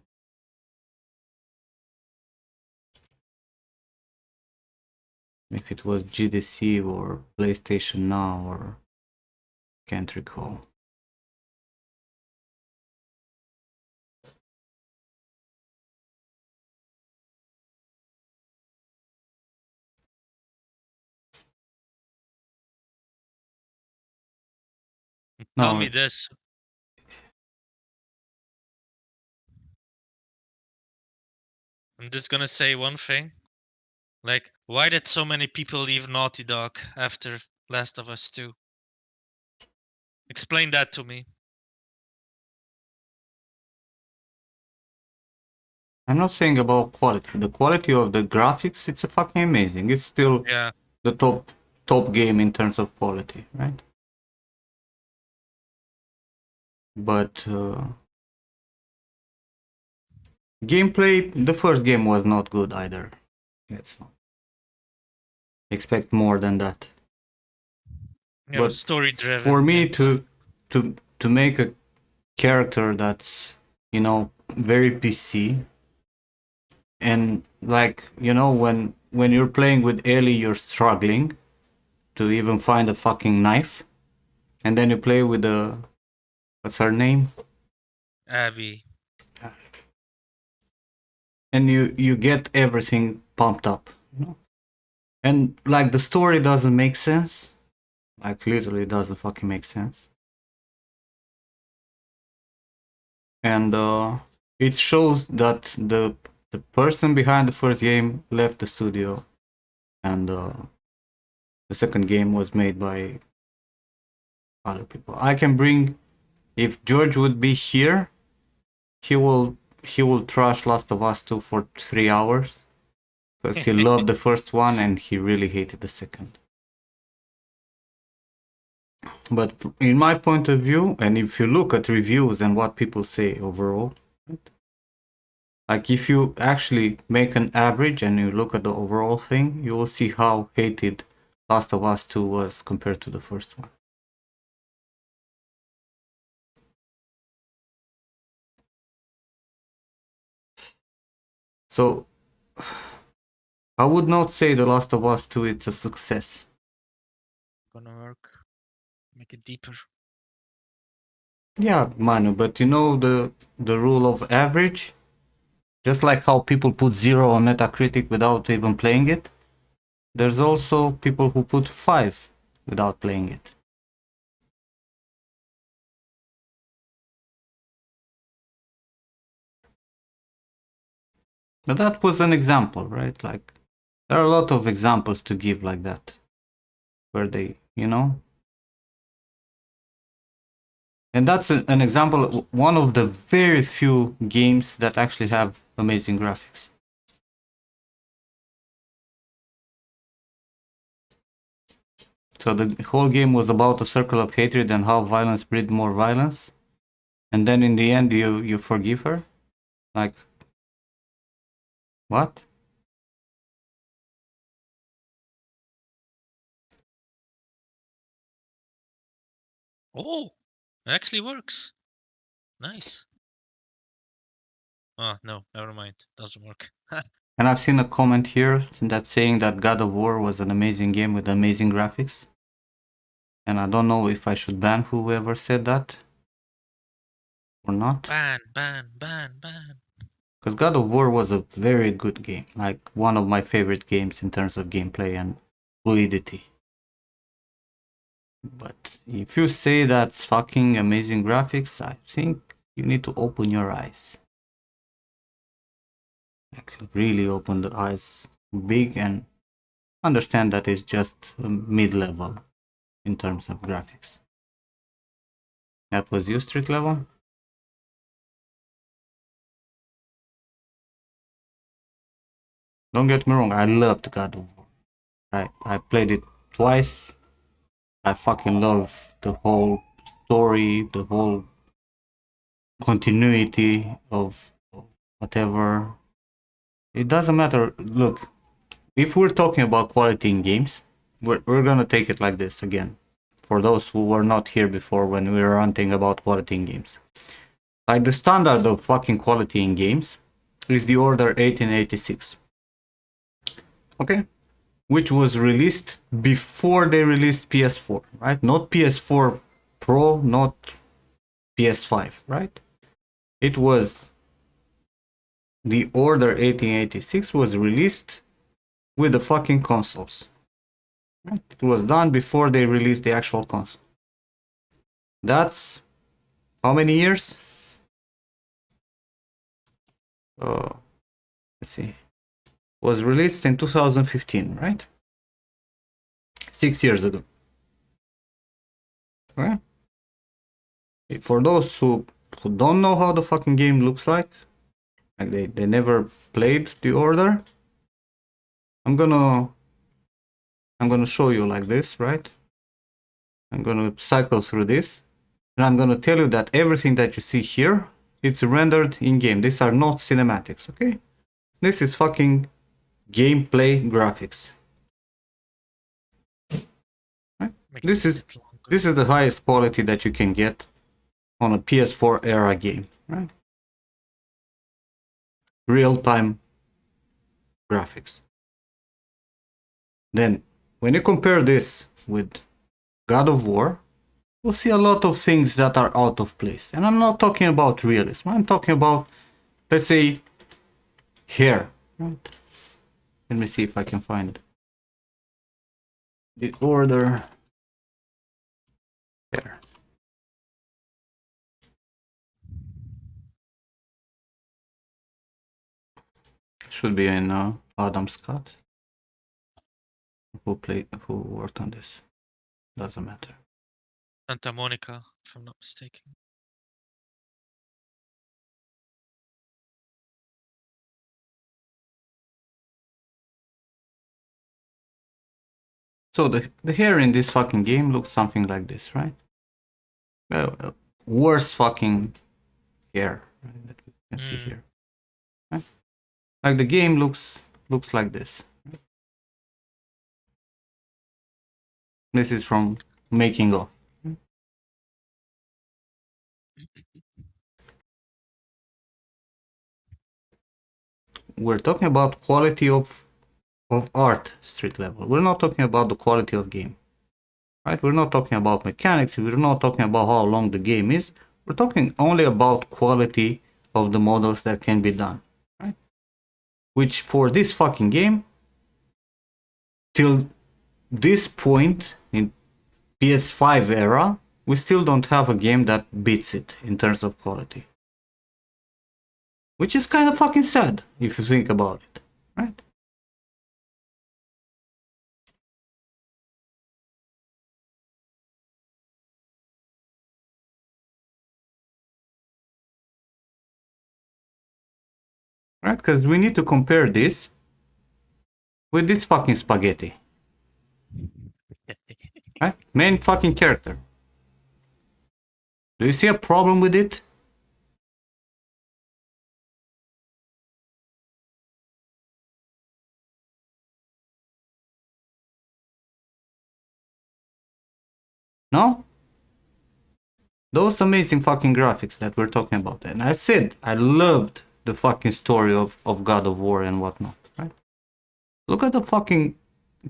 If it was GDC or PlayStation Now, or can't recall. Tell No, me this. I'm just gonna say one thing. Like, why did so many people leave Naughty Dog after Last of Us 2? Explain that to me. I'm not saying about quality. The quality of the graphics, it's a fucking amazing. It's still Yeah. the top game in terms of quality, right? But gameplay, the first game was not good either. Let's not expect more than that. Yeah, But story driven. for me to make a character that's, you know, very PC, and like, you know, when you're playing with Ellie, you're struggling to even find a fucking knife, and then you play with the, what's her name, Abby. and you get everything pumped up, you know? And like the story doesn't make sense, like literally doesn't fucking make sense, and it shows that the person behind the first game left the studio, and the second game was made by other people. I can bring, if George would be here, he will trash Last of Us 2 for 3 hours, because he loved the first one and he really hated the second. But in my point of view, and if you look at reviews and what people say overall, like if you actually make an average and you look at the overall thing, you will see how hated Last of Us 2 was compared to the first one. So I would not say The Last of Us 2 it's a success. Gonna work. Make it deeper. Yeah, Manu, but you know the rule of average? Just like how people put 0 on Metacritic without even playing it, there's also people who put 5 without playing it. But that was an example, right? Like, there are a lot of examples to give like that, where they, you know? And that's an example, one of the very few games that actually have amazing graphics. So the whole game was about a circle of hatred and how violence breeds more violence. And then in the end, you forgive her? Like, what? Oh, it actually works. Nice. Oh, no, never mind. Doesn't work. And I've seen a comment here that's saying that God of War was an amazing game with amazing graphics. And I don't know if I should ban whoever said that or not. Ban, ban, ban, ban. Because God of War was a very good game. Like, one of my favorite games in terms of gameplay and fluidity. But if you say that's fucking amazing graphics, I think you need to open your eyes. Like really open the eyes big and understand that it's just mid-level in terms of graphics. That was you, street level? Don't get me wrong, I loved God of War. I played it twice. I fucking love the whole story, the whole continuity of whatever. It doesn't matter. Look, if we're talking about quality in games, we're gonna take it like this again. For those who were not here before when we were ranting about quality in games. Like the standard of fucking quality in games is the Order 1886. Okay? Which was released before they released PS4, right? Not PS4 Pro, not PS5, right? It was the Order 1886 was released with the fucking consoles. Right? It was done before they released the actual console. That's how many years? Let's see. Was released in 2015, right? 6 years ago. Okay? For those who don't know how the fucking game looks like they never played the Order, I'm gonna show you like this, right? I'm gonna cycle through this, and I'm gonna tell you that everything that you see here, it's rendered in game. These are not cinematics, okay? This is fucking gameplay graphics. Right? This is the highest quality that you can get on a PS4 era game, right? Real-time graphics. Then, when you compare this with God of War, you'll see a lot of things that are out of place. And I'm not talking about realism. I'm talking about, let's say, hair. Right? Let me see if I can find the Order hair. Should be in Adam Scott. Who worked on this? Doesn't matter. Santa Monica, if I'm not mistaken. So the hair in this fucking game looks something like this, right? Well, worse fucking hair, right, that we can see here. Right? Like the game looks like this. This is from making of. We're talking about quality of art, street level. We're not talking about the quality of game, right? We're not talking about mechanics. We're not talking about how long the game is. We're talking only about quality of the models that can be done, right? Which for this fucking game, till this point in PS5 era, we still don't have a game that beats it in terms of quality. Which is kind of fucking sad if you think about it, right? Right? Because we need to compare this with this fucking spaghetti. Right? Main fucking character. Do you see a problem with it? No? Those amazing fucking graphics that we're talking about. And I said I loved the fucking story of God of War and whatnot, right? Look at the fucking...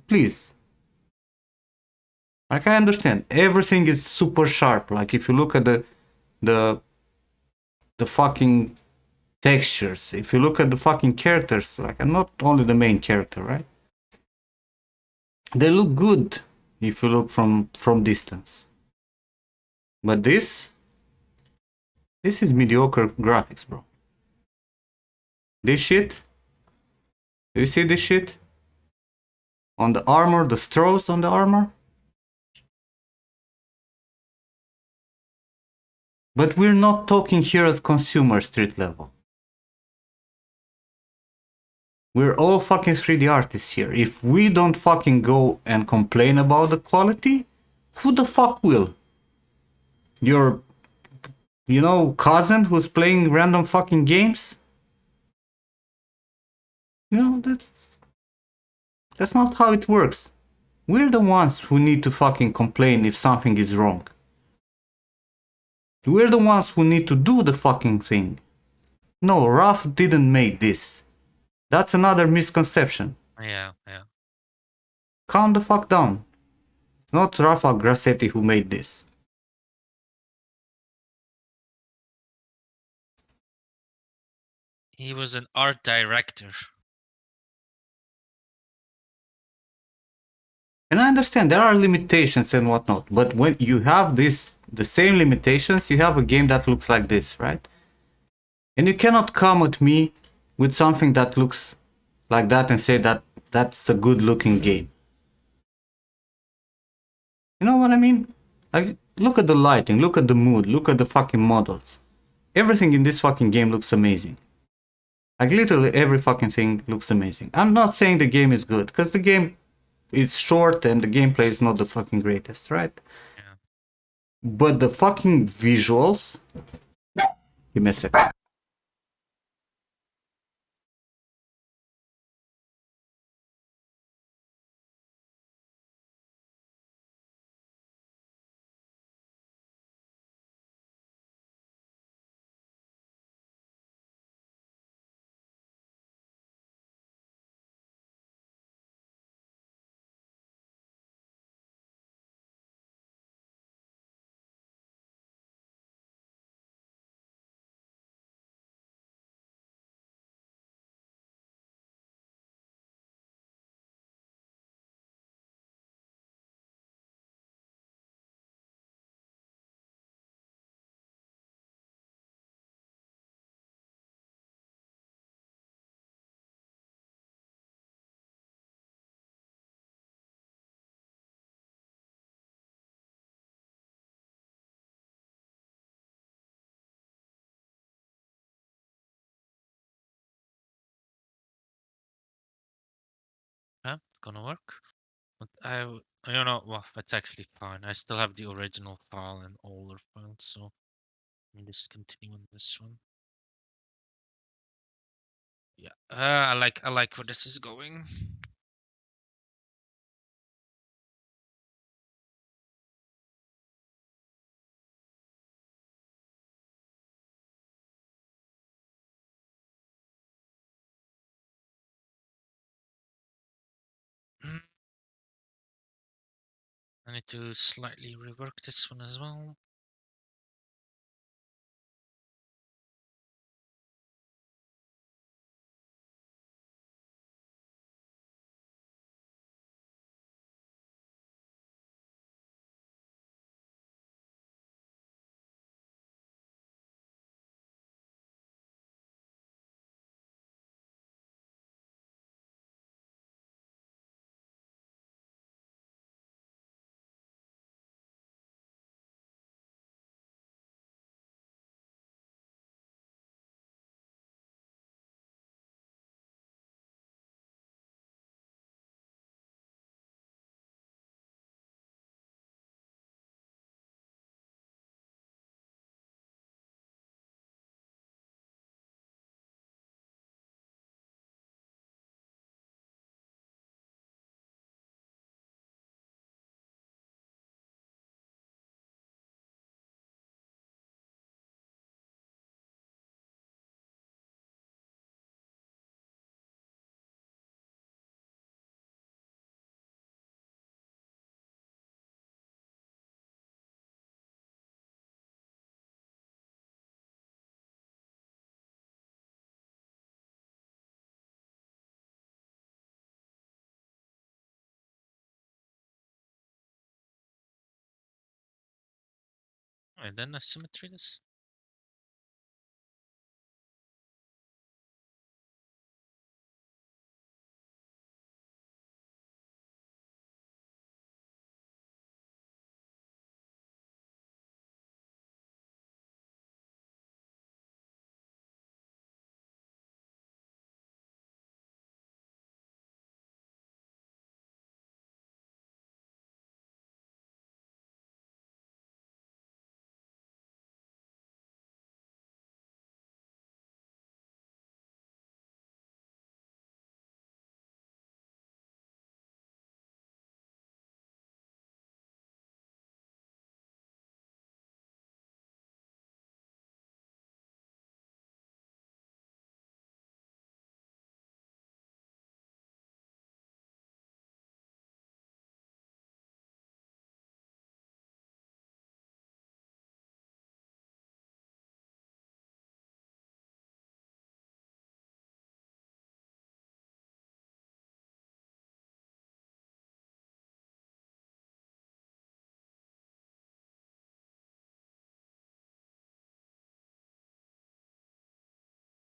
Please. Like, I understand. Everything is super sharp. Like, if you look at the fucking textures, if you look at the fucking characters, like, and not only the main character, right? They look good if you look from distance. But this is mediocre graphics, bro. This shit, do you see this shit? On the armor, the straws on the armor? But we're not talking here as consumer street level. We're all fucking 3D artists here. If we don't fucking go and complain about the quality, who the fuck will? Your, cousin who's playing random fucking games? That's not how it works. We're the ones who need to fucking complain if something is wrong. We're the ones who need to do the fucking thing. No, Raf didn't make this. That's another misconception. Yeah. Calm the fuck down. It's not Rafa Grassetti who made this. He was an art director. And I understand there are limitations and whatnot, but when you have the same limitations, you have a game that looks like this, right? And you cannot come at me with something that looks like that and say that that's a good looking game. You know what I mean? Like, look at the lighting, look at the mood, look at the fucking models. Everything in this fucking game looks amazing. Like, literally every fucking thing looks amazing. I'm not saying the game is good, because the game is short and the gameplay is not the fucking greatest, right? Yeah. But the fucking visuals... Give me a second. Yeah, gonna work. But well, it's actually fine. I still have the original file and older files, so I'm just continuing this one. Yeah, I like where this is going. I need to slightly rework this one as well. And then asymmetry this.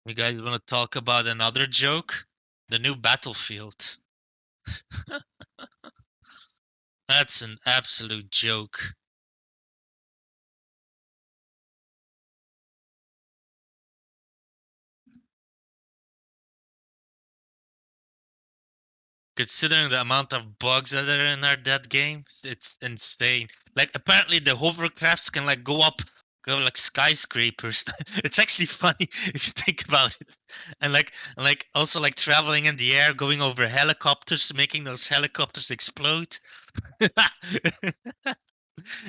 You guys want to talk about another joke? The new Battlefield. That's an absolute joke. Considering the amount of bugs that are in that game, it's insane. Like apparently the hovercrafts can like go like skyscrapers. It's actually funny if you think about it. And like also like traveling in the air, going over helicopters, making those helicopters explode.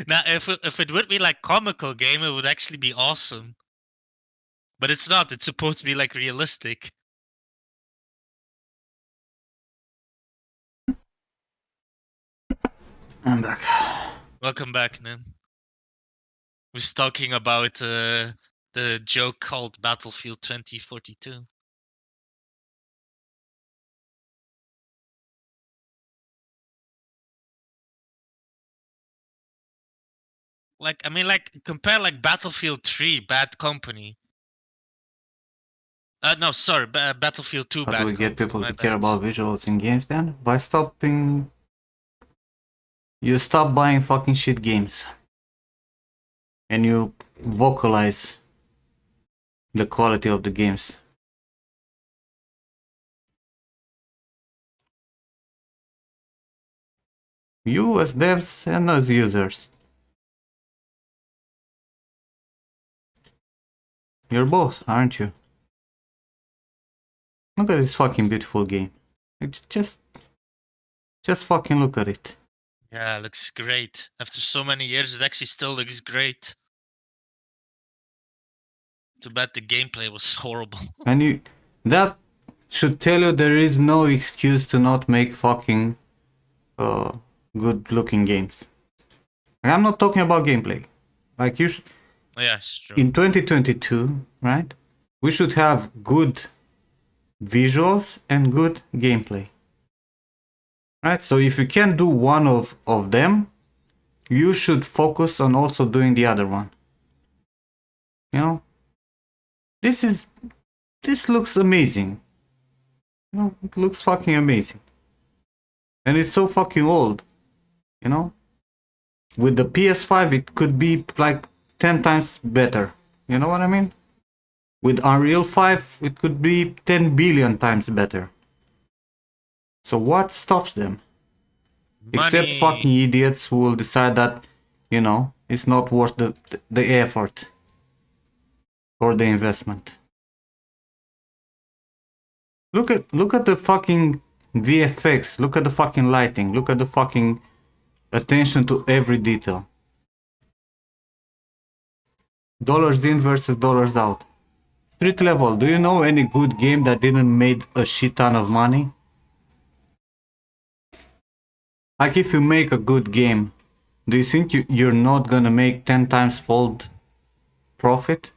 Now if it would be like comical game, it would actually be awesome. But it's not. It's supposed to be like realistic. I'm back. Welcome back, Nim. We're talking about the joke called Battlefield 2042. Like, I mean, like, compare like Battlefield 3, Bad Company. No, sorry, Battlefield 2, How do Bad we get Company. people My to care bad. about visuals in games then? By stopping... You stop buying fucking shit games. And you vocalize the quality of the games. You as devs and as users. You're both, aren't you? Look at this fucking beautiful game. It's just fucking look at it. Yeah, it looks great. After so many years, it actually still looks great. Too bad the gameplay was horrible. And that should tell you there is no excuse to not make fucking good looking games. And I'm not talking about gameplay. Like you should, Yeah, it's true. in 2022, right? We should have good visuals and good gameplay. Right? So if you can do one of them, you should focus on also doing the other one. You know? This looks amazing. You know, it looks fucking amazing. And it's so fucking old. You know? With the PS5 it could be like 10 times better. You know what I mean? With Unreal 5 it could be 10 billion times better. So what stops them? Except Money. fucking idiots who will decide that, you know, it's not worth the effort or the investment. Look at the fucking VFX, look at the fucking lighting, look at the fucking attention to every detail. Dollars in versus dollars out. Street level, do you know any good game that didn't made a shit ton of money? Like if you make a good game, do you think you're not gonna make 10 times fold profit?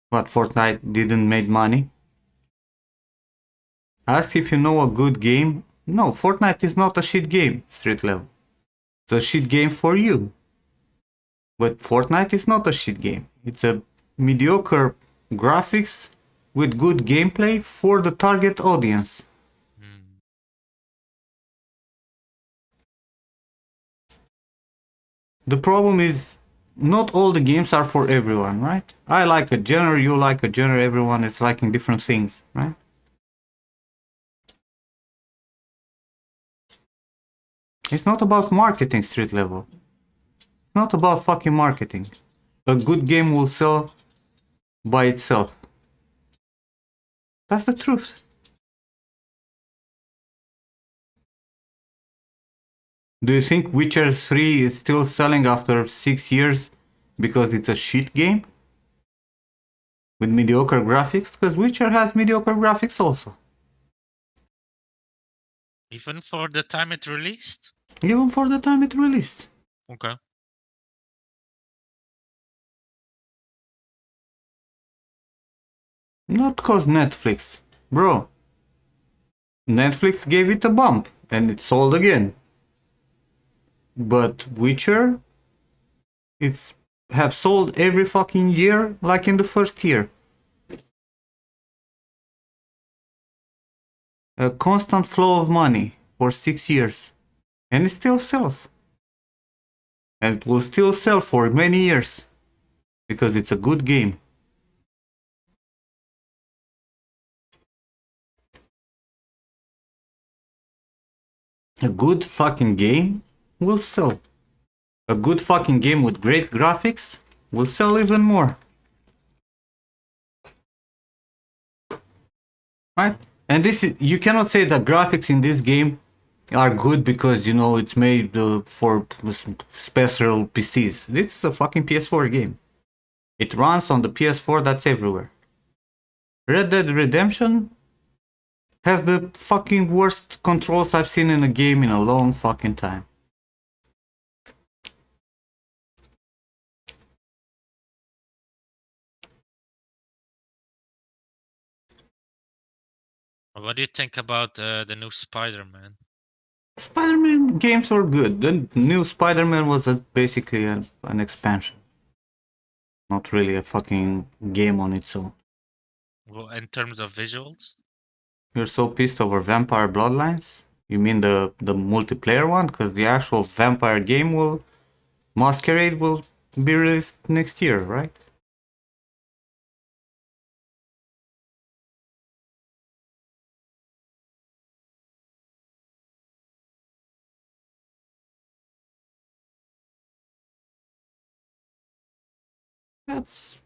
What, Fortnite didn't make money? Ask if you know a good game. No, Fortnite is not a shit game, street level. It's a shit game for you. But Fortnite is not a shit game. It's a mediocre graphics with good gameplay for the target audience. Hmm. The problem is not all the games are for everyone, right? I like a genre, you like a genre, everyone is liking different things, right? It's not about marketing, street level. It's not about fucking marketing. A good game will sell by itself. That's the truth. Do you think Witcher 3 is still selling after 6 years because it's a shit game? With mediocre graphics? Because Witcher has mediocre graphics also. Even for the time it released? Even for the time it released. Okay. Not cause Netflix. Bro. Netflix gave it a bump and it sold again. But Witcher, it's have sold every fucking year like in the first year. A constant flow of money for 6 years. And it still sells. And it will still sell for many years. Because it's a good game. A good fucking game will sell. A good fucking game with great graphics will sell even more. Right? And this is, you cannot say that graphics in this game are good because, you know, it's made for special PCs. This is a fucking PS4 game. It runs on the PS4 that's everywhere. Red Dead Redemption has the fucking worst controls I've seen in a game in a long fucking time. What do you think about the new Spider-Man? Spider-Man games were good. The new Spider-Man was basically an expansion. Not really a fucking game on its own. Well, in terms of visuals? You're so pissed over Vampire Bloodlines? You mean the multiplayer one? Because the actual Vampire game will... Masquerade will be released next year, right? That's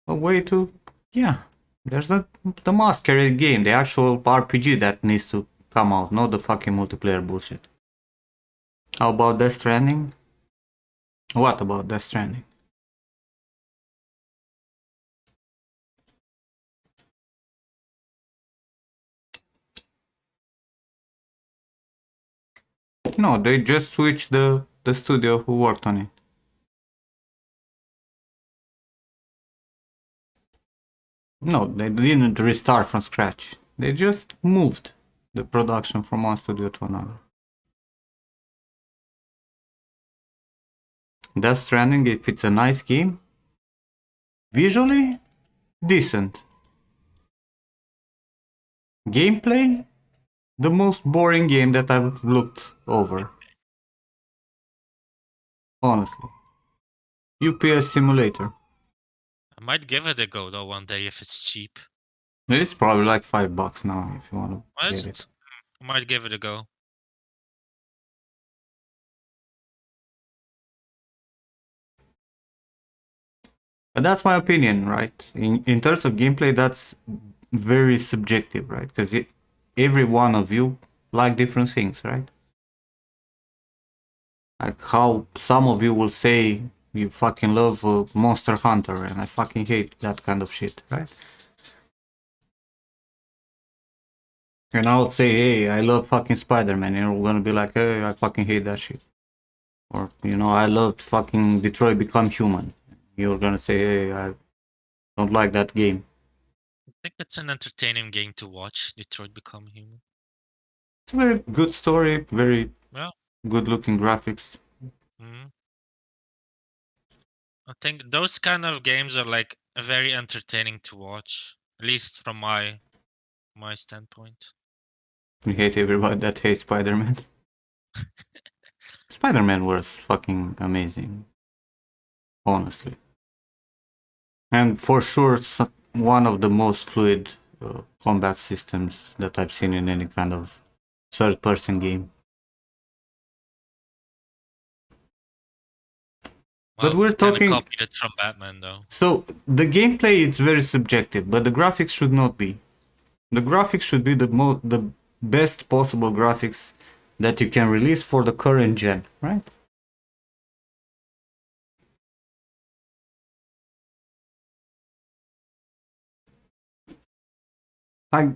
a way to... Yeah. There's the Masquerade game, the actual RPG that needs to come out, not the fucking multiplayer bullshit. How about Death Stranding? What about Death Stranding? No, they just switched the studio who worked on it. No, they didn't restart from scratch. They just moved the production from one studio to another. Death Stranding, if it's a nice game, visually, decent. Gameplay, the most boring game that I've looked over. Honestly. UPS Simulator. I might give it a go though one day if it's cheap. It's probably like $5 now if you want to What is get it? it. I might give it a go. But that's my opinion, right? In terms of gameplay, that's very subjective, right? Because every one of you like different things, right? Like how some of you will say you fucking love Monster Hunter, and I fucking hate that kind of shit, right? And I'll say, hey, I love fucking Spider-Man, and you're gonna be like, hey, I fucking hate that shit. Or, you know, I loved fucking Detroit Become Human. You're gonna say, hey, I don't like that game. I think it's an entertaining game to watch, Detroit Become Human. It's a very good story, very Well, good looking graphics. Mhm. I think those kind of games are like very entertaining to watch, at least from my standpoint. You hate everybody that hates Spider-Man. Spider-Man was fucking amazing, honestly. And for sure, one of the most fluid combat systems that I've seen in any kind of third-person game. But Well, we're you kind of talking. copied it from Batman, though. So the gameplay is very subjective, but the graphics should not be. The graphics should be the best possible graphics that you can release for the current gen, right? Like,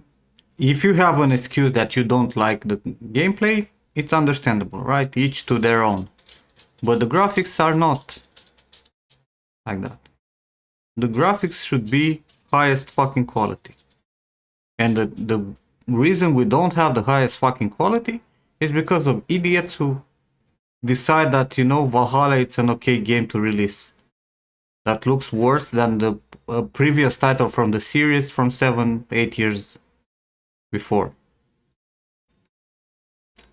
if you have an excuse that you don't like the gameplay, it's understandable, right? Each to their own. But the graphics are not like that. The graphics should be highest fucking quality. And the reason we don't have the highest fucking quality is because of idiots who decide that, you know, Valhalla it's an okay game to release. That looks worse than the previous title from the series from 7-8 years before.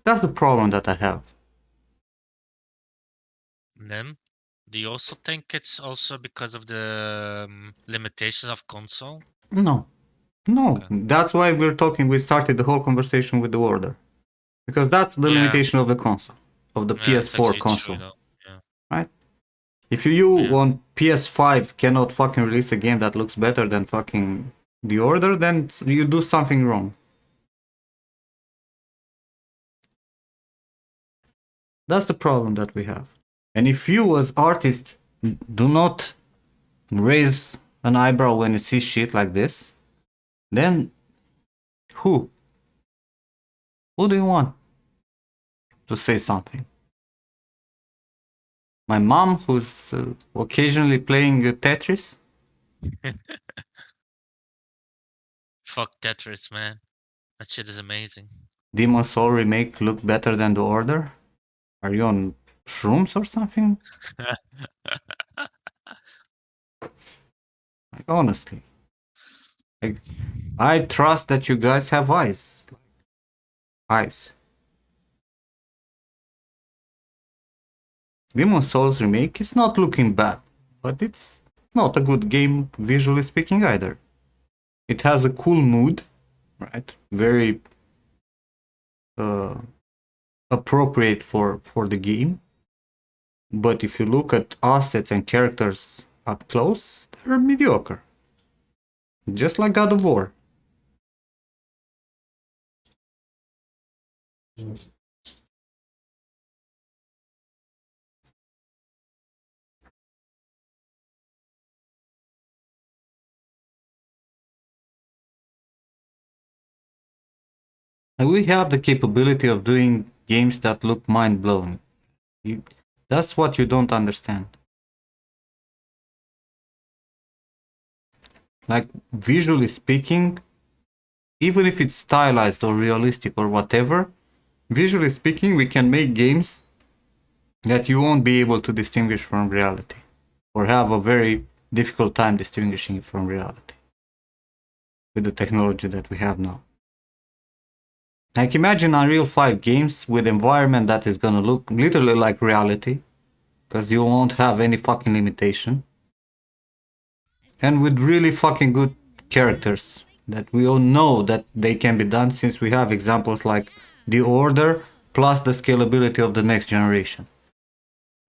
That's the problem that I have. And then, do you also think it's also because of the limitations of console? No. Okay. That's why we started the whole conversation with the order. Because that's the Yeah, limitation of the console, of the yeah, it's PS4 actually true console, though. Yeah. right? If you Yeah. on PS5 cannot fucking release a game that looks better than fucking the order, then you do something wrong. That's the problem that we have. And if you as artist do not raise an eyebrow when you see shit like this, then who? Who do you want to say something? My mom, who's occasionally playing Tetris? Fuck Tetris, man. That shit is amazing. Demon Soul remake look better than the order? Are you on shrooms or something? Like, honestly. Like, I trust that you guys have eyes. Eyes. Demon Souls remake is not looking bad, but it's not a good game visually speaking either. It has a cool mood, right? Very appropriate for the game. But if you look at assets and characters up close, they're mediocre. Just like God of War. And we have the capability of doing games that look mind-blowing. That's what you don't understand. Like, visually speaking, even if it's stylized or realistic or whatever, visually speaking, we can make games that you won't be able to distinguish from reality, or have a very difficult time distinguishing it from reality with the technology that we have now. Like, imagine Unreal 5 games with environment that is gonna look literally like reality, because you won't have any fucking limitation, and with really fucking good characters that we all know that they can be done, since we have examples like The Order plus the scalability of the next generation.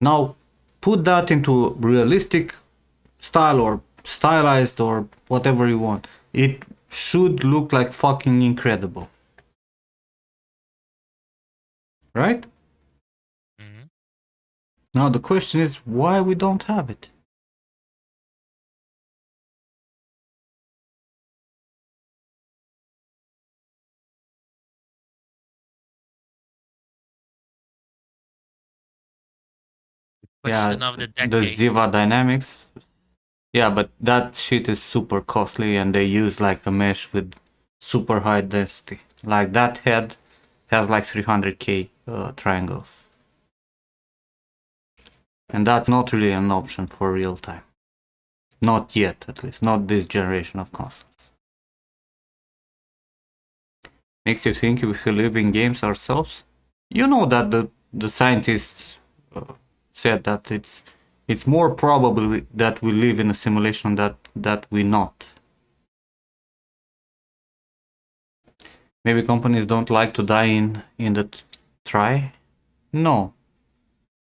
Now, put that into realistic style or stylized or whatever you want. It should look like fucking incredible. Right? Mhm. Now the question is why we don't have it. Yeah, Question of the the decade. Ziva Dynamics. Yeah, but that shit is super costly and they use like a mesh with super high density. Like that head has like 300k triangles. And that's not really an option for real time. Not yet, at least. Not this generation of consoles. Makes you think if we live in games ourselves? You know that the scientists said that it's more probable that we live in a simulation that we not. Maybe companies don't like to die in the try? No,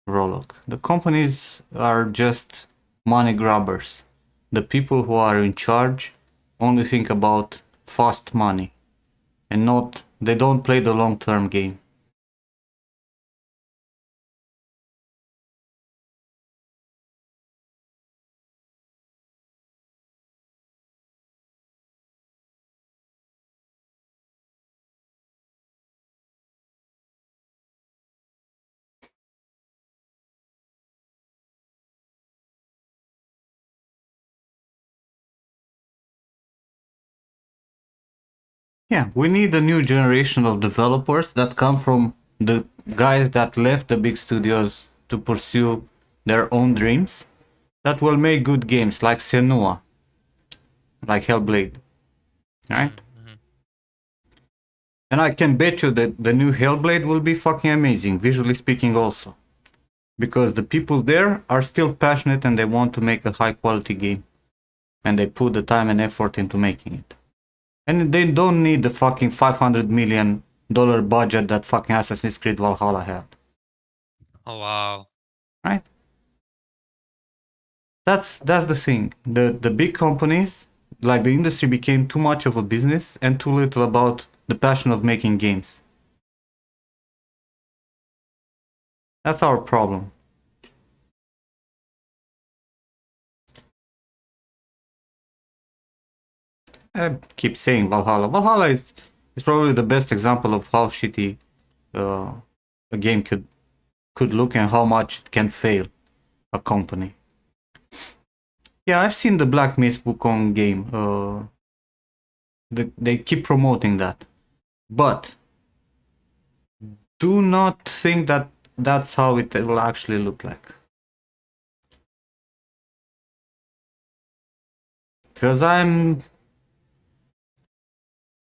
Rollock. The companies are just money grabbers. The people who are in charge only think about fast money and they don't play the long-term game. Yeah, we need a new generation of developers that come from the guys that left the big studios to pursue their own dreams, that will make good games like Senua, like Hellblade, right? Mhm. And I can bet you that the new Hellblade will be fucking amazing, visually speaking also. Because the people there are still passionate and they want to make a high quality game. And they put the time and effort into making it. And they don't need the fucking $500 million budget that fucking Assassin's Creed Valhalla had. Oh wow. Right? That's the thing. The big companies, like the industry became too much of a business and too little about the passion of making games. That's our problem. I keep saying Valhalla. Valhalla is probably the best example of how shitty a game could look and how much it can fail a company. Yeah, I've seen the Black Myth Wukong game. They keep promoting that, but do not think that that's how it will actually look like. Because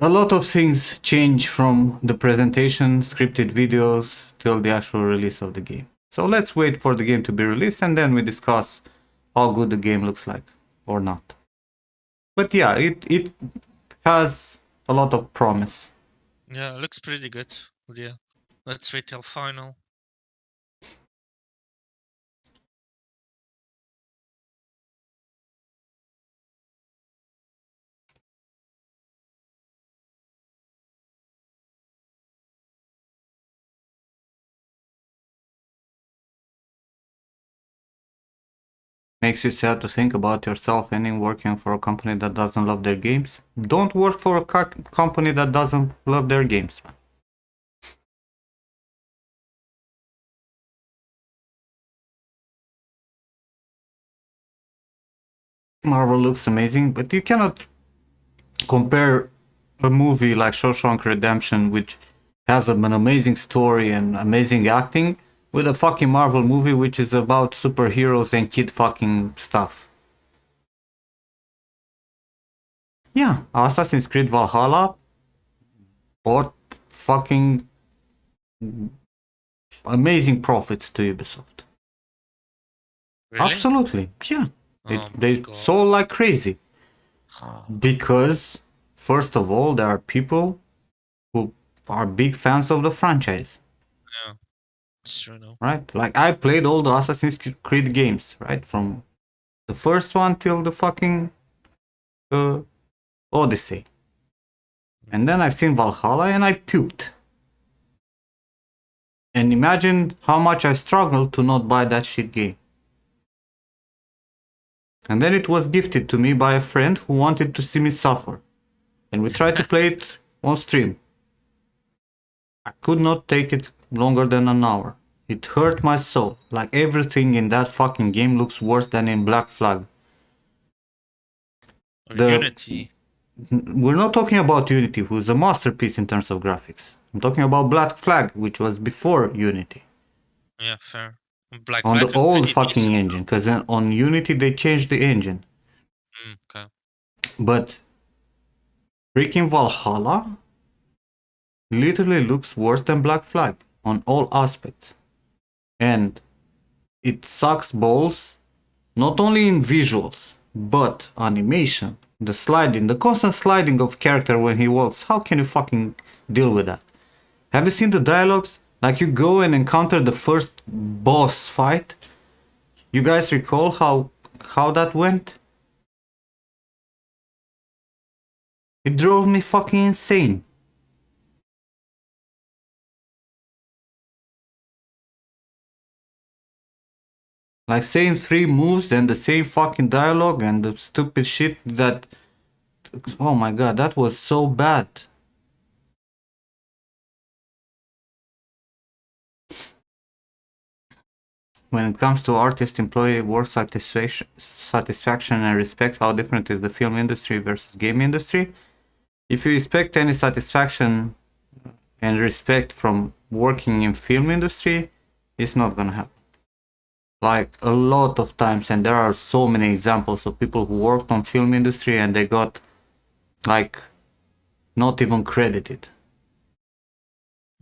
a lot of things change from the presentation, scripted videos, till the actual release of the game. So let's wait for the game to be released and then we discuss how good the game looks like or not. But yeah, it has a lot of promise. Yeah, it looks pretty good. Yeah. Let's wait till final. Makes you sad to think about yourself ending working for a company that doesn't love their games. Don't work for a company that doesn't love their games. Marvel looks amazing, but you cannot compare a movie like Shawshank Redemption, which has an amazing story and amazing acting, with a fucking Marvel movie which is about superheroes and kid fucking stuff. Yeah, Assassin's Creed Valhalla brought fucking amazing profits to Ubisoft. Really? Absolutely, yeah. Oh They my God. sold like crazy. Because, first of all, there are people who are big fans of the franchise, Yeah. It's true, no. right? Like, I played all the Assassin's Creed games, right? From the first one till the fucking Odyssey. And then I've seen Valhalla and I puked. And imagine how much I struggled to not buy that shit game. And then it was gifted to me by a friend who wanted to see me suffer. And we tried to play it on stream. I could not take it longer than an hour. It hurt my soul. Like everything in that fucking game looks worse than in Black Flag. Or The- Unity. We're not talking about Unity, who's a masterpiece in terms of graphics. I'm talking about Black Flag, which was before Unity. Yeah, fair. Black On Flag the looked old pretty fucking decent. engine, because on Unity they changed the engine. Okay. But freaking Valhalla literally looks worse than Black Flag on all aspects. And it sucks balls not only in visuals, but animation, the sliding, the constant sliding of character when he walks. How can you fucking deal with that? Have you seen the dialogues? Like you go and encounter the first boss fight. You guys recall how that went? It drove me fucking insane. Like same three moves and the same fucking dialogue and the stupid shit that... Oh my god, that was so bad. When it comes to artist-employee work satisfaction and respect, how different is the film industry versus game industry? If you expect any satisfaction and respect from working in film industry, it's not gonna happen. Like a lot of times, and there are so many examples of people who worked on film industry and they got like not even credited.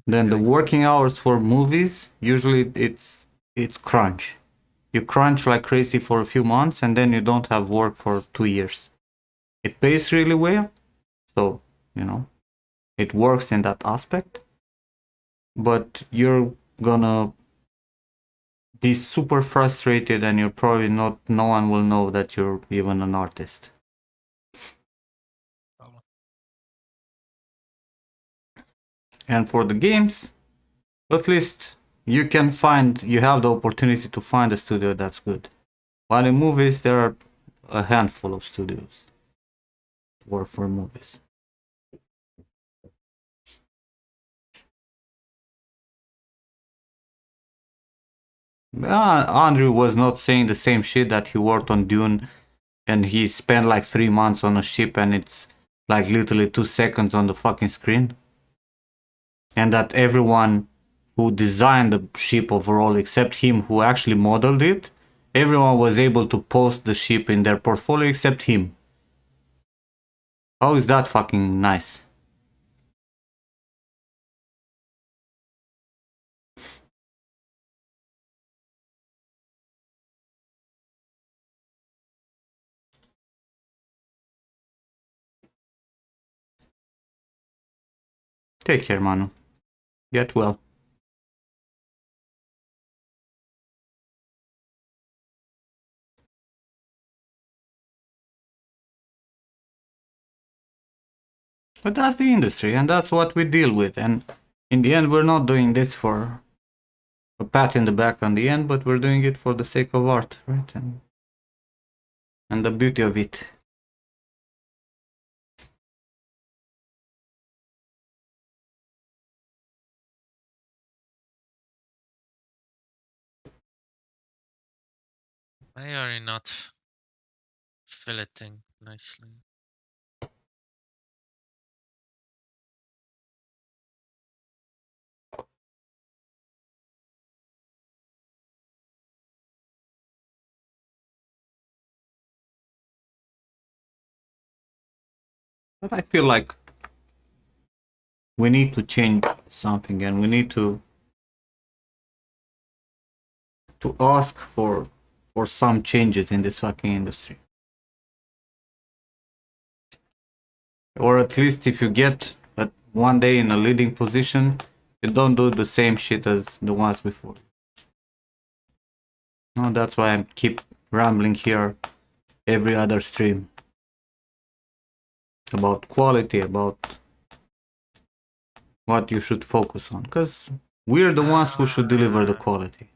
Then the working hours for movies, usually it's crunch. You crunch like crazy for a few months and then you don't have work for 2 years. It pays really well, so you know it works in that aspect, but you're gonna be super frustrated and you're probably not, no one will know that you're even an artist. And for the games, at least you can find, you have the opportunity to find a studio that's good. While in movies, there are a handful of studios to work for movies. Andrew was not saying the same shit that he worked on Dune and he spent like 3 months on a ship and it's like literally 2 seconds on the fucking screen. And that everyone who designed the ship overall, except him who actually modeled it, everyone was able to post the ship in their portfolio except him. How is that fucking nice? Take care, Manu. Get well. But that's the industry, and that's what we deal with. And in the end, we're not doing this for a pat in the back on the end, but we're doing it for the sake of art, right? And the beauty of it. Why are you not filleting nicely? But I feel like we need to change something, and we need to ask for some changes in this fucking industry. Or at least if you get at one day in a leading position, you don't do the same shit as the ones before. No, that's why I keep rambling here every other stream about quality, about what you should focus on, because we're the ones who should deliver the quality.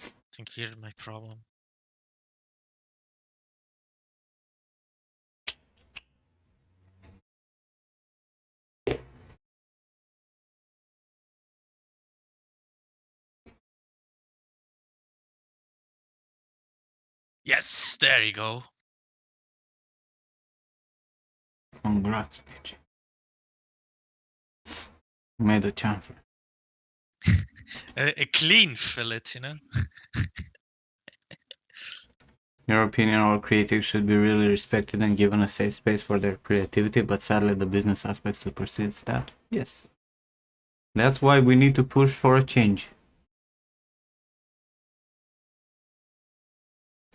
I think here's my problem. Yes, there you go. Congrats, DJ. Made a chamfer. A clean fillet, you know. In your opinion, all creatives should be really respected and given a safe space for their creativity, but sadly the business aspect supersedes that. Yes. That's why we need to push for a change.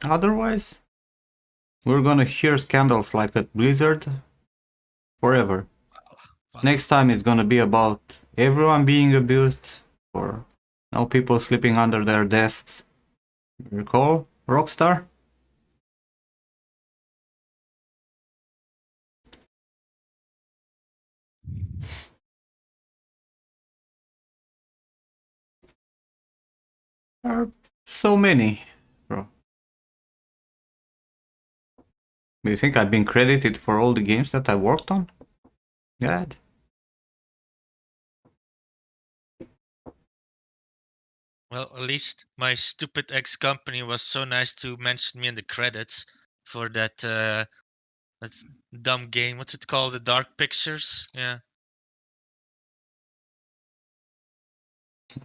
Otherwise, we're gonna hear scandals like at Blizzard forever. Next time it's gonna be about everyone being abused or people sleeping under their desks. Recall Rockstar? There are so many, bro. Do you think I've been credited for all the games that I worked on? God. Well, at least my stupid ex company was so nice to mention me in the credits for that dumb game. What's it called? The Dark Pictures? Yeah.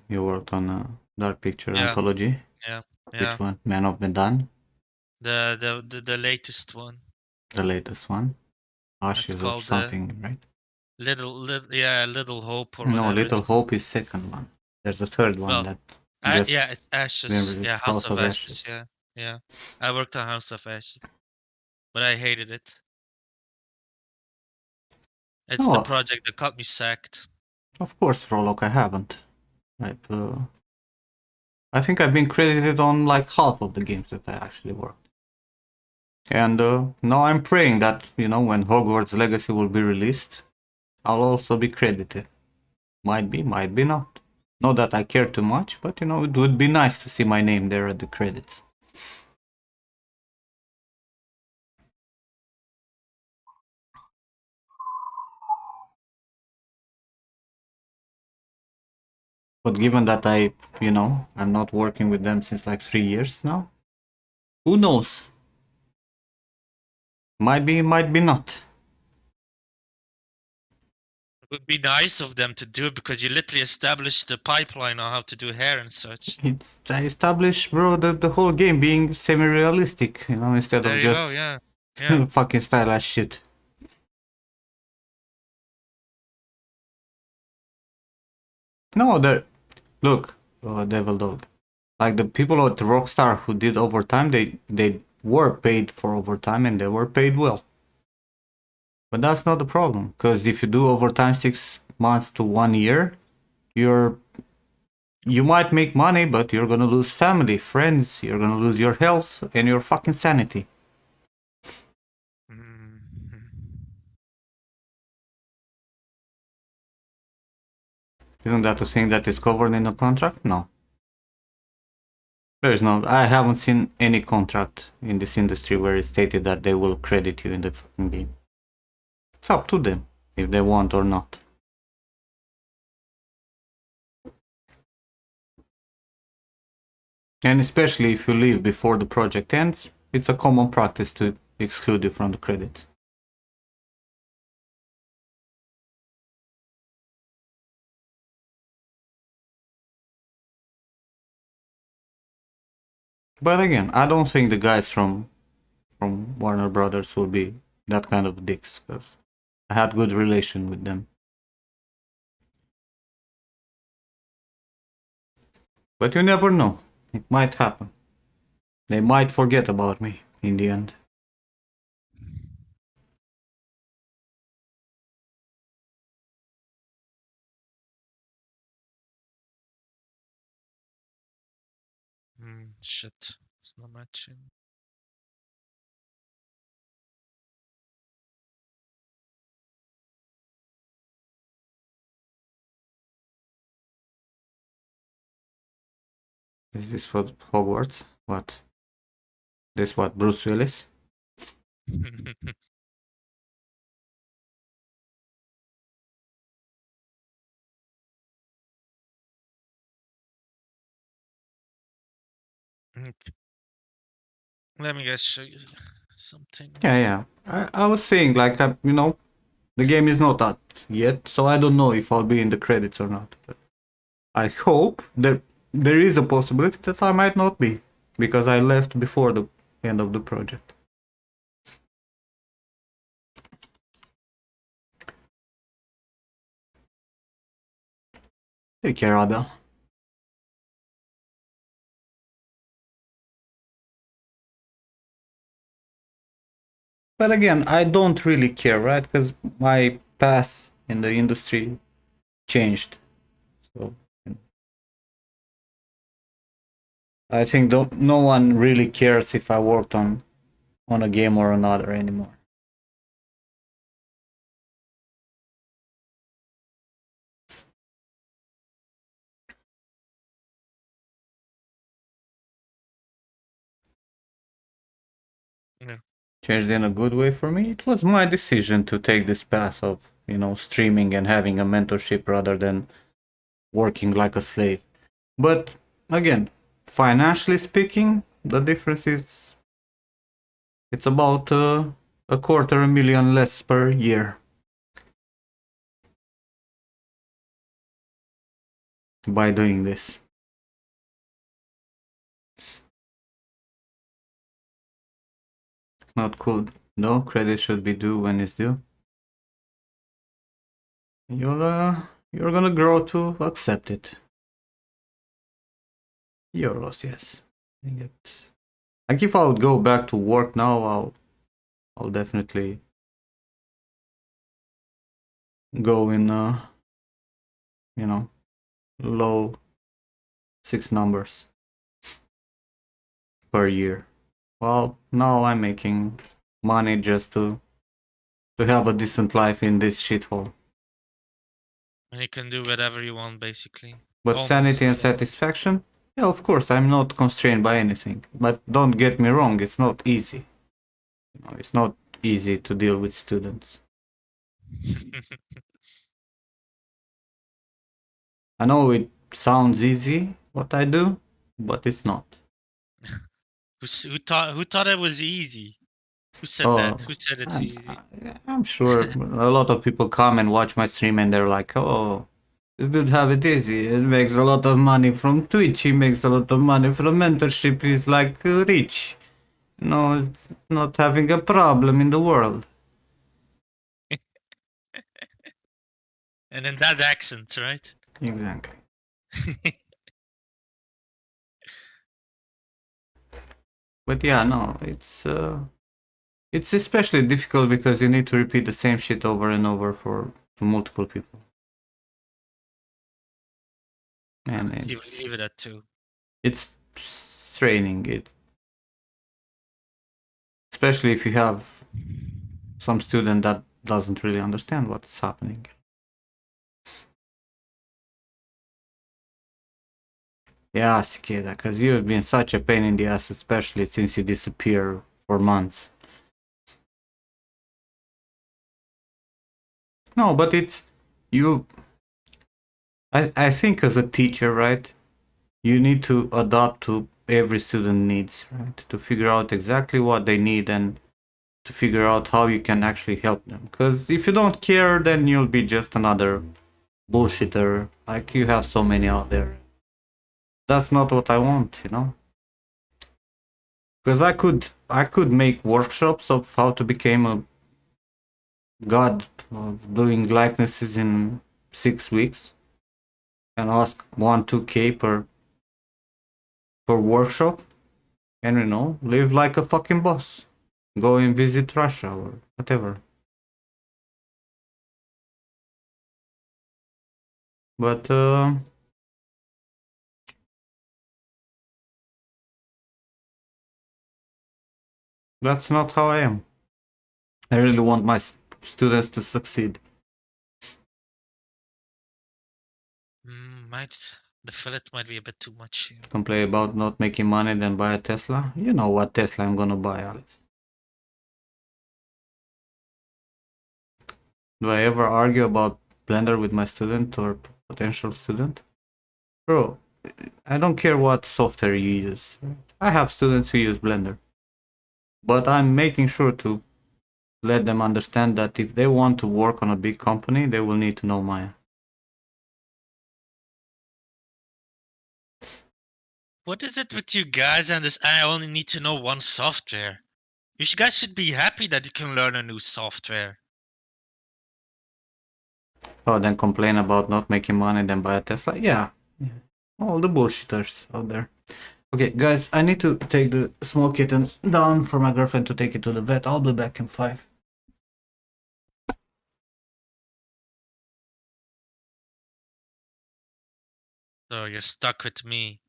You worked on a Dark Picture Yeah. anthology. Yeah. Which one? Man of Medan? The latest one. The latest one? It's Ashes of called something, right? Little Hope or No, whatever. Little Hope is second one. There's a third one Well, that just yeah, it's been Ashes. released, Yeah, House House of of Ashes. Ashes. Yeah. I worked on House of Ashes, but I hated it. It's the No, project that got me sacked. of course, Rollock, I haven't. I think I've been credited on like half of the games that I actually worked. And now I'm praying that, when Hogwarts Legacy will be released, I'll also be credited. Might be not. Not that I care too much, but it would be nice to see my name there at the credits. But given that I'm not working with them since like 3 years now, who knows? Might be not. It would be nice of them to do it because you literally established the pipeline on how to do hair and such. It's I established, bro, the whole game being semi-realistic, instead There of you just go, yeah. fucking stylish shit. No, look, Devil Dog. Like the people at Rockstar who did overtime, they were paid for overtime and they were paid well. But that's not the problem, because if you do overtime 6 months to 1 year, you might make money, but you're gonna lose family, friends, you're gonna lose your health and your fucking sanity. Mhm. Isn't that a thing that is covered in the contract? No. There's no. I haven't seen any contract in this industry where it's stated that they will credit you in the fucking game. It's up to them if they want or not. And especially if you leave before the project ends, it's a common practice to exclude you from the credits. But again, I don't think the guys from Warner Brothers will be that kind of dicks, because I had good relation with them. But you never know. It might happen. They might forget about me in the end. Shit. It's not matching. Is this for Hogwarts? What? This what? Bruce Willis? Let me guys show you something. Yeah. I was saying, like, the game is not out yet, so I don't know if I'll be in the credits or not. But I hope that there is a possibility that I might not be, because I left before the end of the project. Take care, Abel. But again, I don't really care, right? Because my path in the industry changed. So I think no one really cares if I worked on a game or another anymore. Yeah. Changed in a good way for me. It was my decision to take this path of, streaming and having a mentorship rather than working like a slave. But again, financially speaking, the difference is it's about $250,000 less per year by doing this. Not cool. No, credit should be due when it's due. You're gonna grow to accept it. Euros, yes. Like if I would go back to work now, I'll definitely go in low six numbers per year. Well, now I'm making money just to have a decent life in this shithole. And you can do whatever you want, basically. But Almost sanity and whatever. satisfaction? Yeah, of course, I'm not constrained by anything. But don't get me wrong, it's not easy. It's not easy to deal with students. I know it sounds easy, what I do, but it's not. Who thought it was easy? Who said Oh, that? Who said it's easy? I'm sure a lot of people come and watch my stream and they're like, oh, this dude have it easy. He makes a lot of money from Twitch. He makes a lot of money from mentorship. He's like rich. It's not having a problem in the world. And in that accent, right? Exactly. But yeah, no, it's especially difficult because you need to repeat the same shit over and over to multiple people. And So you leave it at 2. it's straining. Especially if you have some student that doesn't really understand what's happening. Yeah, Cicada, because you've been such a pain in the ass, especially since you disappear for months. No, but it's you. I think as a teacher, right, you need to adapt to every student needs, right, to figure out exactly what they need and to figure out how you can actually help them. Because if you don't care, then you'll be just another bullshitter, like you have so many out there. That's not what I want, Because I could make workshops of how to become a god of doing likenesses in 6 weeks and ask 1-2K per workshop and live like a fucking boss. Go and visit Russia or whatever. But that's not how I am. I really want my students to succeed. The fillet might be a bit too much. Complain about not making money, then buy a Tesla. You know what Tesla I'm gonna buy, Alex. Do I ever argue about Blender with my student or potential student? Bro, I don't care what software you use. I have students who use Blender. But I'm making sure to let them understand that if they want to work on a big company, they will need to know Maya. What is it with you guys and this? I only need to know one software. Guys should be happy that you can learn a new software. Oh, then complain about not making money, then buy a Tesla. Yeah. All the bullshitters out there. Okay, guys, I need to take the small kitten down for my girlfriend to take it to the vet. I'll be back in 5. So you're stuck with me.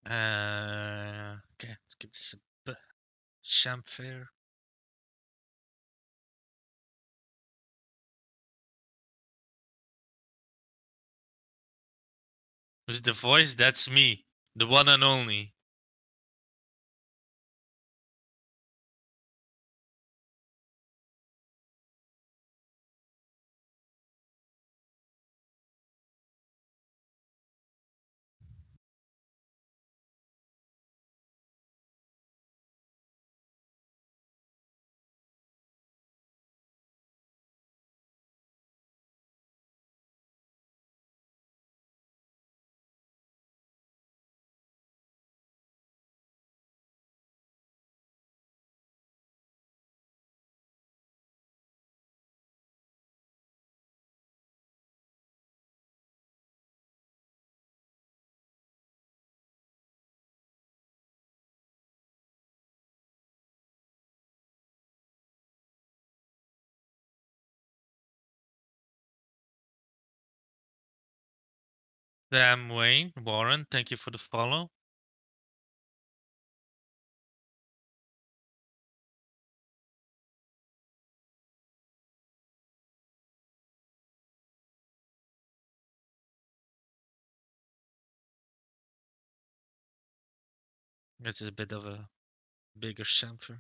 Okay, let's give this a chamfer. Who's the voice? That's me, the one and only. Damn Wayne, Warren, thank you for the follow. This is a bit of a bigger chamfer.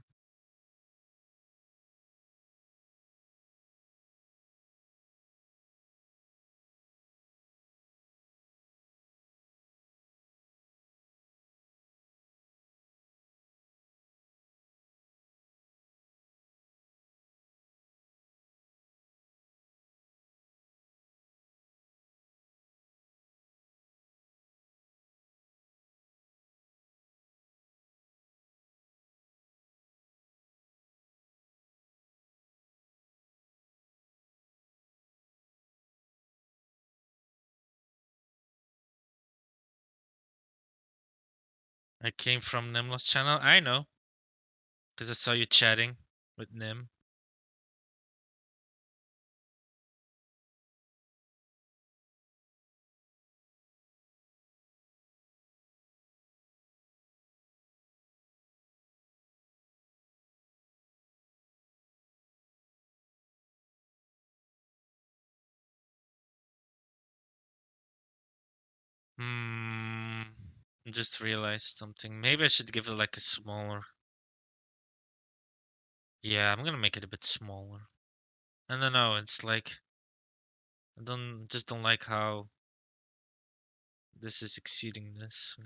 I came from Nimlo's channel. I know, because I saw you chatting with Nim. Just realized something. Maybe I should give it like a smaller. Yeah, I'm gonna make it a bit smaller. I don't know. It's like I don't like how this is exceeding this.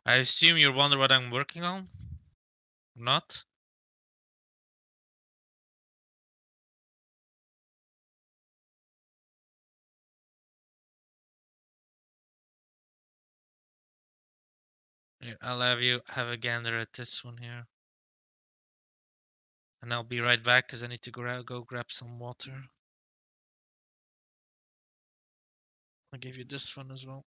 I assume you wonder what I'm working on? Not? Here, I'll have you have a gander at this one here. And I'll be right back because I need to go grab some water. I'll give you this one as well.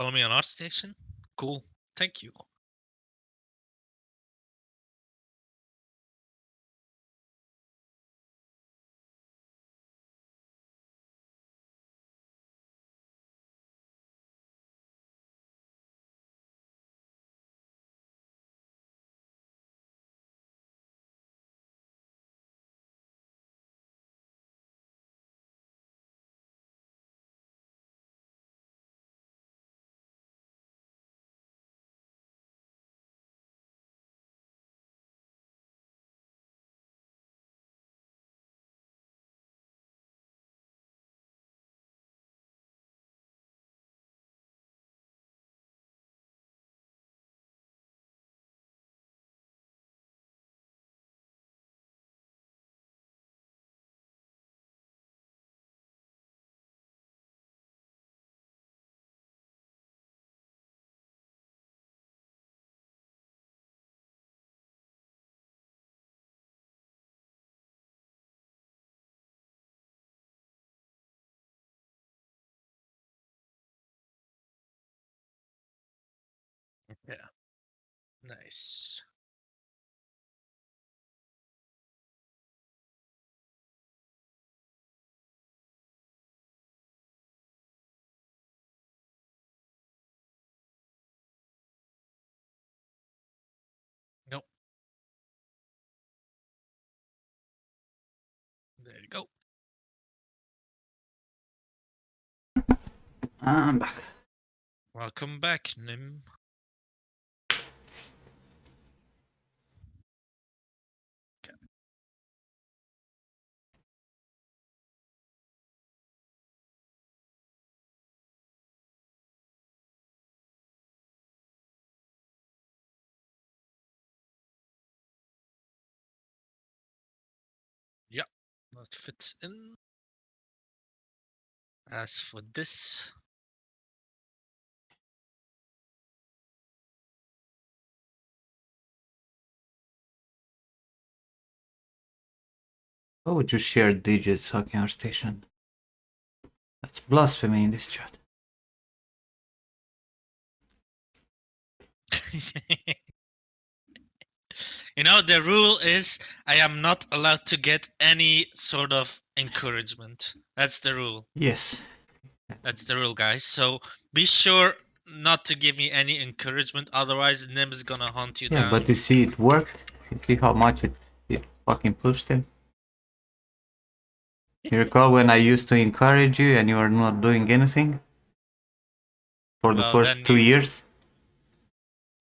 Follow me on ArtStation? Cool. Thank you. Yeah. Nice. Nope. There you go. I'm back. Welcome back, Nim. Yeah, that fits in. As for this, Why would you share digits hacking our station? That's blasphemy in this chat. you know, the rule is I am not allowed to get any sort of encouragement. That's the rule. Yes. That's the rule, guys. So be sure not to give me any encouragement, otherwise Nim is gonna hunt you Yeah, down. but you see it worked. You see how much it fucking pushed him. You recall when I used to encourage you and you were not doing anything? For the Well, first then 2 years?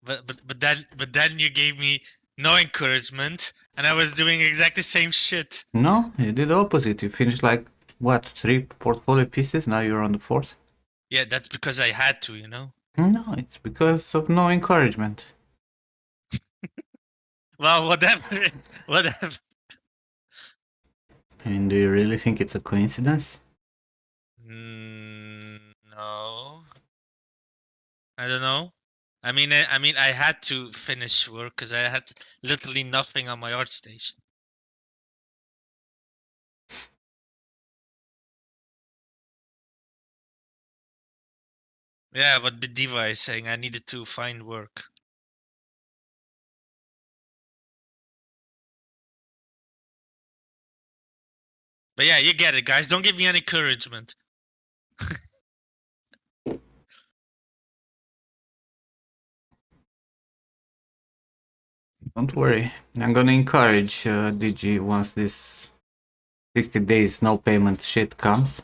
but then you gave me no encouragement, and I was doing exactly the same shit. No, you did the opposite. You finished like, what, 3 portfolio pieces? Now you're on the 4th? Yeah, that's because I had to, you know. No, it's because of no encouragement. Well, whatever, whatever. And do you really think it's a coincidence? No, I don't know. I mean, I had to finish work because I had literally nothing on my art station. Yeah, but the diva is saying I needed to find work. But yeah, you get it, guys. Don't give me any encouragement. Don't worry. I'm gonna encourage Digi once this 60 days no payment shit comes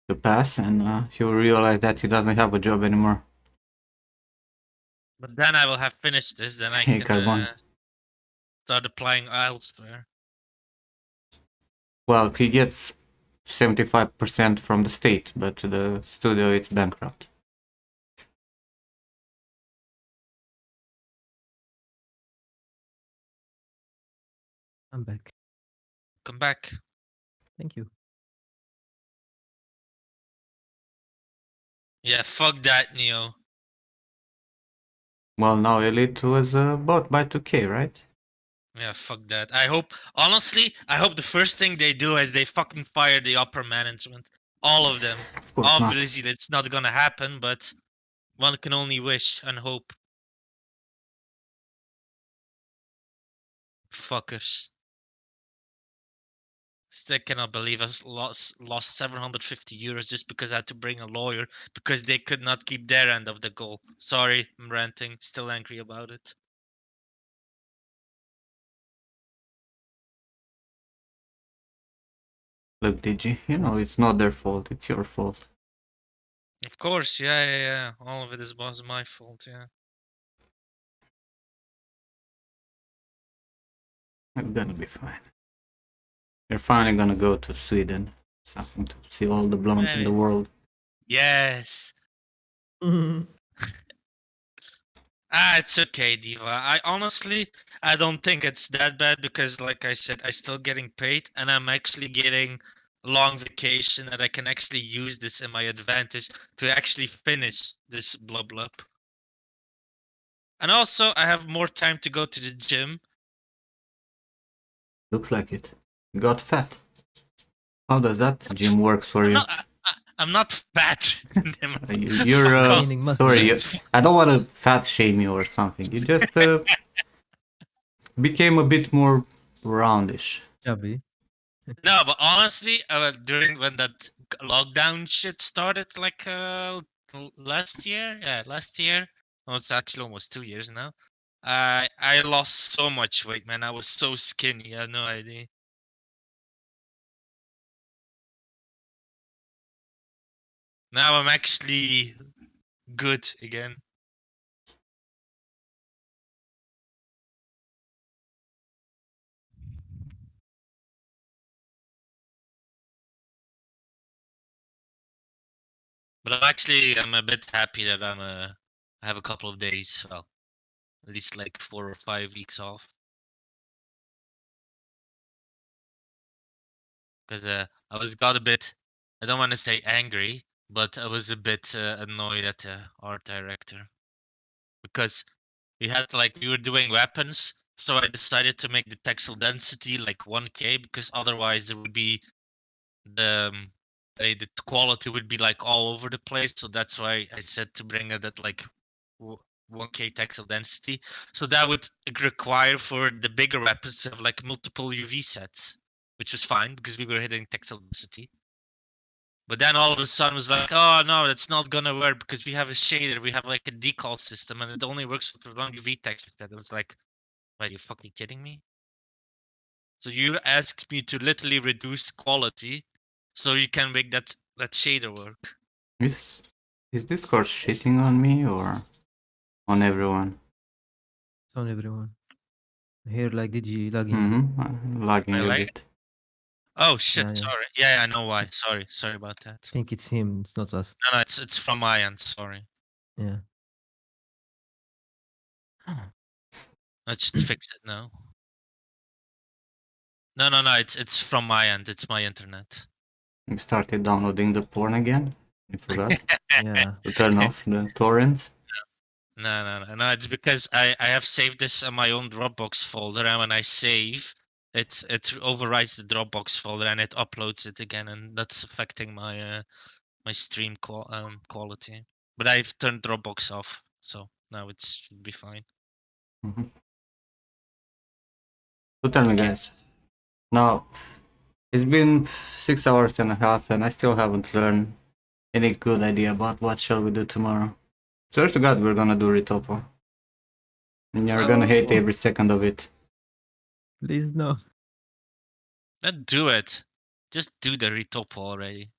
to pass, and he'll realize that he doesn't have a job anymore. But then I will have finished this. Then I Hey, can Carbon. start applying elsewhere. Well, he gets 75% from the state, but the studio is bankrupt. I'm back. Come back. Thank you. Yeah, fuck that, Neo. Well, now Elite was bought by 2K, right? Yeah, fuck that. I hope, honestly, I hope the first thing they do is they fucking fire the upper management. All of them. Of course not. Obviously, it's not gonna happen, but one can only wish and hope. Fuckers. Still cannot believe I lost 750 euros just because I had to bring a lawyer because they could not keep their end of the goal. Sorry, I'm ranting. Still angry about it. Look, DG, you know it's not their fault. It's your fault. Of course, yeah. All of it was my fault, yeah. It's gonna be fine. You're finally gonna go to Sweden. Something to see all the blondes in the Maybe. world. Yes. It's okay, Diva. I don't think it's that bad because, like I said, I still getting paid and I'm actually getting long vacation and I can actually use this in my advantage to actually finish this blub blub. And also, I have more time to go to the gym. Looks like it. You got fat. How does that gym works for you? I'm not fat. You're Fuck off. Gaining muscle sorry. mass. I don't want to fat shame you or something. You just became a bit more roundish. Chubby. No, but honestly, during when that lockdown shit started, like last year, last year. Oh, it's actually almost 2 years now. I lost so much weight, man. I was so skinny. I had no idea. Now I'm actually good again. But I'm a bit happy that I have a couple of days, well, at least like 4 or 5 weeks off. Because I got a bit, I don't want to say angry, but I was a bit annoyed at the art director because we were doing weapons, so I decided to make the textile density like 1K because otherwise it would be the quality would be like all over the place. So that's why I said to bring it at like 1K textile density. So that would require for the bigger weapons to have like multiple UV sets, which was fine because we were hitting textile density. But then all of a sudden was like, oh no, that's not gonna work because we have a shader, we have like a decal system, and it only works with one UV texture set. It was like, are you fucking kidding me? So you asked me to literally reduce quality so you can make that shader work. Is Discord shitting on me or on everyone? It's on everyone. Here, like, did you log in? Mm-hmm. Lagging I a like bit. Oh shit, Yeah. sorry. Yeah, I know why. Sorry about that. I think it's him. It's not us. No, it's from my end, sorry. Yeah. I should fix it now. No, it's from my end. It's my internet. You started downloading the porn again? You forgot Yeah. to turn off the torrents? No. It's because I have saved this in my own Dropbox folder, and when I save, it overwrites the Dropbox folder and it uploads it again, and that's affecting my my stream quality. But I've turned Dropbox off, so now it should be fine. Mm-hmm. So tell me, guys. Now, it's been 6 hours and a half, and I still haven't learned any good idea about what shall we do tomorrow. Swear to God, we're gonna do Ritopo. And you're gonna hate Oh. every second of it. Please no. Then do it. Just do the Ritopo already.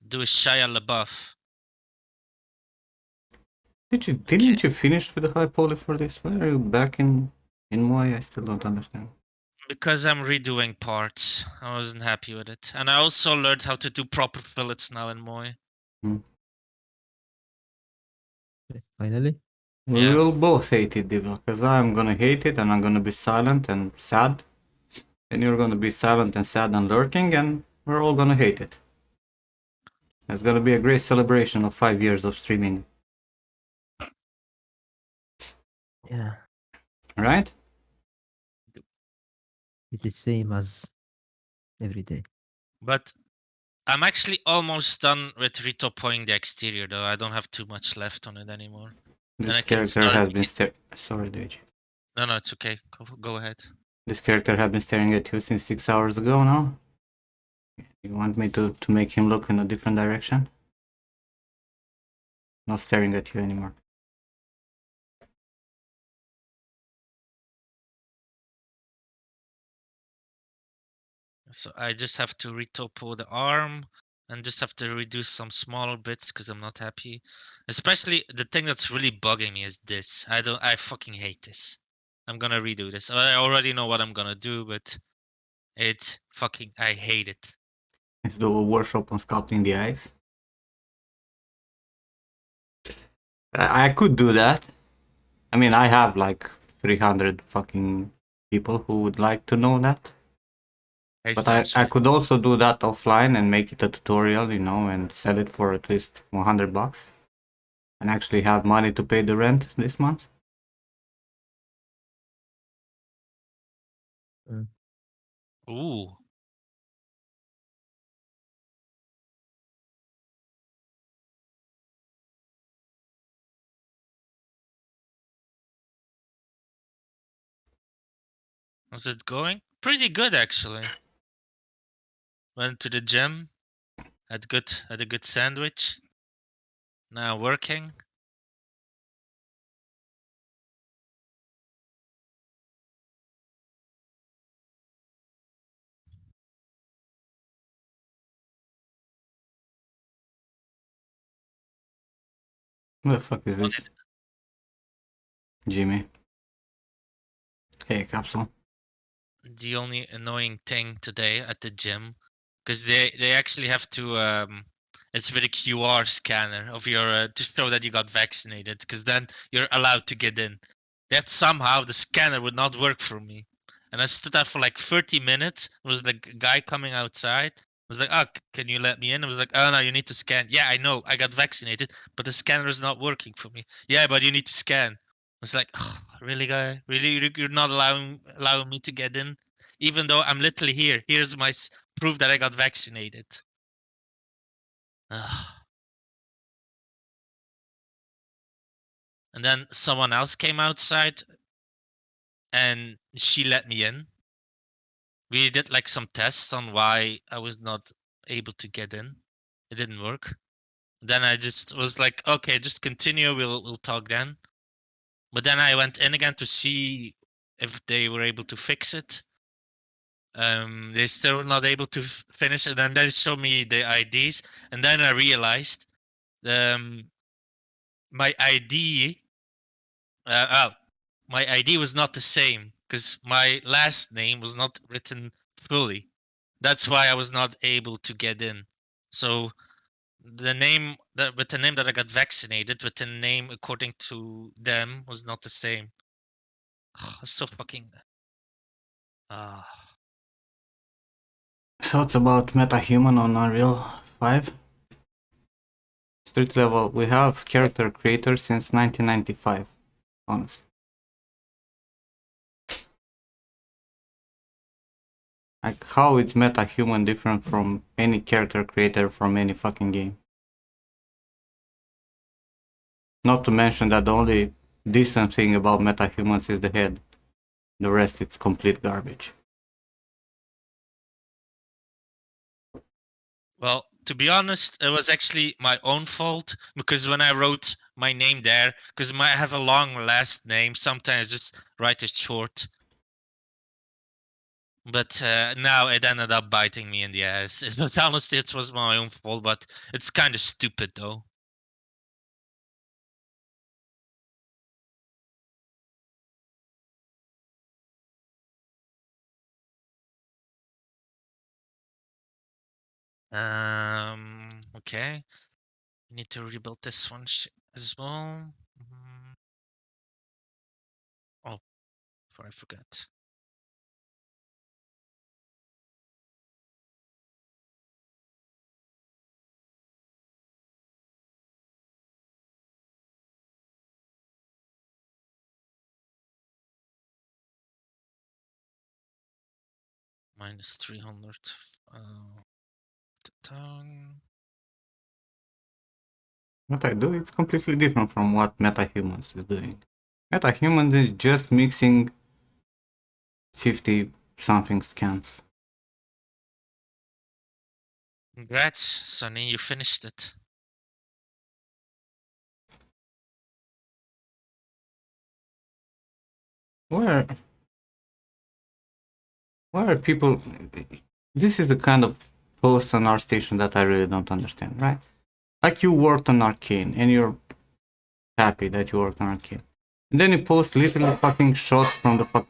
Do a Shia LaBeouf. Didn't you finish with the high poly for this? Why are you back in Moy? I still don't understand. Because I'm redoing parts. I wasn't happy with it. And I also learned how to do proper fillets now in Moy. Finally. We Yeah. will both hate it, Diva, because I'm gonna hate it and I'm gonna be silent and sad. And you're gonna be silent and sad and lurking, and we're all gonna hate it. It's gonna be a great celebration of 5 years of streaming. Yeah. Right? It is same as every day. But I'm actually almost done with retopoing the exterior, though. I don't have too much left on it anymore. Then I This can character start. has been sorry, Luigi. No, it's okay. Go ahead. This character has been staring at you since 6 hours ago now. You want me to make him look in a different direction? Not staring at you anymore. So I just have to retopo the arm and just have to reduce some smaller bits because I'm not happy. Especially the thing that's really bugging me is this. I fucking hate this. I'm gonna redo this. I already know what I'm gonna do, but I hate it. Let's do a workshop on sculpting the eyes. I could do that. I mean, I have like 300 fucking people who would like to know that. Hey, But Serge, I could also do that offline and make it a tutorial, you know, and sell it for at least $100 and actually have money to pay the rent this month. ooh. How's it going? Pretty good actually. Went to the gym, had a good sandwich. Now working. What the fuck is this? Jimmy. Hey, Capsule. The only annoying thing today at the gym, because they actually have to it's with a QR scanner of your to show that you got vaccinated, because then you're allowed to get in. That somehow the scanner would not work for me, and I stood there for like 30 minutes. There was like a guy coming outside. I was like, "Oh, can you let me in?" I was like, "Oh no, you need to scan." Yeah, I know, I got vaccinated, but the scanner is not working for me. Yeah, but you need to scan. It's like, oh, really, guy? Really, you're not allowing me to get in, even though I'm literally here. Here's my proof that I got vaccinated. Ugh. And then someone else came outside, and she let me in. We did like some tests on why I was not able to get in. It didn't work. Then I just was like, okay, just continue. We'll talk then. But then I went in again to see if they were able to fix it. They still were not able to finish it, and then they showed me the IDs, and then I realized my ID, my ID was not the same because my last name was not written fully. That's why I was not able to get in. So the name that with the name that I got vaccinated, with the name according to them was not the same. So fucking. Thoughts about MetaHuman on Unreal 5? Street level, we have character creators since 1995, honestly. Like, how is MetaHuman different from any character creator from any fucking game? Not to mention that the only decent thing about MetaHumans is the head. The rest it's complete garbage. Well, to be honest, it was actually my own fault because when I wrote my name there, because I have a long last name, sometimes just write it short. But now it ended up biting me in the ass. It was honestly, it was my own fault, but it's kind of stupid though. Okay. Need to rebuild this one as well. Oh, before I forget. Minus 300. What I do, it's completely different from what MetaHumans is doing. MetaHumans is just mixing 50 something scans. Congrats, Sonny, you finished it. Where are people? This is the kind of post on our station that I really don't understand, right? Like you worked on Arcane and you're happy that you worked on Arcane. And then you post literally fucking shots from the fuck.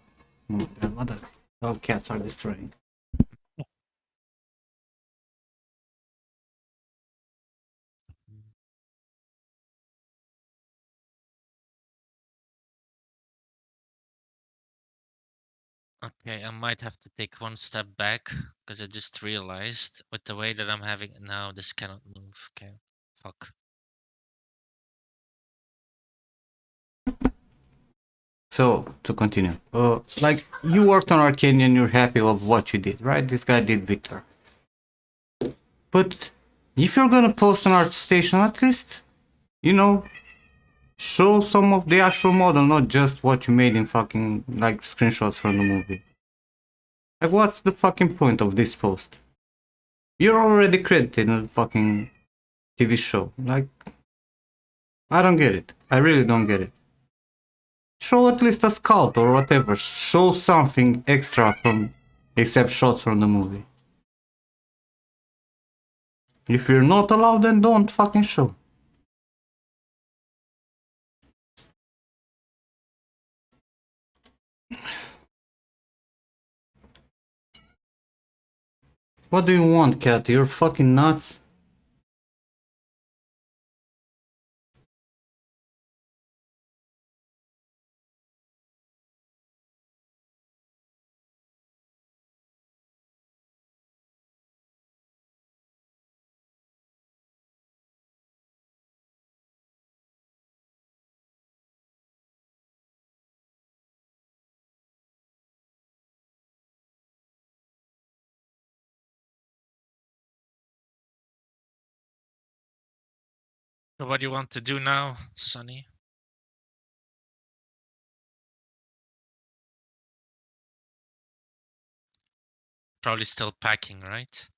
Oh my god, what the hell cats are destroying? Okay, I might have to take one step back because I just realized with the way that I'm having it now, this cannot move. Okay, fuck. So to continue, like you worked on Arcane and you're happy of what you did, right? This guy did Victor. But if you're gonna post on ArtStation, at least, you know, show some of the actual model, not just what you made in fucking like screenshots from the movie. Like, what's the fucking point of this post? You're already credited in the fucking TV show. Like, I don't get it. I really don't get it. Show at least a scout or whatever. Show something extra from except shots from the movie. If you're not allowed, then don't fucking show. What do you want, cat? You're fucking nuts. So what do you want to do now, Sonny? Probably still packing, right?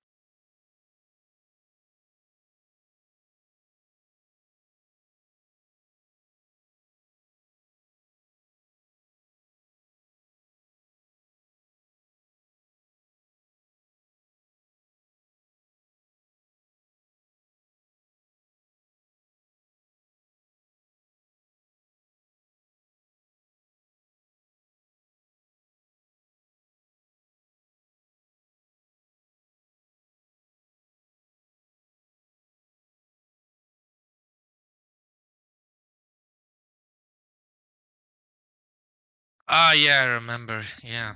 Ah, yeah, I remember. Yeah.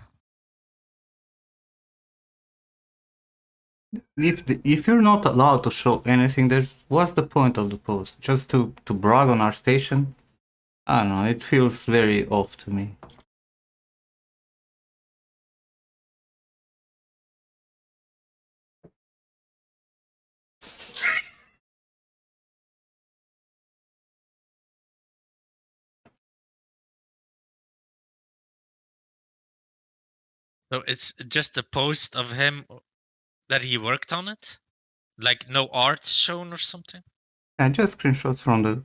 If you're not allowed to show anything, there's what's the point of the post? Just to brag on our station? I don't know. It feels very off to me. So it's just a post of him that he worked on it? Like no art shown or something? And just screenshots from the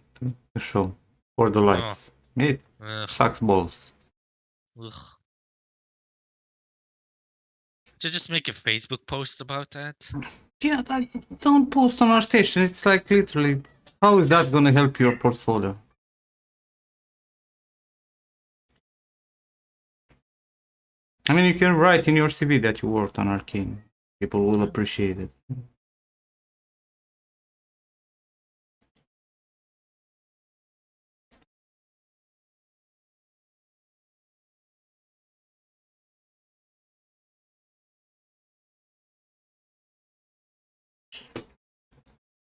show or the lights. It Ugh. sucks balls. Ugh. So just make a Facebook post about that? Yeah, like, don't post on our station. It's like literally, how is that gonna help your portfolio? I mean, you can write in your CV that you worked on Arcane. People will appreciate it.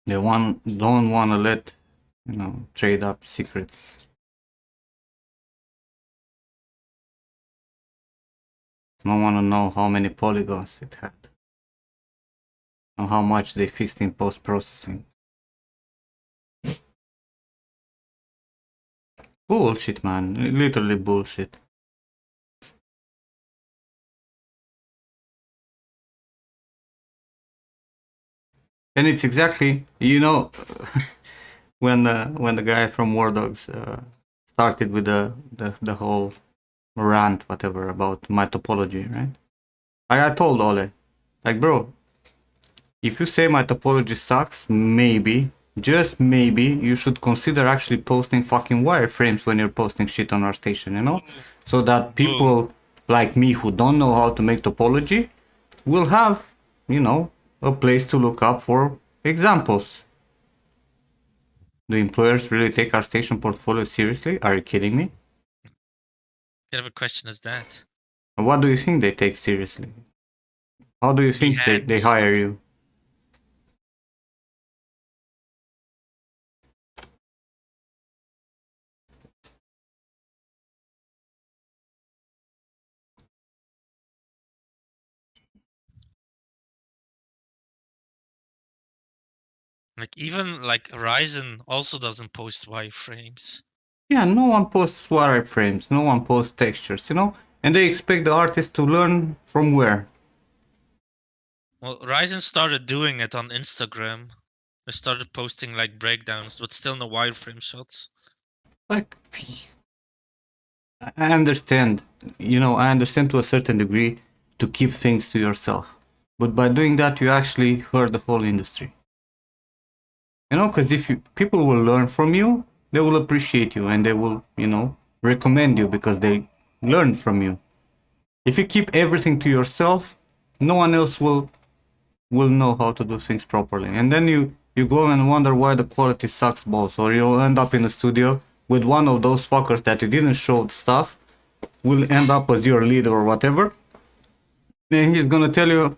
They don't want to let, trade up secrets. I want to know how many polygons it had. And how much they fixed in post-processing. Bullshit, man. Literally bullshit. And it's exactly, when the guy from War Dogs started with the whole rant, whatever, about my topology, right? I told Ole, like, bro, if you say my topology sucks, maybe, just maybe, you should consider actually posting fucking wireframes when you're posting shit on our station, you know? So that people like me who don't know how to make topology will have, a place to look up for examples. Do employers really take our station portfolio seriously? Are you kidding me? Kind of a question is that. What do you think they take seriously? How do you think they hacked. hire you? Like even like Ryzen also doesn't post wireframes. Yeah, no one posts wireframes, no one posts textures, And they expect the artist to learn from where? Well, Ryzen started doing it on Instagram. They started posting like breakdowns, but still no wireframe shots. Like, I understand, I understand to a certain degree to keep things to yourself. But by doing that, you actually hurt the whole industry. Because if people will learn from you, they will appreciate you and they will, recommend you because they learn from you. If you keep everything to yourself, no one else will know how to do things properly. And then you go and wonder why the quality sucks balls, or you'll end up in a studio with one of those fuckers that you didn't show the stuff, will end up as your lead or whatever. And he's gonna tell you,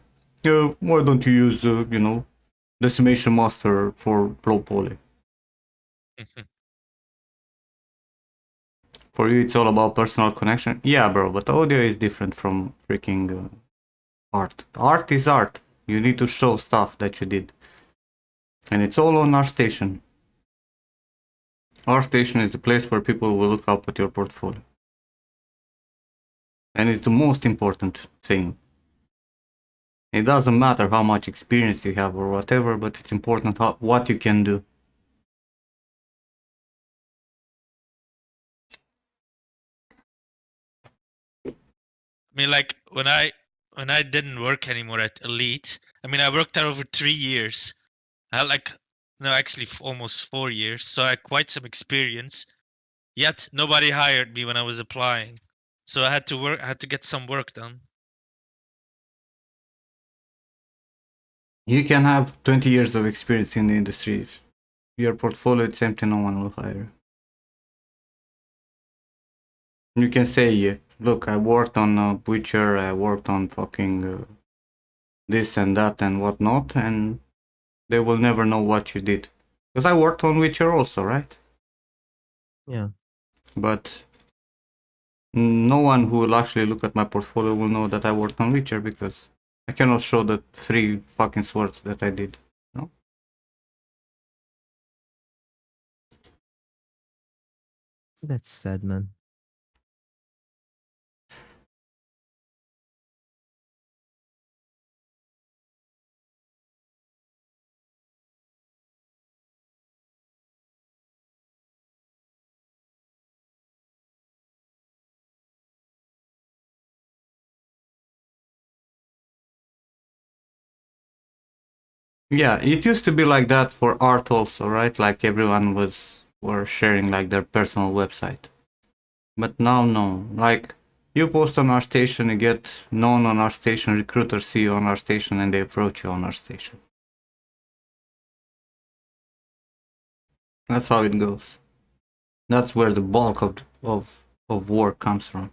why don't you use, Decimation Master for low poly? For you, it's all about personal connection. Yeah, bro, but audio is different from freaking art. Art is art. You need to show stuff that you did. And it's all on our station. Our station is the place where people will look up at your portfolio. And it's the most important thing. It doesn't matter how much experience you have or whatever, but it's important what you can do. I mean, like when I didn't work anymore at Elite, I mean, I worked there over 3 years. I had like, no, actually almost 4 years. So I had quite some experience. Yet nobody hired me when I was applying. So I had to get some work done. You can have 20 years of experience in the industry. If your portfolio is empty, no one will hire you. You can say, look, I worked on Witcher, I worked on fucking this and that and whatnot, and they will never know what you did. Because I worked on Witcher also, right? Yeah. But no one who will actually look at my portfolio will know that I worked on Witcher because I cannot show the 3 fucking swords that I did. No? That's sad, man. Yeah, it used to be like that for art also, right? Like everyone were sharing like their personal website. But now no. Like you post on our station, you get known on our station, recruiters see you on our station and they approach you on our station. That's how it goes. That's where the bulk of work comes from.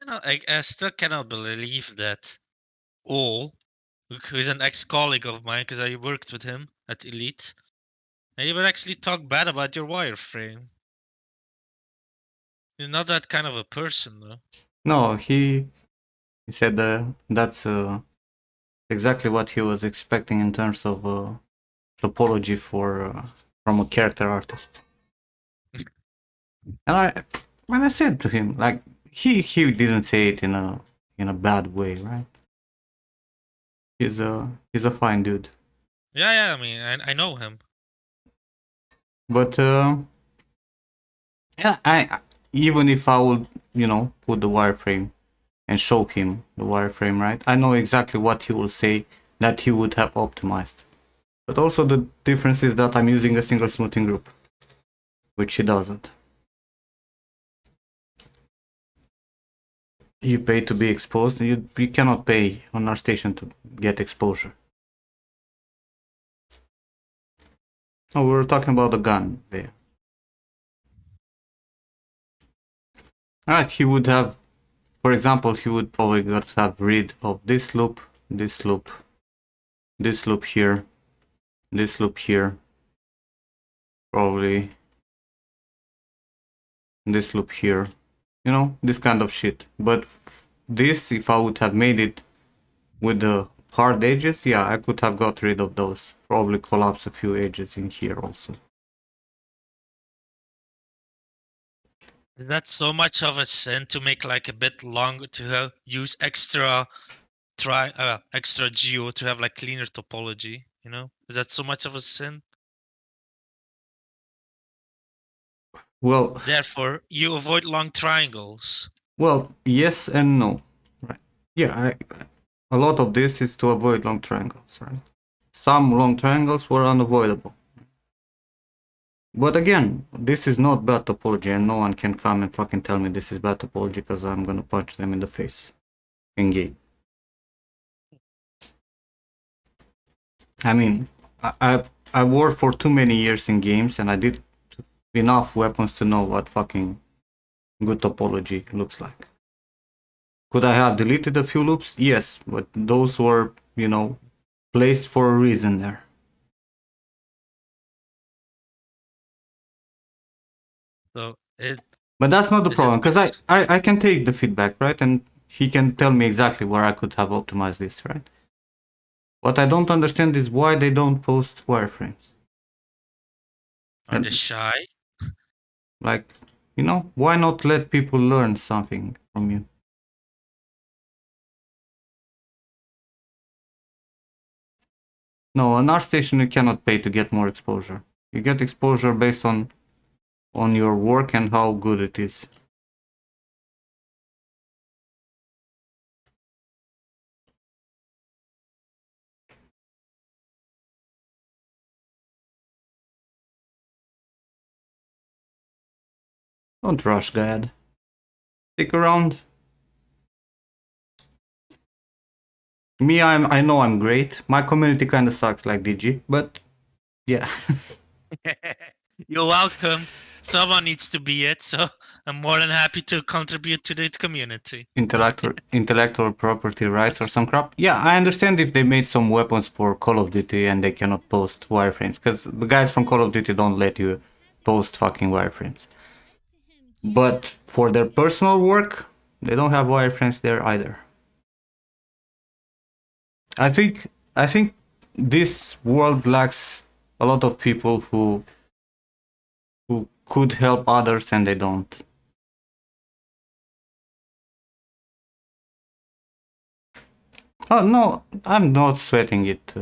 I still cannot believe that All, who's an ex-colleague of mine, because I worked with him at Elite, And he would actually talk bad about your wireframe. He's not that kind of a person, though. No, he said that's exactly what he was expecting in terms of topology from a character artist. And I said to him, like, he didn't say it in a bad way, right? He's a fine dude. Yeah, I mean, I know him. But yeah, even if I would, put the wireframe and show him the wireframe, right? I know exactly what he will say that he would have optimized. But also the difference is that I'm using a single smoothing group, which he doesn't. You pay to be exposed, and you cannot pay on our station to get exposure. Oh, we were talking about the gun there. Alright, he would have, for example, he would probably got to have rid of this loop, this loop, this loop here, this loop here, probably this loop here, this kind of shit. But this, if I would have made it with the hard edges, yeah, I could have got rid of those. Probably collapse a few edges in here also. Is that so much of a sin to make like a bit longer to use extra extra geo to have like cleaner topology? Is that so much of a sin? Well, Therefore, you avoid long triangles. well, yes and no, right? Yeah, a lot of this is to avoid long triangles, right? Some long triangles were unavoidable. But again, this is not bad topology, and no one can come and fucking tell me this is bad topology because I'm gonna punch them in the face in game. I mean, I worked for too many years in games, and I did enough weapons to know what fucking good topology looks like. Could I have deleted a few loops? Yes, but those were, placed for a reason there. So But that's not the Is it problem, because I can take the feedback, right? And he can tell me exactly where I could have optimized this, right? What I don't understand is why they don't post wireframes. are they shy? Like, why not let people learn something from you? No, on our station you cannot pay to get more exposure. You get exposure based on your work and how good it is. Don't rush, Gad. Stick around. Me, I know I'm great. My community kinda sucks like DG, but yeah. You're welcome. Someone needs to be it, so I'm more than happy to contribute to the community. Intellectual property rights or some crap. Yeah, I understand if they made some weapons for Call of Duty and they cannot post wireframes, because the guys from Call of Duty don't let you post fucking wireframes. But for their personal work, they don't have wireframes there either. I think this world lacks a lot of people who could help others and they don't. Oh no, I'm not sweating it,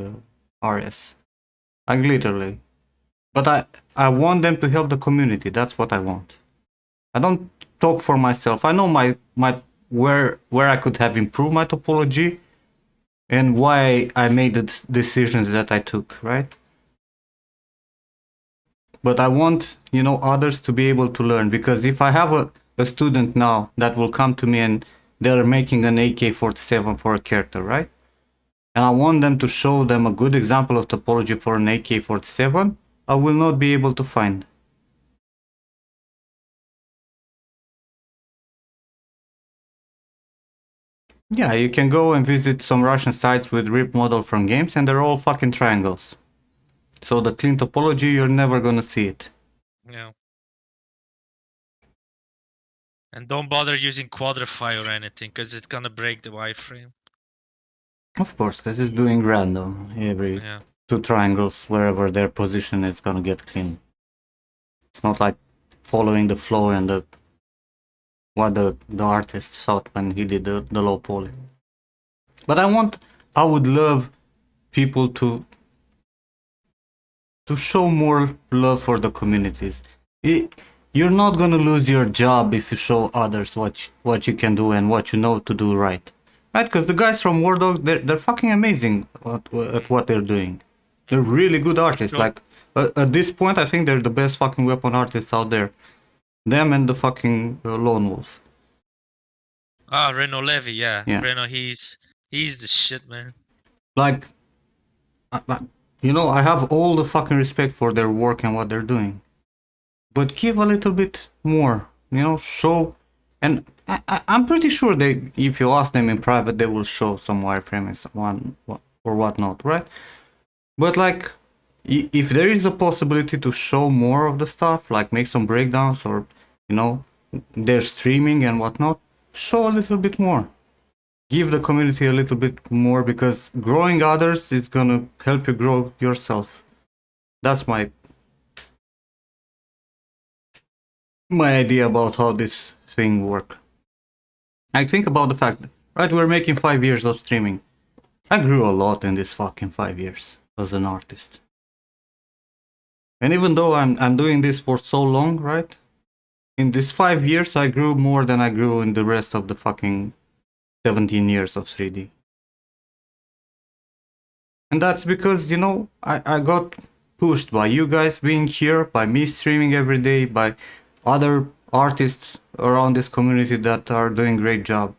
RS. Like literally. But I want them to help the community. That's what I want. I don't talk for myself. I know my where I could have improved my topology and why I made the decisions that I took, right? But I want, others to be able to learn, because if I have a student now that will come to me and they're making an AK-47 for a character, right? And I want them to show them a good example of topology for an AK-47, I will not be able to find. Yeah, you can go and visit some Russian sites with RIP model from games and they're all fucking triangles. So the clean topology, you're never gonna see it. Yeah. And don't bother using quadrify or anything, because it's gonna break the wireframe. Of course, because it's doing random. Every Yeah. two triangles, wherever their position is gonna get clean. It's not like following the flow and what the artist thought when he did the low poly. But I would love people to show more love for the communities. You're not gonna lose your job if you show others what you can do and what you know to do right. Right? Because the guys from War Dog, they're fucking amazing at what they're doing. They're really good artists. Sure. Like at this point, I think they're the best fucking weapon artists out there. Them and the fucking Lone Wolf. Ah, Reno Levy, yeah. Yeah. Reno, he's the shit, man. Like, you know, I have all the fucking respect for their work and what they're doing. But give a little bit more, you know, show. And I'm pretty sure if you ask them in private, they will show some wireframe and someone or whatnot, right? But like, if there is a possibility to show more of the stuff, like make some breakdowns or, you know, their streaming and whatnot, show a little bit more. Give the community a little bit more, because growing others is gonna help you grow yourself. That's my idea about how this thing work. I think about the fact, right, we're making 5 years of streaming. I grew a lot in this fucking 5 years as an artist. And even though I'm doing this for so long, right, in these 5 years I grew more than I grew in the rest of the fucking 17 years of 3D. And that's because, you know, I got pushed by you guys being here, by me streaming every day, by other artists around this community that are doing great job.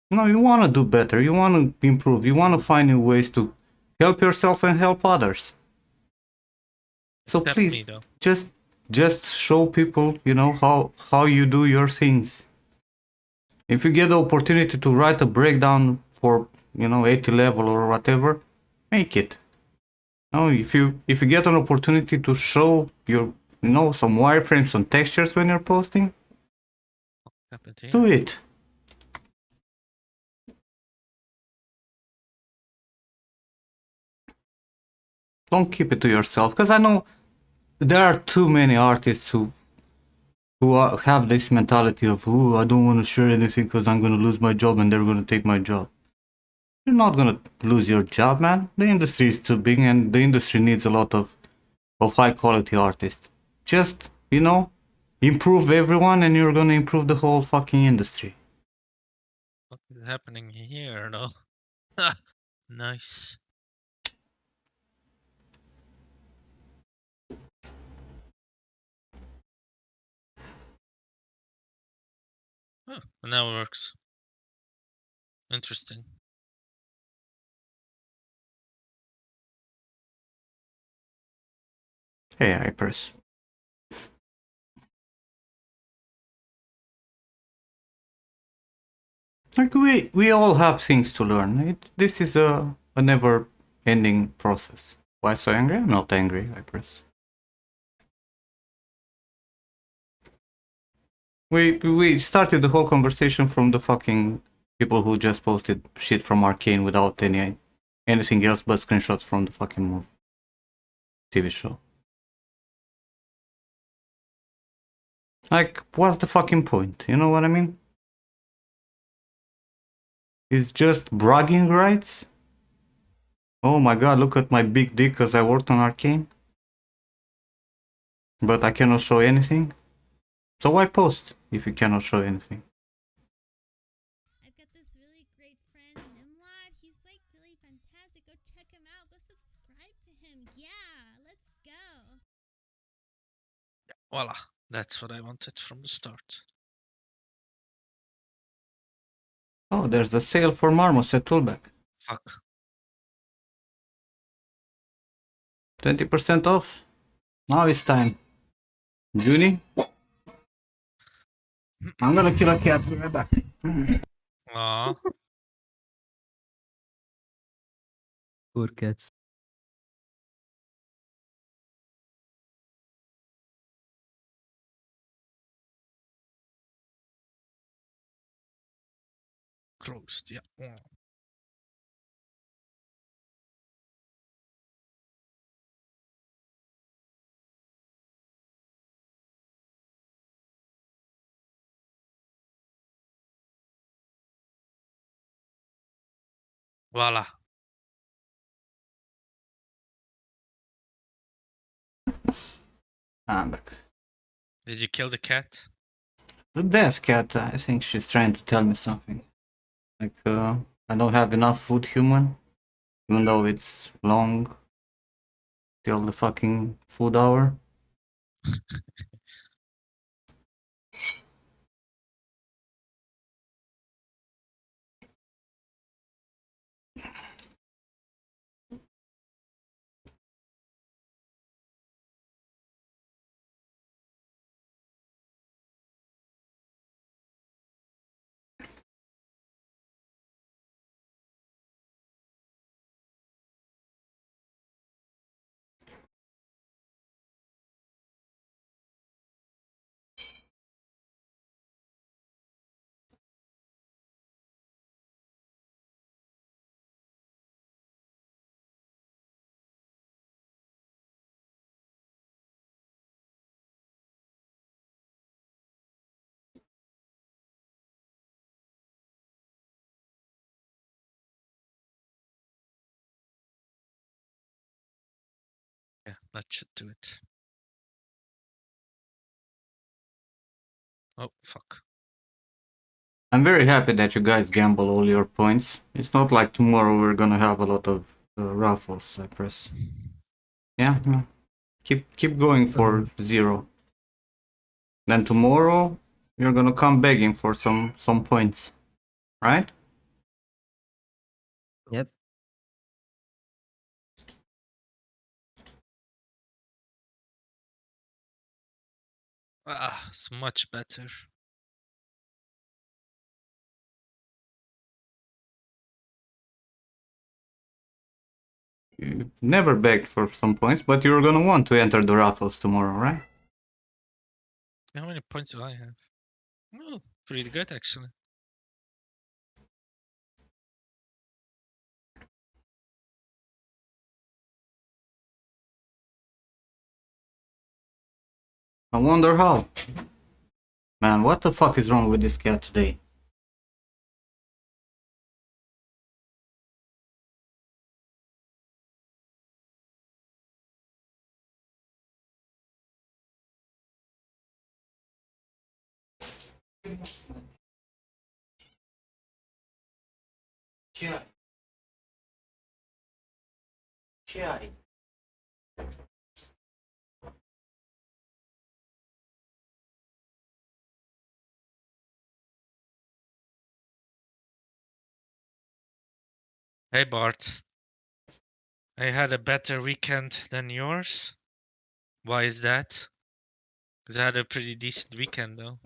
You know, you want to do better, you want to improve, you want to find new ways to help yourself and help others. So Except please, me, though. just show people, you know, how you do your things. If you get the opportunity to write a breakdown for, you know, 80 level or whatever, make it. No, if you get an opportunity to show your, you know, some wireframes, some textures when you're posting, Happened here. do it. Don't keep it to yourself, because I know there are too many artists who have this mentality of, oh, I don't want to share anything because I'm going to lose my job and they're going to take my job. You're not going to lose your job, man. The industry is too big and the industry needs a lot of high quality artists. Just, you know, improve everyone and you're going to improve the whole fucking industry. What is happening here, though? Nice. Oh, now it works. Interesting. Hey, Hypers. Like, we all have things to learn. This is a never ending process. Why so angry? I'm not angry, Hypers. We started the whole conversation from the fucking people who just posted shit from Arcane without anything else but screenshots from the fucking movie. TV show. Like, what's the fucking point? You know what I mean? It's just bragging rights? Oh my god, look at my big dick because I worked on Arcane. But I cannot show anything? So why post if you cannot show anything? I've got this really great friend, Nimlad. He's like really fantastic. Go check him out. Go subscribe to him. Yeah, let's go. Voila. That's what I wanted from the start. Oh, there's a sale for Marmoset Toolback. Fuck. 20% off. Now it's time. Junie? I'm gonna kill a cat. Be right back. Aw. Poor cats. Closed, yeah. Voila. I'm back. Did you kill the cat? The deaf cat, I think she's trying to tell me something. Like, I don't have enough food, human. Even though it's long till the fucking food hour. Yeah, that should do it. Oh, fuck. I'm very happy that you guys gamble all your points. It's not like tomorrow we're gonna have a lot of raffles, I press. Yeah, yeah. Keep going for 0. Then tomorrow you're gonna come begging for some points, right? Yep. Ah, it's much better. You never begged for some points, but you're gonna want to enter the raffles tomorrow, right? How many points do I have? Oh, pretty good actually. I wonder how. Man, what the fuck is wrong with this cat today? Chai. Chai. Hey Bart, I had a better weekend than yours. Why is that? Because I had a pretty decent weekend though.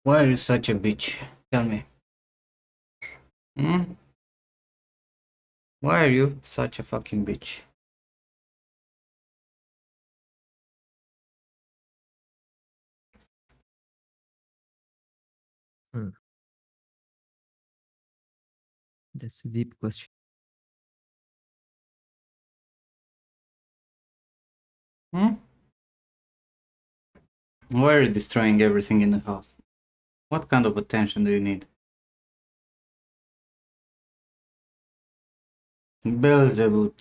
Why are you such a bitch? Tell me. Hmm? Why are you such a fucking bitch? That's a deep question. Hmm? Why are you destroying everything in the house? What kind of attention do you need? Beelzebub.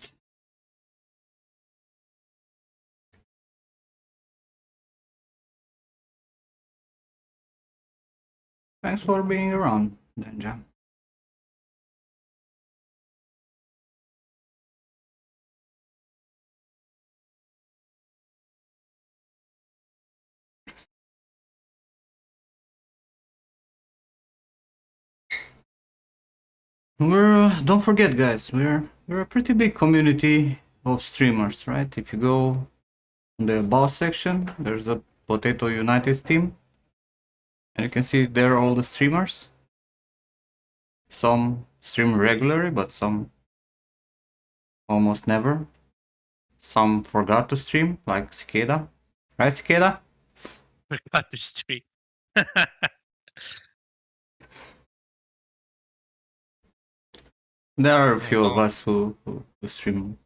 Thanks for being around, Denja. Don't forget, guys, we're a pretty big community of streamers, right? If you go in the about section, there's a Potato United team, and you can see there are all the streamers. Some stream regularly, but some almost never. Some forgot to stream, like Cicada. Right, Cicada? Forgot this tweet. There are a Oh, few of wow. us who stream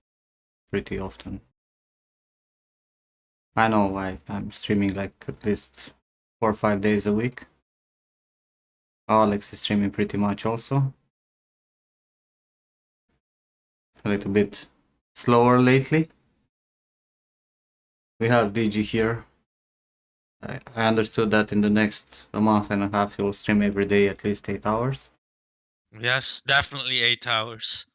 pretty often. I know I'm streaming like at least 4 or 5 days a week. Alex is streaming pretty much also. A little bit slower lately. We have DG here. I understood that in the next a month and a half he'll stream every day at least 8 hours. Yes, definitely 8 hours.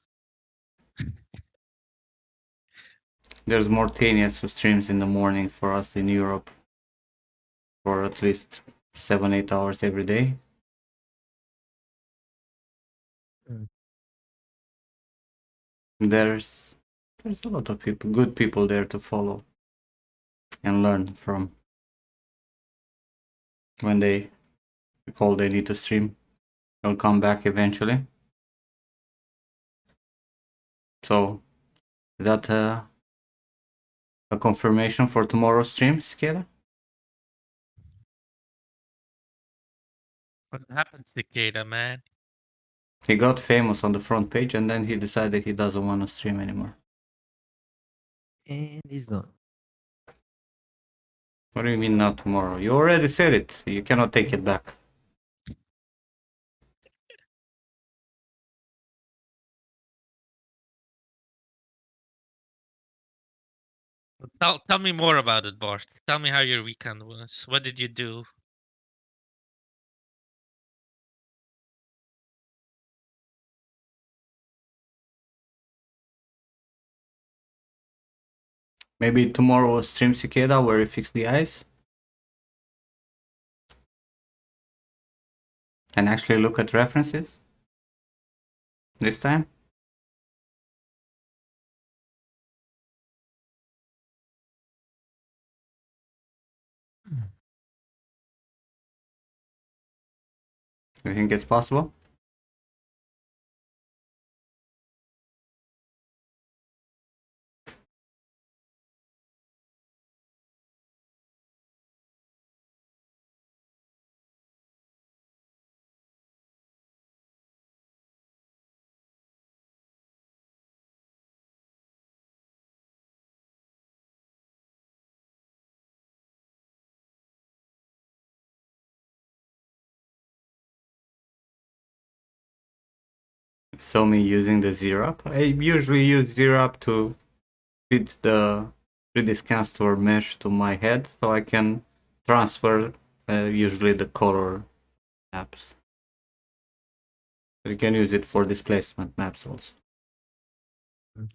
There's more Tanias who streams in the morning for us in Europe for at least 7-8 hours every day. Mm. There's a lot of people, good people there to follow and learn from when they recall they need to stream. They'll come back eventually. So, is that a confirmation for tomorrow's stream, Skeda? What happened to Cicada, man? He got famous on the front page and then he decided he doesn't want to stream anymore. And he's gone. What do you mean not tomorrow? You already said it. You cannot take it back. Tell me more about it, Bart. Tell me how your weekend was. What did you do? Maybe tomorrow we'll stream Cicada where we fix the eyes. And actually look at references. This time. You think it's possible? So me using the ZRUP. I usually use ZRUP to fit the 3D scan store mesh to my head so I can transfer usually the color maps. You can use it for displacement maps also. Mm.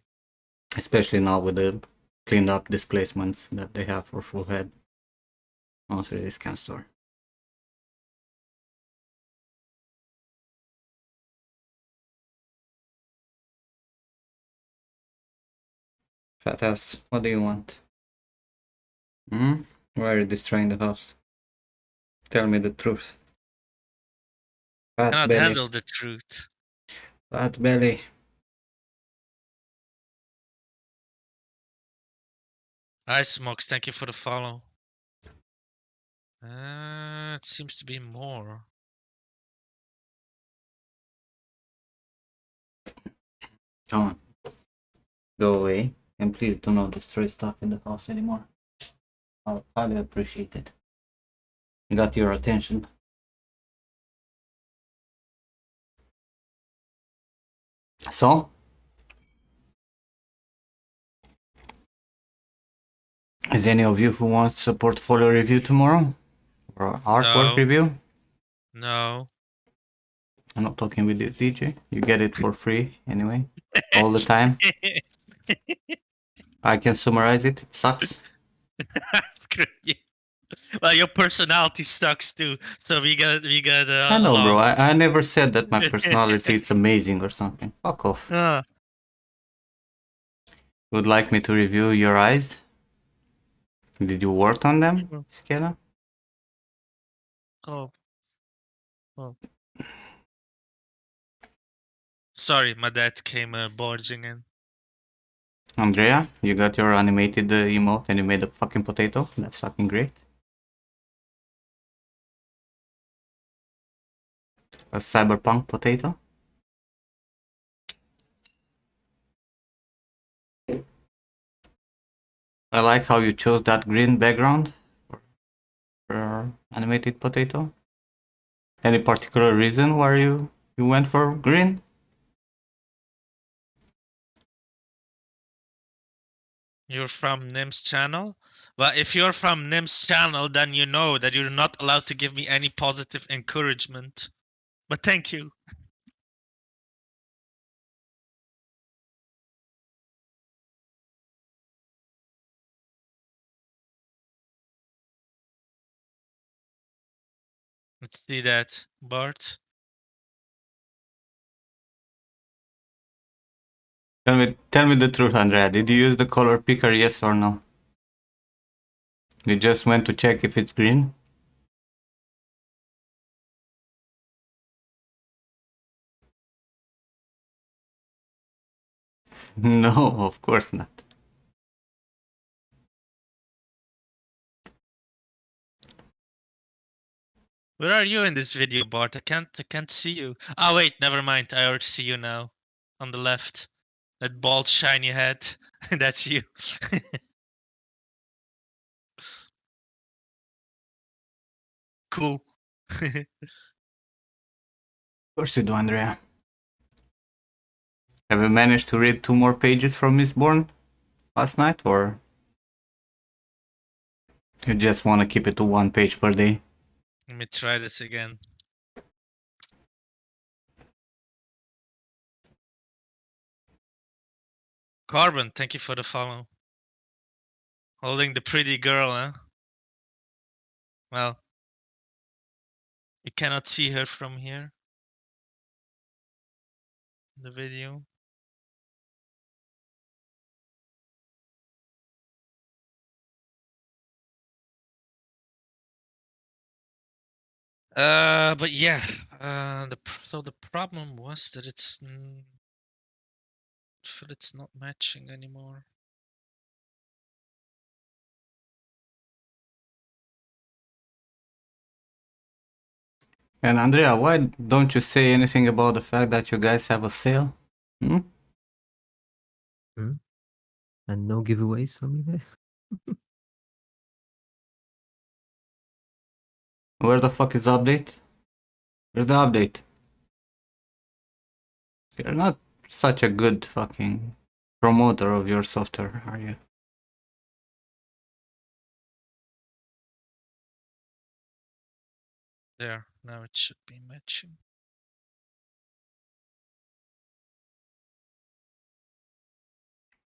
Especially now with the cleaned up displacements that they have for full head on 3D scan store. Fat ass, what do you want? Hmm? Why are you destroying the house? Tell me the truth. Fat Cannot belly. handle the truth. Fat belly. Hi, Smokes. Thank you for the follow. It seems to be more. Come on. Go away. And please do not destroy stuff in the house anymore. I'll highly appreciate it. I got your attention. So? Is any of you who wants a portfolio review tomorrow? Or artwork No. review? No. I'm not talking with you, DJ. You get it for free anyway. All the time. I can summarize it. It sucks. Well, your personality sucks too. So we got I know, bro. along. I never said that my personality is amazing or something. Fuck off. Would like me to review your eyes? Did you work on them, Skella? Oh. Sorry, my dad came barging in. Andrea, you got your animated emote and you made a fucking potato? That's fucking great. A cyberpunk potato? I like how you chose that green background for animated potato. Any particular reason why you went for green? You're from Nim's channel? Well, if you're from Nim's channel, then you know that you're not allowed to give me any positive encouragement. But thank you. Let's see that, Bart. Tell me the truth, Andrea. Did you use the color picker, yes or no? You just went to check if it's green? No, of course not. Where are you in this video, Bart? I can't see you. Oh wait, never mind. I already see you now. On the left. That bald shiny head. That's you. Cool. Of course you do, Andrea. Have you managed to read 2 more pages from Mistborn last night, or you just want to keep it to 1 page per day? Let me try this again. Carbon, thank you for the follow. Holding the pretty girl, huh? Well, you cannot see her from here. In the video. But yeah, so the problem was that it's not matching anymore. And Andrea, why don't you say anything about the fact that you guys have a sale? Hmm? And no giveaways from you guys? Where the fuck is the update? Where's the update? You're not such a good fucking promoter of your software, are you? There, now it should be matching.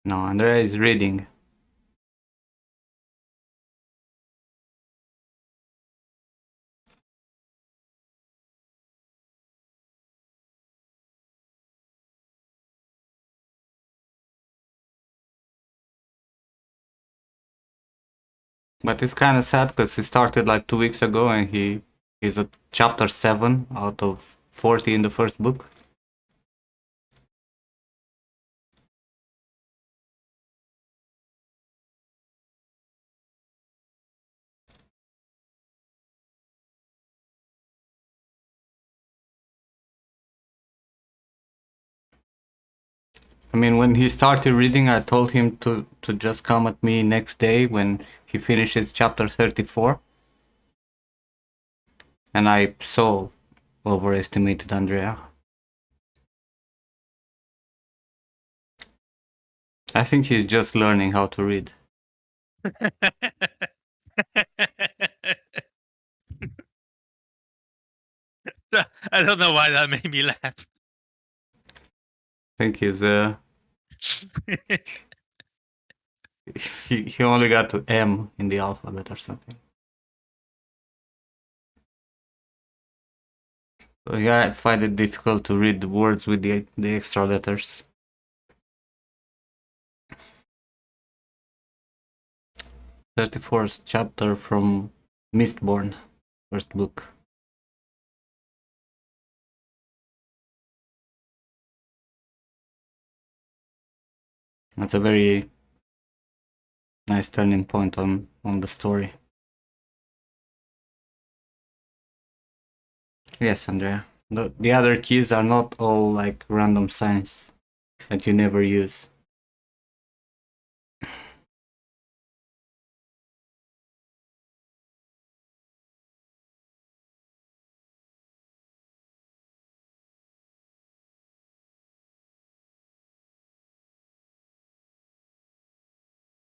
No, Andrea is reading. But it's kind of sad because he started like 2 weeks ago and he's at chapter 7 out of 40 in the first book. I mean, when he started reading, I told him to just come at me next day when he finishes chapter 34. And I so overestimated Andrea. I think he's just learning how to read. I don't know why that made me laugh. I think he's he only got to M in the alphabet or something. So yeah, I find it difficult to read the words with the extra letters. 34th chapter from Mistborn, first book. That's a very nice turning point on the story. Yes, Andrea. The other keys are not all like random signs that you never use.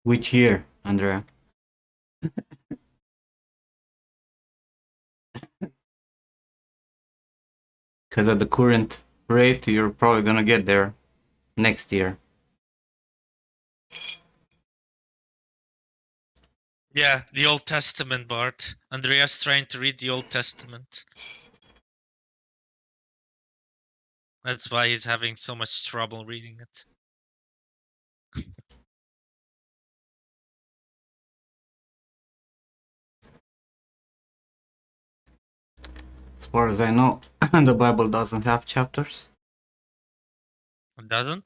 Which year, Andrea? Because at the current rate, you're probably gonna get there next year. Yeah, the Old Testament, Bart. Andreas trying to read the Old Testament. That's why he's having so much trouble reading it. As far as I know, the Bible doesn't have chapters. It doesn't?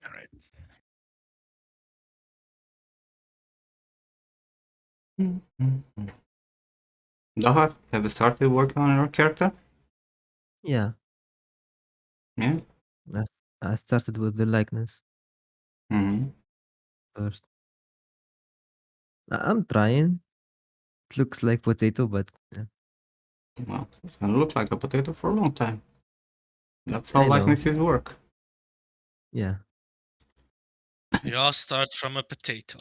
Alright. Dahat, have you started working on your character? Yeah, Yeah. I, I started with the likeness Mm-hmm. first. I'm trying. It looks like potato, but Well, it's gonna look like a potato for a long time. That's how I know. likenesses work. Yeah. We all start from a potato.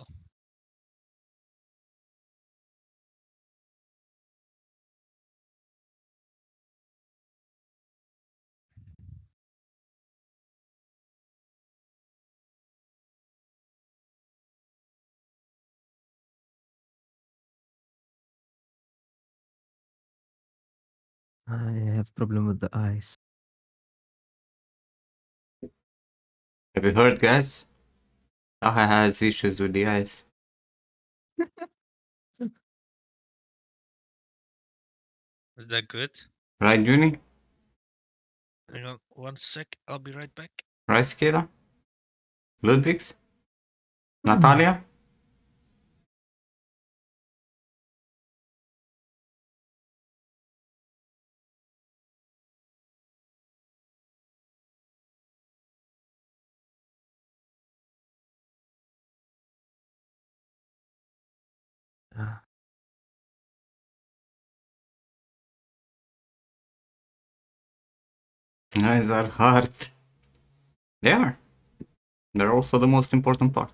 I have problem with the eyes. Have you heard, guys? Dahat has issues with the eyes. Is that good? Right, Junie? Hang on 1 sec. I'll be right back. Right, Skeda? Ludwigs? Natalia? Ah, Eyes are hard. They are. They're also the most important part.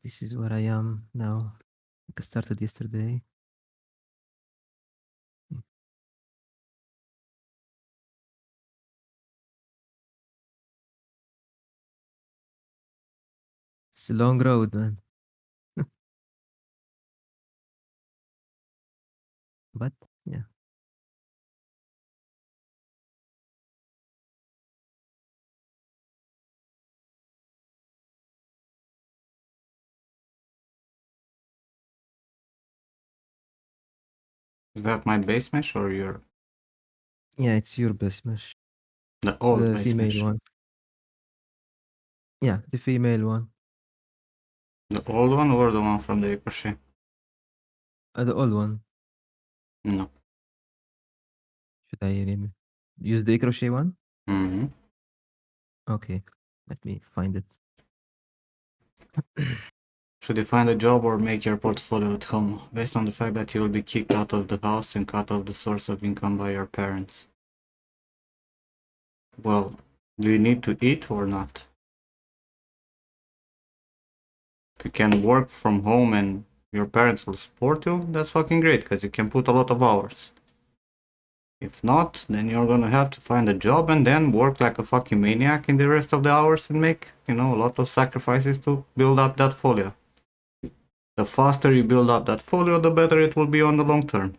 this is where I am now. I started yesterday. It's a long road, man. But yeah. Is that my base mesh or your Yeah, it's your best mesh. the old The base female mesh? one. Yeah, the female one. The old one or the one from the crochet? The old one. No. Should I use the crochet one? Mm-hmm. Okay, let me find it. Should you find a job or make your portfolio at home, based on the fact that you will be kicked out of the house and cut off the source of income by your parents? Well, do you need to eat or not? If you can work from home and your parents will support you, that's fucking great, because you can put a lot of hours. If not, then you're gonna have to find a job and then work like a fucking maniac in the rest of the hours and make, a lot of sacrifices to build up that folio. The faster you build up that folio, the better it will be on the long term.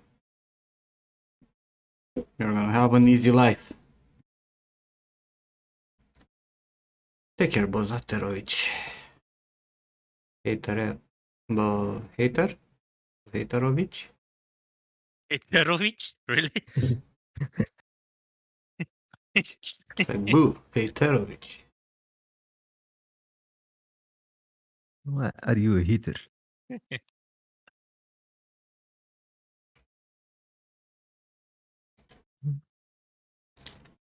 You're gonna have an easy life. Take care, Bozaterovic. Hater, hater? Haterovic? Petrovic? Really? It's like, boo, Haterovic. Why are you a heater?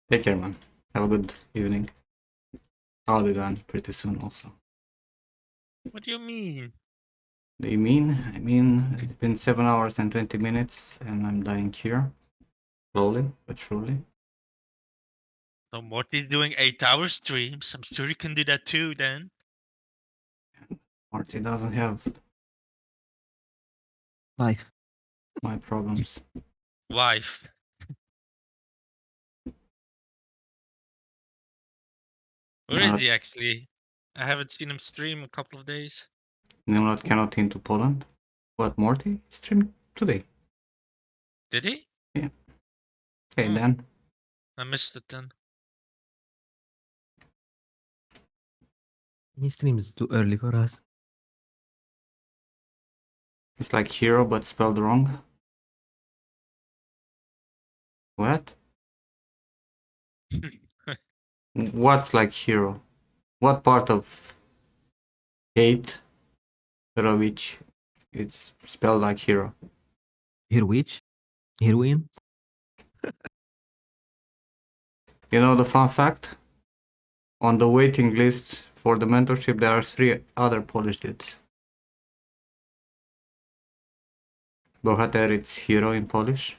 Take care, man. Have a good evening. I'll be gone pretty soon also. What do you mean? Do you mean? I mean, it's been 7 hours and 20 minutes and I'm dying here. Slowly, but surely. So Morty's doing 8-hour streams. I'm sure you can do that too then. Marty doesn't have Life. my problems. Wife. Where is he actually? I haven't seen him stream a couple of days. Nimrod cannot into Poland. What, Morty? Streamed today. Did he? Yeah. Hey, Oh. Dan. I missed it then. He streams too early for us. It's like hero but spelled wrong. What? What's like hero? What part of hate Rovich it's spelled like hero? Heroic? Heroine? You know the fun fact? On the waiting list for the mentorship there are 3 other Polish dudes. Bohater it's hero in Polish.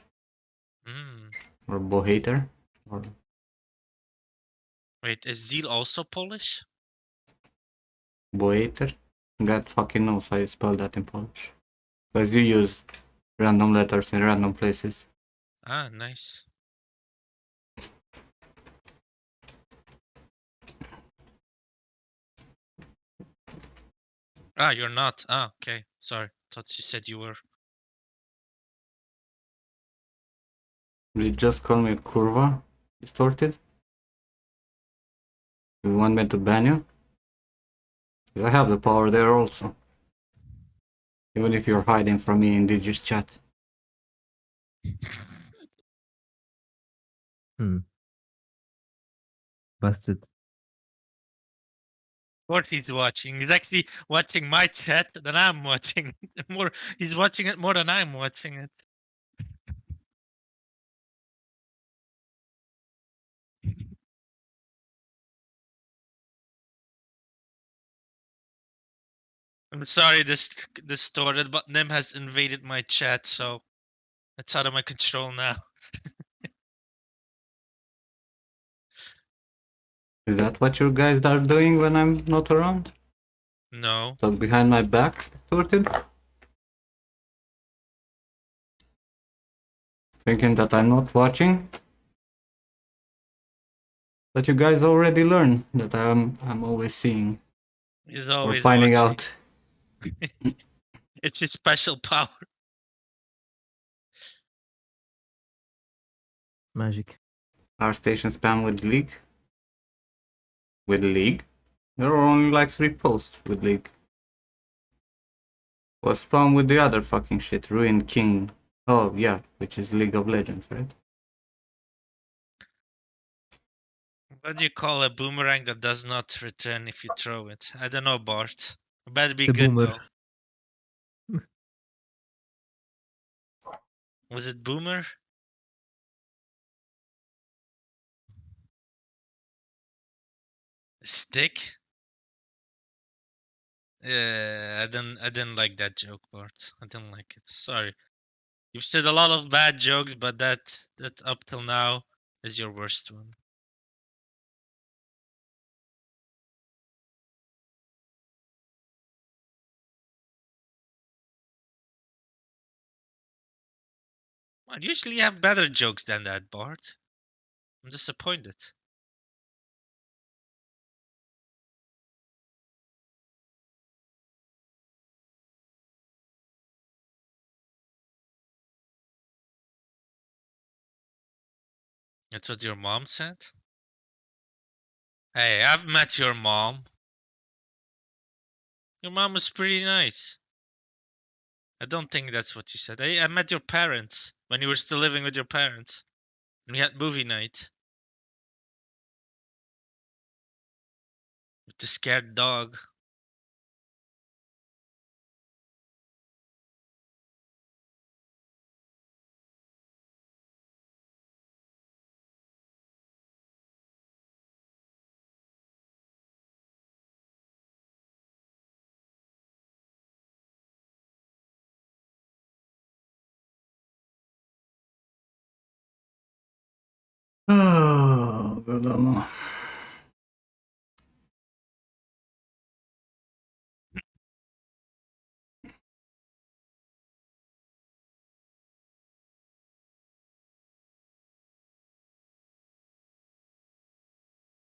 Mm. Or bohater. Or Wait, is Zeal also Polish? bohater. God fucking knows how you spell that in Polish. Because you use random letters in random places. Ah, nice. Ah, you're not. Ah, okay. Sorry. Thought you said you were. You just call me kurva? Distorted? You want me to ban you? Because I have the power there also. Even if you're hiding from me in Digi's chat. Busted. What he's watching. He's actually watching my chat than I'm watching. More he's watching it more than I'm watching it. I'm sorry this distorted, but Nim has invaded my chat, so it's out of my control now. Is that what you guys are doing when I'm not around? No. Talk behind my back, Distorted? Thinking that I'm not watching? But you guys already learned that I'm always seeing He's or always finding watching. out. It's his special power. Magic. Our station spam with League? With League? There are only like 3 posts with League. Was spam with the other fucking shit, Ruined King. Oh yeah, which is League of Legends, right? What do you call a boomerang that does not return if you throw it? I don't know, Bart. It better be The good boomer. though. Was it boomer? Stick? Yeah, I didn't like that joke, Bart. I didn't like it. Sorry. You've said a lot of bad jokes, but that up till now is your worst one. I usually have better jokes than that, Bart. I'm disappointed. That's what your mom said? Hey, I've met your mom. Your mom was pretty nice. I don't think that's what you said. I met your parents when you were still living with your parents. And we had movie night. With the scared dog. Oh, Godamo.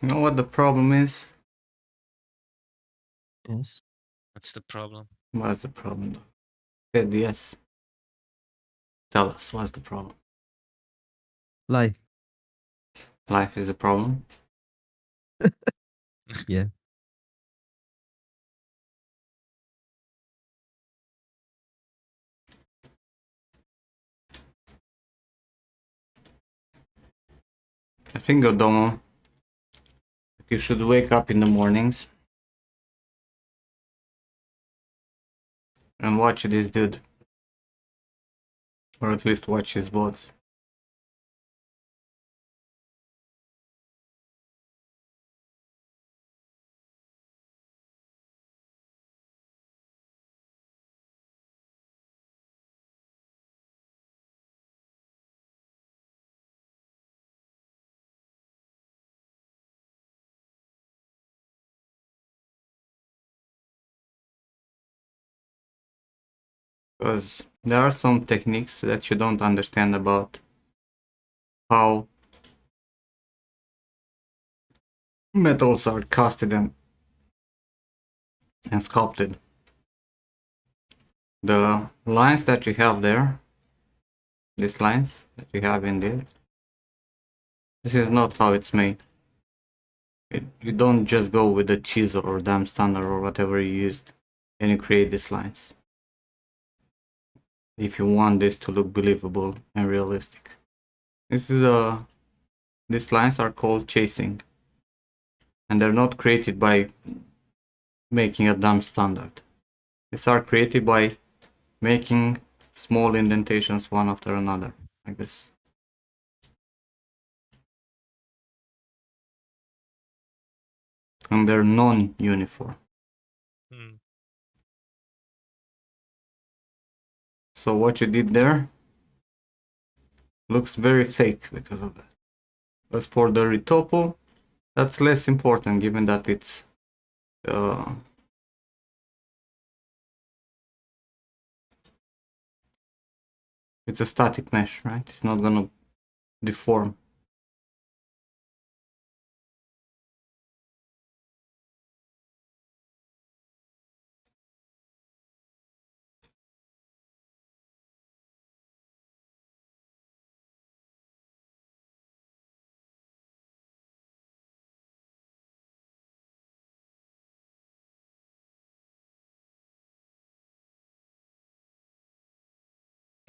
You know what the problem is? Yes. What's the problem? What's the problem? Said yes. Tell us, what's the problem? Life. Life is a problem. Yeah. I think, Godomo, you should wake up in the mornings and watch this dude. Or at least watch his VODs. Because there are some techniques that you don't understand about how metals are casted and sculpted. The lines that you have there, these lines that you have in there, this is not how it's made. You don't just go with the chisel or dam standard or whatever you used and you create these lines. If you want this to look believable and realistic. These lines are called chasing. And they're not created by making a dam standard. These are created by making small indentations one after another, like this. And they're non-uniform. Hmm. So what you did there looks very fake because of that. As for the retopo, that's less important given that it's a static mesh, right? It's not gonna deform.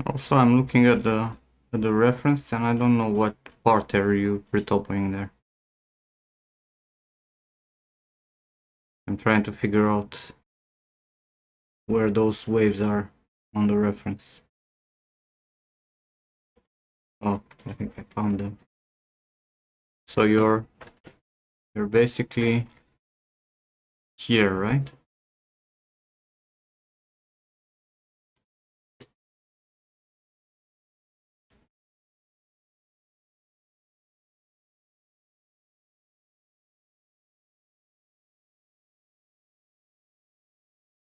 Also, I'm looking at the reference and I don't know what part are you retopoing there. I'm trying to figure out where those waves are on the reference. Oh, I think I found them. So you're basically here, right?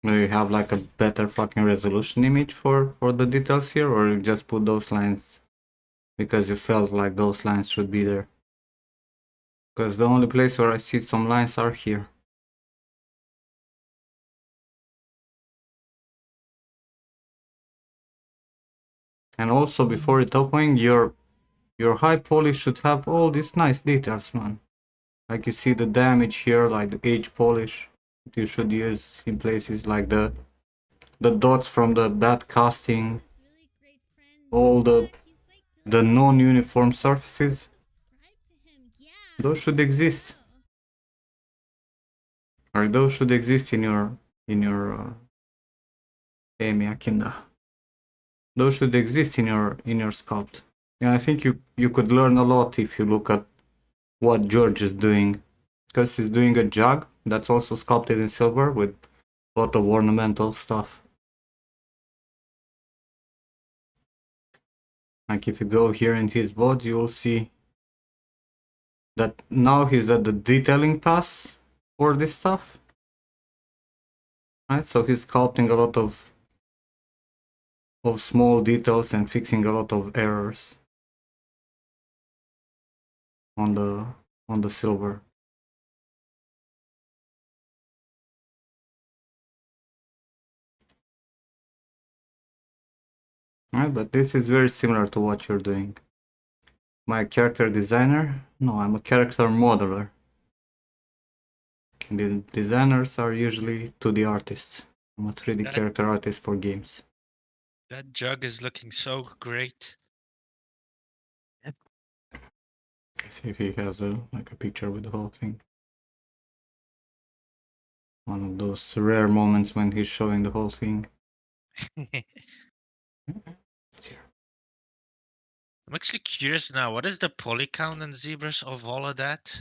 Do you have like a better fucking resolution image for the details here, or you just put those lines because you felt like those lines should be there? Because the only place where I see some lines are here. And also before retopoing, your high poly should have all these nice details, man. Like you see the damage here, like the edge polish that you should use in places like the dots from the bad casting, This really great friend all named Vlad. He's like the really non-uniform surfaces. subscribe to him. Yeah. Those should let's exist. go. Or those should exist in your Miakinda. Those should exist in your sculpt. And I think you could learn a lot if you look at what George is doing, because he's doing a jug that's also sculpted in silver with a lot of ornamental stuff. Like if you go here in his boards, you will see that now he's at the detailing pass for this stuff. Right, so he's sculpting a lot of small details and fixing a lot of errors on the silver. Right, but this is very similar to what you're doing. My character designer? No, I'm a character modeler. The designers are usually 2D artists. I'm a 3D character artist for games. That jug is looking so great. See if he has a picture with the whole thing. One of those rare moments when he's showing the whole thing. It's here. I'm actually curious now. What is the poly count in Zebras of all of that?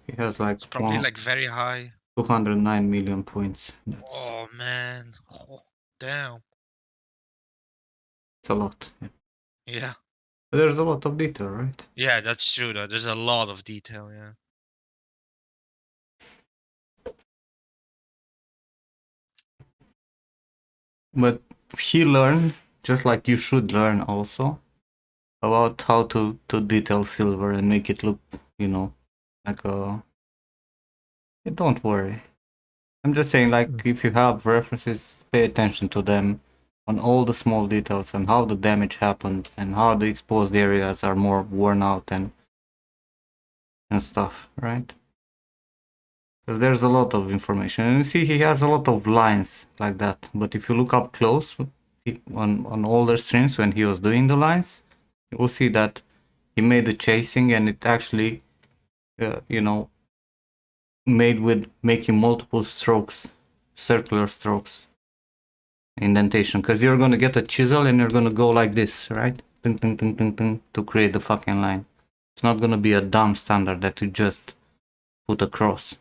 He has like It's probably like very high. 209 million points. That's Oh man. Oh, damn. it's a lot. Yeah. Yeah. But there's a lot of detail, right? Yeah, that's true though. There's a lot of detail, yeah. But he learned, just like you should learn also, about how to detail silver and make it look, like a... Don't worry. I'm just saying, like, if you have references, pay attention to them on all the small details and how the damage happened and how the exposed areas are more worn out and stuff, right? Because there's a lot of information. And you see, he has a lot of lines like that. But if you look up close on older streams when he was doing the lines, you will see that he made the chasing and it actually, made with making multiple strokes, circular strokes, indentation. Because you're going to get a chisel and you're going to go like this, right? Ting, ting, ting, ting, ting, to create the fucking line. It's not going to be a dumb standard that you just put across.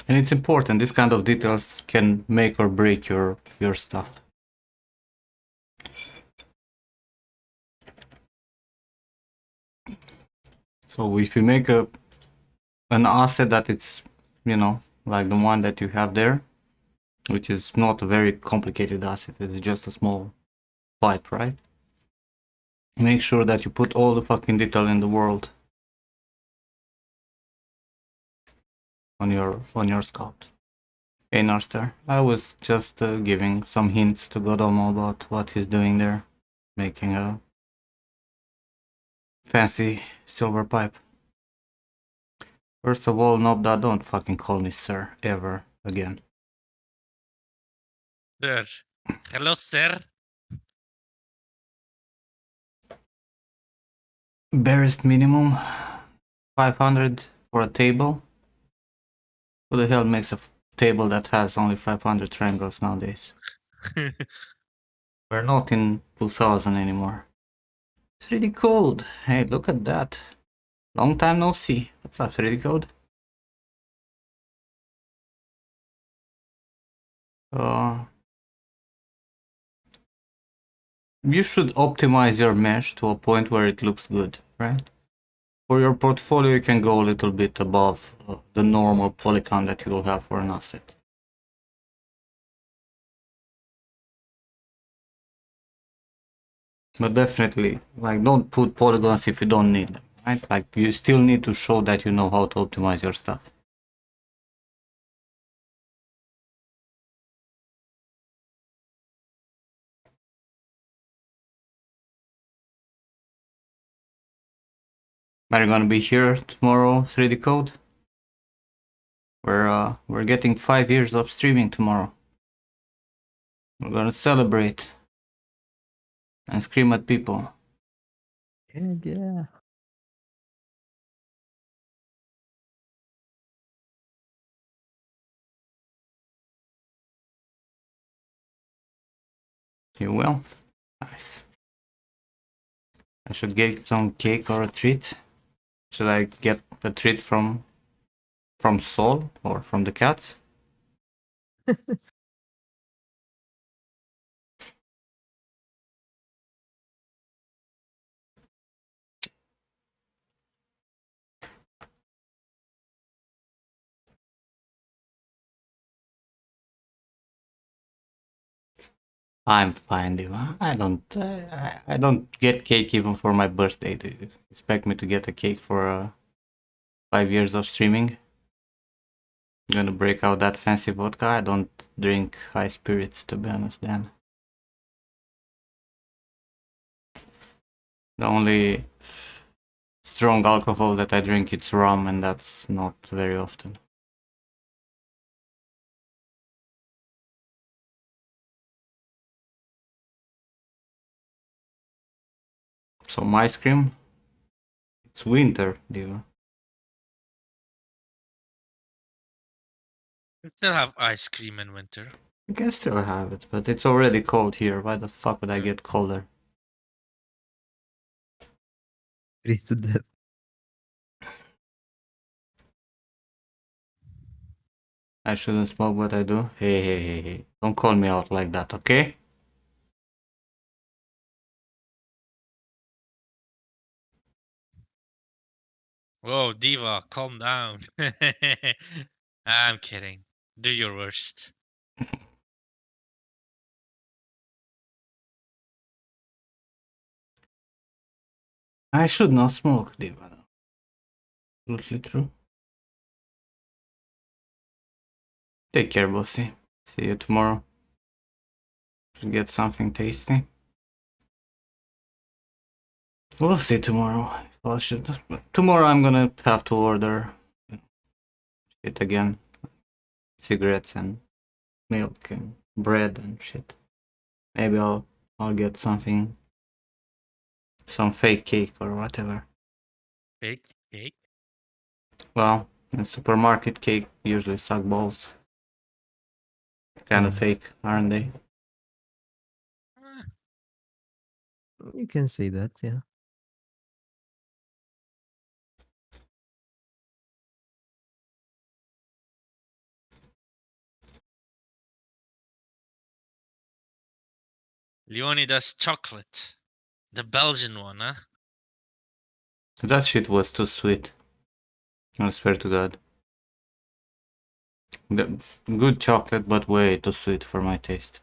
And it's important. This kind of details can make or break your stuff. So if you make an asset that it's, like the one that you have there, which is not a very complicated asset, it's just a small pipe, right? Make sure that you put all the fucking detail in the world on your sculpt. Hey Narster, I was just giving some hints to Godomo about what he's doing there, making a fancy silver pipe. First of all, Nobda, don't fucking call me sir, ever again. Sir. Hello, sir. Barest minimum 500 for a table. Who the hell makes a table that has only 500 triangles nowadays? We're not in 2000 anymore. 3D Code. Hey, look at that. Long time no see. What's up, 3D Code? You should optimize your mesh to a point where it looks good, right? For your portfolio, you can go a little bit above the normal polygon that you will have for an asset. But definitely, like, don't put polygons if you don't need them, right? Like, you still need to show that you know how to optimize your stuff. Are you gonna be here tomorrow, 3D Code? We're getting 5 years of streaming tomorrow. We're gonna celebrate and scream at people. Yeah. You will? Nice. I should get some cake or a treat. Should I get a treat from Sol or from the cats? I'm fine, Diva. I don't get cake even for my birthday. Do you expect me to get a cake for 5 years of streaming? Gonna break out that fancy vodka. I don't drink high spirits, to be honest, Dan. The only strong alcohol that I drink is rum, and that's not very often. Some ice cream. It's winter, Diva. We still have ice cream in winter. You can still have it, but it's already cold here. Why the fuck would I get colder? Freeze to death. I shouldn't smoke, but I do. Hey. Don't call me out like that, okay? Whoa, Diva, calm down. I'm kidding. Do your worst. I should not smoke, Diva. Absolutely true. Take care, bossy. See you tomorrow. Should get something tasty. We'll see tomorrow. Tomorrow I'm gonna have to order shit again. Cigarettes and milk and bread and shit. Maybe I'll get something, some fake cake or whatever. Fake cake? Well, a supermarket cake usually suck balls. Kind of fake, aren't they? Ah, You can say that, yeah. Leonidas chocolate. The Belgian one, huh? That shit was too sweet. I swear to God. Good chocolate, but way too sweet for my taste.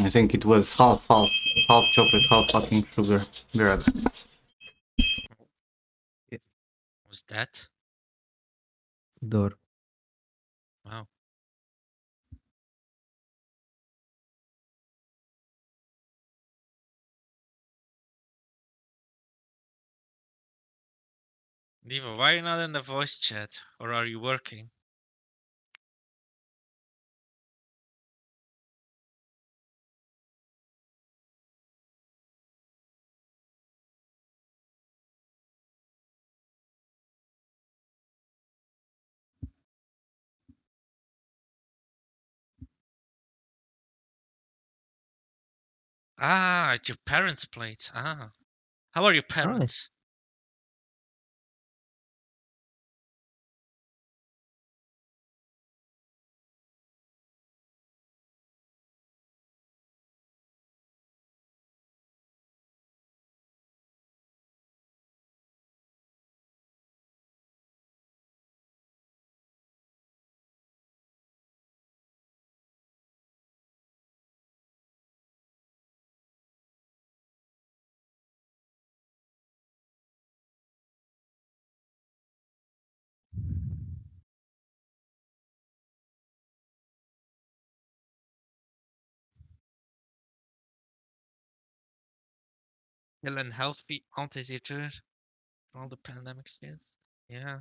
I think it was half chocolate, half fucking sugar. Be right back. Was that? Door. Wow. Diva, why are you not in the voice chat? Or are you working? Ah, at your parents' place. Ah. How are your parents? Still and healthy, aren't they, dear? All the pandemic skins. Yeah.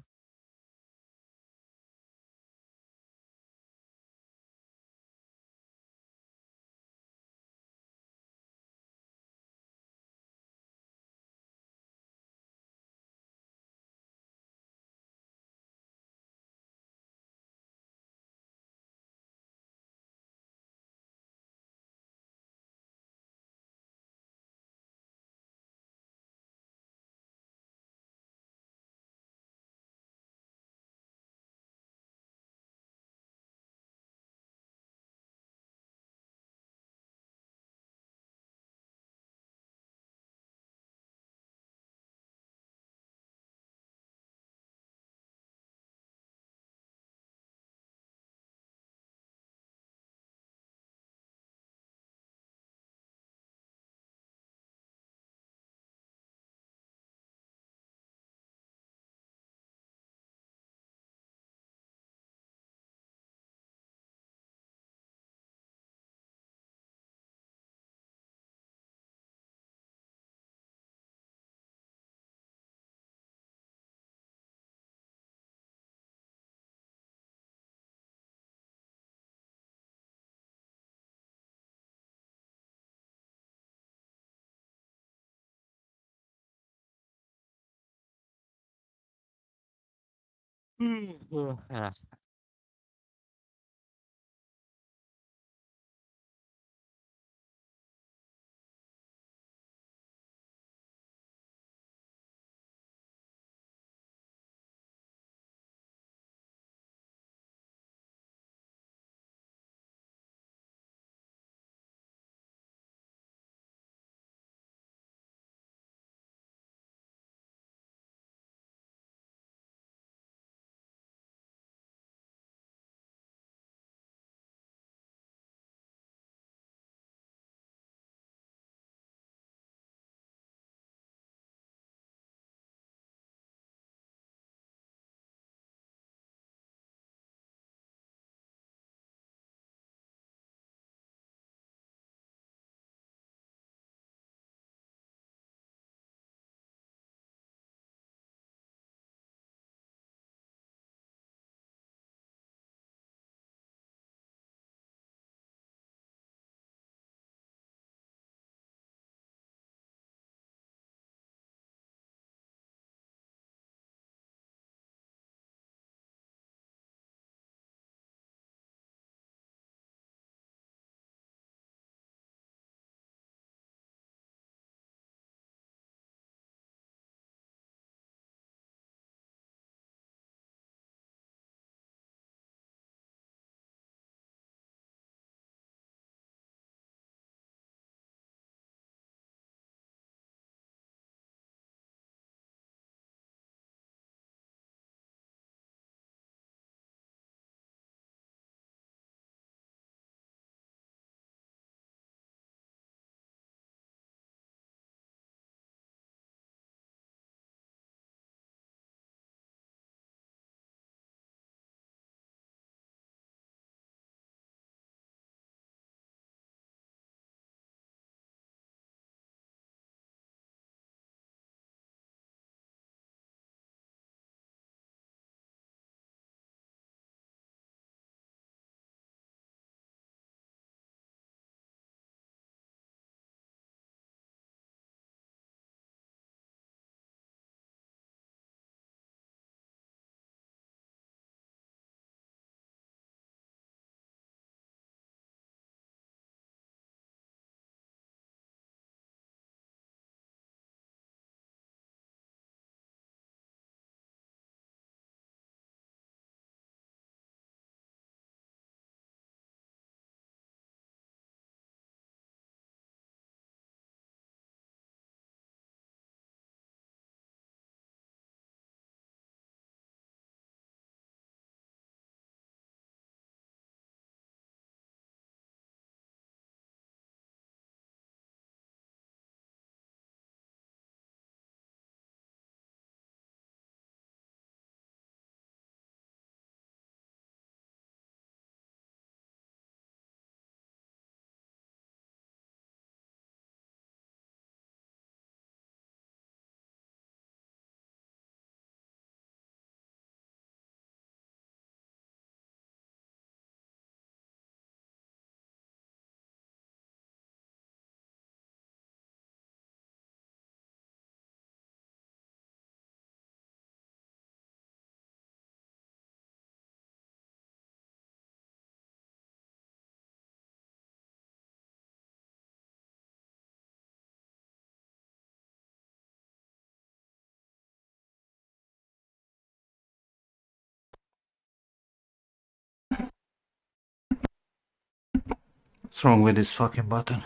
What's wrong with this fucking button?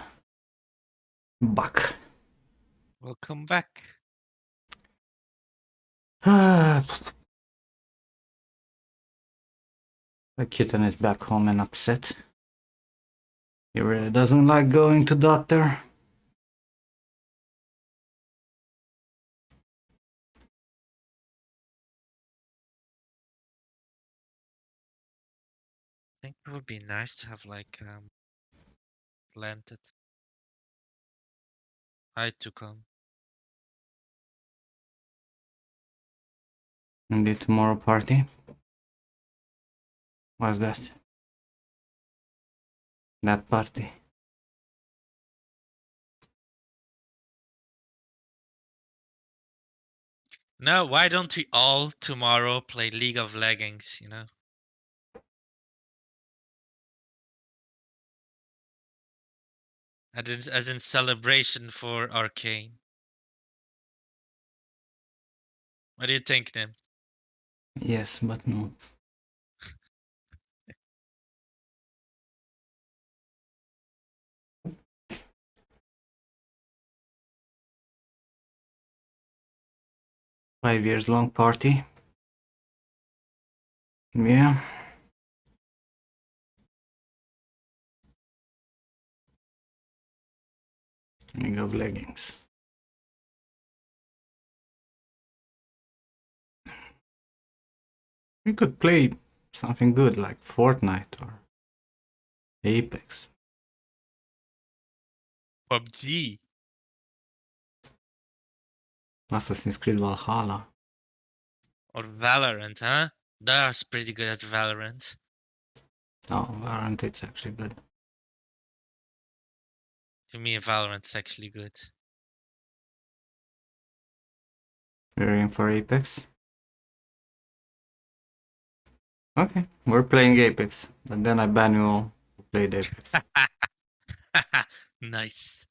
Back. Welcome back. The kitten is back home and upset. He really doesn't like going to doctor. I think it would be nice to have like planted. Hi Tucum. And the tomorrow party. What's that? That party. No, why don't we all tomorrow play League of Legends, you know? As in celebration for Arcane. What do you think, Nim? Yes, but no. $5 years long party. Yeah. League of Leggings. We could play something good like Fortnite or Apex. PUBG. Assassin's Creed Valhalla. Or Valorant, huh? That's pretty good at Valorant. Oh, Valorant, it's actually good. To me, Valorant's actually good. We're in for Apex. Okay, we're playing Apex, but then I ban you all who played Apex. Nice.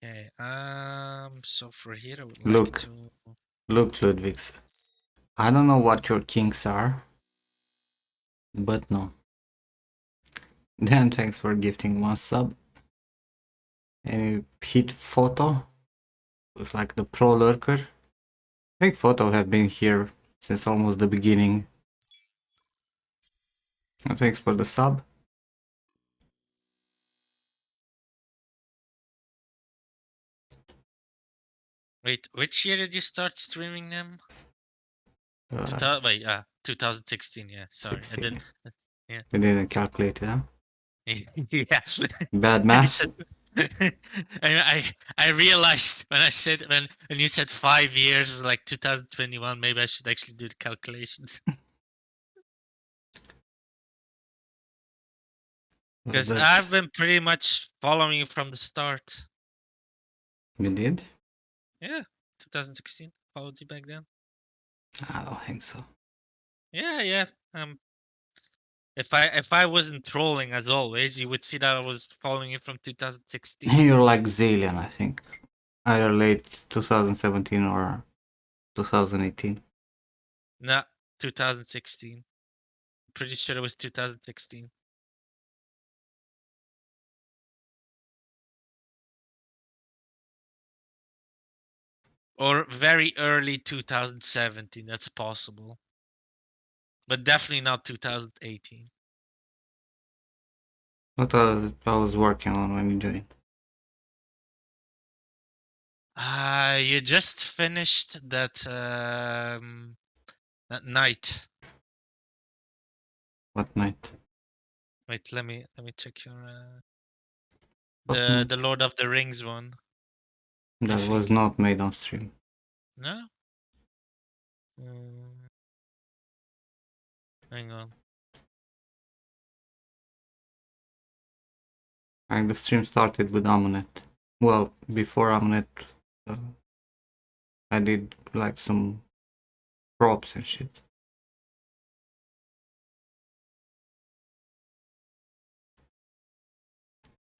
Okay, so for here I would like Look. to... Look, Ludwigs, I don't know what your kinks are, but no. Dan, thanks for gifting 1 sub. And you hit Photo with like the pro lurker. I think Photo have been here since almost the beginning. And thanks for the sub. Wait, which year did you start streaming them? Uh, 2016, yeah, sorry. 16, I didn't... yeah. Yeah. You didn't calculate it, huh? Yeah. Bad I math. said, I realized when you said 5 years, like 2021, maybe I should actually do the calculations. Because But I've been pretty much following you from the start. you did? Yeah, 2016. Followed you back then. I don't think so. Yeah. If I wasn't trolling as always, you would see that I was following you from 2016. You're like Zillion, I think. Either late 2017 or 2018. No, 2016. Pretty sure it was 2016. Or very early 2017. That's possible. But definitely not 2018. What I was working on when you joined. You just finished that night. What night? Wait, let me check your What night? the Lord of the Rings one. That was think. not made on stream. No? Mm, hang on. And the stream started with Amunet. Well, before Amunet, uh, I did like some props and shit.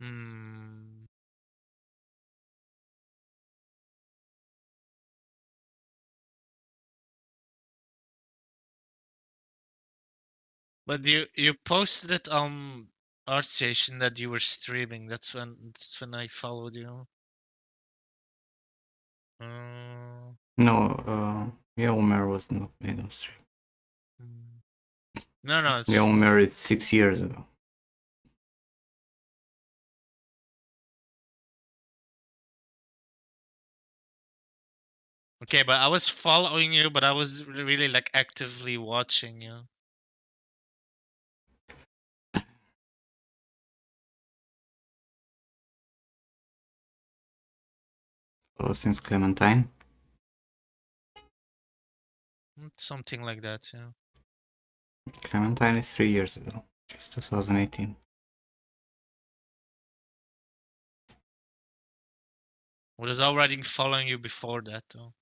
Hmm. But you posted it on Art Station that you were streaming. That's when I followed you. No, Yelmer was not made on stream. No, it's Yelmer is 6 years ago. okay. But I was following you, but I was really like actively watching you. Since Clementine. Something like that, yeah. Clementine is 3 years ago. Just 2018. I was already following you before that, though.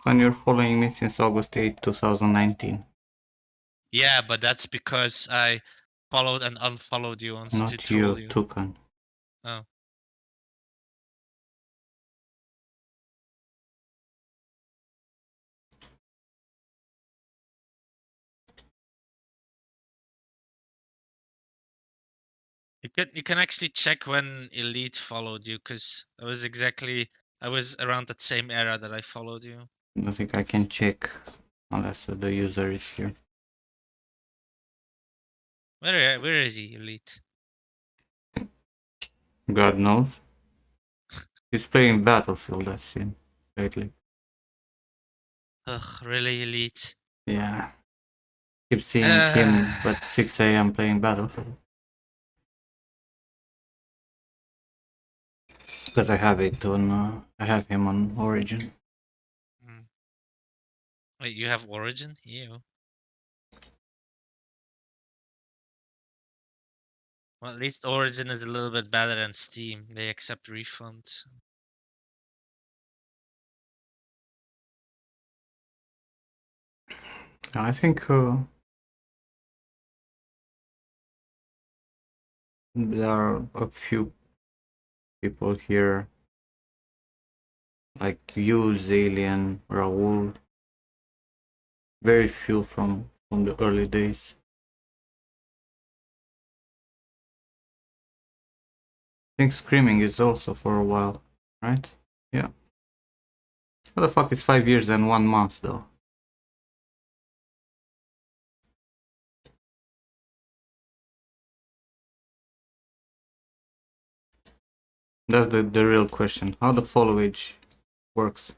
When you're following me since August 8, 2019. Yeah, but that's because I followed and unfollowed you on Not you, you. Tukan. Oh. You can actually check when Elite followed you, because I was around that same era that I followed you. I don't think I can check unless the user is here. Where is he, Elite? God knows. He's playing Battlefield, I've seen lately. Ugh, really, Elite? Yeah. Keep seeing him at 6 a.m. playing Battlefield. Because I have it on, I have him on Origin. Wait, you have Origin? Ew. Well, at least Origin is a little bit better than Steam. They accept refunds. I think there are a few people here, like you, Zalian, Raul. Very few from the early days. I think Screaming is also for a while, right? Yeah. What the fuck is 5 years and 1 month though? That's the real question. How the follow age works.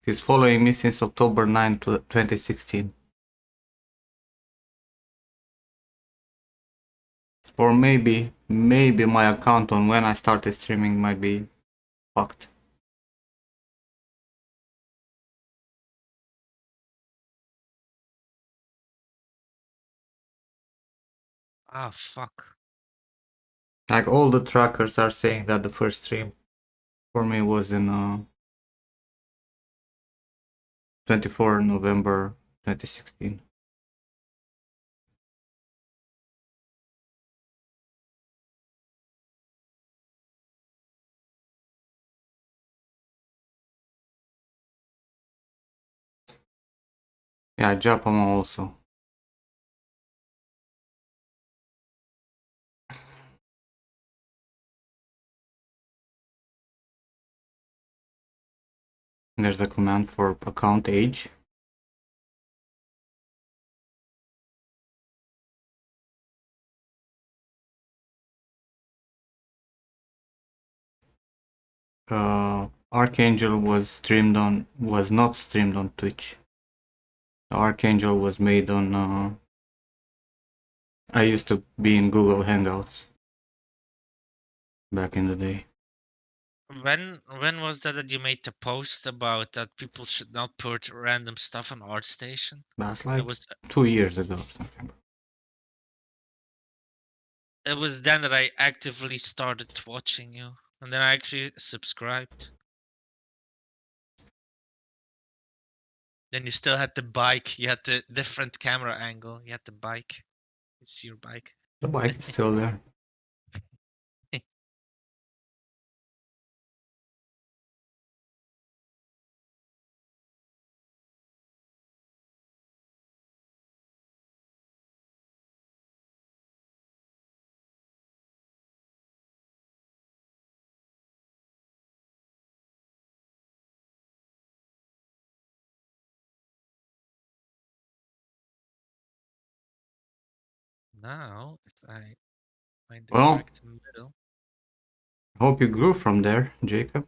He's following me since October 9 to 2016. Or maybe my account on when I started streaming might be fucked. Ah, fuck. Like all the trackers are saying that the first stream for me was in 24 November 2016. Yeah, Japama also. There's a command for account age. Archangel was not streamed on Twitch. The Archangel was made on I used to be in Google Hangouts back in the day. When was that you made the post about that people should not put random stuff on ArtStation? That's like It was 2 years ago or something. it was then that I actively started watching you, and then I actually subscribed. Then you still had the bike. You had the different camera angle. You had the bike. You see your bike. The bike is still there. Now, if I find the Well- correct middle. Hope you grew from there, Jacob.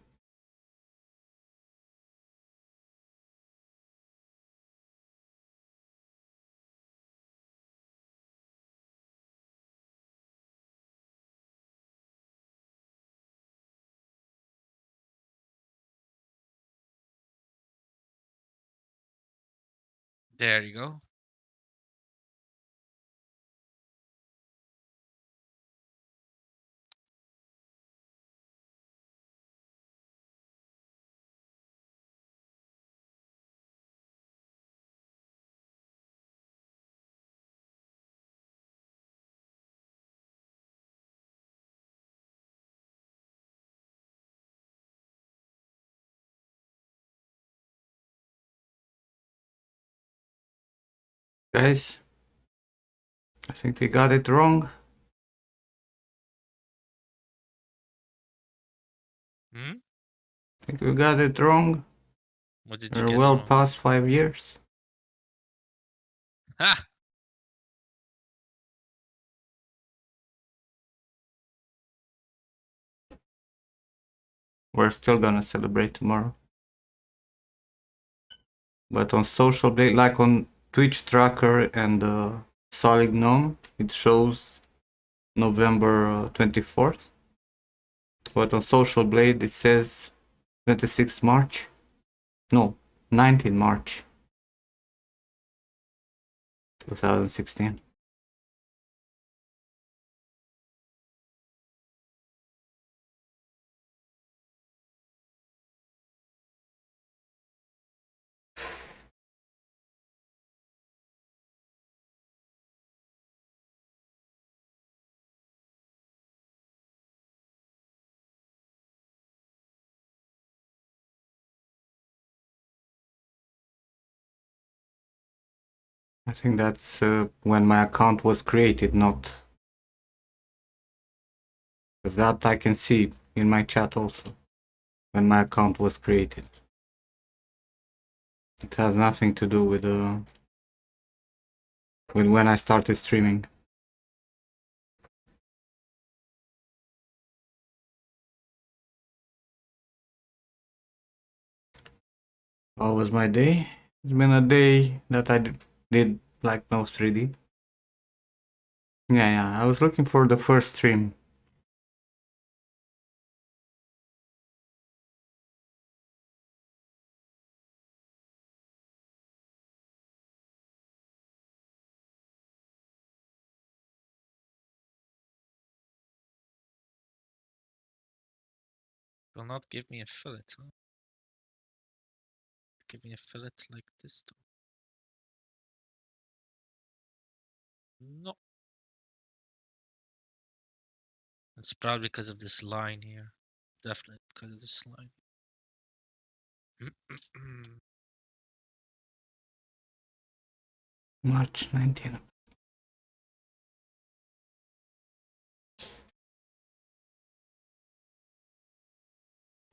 There you go. Guys, I think we got it wrong. Hmm? I think we got it wrong. What did you We're get well wrong? past 5 years. Ha! We're still gonna celebrate tomorrow. But on social blade, like on Twitch Tracker and Solid Gnome, it shows November 24th. But on Social Blade, it says 26 March. No, 19 March 2016. I think that's when my account was created, not... Because that I can see in my chat also, when my account was created. It has nothing to do with when I started streaming. How was my day? It's been a day that I did like no 3D. Yeah, I was looking for the first stream. Will not give me a fillet, huh? Give me a fillet like this. No. It's probably because of this line here. Definitely because of this line. March 19th.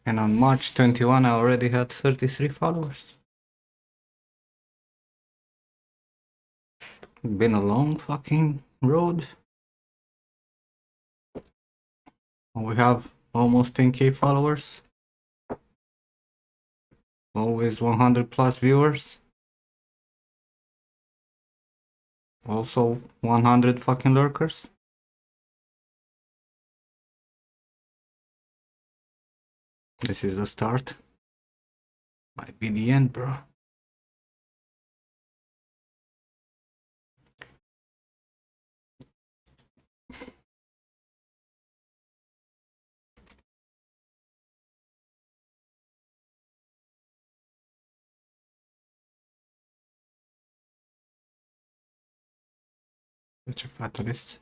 And on March 21 I already had 33 followers. Been a long fucking road. We have almost 10k followers. Always 100 plus viewers. Also 100 fucking lurkers. This is the start. Might be the end, bro. Such a fatalist.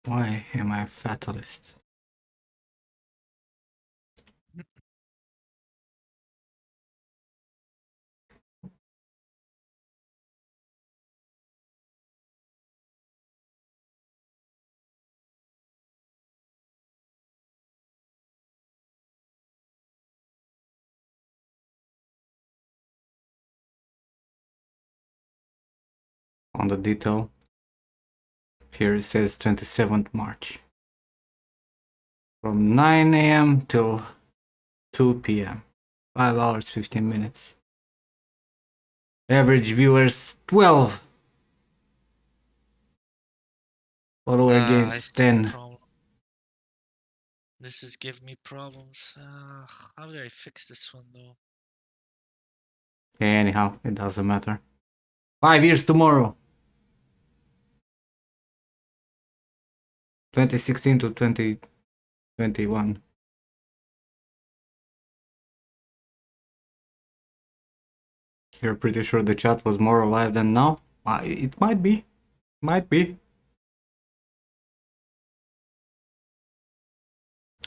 Why am I a fatalist? on the detail. Here it says 27th March. From 9 a.m. till 2 p.m. 5 hours, 15 minutes. Average viewers 12. Follower I gains see the 10. problem. This is giving me problems. How do I fix this one though? Anyhow, it doesn't matter. 5 years tomorrow. 2016 to 2021. You're pretty sure the chat was more alive than now? It might be. Might be.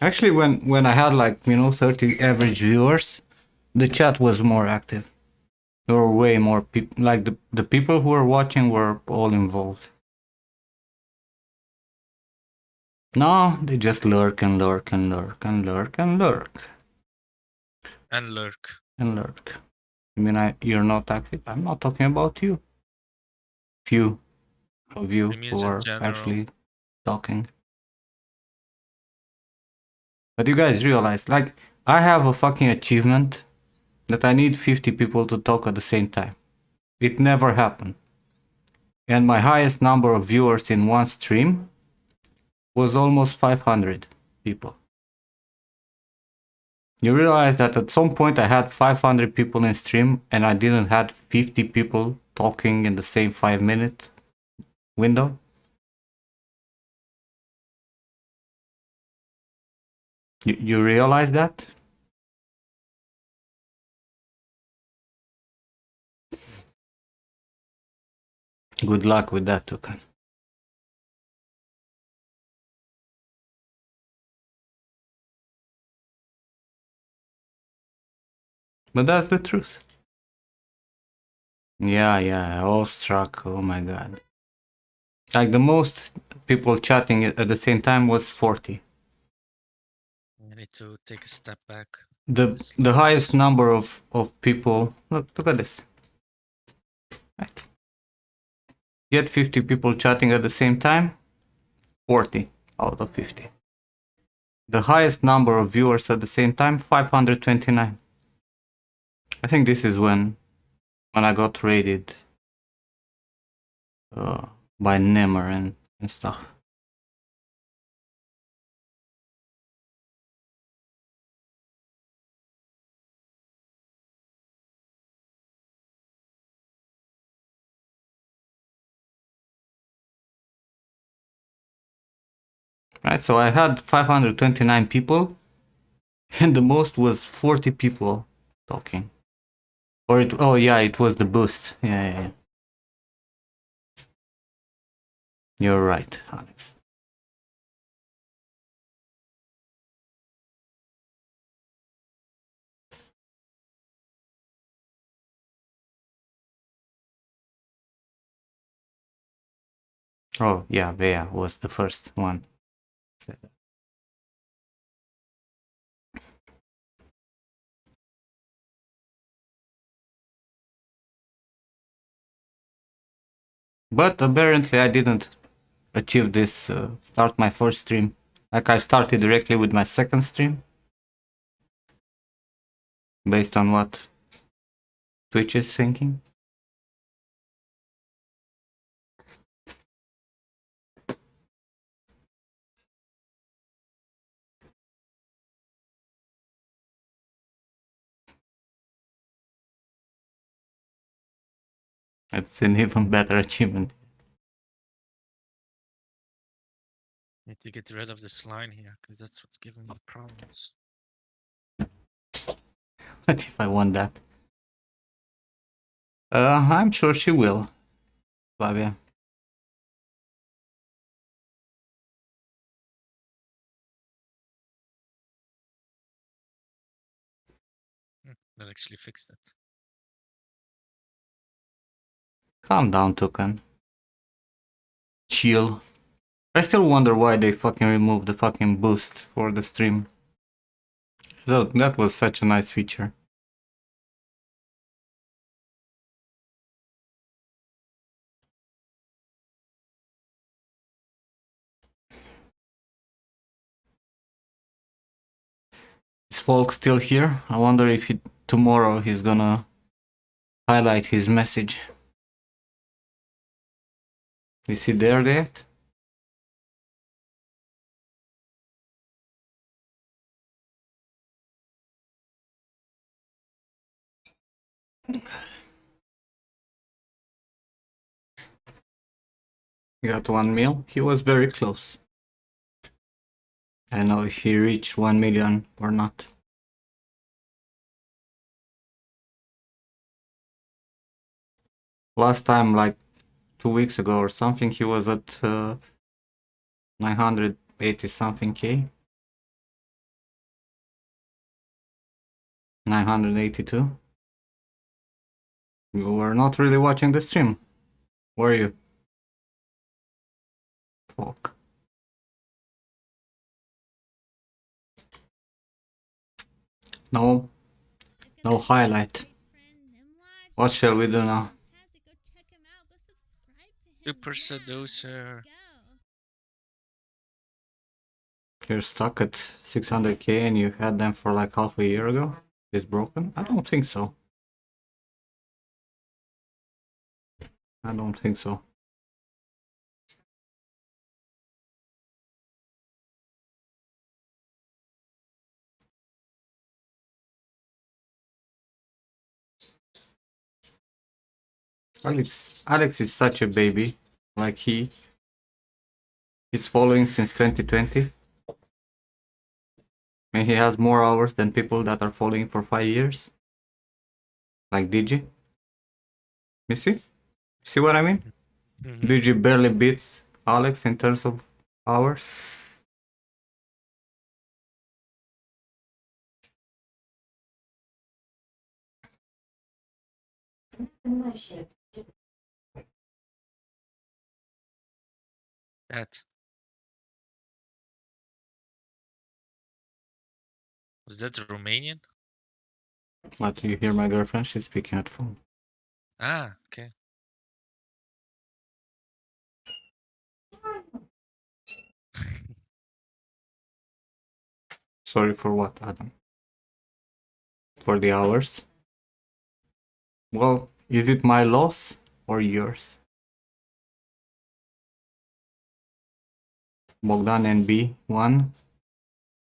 Actually, when I had like, 30 average viewers, the chat was more active. There were way more people. Like the people who were watching were all involved. No, they just lurk and lurk and lurk and lurk and lurk And lurk. and lurk. I mean, you're not active. I'm not talking about you. Few of you It means who in are general. actually talking. But you guys realize, like, I have a fucking achievement that I need 50 people to talk at the same time. It never happened. And my highest number of viewers in one stream was almost 500 people. You realize that at some point I had 500 people in stream and I didn't had 50 people talking in the same 5-minute window? You realize that? Good luck with that, Tukan. But that's the truth. Yeah, awestruck, oh my god. Like the most people chatting at the same time was 40. I need to take a step back. The highest number of people, look at this. Right. Get 50 people chatting at the same time, 40 out of 50. The highest number of viewers at the same time, 529. I think this is when I got raided by Nemer and stuff. Right, so I had 529 people, and the most was 40 people talking. Or it was the boost. Yeah. You're right, Alex. Oh, yeah, Bea was the first one. But apparently I didn't achieve this, start my first stream. Like I started directly with my second stream. Based on what Twitch is thinking. It's an even better achievement. Need to get rid of this line here, because that's what's giving me problems. What if I want that? I'm sure she will, Flavia. That actually fixed it. Calm down, Tukan. Chill. I still wonder why they fucking removed the fucking boost for the stream. Look, that was such a nice feature. Folk still here? I wonder if tomorrow he's gonna highlight his message. Is he there yet? He got 1 mil. He was very close. I know if he reached 1 million or not. Last time, like 2 weeks ago or something, he was at 980 something K. 982. You were not really watching the stream, were you? Fuck. No, I've got no this highlight. great friend, Nimrod. What He's shall we like do now? fantastic. Go check him out. Go subscribe to him. Super Yeah, seducer. let's go. You're stuck at 600k and you had them for like half a year ago? Is broken? I don't think so. I don't think so. Alex is such a baby. Like he's following since 2020. And he has more hours than people that are following for 5 years. Like Digi. You see? See what I mean? Mhm. Digi barely beats Alex in terms of hours. That. Was that Romanian? But you hear my girlfriend? She's speaking at phone. Ah, okay. Sorry for what, Adam? For the hours? Well, is it my loss or yours? Bogdan NB1.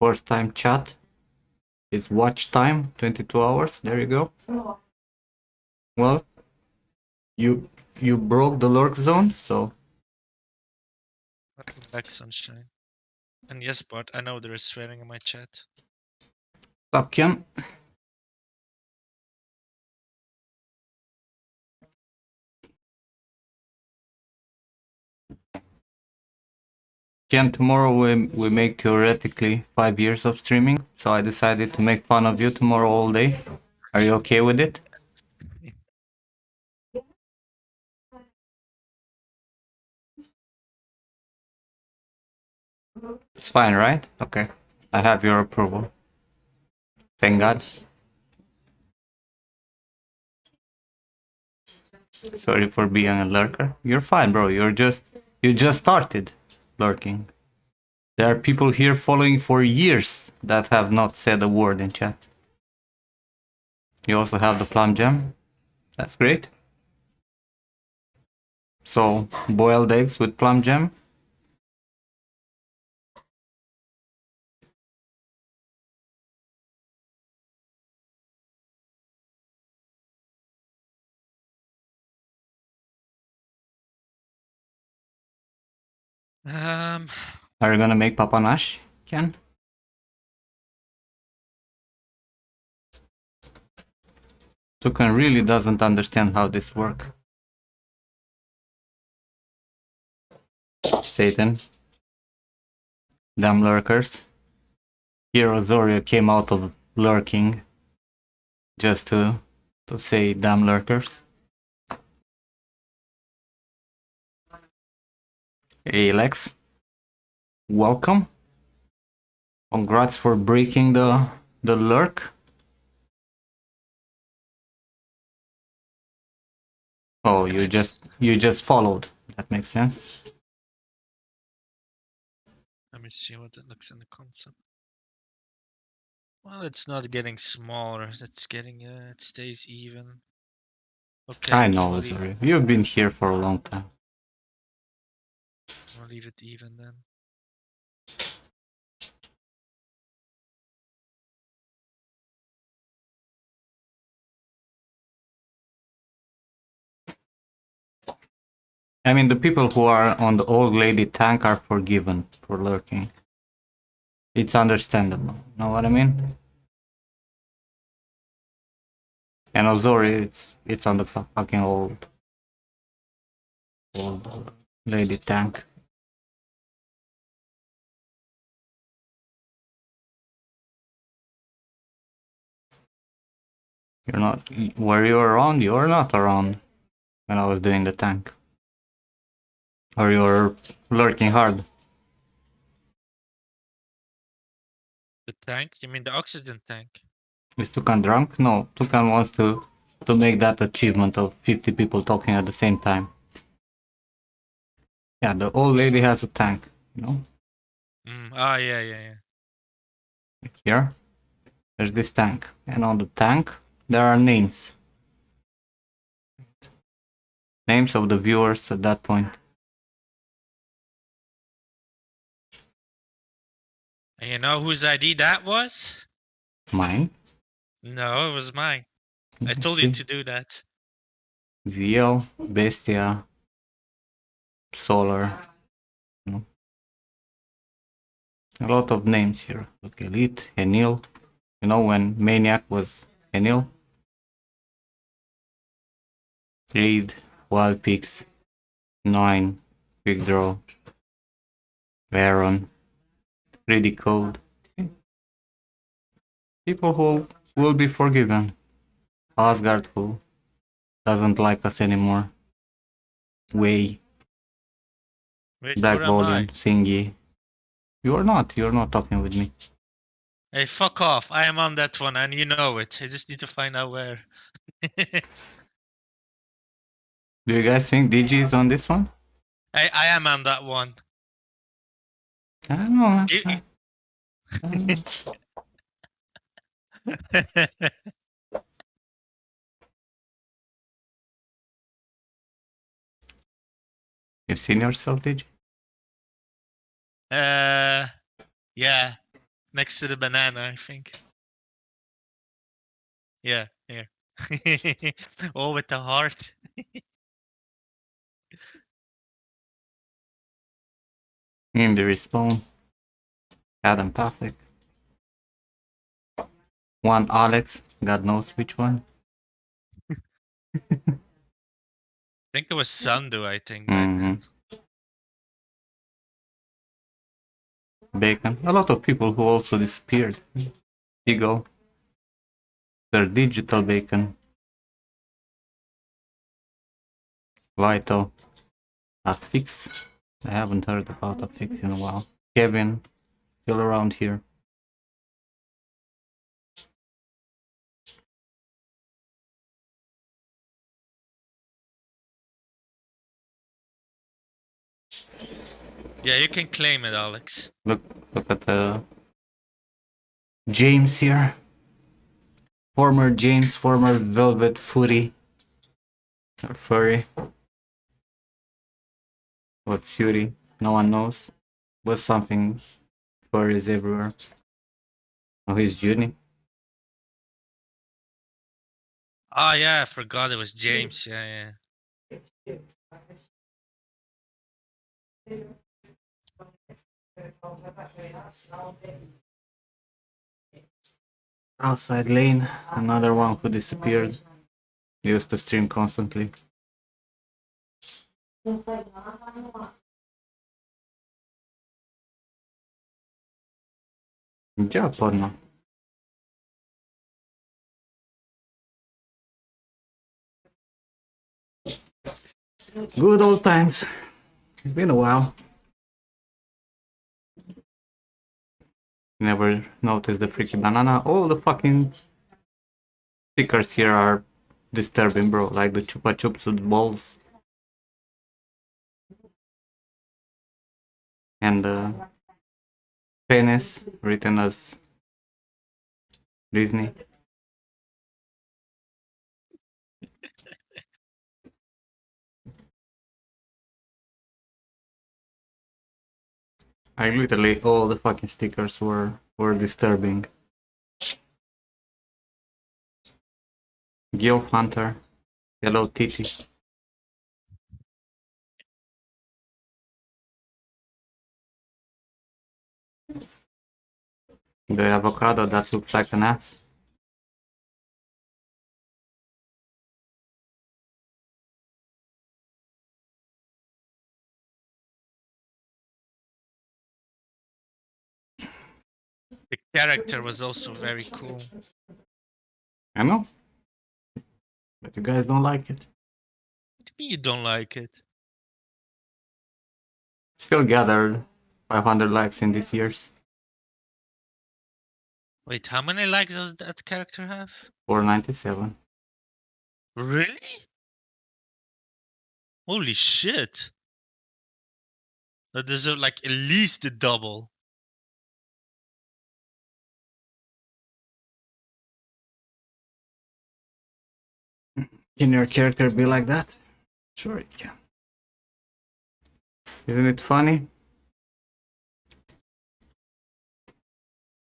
First time chat. It's watch time, 22 hours. There you go. Well, you broke the lurk zone, so Welcome back, sunshine. And yes, but I know there is swearing in my chat. stop, Ken. Ken, tomorrow we make theoretically 5 years of streaming, so I decided to make fun of you tomorrow all day. Are you okay with it? It's fine, right? Okay. I have your approval. Thank God. Sorry for being a lurker. You're fine, bro. You just started lurking. There are people here following for years that have not said a word in chat. You also have the plum jam. That's great. So, boiled eggs with plum jam. Um, Are you gonna make papanash, Ken? Tukan really doesn't understand how this works. Satan. Damn lurkers. Hero Zoria came out of lurking just to say damn lurkers. Hey Lex. Welcome. Congrats for breaking the lurk. Oh, you just followed. That makes sense. let me see what it looks in the concept. Well, it's not getting smaller. It's getting. It stays even. Okay. I know, We'll leave, sorry. You've been here for a long time. we'll leave it even then. I mean, the people who are on the old lady tank are forgiven for lurking. It's understandable. Know what I mean? And Ozori, it's on the fucking old lady tank. You're not. Were you around? You were not around when I was doing the tank. Or you were lurking hard. The tank? You mean the oxygen tank? Is Tukan drunk? No, Tukan wants to make that achievement of 50 people talking at the same time. Yeah, the old lady has a tank, you know? Yeah. Here, there's this tank. And on the tank, there are names. Names of the viewers at that point. And you know whose ID that was? Mine. No, it was mine. I told you to do that. VL, Bestia, Solar. You know? A lot of names here. Look, Elite, Enil. You know when Maniac was Enil? Reed, Wild Pigs, 9, Quick Draw, Baron, Ready Code. People who will be forgiven. Asgard who doesn't like us anymore. Way, Wait, Black where am Bolian, I? Thingy. You're not talking with me. Hey, fuck off. I am on that one and you know it. I just need to find out where. Do you guys think DG is on this one? I am on that one. I don't know, man. Give- I don't know. You've seen yourself, DG? Yeah. Next to the banana, I think. Yeah, here. Oh, with the heart. In the respawn. Adam Pathik. One Alex, God knows which one. I think it was Sandu, I think, back then. Bacon. A lot of people who also disappeared. Ego. They're digital bacon. Vito. Affix. I haven't heard about Affix in a while. Kevin. Still around here. Yeah, you can claim it, Alex. Look at the James here. Former James, former Velvet Footy. Or Furry. Or Fury. No one knows. Was something furries everywhere. Oh, he's Junie. Oh, yeah, I forgot it was James. Yeah. Outside lane, another one who disappeared. Used to stream constantly. Yeah, porno. Good old times. It's been a while. Never noticed the freaky banana. All the fucking stickers here are disturbing, bro. Like the Chupa Chups with balls. And the penis written as Disney. I literally all the fucking stickers were disturbing. Gil Hunter, Hello Titty. The avocado that looks like an ass. The character was also very cool. I know. But you guys don't like it. To me, you don't like it. Still gathered 500 likes in these years. Wait, how many likes does that character have? 497. Really? Holy shit! That deserves like at least the double. Can your character be like that? Sure it can. Isn't it funny?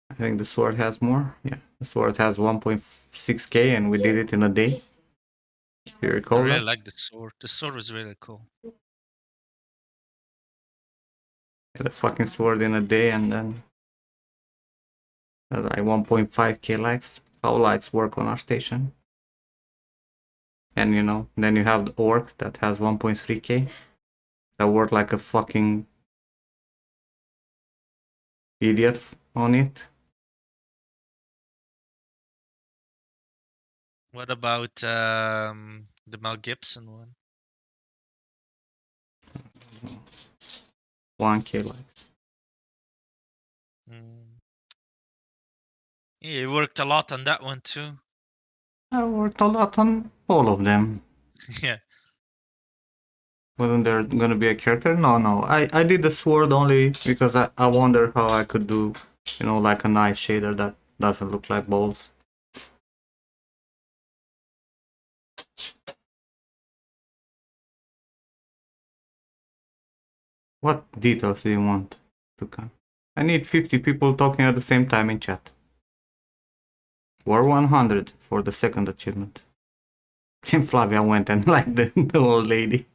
I think the sword has more. Yeah, the sword has 1.6k and we did it in a day. You I recall really that? like the sword. The sword was really cool. The fucking sword in a day and then like 1.5k likes. How likes work on our station? And you know, then you have the orc that has 1.3k that worked like a fucking idiot on it. What about the Mel Gibson one? 1k likes. Mm. Yeah, it worked a lot on that one too. I worked a lot on all of them. Yeah. Wasn't there gonna be a character? No. I did the sword only because I wonder how I could do, you know, like a nice shader that doesn't look like balls. What details do you want to come? I need 50 people talking at the same time in chat. Or 100 for the second achievement. And Flavia went and liked the old lady.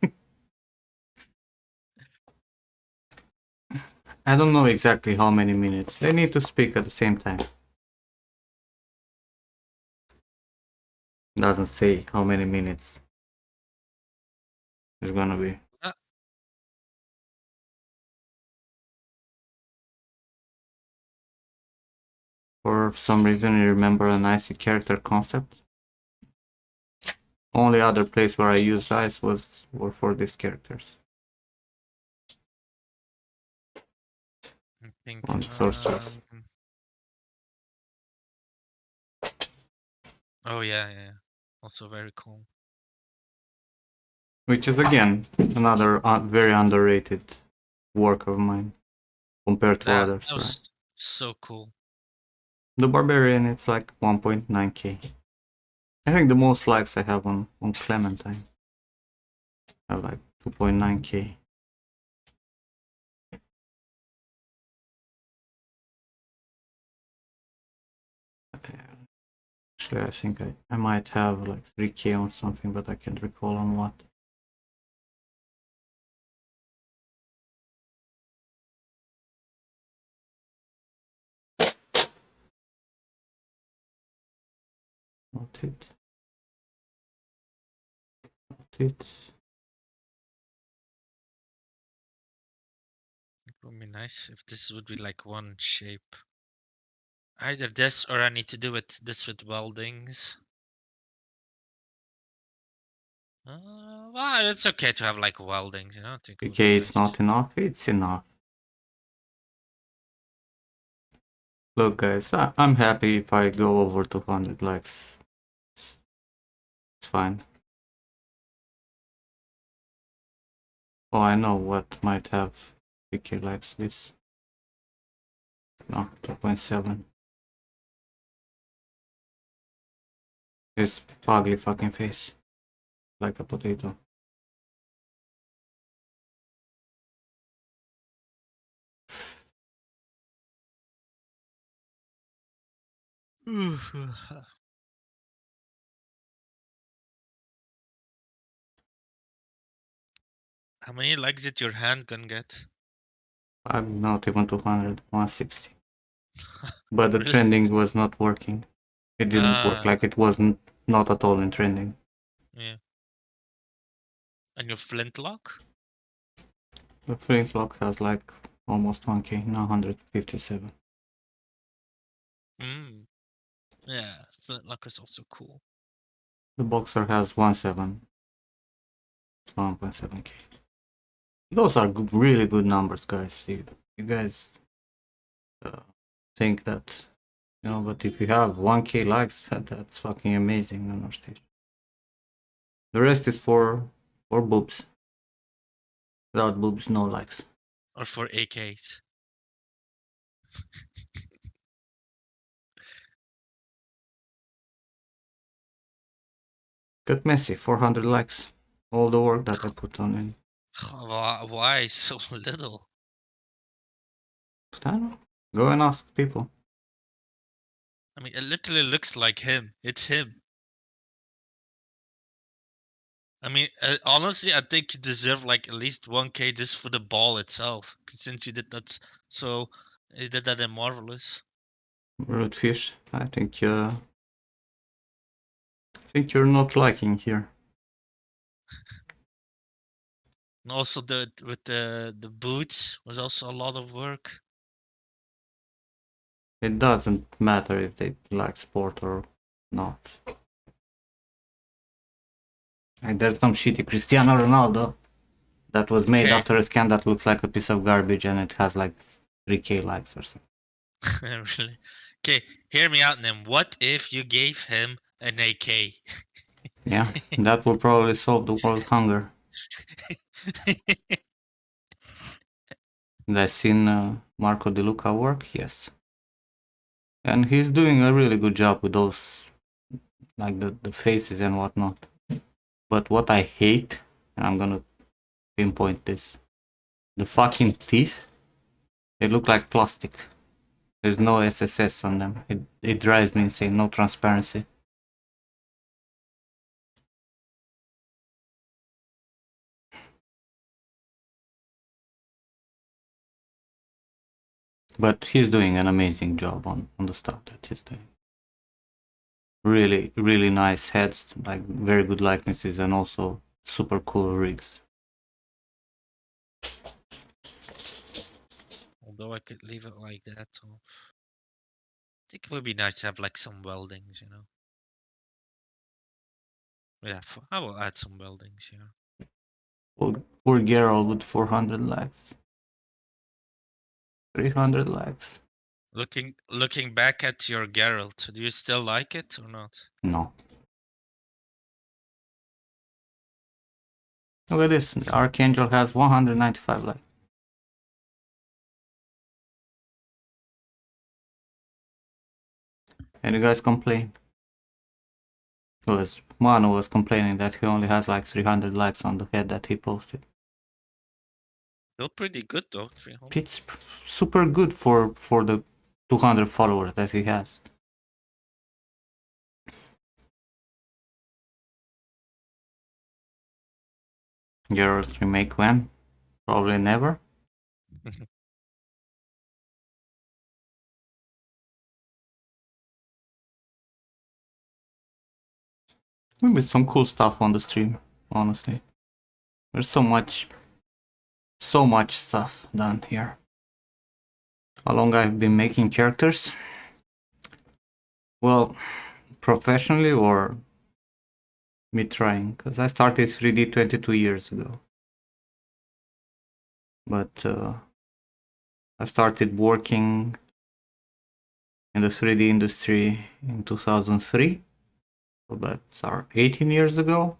I don't know exactly how many minutes. They need to speak at the same time. Doesn't say how many minutes it's gonna be. For some reason you remember an icy character concept. Only other place where I used ice were for these characters. I think, On sorcerers. oh yeah. Also very cool. Which is again another very underrated work of mine compared to others, That right? was so cool. The barbarian, it's like 1.9k. I think the most likes I have on Clementine are like 2.9k. Actually, I think I might have like 3k on something, but I can't recall on what. Not it. Not it. It would be nice if this would be like one shape. Either this or I need to do this with weldings. Well, it's okay to have like weldings, you know. I think it would be 3k nice. is not enough. It's enough. Look, guys, I'm happy if I go over 200 likes. It's fine. Oh, I know what might have 3k likes. This. No, 2.7. His ugly fucking face. Like a potato. How many likes did your handgun get? I'm not even 200, 160. But the Really? trending was not working. It didn't work, Ah, like it wasn't not at all in trending. yeah. And your flintlock? The flintlock has like almost 1k, now 157. Mm. Yeah, flintlock is also cool. The boxer has 1.7k. Those are good, really good numbers, guys. You guys think that, you know, but if you have 1k likes, that's fucking amazing on our stage. The rest is for boobs. Without boobs, no likes. Or for AKs. Got messy, 400 likes. All the work that I put on it. Why so little? But I don't know. Go and ask people. I mean, it literally looks like him. It's him. I mean, honestly, I think you deserve like at least 1k just for the ball itself, since you did that. So you did that in Marvelous. Root fish. I think you're not liking here. And also with the boots was also a lot of work. It doesn't matter if they like sport or not. Like there's some shitty Cristiano Ronaldo that was made Okay. after a scan that looks like a piece of garbage and it has like 3k likes or something. Really? Okay, hear me out, Nim. What if you gave him an AK? Yeah, that will probably solve the world hunger. And I've seen Marco De Luca work, yes. And he's doing a really good job with those, like the faces and whatnot. But what I hate, and I'm gonna pinpoint this, the fucking teeth, they look like plastic. There's no SSS on them. It drives me insane, no transparency. But he's doing an amazing job on the stuff that he's doing. Really, really nice heads, like very good likenesses, and also super cool rigs. Although I could leave it like that. So I think it would be nice to have like some weldings, you know. Yeah, I will add some weldings here. Poor Geralt with 400 likes. 300 likes. Looking back at your Geralt, do you still like it or not? No. Look at this. The Archangel has 195 likes. And you guys complain. Well, Manu was complaining that he only has like 300 likes on the head that he posted. Still pretty good though, 300. It's super good for the 200 followers that he has. Geralt remake when? Probably never. Maybe some cool stuff on the stream, honestly. There's so much stuff done here. How long I've been making characters? Well, professionally or me trying? Because I started 3D 22 years ago. But I started working in the 3D industry in 2003. So that's 18 years ago.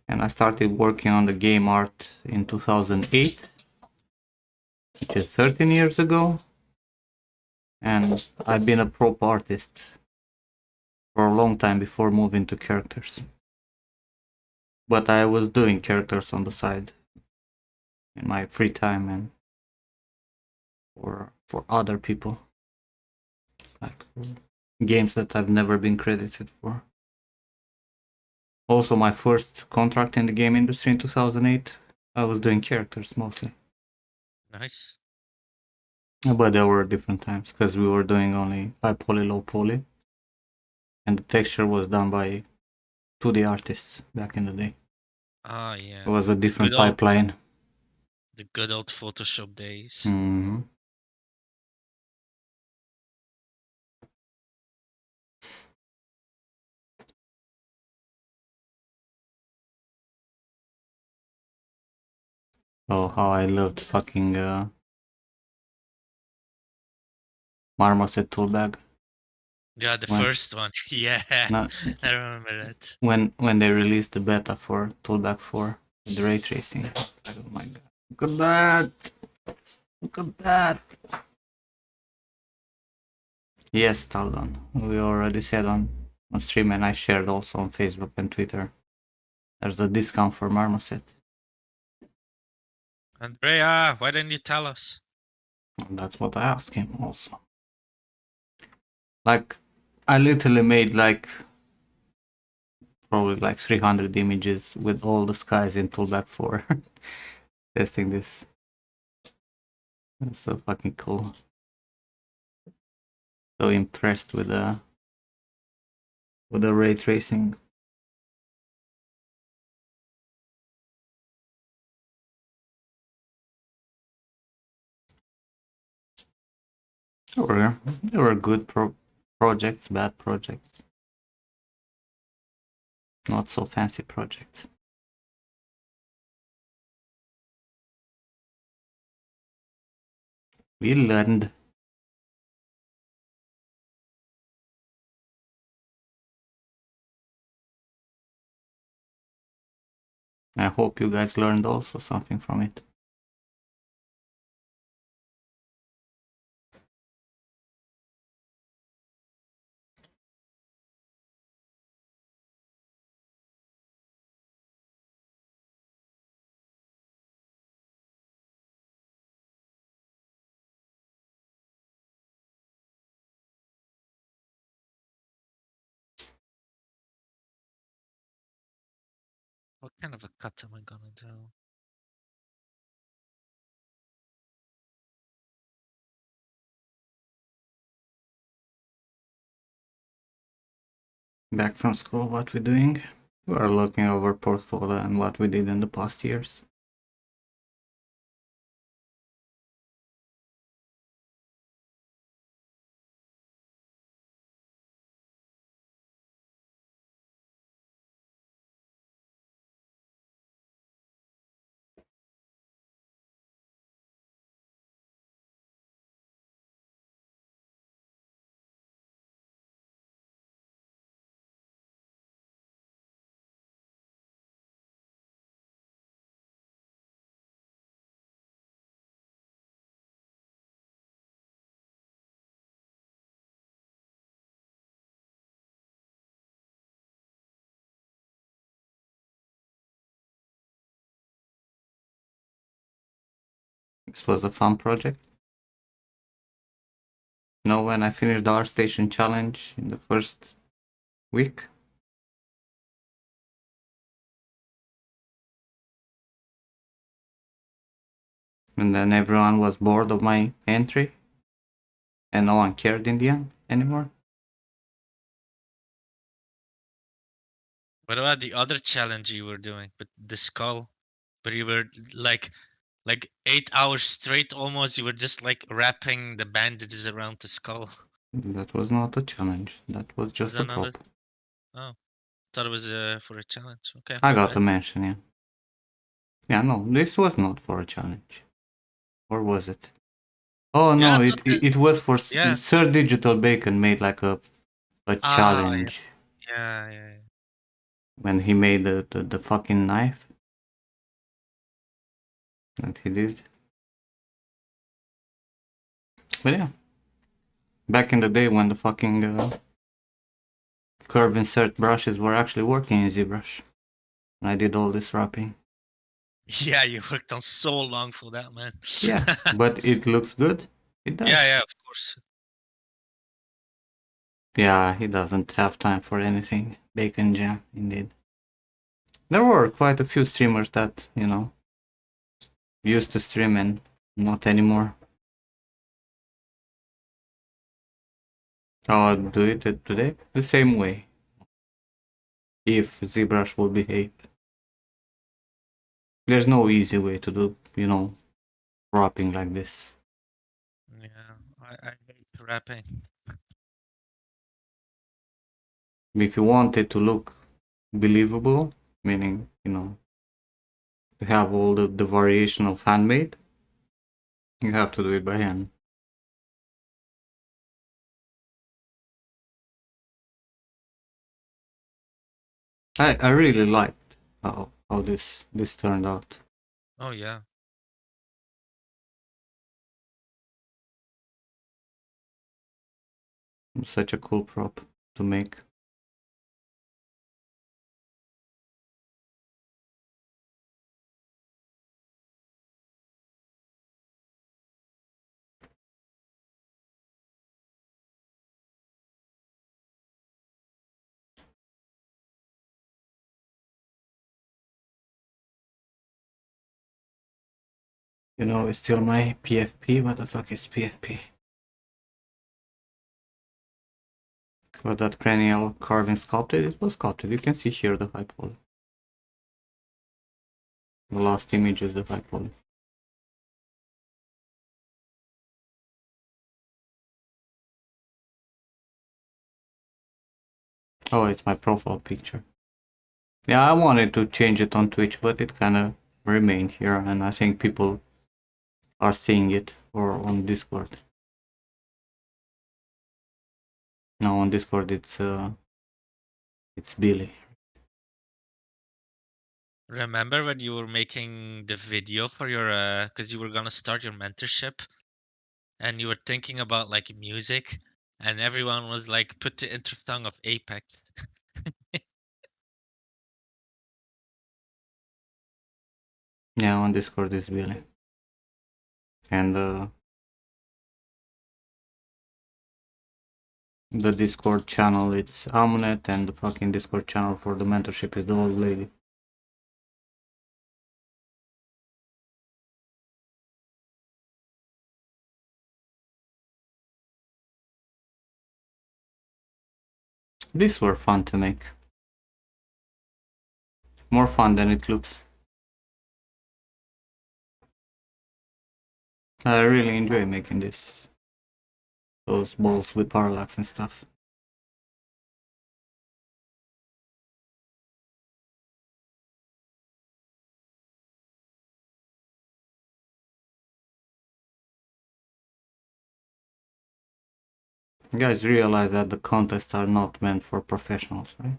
And I started working on the game art in 2008, which is 13 years ago. And I've been a prop artist for a long time before moving to characters. But I was doing characters on the side in my free time and for other people, like games that I've never been credited for. Also, my first contract in the game industry in 2008, I was doing characters mostly. Nice. But there were different times because we were doing only high poly, low poly, and the texture was done by 2D artists back in the day. Ah, yeah. It was a different Good old, pipeline. the good old Photoshop days. Mhm. Oh, how I loved fucking Marmoset toolbag. Yeah, the When- first one. Yeah, Not I remember that. when they released the beta for toolbag 4 with the ray tracing. Like, oh my god! Look at that! Look at that! Yes, Talon. We already said on stream, and I shared also on Facebook and Twitter. There's a discount for Marmoset. Andrea, why didn't you tell us? And that's what I asked him also. Like, I literally made like probably like 300 images with all the skies in toolbag 4 testing this. That's so fucking cool. So impressed with the ray tracing. There were good projects, bad projects, not so fancy projects. We learned. I hope you guys learned also something from it. What kind of a cut am I gonna do? Back from school, what we're doing? We're looking over portfolio and what we did in the past years. This was a fun project. No, when I finished the ArtStation challenge in the first week. And then everyone was bored of my entry. And no one cared in the end anymore. What about the other challenge you were doing with the skull? But you were like 8 hours straight almost. You were just like wrapping the bandages around the skull. That was not a challenge. That was Was just that a not a? prop. Oh, thought it was for a challenge. Okay, I my got a bad. mention, yeah. Yeah, no, this was not for a challenge. Or was it? Oh Yeah, I no, thought that. it was for Yeah. Sir Digital Bacon made like a Ah, yeah, challenge yeah. when he made the fucking knife that he did. But yeah, back in the day when the fucking curve insert brushes were actually working in ZBrush. And I did all this wrapping. Yeah, you worked on so long for that, man. Yeah, but it looks good. It does. yeah, of course. Yeah, he doesn't have time for anything. Bacon jam, indeed. There were quite a few streamers that, you know, used to stream and not anymore. I'll do it today the same way. If ZBrush will behave. There's no easy way to do, you know, wrapping like this. Yeah, I hate rapping. If you want it to look believable, meaning, you know, to have all the variation of handmade, you have to do it by hand. I really liked how this turned out. Oh yeah. Such a cool prop to make. You know, it's still my PFP. What the fuck is PFP? Was that cranial carving sculpted? It was sculpted. You can see here the high poly. The last image is the high poly. Oh, it's my profile picture. Yeah, I wanted to change it on Twitch, but it kind of remained here, and I think people are seeing it, or on Discord. No, on Discord it's Billy. Remember when you were making the video for your because you were gonna start your mentorship and you were thinking about like music and everyone was like put the intro song of Apex. Yeah, on Discord is Billy. And the Discord channel it's Amunet, and the fucking Discord channel for the mentorship is the old lady. These were fun to make. More fun than it looks. I really enjoy making this. Those balls with parallax and stuff. You guys realize that the contests are not meant for professionals, right?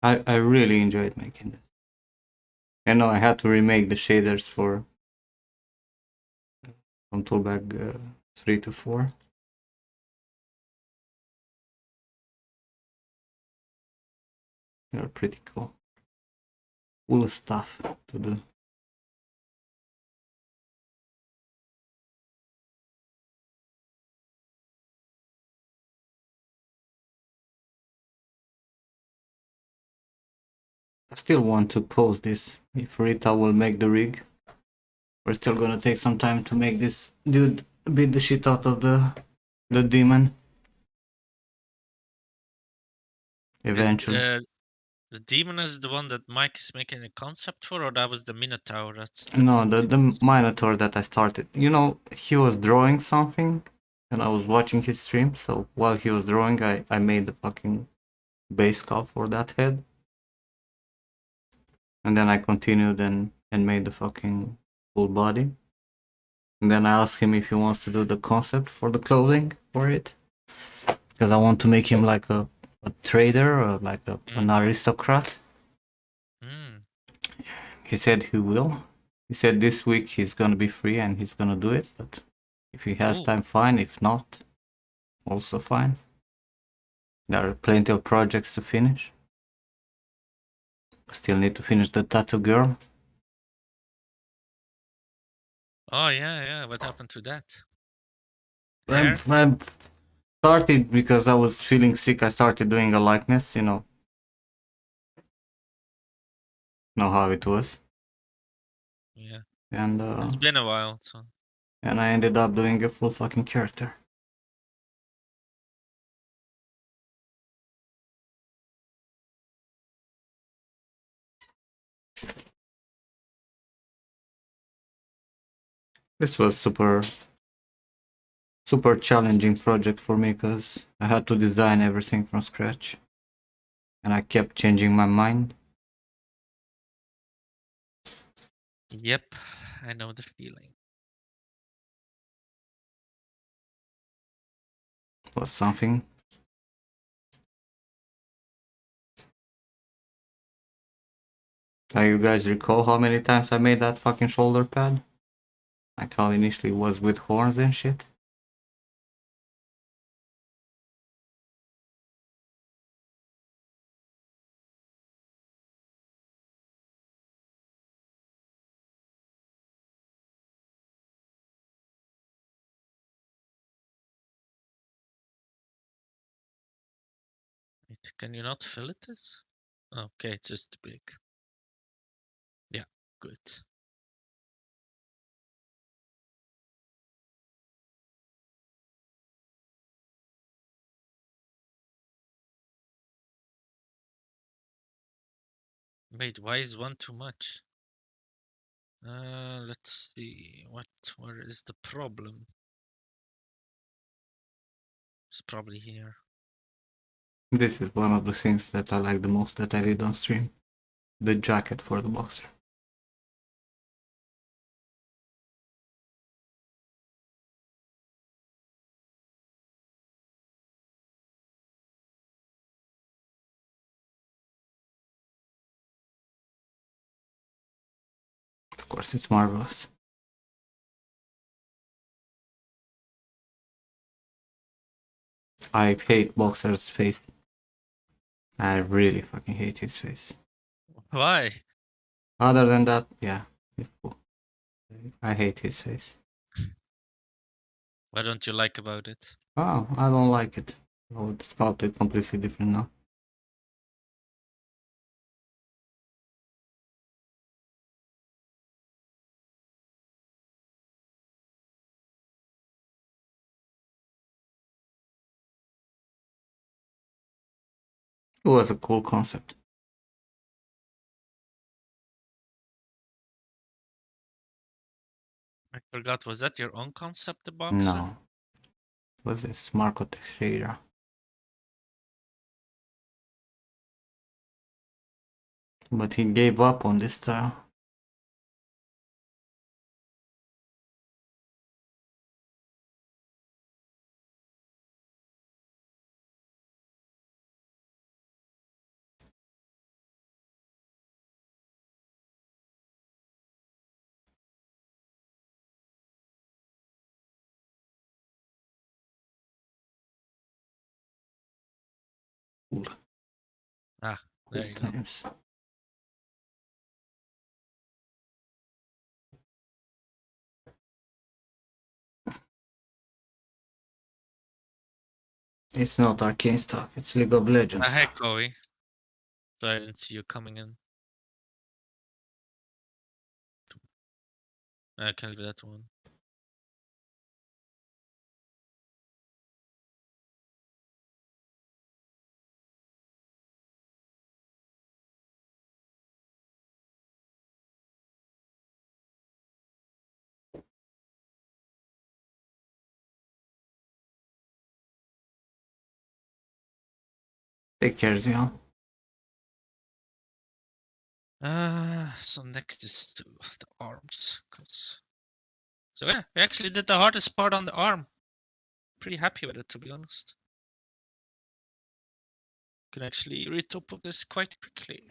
I really enjoyed making this. I know I had to remake the shaders for from toolbag 3 to 4. They're pretty cool. Cool stuff to do. I still want to post this. If Rita will make the rig, we're still gonna take some time to make this dude beat the shit out of the demon. Eventually. The demon is the one that Mike is making a concept for, or that was the Minotaur? That's No, the Minotaur that I started. You know, he was drawing something, and I was watching his stream, so while he was drawing, I made the fucking base sculpt for that head. And then I continued and made the fucking full body. And then I asked him if he wants to do the concept for the clothing for it. Because I want to make him like a trader or like an aristocrat. Mm. He said he will. He said this week he's gonna be free and he's gonna do it. But if he has Ooh. time, fine. If not, also fine. There are plenty of projects to finish. Still need to finish the tattoo girl. Oh yeah. What happened to that? I There? started because I was feeling sick. I started doing a likeness, know how it was. Yeah. And It's been a while, so. and I ended up doing a full fucking character. This was super challenging project for me because I had to design everything from scratch. And I kept changing my mind. Yep, I know the feeling. It was something. You guys recall how many times I made that fucking shoulder pad? Like how initially it was with horns and shit. Wait, can you not fill it this? Okay, it's just big. Yeah, good. Wait, why is one too much? Let's see. Where is the problem? It's probably here. This is one of the things that I like the most that I did on stream. The jacket for the boxer. Of course, it's marvelous. I hate Boxer's face. I really fucking hate his face. Why? Other than that, yeah, it's cool. I hate his face. What don't you like about it? Oh, I don't like it. I would sculpt it completely different now. It was a cool concept. I forgot, was that your own concept, the boxer? No. It was this Marco Teixeira. But he gave up on this style. Cool, Ah, cool there you go. times. It's not arcane stuff, it's League of Legends Hey, stuff. Chloe. So I didn't see you coming in. I can leave that one. Take care, Zion. So next is the arms, cause So yeah, we actually did the hardest part on the arm. Pretty happy with it, to be honest. Can actually retop of this quite quickly.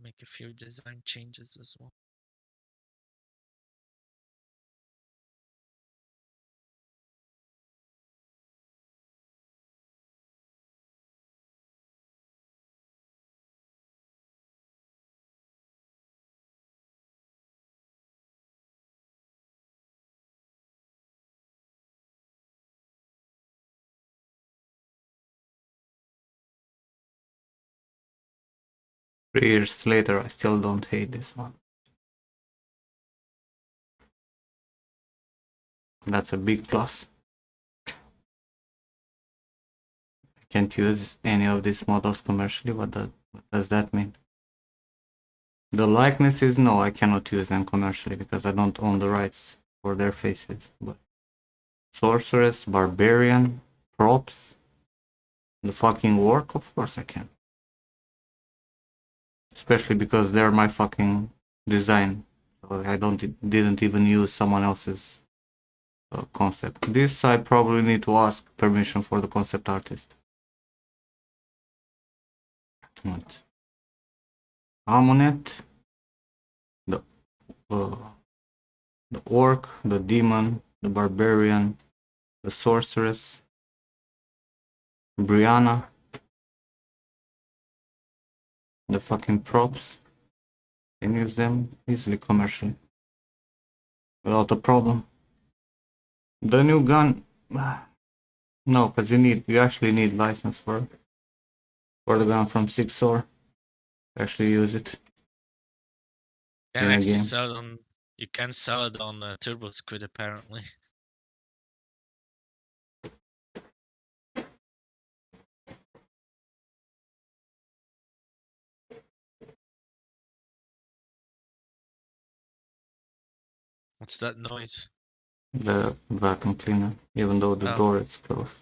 Make a few design changes as well. Three years later, I still don't hate this one. That's a big plus. Can't use any of these models commercially. What does that mean? The likenesses, no, I cannot use them commercially because I don't own the rights for their faces. But Sorceress, Barbarian, Props, the fucking work, of course I can. Especially because they're my fucking design. So I didn't even use someone else's concept. This I probably need to ask permission for the concept artist. What? Amunet, the orc, the demon, the barbarian, the sorceress, Brianna, the fucking props. Can use them easily commercially without a problem. The new gun, no, because you actually need license for the gun from 6-Or. Actually use it. Can In a actually game. sell it on. You can sell it on Turbo Squid apparently. What's that noise? The vacuum cleaner, even though the Oh. door is closed.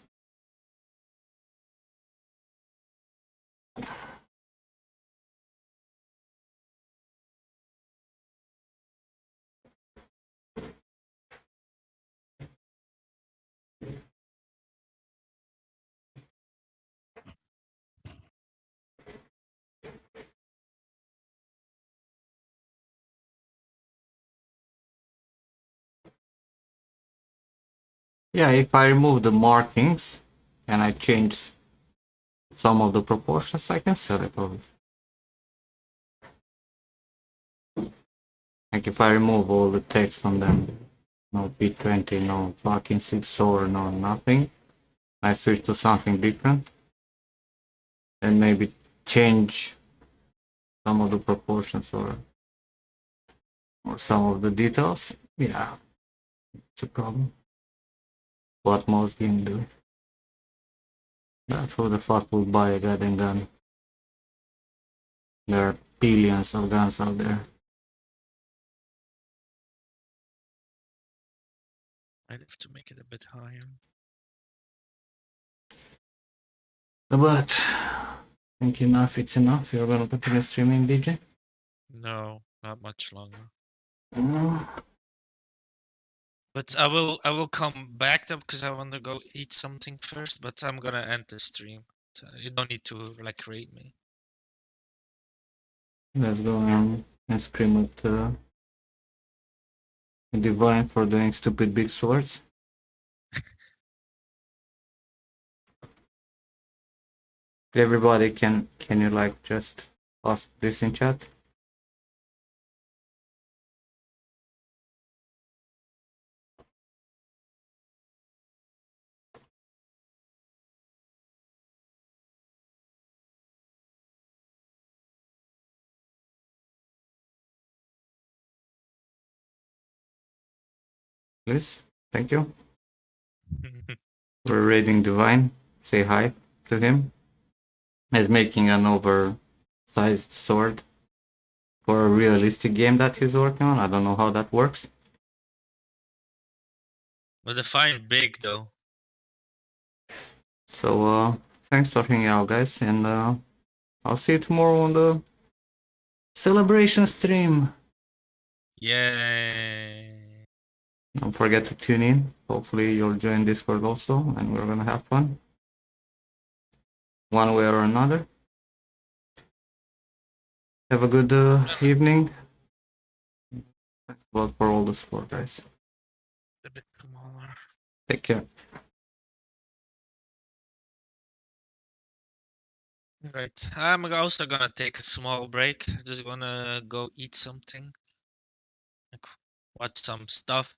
Yeah, if I remove the markings and I change some of the proportions, I can sell it obviously. Like if I remove all the text on them, no P20, no fucking 6-Or, no nothing, I switch to something different and maybe change some of the proportions or some of the details, yeah, it's a problem. What most games do. But who the fuck would buy a goddamn gun? There are billions of guns out there. I'd have to make it a bit higher. But I think enough, it's enough. You're gonna continue streaming, DJ? No, not much longer. Mm. But I will come back though because I want to go eat something first. But I'm gonna end the stream. So you don't need to like rate me. Let's go and scream at Divine for doing stupid big swords. Everybody, can you like just ask this in chat? Please, thank you. We're raiding Divine. Say hi to him. He's making an oversized sword for a realistic game that he's working on. I don't know how that works. But define big though. So thanks for hanging out, guys, and I'll see you tomorrow on the celebration stream. Yay. Don't forget to tune in. Hopefully you'll join Discord also, and we're gonna have fun. One way or another. Have a good evening. Thanks a lot for all the support, guys. A bit smaller. Take care. Right. I'm also gonna take a small break. Just gonna go eat something. Like, watch some stuff.